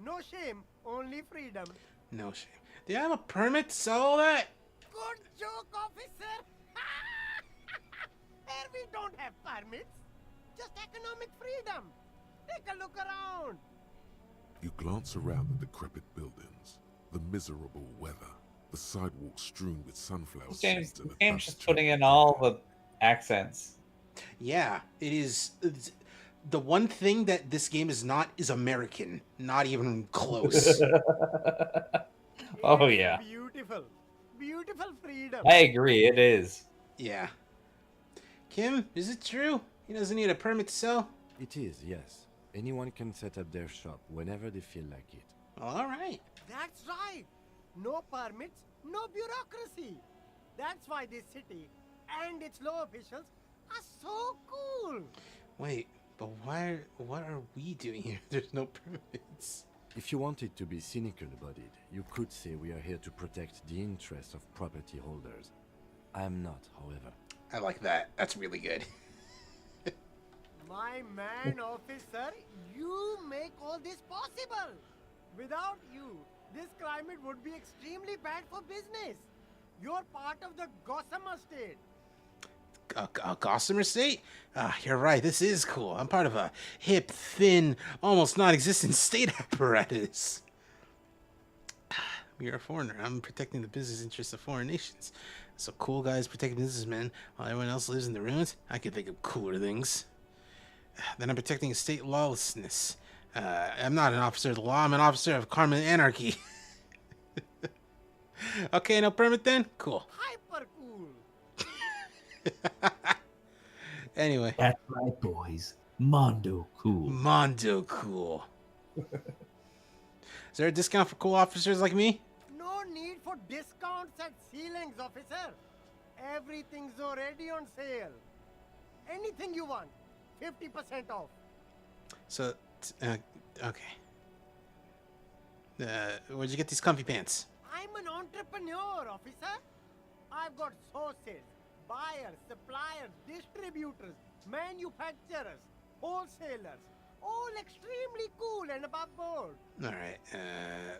No shame, only freedom. No shame. Do you have a permit to sell all that? Good joke, officer. Here we don't have permits. Just economic freedom. Take a look around. You glance around the decrepit buildings, the miserable weather, the sidewalks strewn with sunflower James, seeds and a James dust just putting in all the accents. Yeah, it is. The one thing that this game is not is American. Not even close. Oh yeah. Beautiful. Beautiful freedom. I agree, it is. Yeah. Kim, is it true? He doesn't need a permit to sell? It is, yes. Anyone can set up their shop whenever they feel like it. All right. That's right. No permits, no bureaucracy. That's why this city and its law officials are so cool. Wait, but what are we doing here? There's no permits. If you wanted to be cynical about it, you could say we are here to protect the interests of property holders. I am not, however. I like that. That's really good. My man, officer, you make all this possible. Without you, this climate would be extremely bad for business. You're part of the Gossamer State. A Gossamer State? You're right. This is cool. I'm part of a hip, thin, almost non-existent state apparatus. You're a foreigner. I'm protecting the business interests of foreign nations. So cool guys protecting businessmen while everyone else lives in the ruins? I could think of cooler things. Then I'm protecting state lawlessness. I'm not an officer of the law. I'm an officer of karma and anarchy. Okay, no permit then? Cool. Hyper cool. Anyway. That's right, boys. Mondo cool. Mondo cool. Is there a discount for cool officers like me? No need for discounts at ceilings, officer. Everything's already on sale. Anything you want, 50% off. So, okay. Where'd you get these comfy pants? I'm an entrepreneur, officer. I've got sources, buyers, suppliers, distributors, manufacturers, wholesalers, all extremely cool and above board. All right,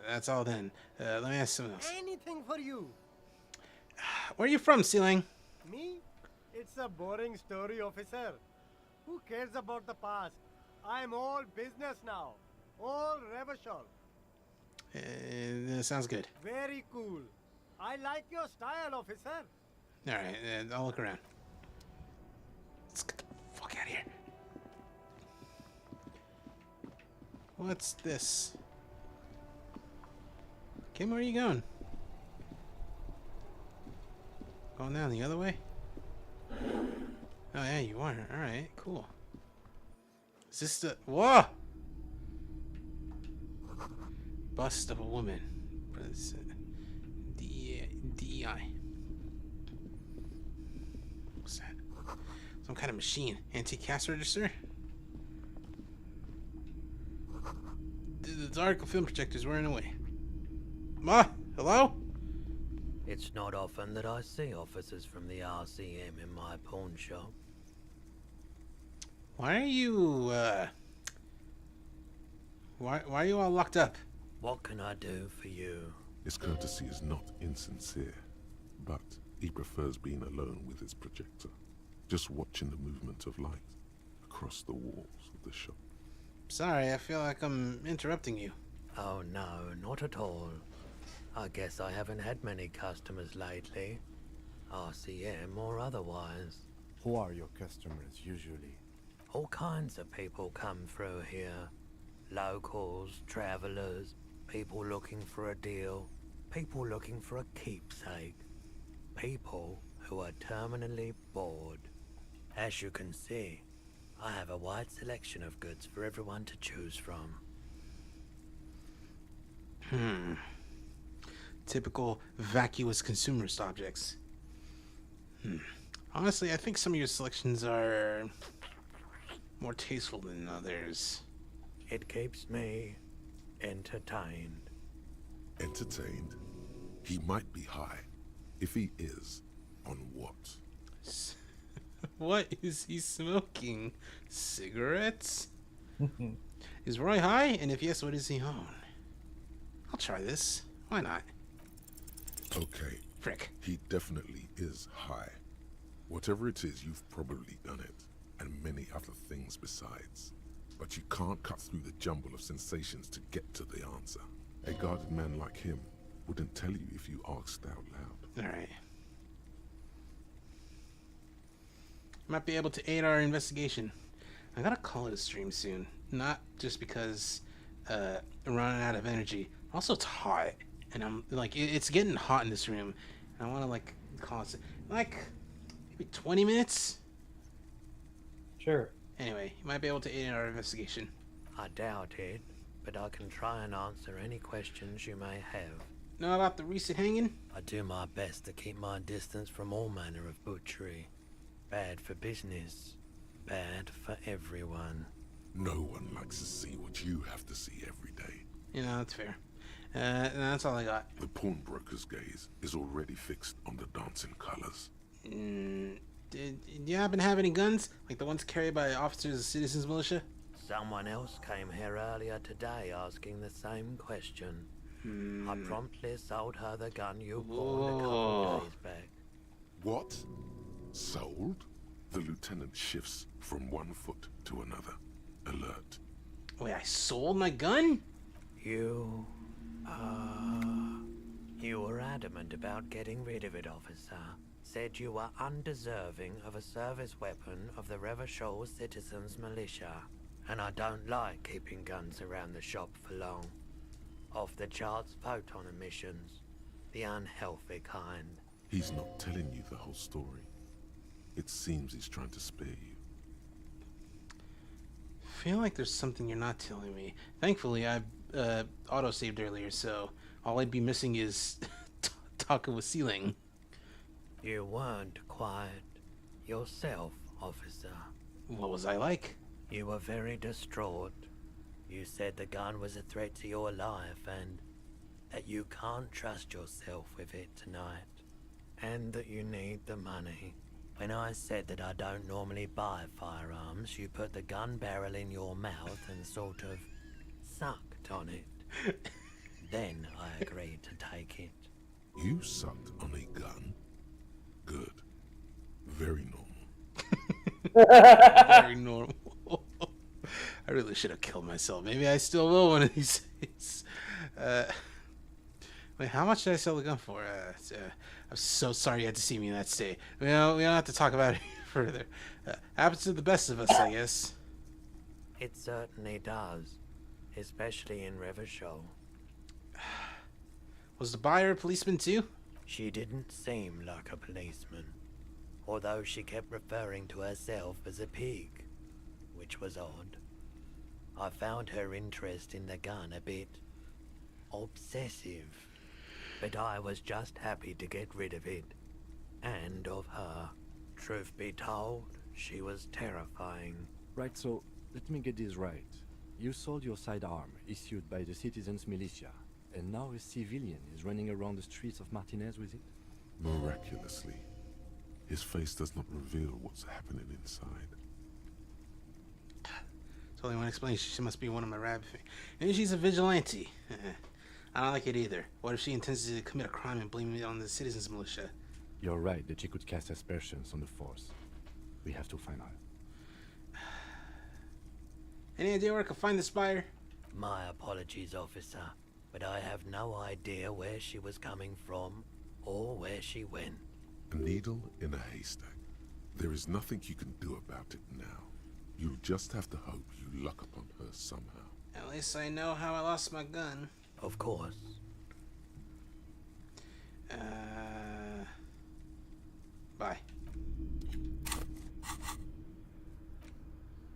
that's all then. Let me ask something else. Anything for you. Where are you from, Sealing? Me? It's a boring story, officer. Who cares about the past? I'm all business now. All Revachol. Sounds good. Very cool. I like your style, officer. All right, I'll look around. Let's get the fuck out of here. What's this? Kim, where are you going? Going down the other way? Oh yeah, you are. All right, cool. Is this the... Whoa! Bust of a woman. DEI. What's that? Some kind of machine. Anti-cast register? The dark film projector's wearing away. Ma? Hello? It's not often that I see officers from the RCM in my pawn shop. Why are you, Why are you all locked up? What can I do for you? His courtesy is not insincere, but he prefers being alone with his projector, just watching the movement of light across the walls of the shop. Sorry, I feel like I'm interrupting you. Oh no, not at all. I guess I haven't had many customers lately. RCM or otherwise. Who are your customers usually? All kinds of people come through here. Locals, travelers, people looking for a deal, people looking for a keepsake. People who are terminally bored. As you can see, I have a wide selection of goods for everyone to choose from. Typical vacuous consumerist objects. Honestly, I think some of your selections are more tasteful than others. It keeps me entertained. Entertained? He might be high. If he is, on what? What is he smoking? Cigarettes? Is Roy high? And if yes, what does he own? I'll try this. Why not? Okay. Frick. He definitely is high. Whatever it is, you've probably done it, and many other things besides. But you can't cut through the jumble of sensations to get to the answer. A guarded man like him wouldn't tell you if you asked out loud. Alright. Might be able to aid our investigation. I gotta call it a stream soon. Not just because I'm running out of energy. Also, it's hot. And I'm like, it's getting hot in this room. And I wanna like call it like maybe 20 minutes? Sure. Anyway, you might be able to aid in our investigation. I doubt it, but I can try and answer any questions you may have. Know about the recent hanging? I do my best to keep my distance from all manner of butchery. Bad for business, bad for everyone. No one likes to see what you have to see every day. You know, that's fair. That's all I got. The pawnbroker's gaze is already fixed on the dancing colors. Did you happen to have any guns? Like the ones carried by officers of Citizens Militia? Someone else came here earlier today asking the same question. I promptly sold her the gun you pawned a couple of days back. What? Sold? The lieutenant shifts from one foot to another. Alert. Wait, I sold my gun? You were adamant about getting rid of it, officer. Said you were undeserving of a service weapon of the Revachol Citizens Militia. And I don't like keeping guns around the shop for long. Off the charts photon emissions. The unhealthy kind. He's not telling you the whole story. It seems he's trying to spare you. Feel like there's something you're not telling me. Thankfully, I auto-saved earlier, so all I'd be missing is talking with Ceiling. You weren't quiet yourself, officer. What was I like? You were very distraught. You said the gun was a threat to your life and that you can't trust yourself with it tonight. And that you need the money. When I said that I don't normally buy firearms, you put the gun barrel in your mouth and sort of sucked on it. Then I agreed to take it. You sucked on a gun? Good. Very normal. Very normal. I really should have killed myself. Maybe I still will one of these days. Wait, how much did I sell the gun for? I'm so sorry you had to see me in that state. We don't have to talk about it further. Happens to the best of us, I guess. It certainly does. Especially in Revachol. Was the buyer a policeman too? She didn't seem like a policeman. Although she kept referring to herself as a pig. Which was odd. I found her interest in the gun a bit obsessive. But I was just happy to get rid of it. And of her. Truth be told, she was terrifying. Right, so let me get this right. You sold your sidearm, issued by the citizens' militia, and now a civilian is running around the streets of Martinez with it? Miraculously, his face does not reveal what's happening inside. So only one explanation. She must be one of my rabbit fans. Maybe she's a vigilante. I don't like it either. What if she intends to commit a crime and blame it on the citizens' militia? You're right that she could cast aspersions on the force. We have to find her. Any idea where I can find the spire? My apologies, officer, but I have no idea where she was coming from or where she went. A needle in a haystack. There is nothing you can do about it now. You'll just have to hope you luck upon her somehow. At least I know how I lost my gun. Of course. Bye.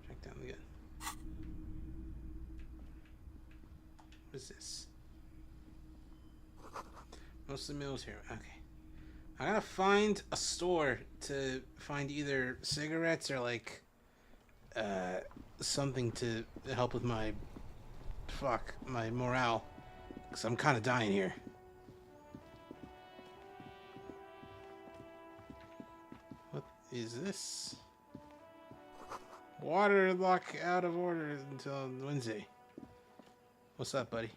Track down the gun. What is this? Mostly military. Okay. I gotta find a store to find either cigarettes or like something to help with my my morale, because I'm kind of dying here. What is this? Water lock out of order until Wednesday. What's up, buddy?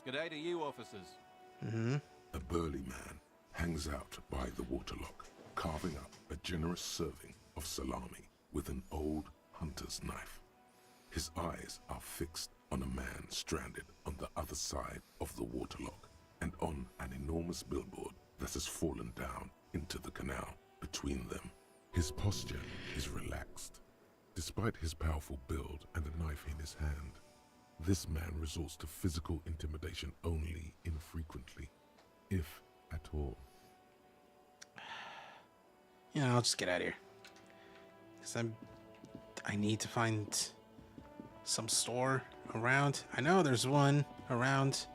Good day to you, officers. Mm-hmm. A burly man hangs out by the waterlock, carving up a generous serving of salami with an old hunter's knife. His eyes are fixed on a man stranded on the other side of the waterlock and on an enormous billboard that has fallen down into the canal between them. His posture is relaxed. Despite his powerful build and a knife in his hand, this man resorts to physical intimidation only infrequently, if at all. You know, I'll just get out of here. Because I need to find some store around. I know there's one around.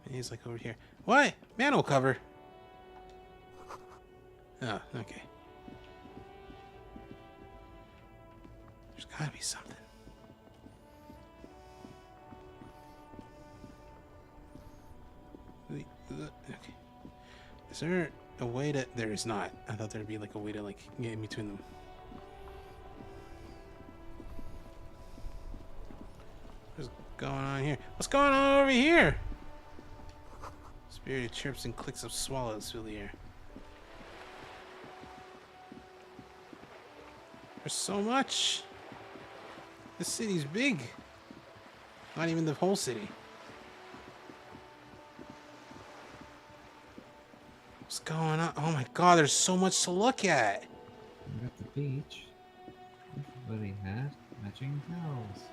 He's like over here. What? Manhole cover. Oh, okay. There's gotta be something. Okay. Is there a way to... There is not. I thought there'd be like a way to like get in between them. What's going on here? What's going on over here? Spirited chirps and clicks of swallows fill the air. There's so much. This city's big. Not even the whole city. What's going on? Oh my god, there's so much to look at. We got the beach. Everybody had matching towels.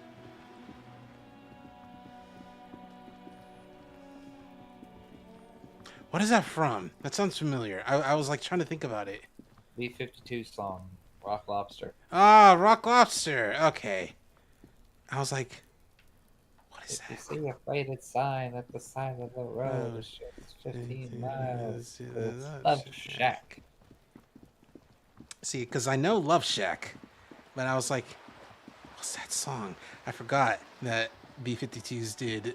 What is that from? That sounds familiar. I was like trying to think about it. B-52 song, Rock Lobster. Ah, Rock Lobster. Okay. I was like, what is that? You see a faded sign at the side of the road. It's 15 miles. It's Love Shack. See, because I know Love Shack, but I was like, what's that song? I forgot that B-52s did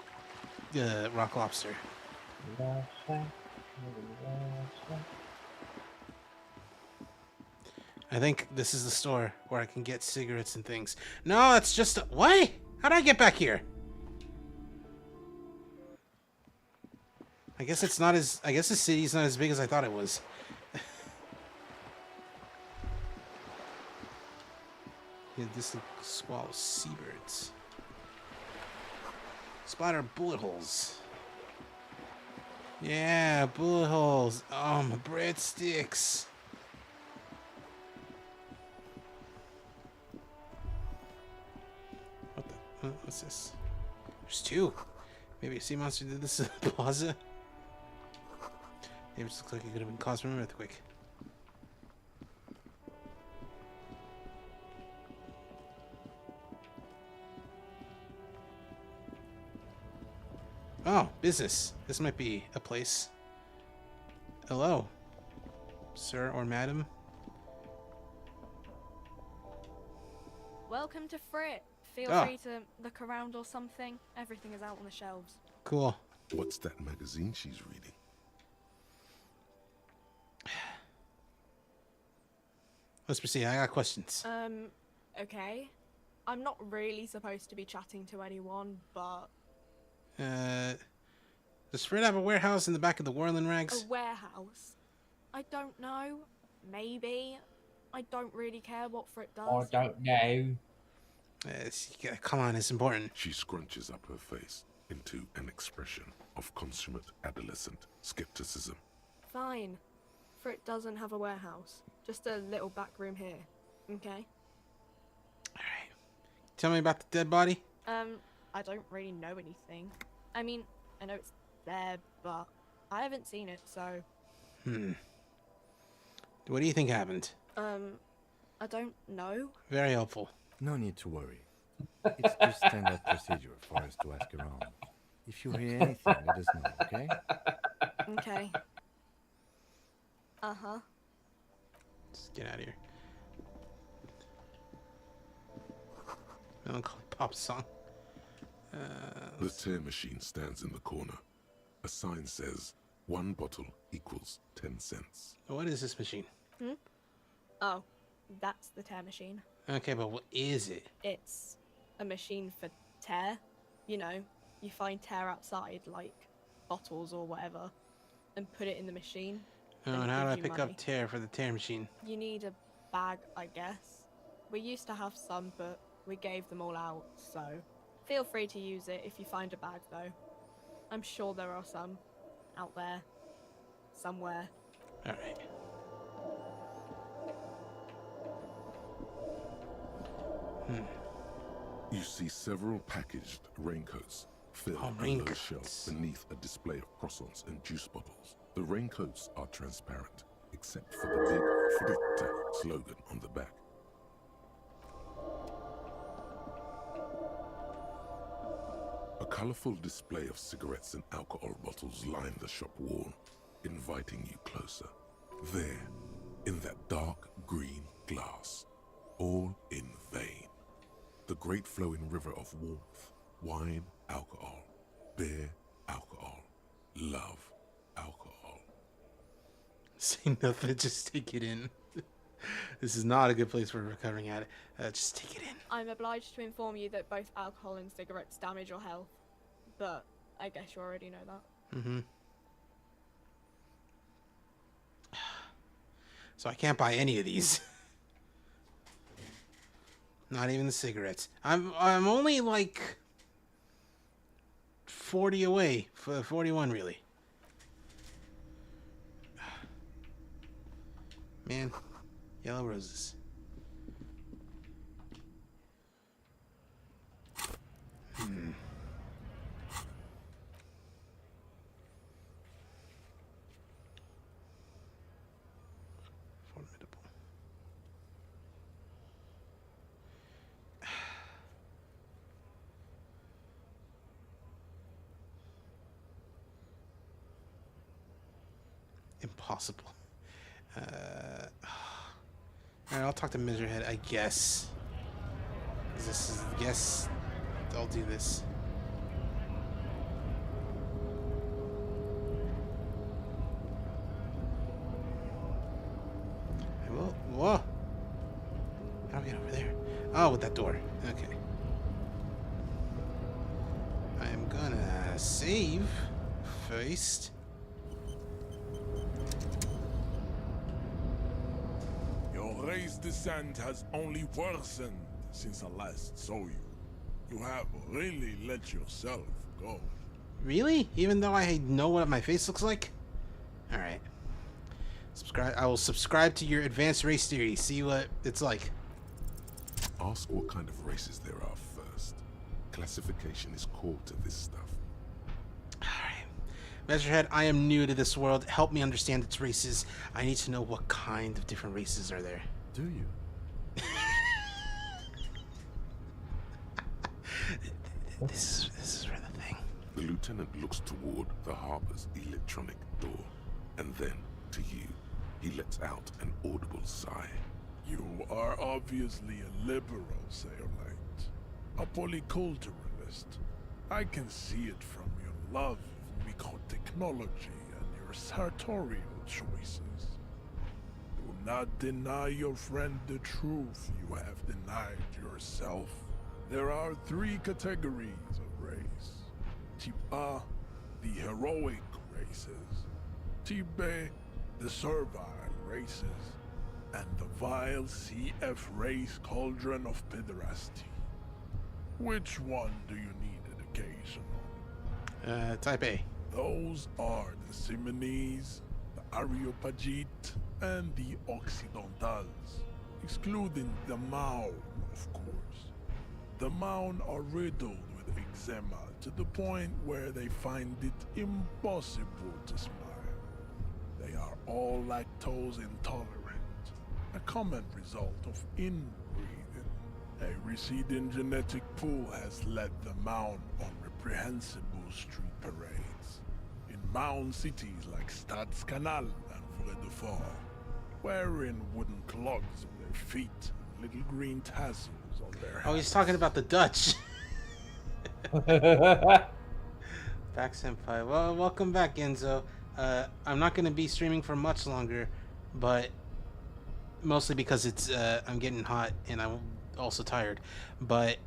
Rock Lobster. Love Shack. I think this is the store where I can get cigarettes and things. No, it's just what? How did I get back here? I guess it's not as... I guess the city's not as big as I thought it was. Yeah, this swallow seabirds. Splatter bullet holes. Yeah, bullet holes. Oh, my breadsticks. What the? What's this? There's two. Maybe a sea monster did this in the plaza. Maybe it just looks like it could have been caused from an earthquake. Oh, business. This might be a place. Hello, sir or madam. Welcome to Frit. Feel free to look around or something. Everything is out on the shelves. Cool. What's that magazine she's reading? Let's proceed. I got questions. Okay. I'm not really supposed to be chatting to anyone, but... Does Frit have a warehouse in the back of the Whirling Rags? A warehouse? I don't know. Maybe. I don't really care what Frit does. I don't know. Come on, it's important. She scrunches up her face into an expression of consummate adolescent skepticism. Fine. Frit doesn't have a warehouse. Just a little back room here. Okay? Tell me about the dead body. I don't really know anything. I mean, I know it's there, but I haven't seen it, so... What do you think happened? I don't know. Very helpful. No need to worry. It's just standard procedure for us to ask around. If you hear anything, let us know, okay? Okay. Uh-huh. Let's get out of here. Melancholy pop song. The tear machine stands in the corner. A sign says 1 bottle equals 10 cents. What is this machine? Oh, that's the tear machine. Okay, but what is it? It's a machine for tear. You know, you find tear outside, like bottles or whatever, and put it in the machine. Oh, and how do I pick up tear for the tear machine? You need a bag, I guess. We used to have some, but we gave them all out, so feel free to use it if you find a bag, though. I'm sure there are some out there, somewhere. All right. You see several packaged raincoats filled on low shelves beneath a display of croissants and juice bottles. The raincoats are transparent, except for the big Fritte slogan on the back. A colorful display of cigarettes and alcohol bottles line the shop wall, inviting you closer. There, in that dark green glass, all in vain. The great flowing river of warmth, wine, alcohol, beer, alcohol, love, alcohol. Say nothing, just take it in. This is not a good place for recovering at it. Just take it in. I'm obliged to inform you that both alcohol and cigarettes damage your health, but I guess you already know that. Mm-hmm. So I can't buy any of these. Not even the cigarettes. I'm only like 40 away. 41 really. Man, yellow roses. Formidable. Impossible. Alright, I'll talk to Measurehead, I guess. This is, yes, I'll do this. I will. Whoa! How do we get over there? Oh, with that door. Okay. I'm gonna save first. Your race descent has only worsened since I last saw you. You have really let yourself go. Really? Even though I know what my face looks like? Alright. Subscribe. I will subscribe to your advanced race theory. See what it's like. Ask what kind of races there are first. Classification is core to this stuff. Measurehead, I am new to this world. Help me understand its races. I need to know what kind of different races are there. Do you? This is for the thing. The lieutenant looks toward the harbor's electronic door, and then, to you, he lets out an audible sigh. You are obviously a liberal, Sailite. A polyculturalist. I can see it from your love of microtechnology and your sartorial choices. Do not deny your friend the truth you have denied yourself. There are 3 categories of race. Type A, the heroic races. Type B, the servile races. And the vile CF race cauldron of pederasty. Which one do you need education on? Type A. Those are the Simonese, the Areopagite, and the Occidentals, excluding the Maun, of course. The Maun are riddled with eczema to the point where they find it impossible to smile. They are all lactose intolerant, a common result of inbreeding. A receding genetic pool has led the Maun on reprehensible street parades. In Maun cities like Stadskanal and Vredefort, wearing wooden clogs on their feet and little green tassels on their hats. Oh, he's talking about the Dutch. Back Senpai. Well, welcome back, Enzo. I'm not going to be streaming for much longer, but mostly because it's I'm getting hot and I'm also tired. But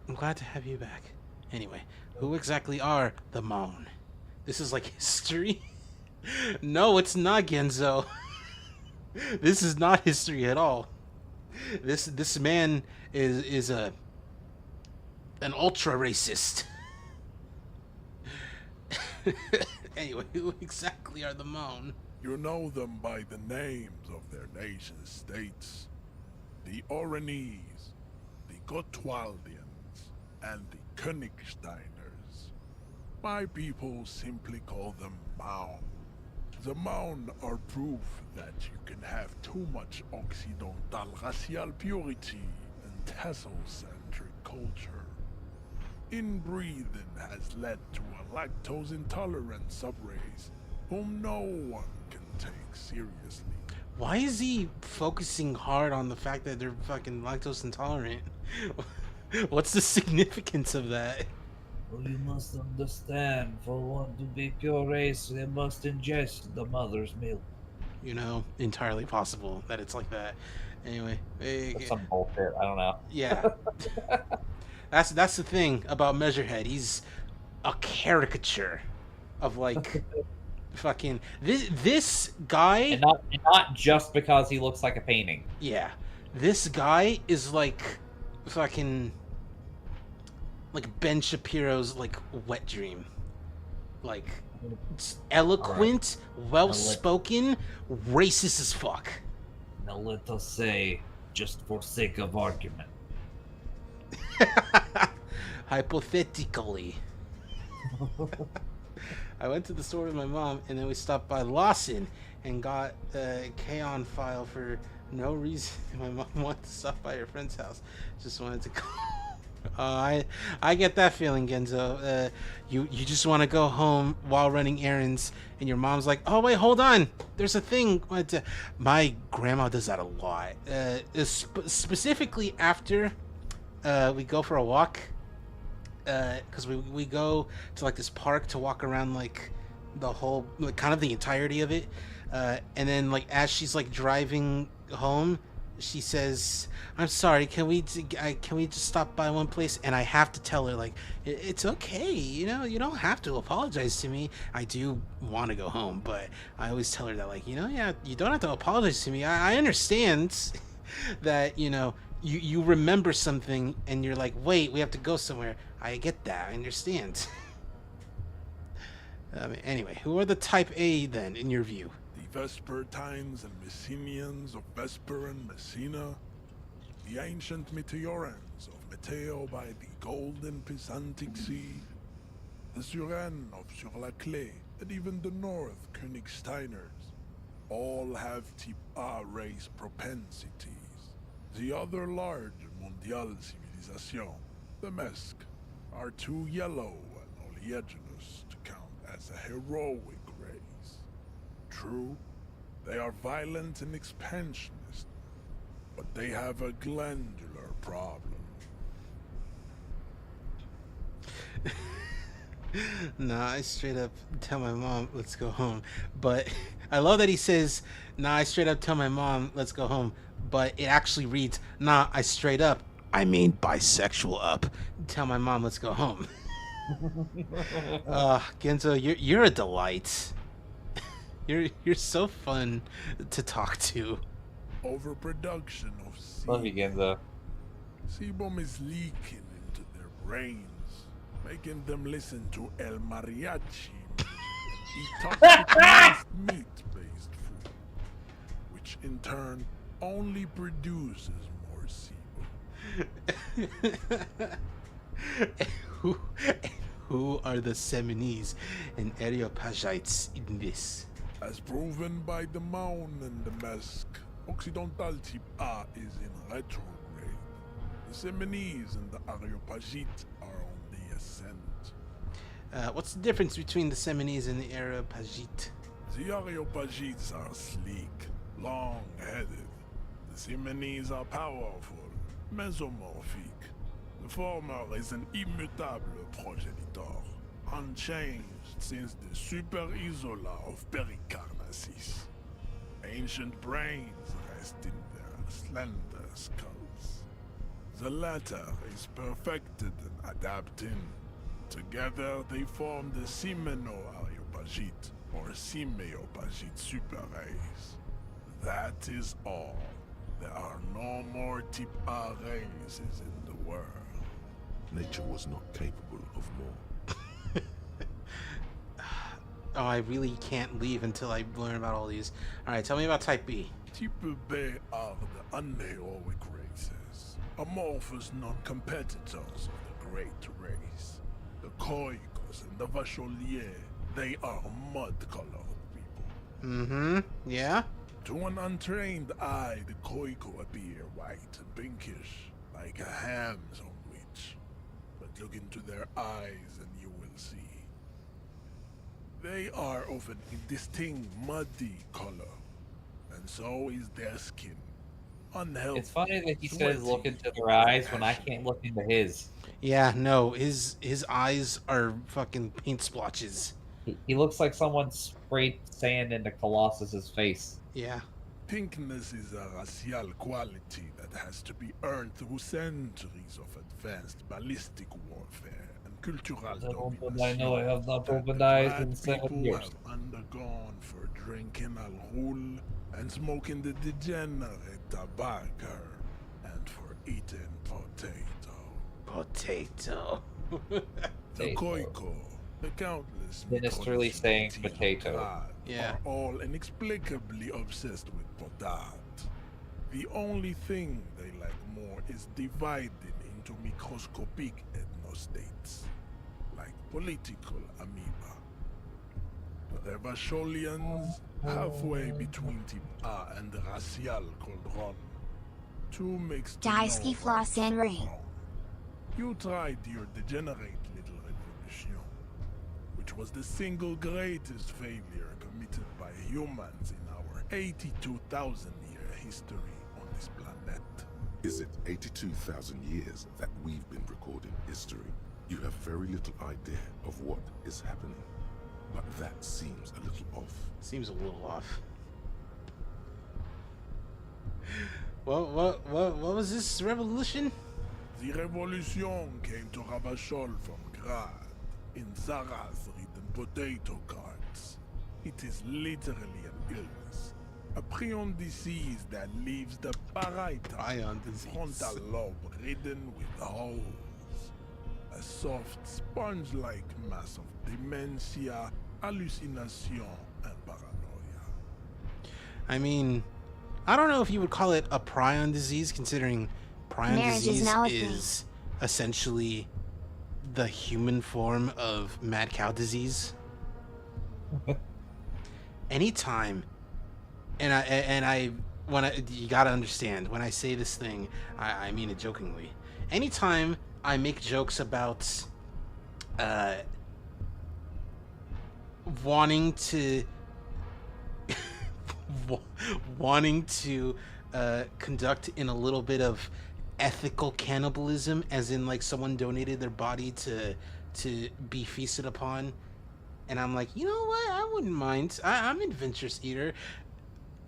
I'm glad to have you back. Anyway, who exactly are the Maun? This is like history? No, it's not, Genzo. This is not history at all. This man is an ultra racist. Anyway, who exactly are the Maun? You know them by the names of their nation states. The Oranese, the Gotwaldians, and the Königsteiners. My people simply call them Maun. The Maun are proof that you can have too much Occidental racial purity and tassel-centric culture. Inbreeding has led to a lactose-intolerant subrace whom no one can take seriously. Why is he focusing hard on the fact that they're fucking lactose intolerant? What's the significance of that? Well, you must understand, for one to be pure race, they must ingest the mother's milk. You know, entirely possible that it's like that. Anyway, That's some bullshit. I don't know. Yeah. That's the thing about Measurehead. He's a caricature of like fucking this guy. And not just because he looks like a painting. Yeah, this guy is like fucking like Ben Shapiro's like wet dream. Like eloquent, well-spoken, racist as fuck. Now let us say, just for sake of argument. Hypothetically. I went to the store with my mom, and then we stopped by Lawson and got a K-On file for no reason. My mom wanted to stop by her friend's house. Just wanted to go. I get that feeling, Genzo. You just want to go home while running errands, and your mom's like, "Oh wait, hold on. There's a thing." My grandma does that a lot. Specifically after we go for a walk, because we go to like this park to walk around like the whole, like, kind of the entirety of it, and then like as she's like driving home, she says, "I'm sorry, can we just stop by one place?" And I have to tell her, like, it's okay, you know, you don't have to apologize to me. I do want to go home, but I always tell her that, like, you know, yeah, you don't have to apologize to me. I understand that, you know, you remember something and you're like, wait, we have to go somewhere. I get that. I understand. Anyway, who are the Type A then, in your view? The Vespertines and Messenians of Vesper and Messina, the ancient Meteorans of Meteo by the golden Pisantic Sea, the Suren of Sur-la-Clé, and even the North Königsteiners, all have Type A race propensities. The other large Mondial civilization, the Mesk, are too yellow and only Piegenes to count as a heroic race. True, they are violent and expansionist, but they have a glandular problem. Nah, I straight up tell my mom, let's go home. But I love that he says, nah, I straight up tell my mom, let's go home. But it actually reads, nah, I straight up, I mean bisexual up, tell my mom, let's go home. Genzo, you're a delight. You're so fun to talk to. Overproduction of Love you, Genzo. sebum is leaking into their brains, making them listen to El Mariachi music and eat toxic minced meat-based food, which in turn only produces more sebum. Who are the Seminese and Areopagites in this? As proven by the Maun and the Mesk, Occidental Type A is in retrograde. The Seminese and the Areopagites are on the ascent. What's the difference between the Seminese and the Areopagite? The Areopagites are sleek, long-headed. The Seminese are powerful, mesomorphic. The former is an immutable progenitor, unchanged since the Super Isola of Pericarnassus. Ancient brains rest in their slender skulls. The latter is perfected and adapting. Together they form the Simeno-Areopagite or Simeopagite superrace. That is all. There are no more Type A races in the world. Nature was not capable of more. Oh, I really can't leave until I learn about all these. Alright, tell me about Type B. Type B are the unheroic races, amorphous non-competitors of the great race. The Koikos and the Vacholier, they are mud-colored people. Mm-hmm, yeah? To an untrained eye, the Koiko appear white and pinkish, like a ham sandwich. But look into their eyes and you will see. They are of an indistinct muddy color, and so is their skin. Unhealthy. It's funny that he sweaty, says look into their eyes when I can't look into his. Yeah, no, his eyes are fucking paint splotches. He looks like someone sprayed sand into Colossus's face. Yeah. Pinkness is a racial quality that has to be earned through centuries of advanced ballistic warfare and cultural domination. I know I have not opened eyes in Black 7 people years. have undergone for drinking alcohol and smoking the degenerate tobacco and for eating potato. Potato. The Koiko, the countless Sinisterly saying mythology of potato. God Yeah. are all inexplicably obsessed with potat. The only thing they like more is dividing into microscopic ethnostates, like political amoeba. The Vacholians, halfway between Type A and the racial cauldron. Two mixed Daisuke floss and rain. You tried your degenerate little revolution, which was the single greatest failure committed by humans in our 82,000-year history on this planet. Is it 82,000 years that we've been recording history? You have very little idea of what is happening. But that seems a little off. Seems a little off. What was this revolution? The revolution came to Ravachol from Grad, in Zara's written potato carts. It is literally an illness, a prion disease that leaves the parietal frontal lobe ridden with holes. A soft, sponge-like mass of dementia, hallucination, and paranoia. I mean, I don't know if you would call it a prion disease, considering prion Marriage is disease now a thing. is essentially the human form of mad cow disease. Anytime, you gotta understand, when I say this thing, I mean it jokingly. Anytime I make jokes about wanting to wanting to conduct in a little bit of ethical cannibalism, as in like someone donated their body to be feasted upon, and I'm like, you know what, I wouldn't mind. I'm an adventurous eater.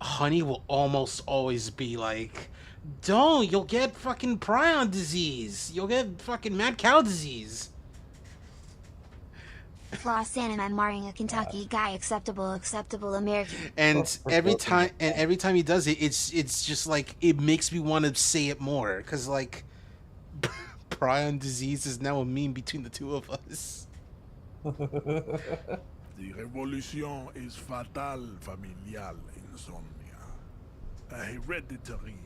Honey will almost always be like, don't, you'll get fucking prion disease, you'll get fucking mad cow disease. Floss and I'm marrying a Kentucky guy. Acceptable American. And every time he does it, it's just like, it makes me want to say it more, because like prion disease is now a meme between the two of us. The revolution is fatal, familial insomnia. A hereditary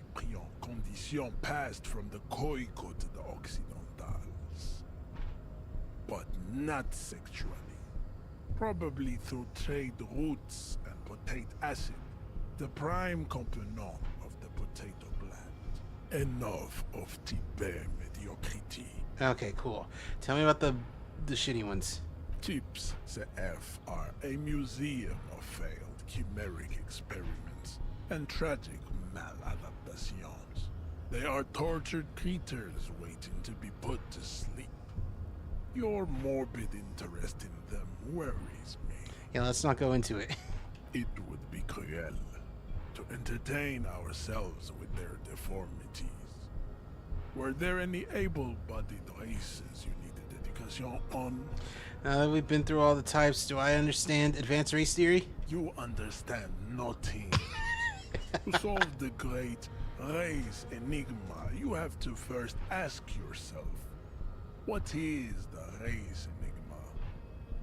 condition passed from the Khoico to the Occidentals. But not sexually. Probably through trade routes and potate acid, the prime component of the potato plant. Enough of Tibet mediocrity. Okay, cool. Tell me about the shitty ones. Tips CF are a museum of failed chimeric experiments and tragic maladaptations. They are tortured creatures waiting to be put to sleep. Your morbid interest in them worries me. Yeah, let's not go into it. It would be cruel to entertain ourselves with their deformities. Were there any able-bodied races you needed education on? Now that we've been through all the types, do I understand advanced race theory? You understand nothing. To solve the great race enigma, you have to first ask yourself, what is the race enigma?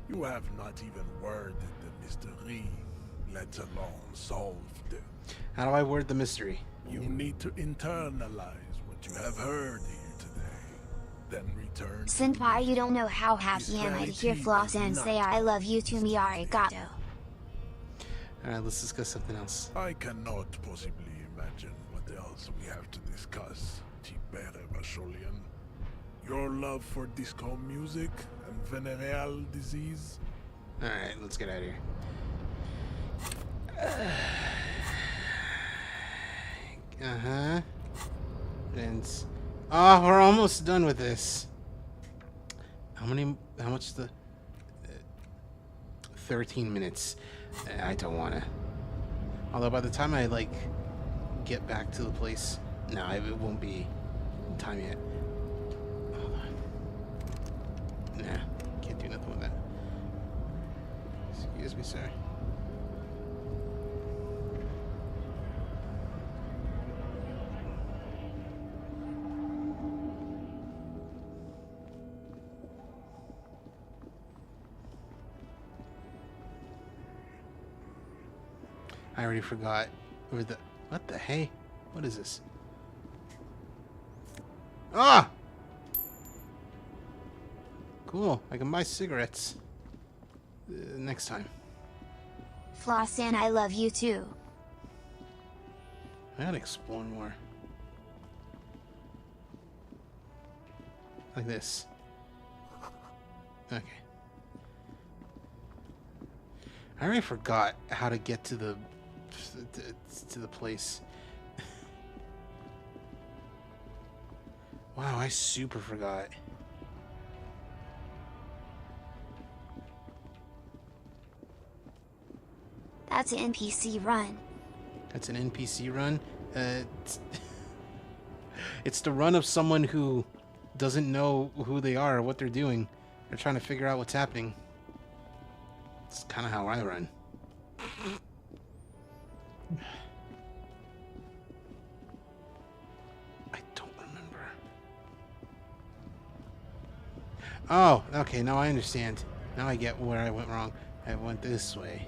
You have not even worded the mystery, let alone solved it. How do I word the mystery? You need to internalize what you have heard here today, then return. Senpai, you don't know how happy am I to hear Floss and say I love you to me arigato. Alright, let's discuss something else. I cannot possibly imagine what else we have to discuss, Tibere Vasholian. Your love for disco music and venereal disease? Alright, let's get out of here. Uh-huh. And... oh, we're almost done with this. How much the... 13 minutes. I don't want to. Although by the time I, like, get back to the place... no, it won't be time yet. Hold on. Nah, can't do nothing with that. Excuse me, sir. I already forgot where the... what the hey? What is this? Ah! Cool. I can buy cigarettes. Next time. Floss and I love you too. I gotta explore more. Like this. Okay. I already forgot how to get to the place. Wow, I super forgot. That's an NPC run. That's an NPC run? It's the run of someone who doesn't know who they are or what they're doing. They're trying to figure out what's happening. It's kind of how I run. I don't remember. Oh, okay, now I understand. Now I get where I went wrong. I went this way.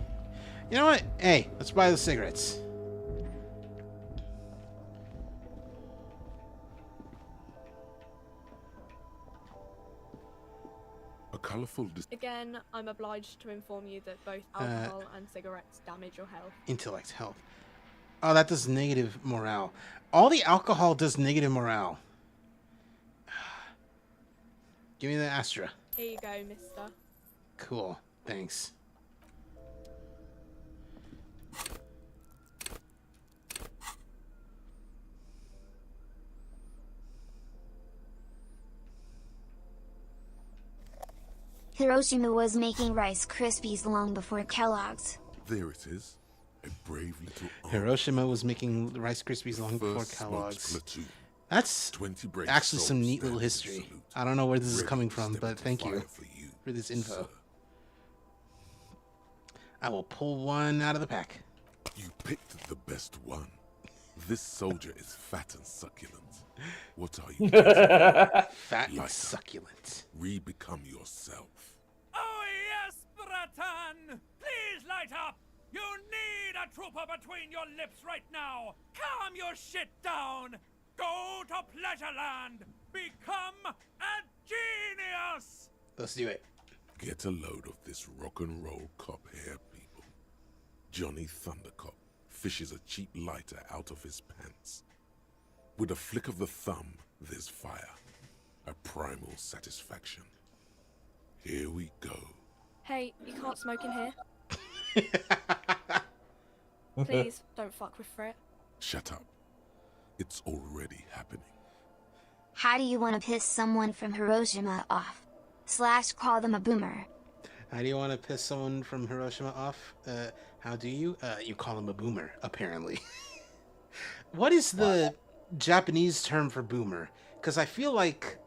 You know what? Hey, let's buy the cigarettes. A colorful... Again, I'm obliged to inform you that both alcohol and cigarettes damage your health. Intellect, health. Oh, that does negative morale. All the alcohol does negative morale. Give me the Astra. Here you go, mister. Cool. Thanks. Hiroshima was making Rice Krispies long before Kellogg's. There it is. A brave little army. Hiroshima was making Rice Krispies long before First smoked Kellogg's. platoon. That's 20 brave actually some souls neat little stand in history. salute, I don't know where this is ready coming to from, step but into thank you fire for this info. sir. I will pull one out of the pack. You picked the best one. This soldier is fat and succulent. What are you? Fat and succulent. Re-become yourself. Oh yes, Bratan! Please light up! You need a trooper between your lips right now! Calm your shit down! Go to Pleasureland! Become a genius! Let's do it. Get a load of this rock and roll cop hair, people. Johnny Thundercop fishes a cheap lighter out of his pants. With a flick of the thumb, there's fire. A primal satisfaction. Here we go. Hey, you can't smoke in here. Please, don't fuck with Frit. Shut up. It's already happening. How do you want to piss someone from Hiroshima off? / call them a boomer. How do you want to piss someone from Hiroshima off? How do you? You call them a boomer, apparently. What is the Japanese term for boomer? Because I feel like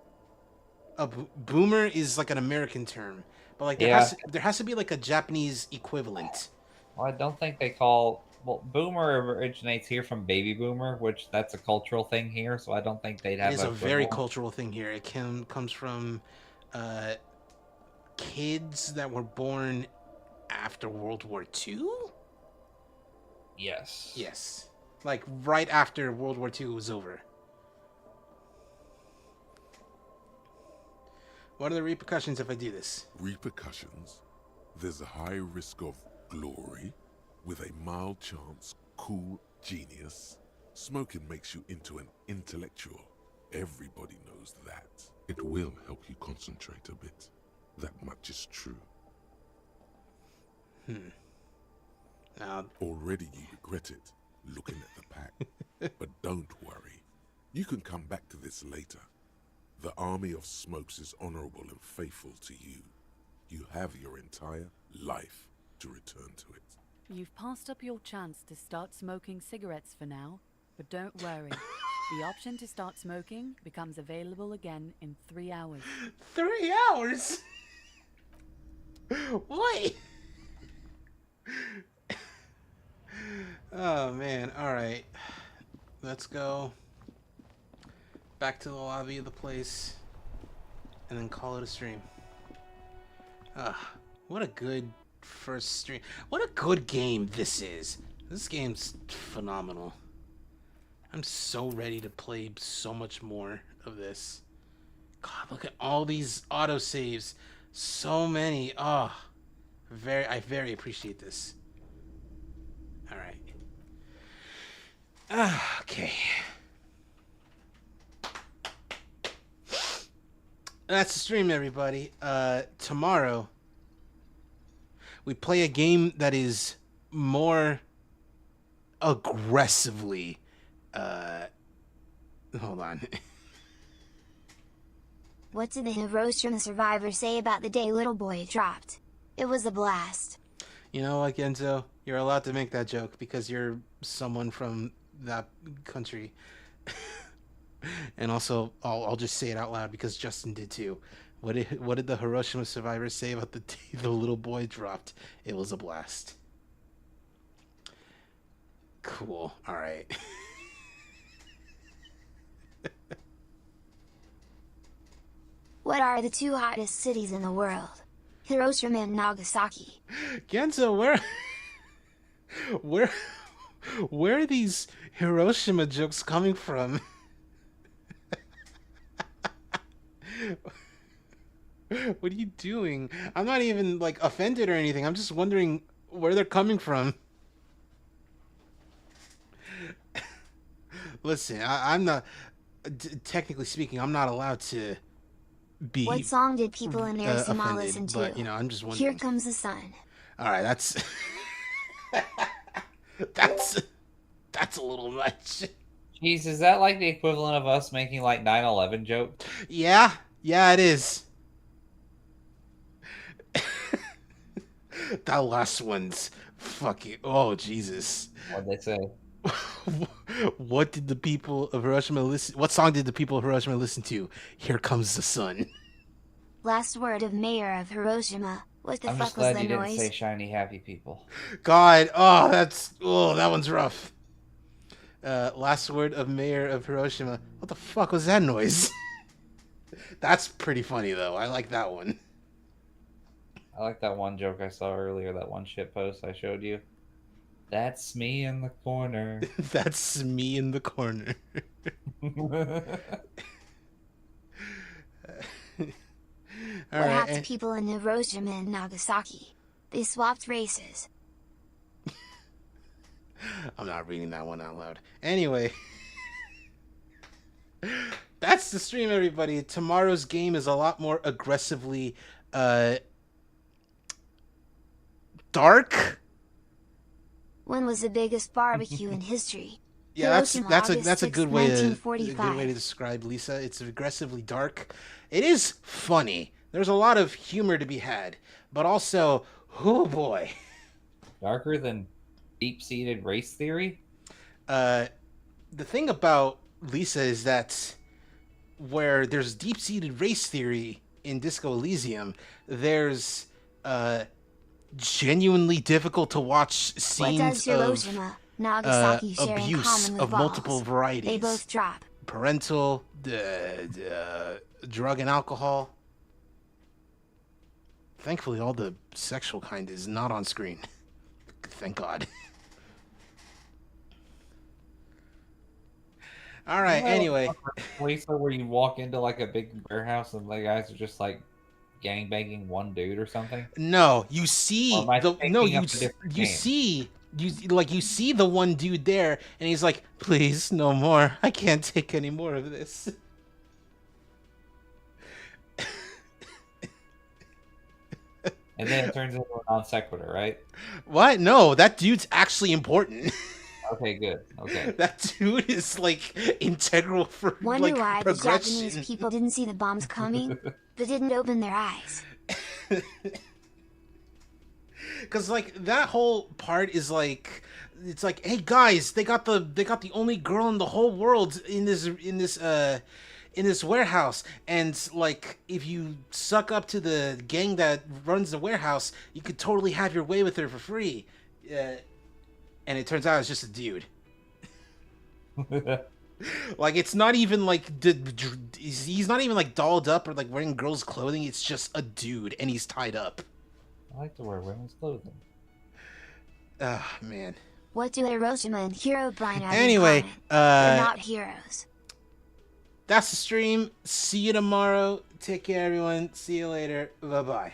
a boomer is like an American term, but like there has to be like a Japanese equivalent. Well, I don't think they call... Well, boomer originates here from baby boomer, which that's a cultural thing here, so I don't think they'd have It is a very equivalent. cultural thing here. It comes from kids that were born after World War II? Yes. Yes. Like right after World War II was over. What are the repercussions if I do this? Repercussions? There's a high risk of glory, with a mild chance, cool genius. Smoking makes you into an intellectual. Everybody knows that. It will help you concentrate a bit. That much is true. Already you regret it, looking at the pack. But don't worry. You can come back to this later. The army of smokes is honorable and faithful to you. You have your entire life to return to it. You've passed up your chance to start smoking cigarettes for now, but don't worry. The option to start smoking becomes available again in 3 hours. 3 hours? What? Oh man, alright. Let's go back to the lobby of the place and then call it a stream. What a good first stream. What a good game this is. This game's phenomenal. I'm so ready to play so much more of this. God, look at all these autosaves. So many. I very appreciate this. Alright. Okay. That's the stream, everybody. Tomorrow, we play a game that is more aggressively... hold on. What did the Hiroshima survivor say about the day little boy dropped? It was a blast. You know what, Genzo? You're allowed to make that joke because you're someone from that country. And also, I'll just say it out loud because Justin did too. What did the Hiroshima survivors say about the day the little boy dropped? It was a blast. Cool. All right. What are the 2 hottest cities in the world? Hiroshima and Nagasaki. Genzo, where are these Hiroshima jokes coming from? What are you doing? I'm not even like offended or anything. I'm just wondering where they're coming from. Listen, I'm not technically speaking, I'm not allowed to be What song did people in Hiroshima offended, listen to? but, you know, I'm just wondering. Here Comes the Sun. All right, that's that's a little much. Jeez, is that like the equivalent of us making like 9/11 jokes? Yeah, it is. That last one's fucking. Oh Jesus! What'd they say? What did the people of Hiroshima listen? What song did the people of Hiroshima listen to? Here Comes the Sun. Last word of Mayor of Hiroshima. What the I'm fuck just was glad the you didn't noise? say shiny happy people. God, oh, that one's rough. Last word of Mayor of Hiroshima. What the fuck was that noise? That's pretty funny though. I like that one. I like that one joke I saw earlier, that one shit post I showed you. That's me in the corner. That's me in the corner. What happened to people in Hiroshima and Nagasaki? They swapped races. I'm not reading that one out loud. Anyway. That's the stream, everybody. Tomorrow's game is a lot more aggressively dark. When was the biggest barbecue in history? Yeah, Hiroshima, that's August a 6, good way to 1945. describe Lisa. It's aggressively dark. It is funny. There's a lot of humor to be had, but also, oh boy, Darker than deep-seated race theory? The thing about Lisa is that where there's deep-seated race theory in Disco Elysium, there's genuinely difficult to watch scenes What does Hiroshima, Nagasaki share in abuse common with of multiple balls? varieties. They both drop. Parental, drug and alcohol. Thankfully, all the sexual kind is not on screen. Thank God. All right. Anyway, Lisa, where you walk into like a big warehouse and the guys are just like gangbanging one dude or something. no, you see Or am I the no thinking you of a different you game? see you see the one dude there, and he's like, "Please, no more. I can't take any more of this." And then it turns into a non sequitur, right? What? No, that dude's actually important. Okay, good. Okay. That dude is like integral for Wonder like why the progression. Japanese people didn't see the bombs coming, but didn't open their eyes. Because like that whole part is like, it's like, hey guys, they got the only girl in the whole world in this warehouse, and like if you suck up to the gang that runs the warehouse, you could totally have your way with her for free. And it turns out it's just a dude. Like it's not even like he's not even like dolled up or like wearing girls' clothing. It's just a dude, and he's tied up. I like to wear women's clothing. Ah, man. What do Hiroshima and Herobrine have Anyway, in common? They're not heroes. That's the stream. See you tomorrow. Take care, everyone. See you later. Bye-bye.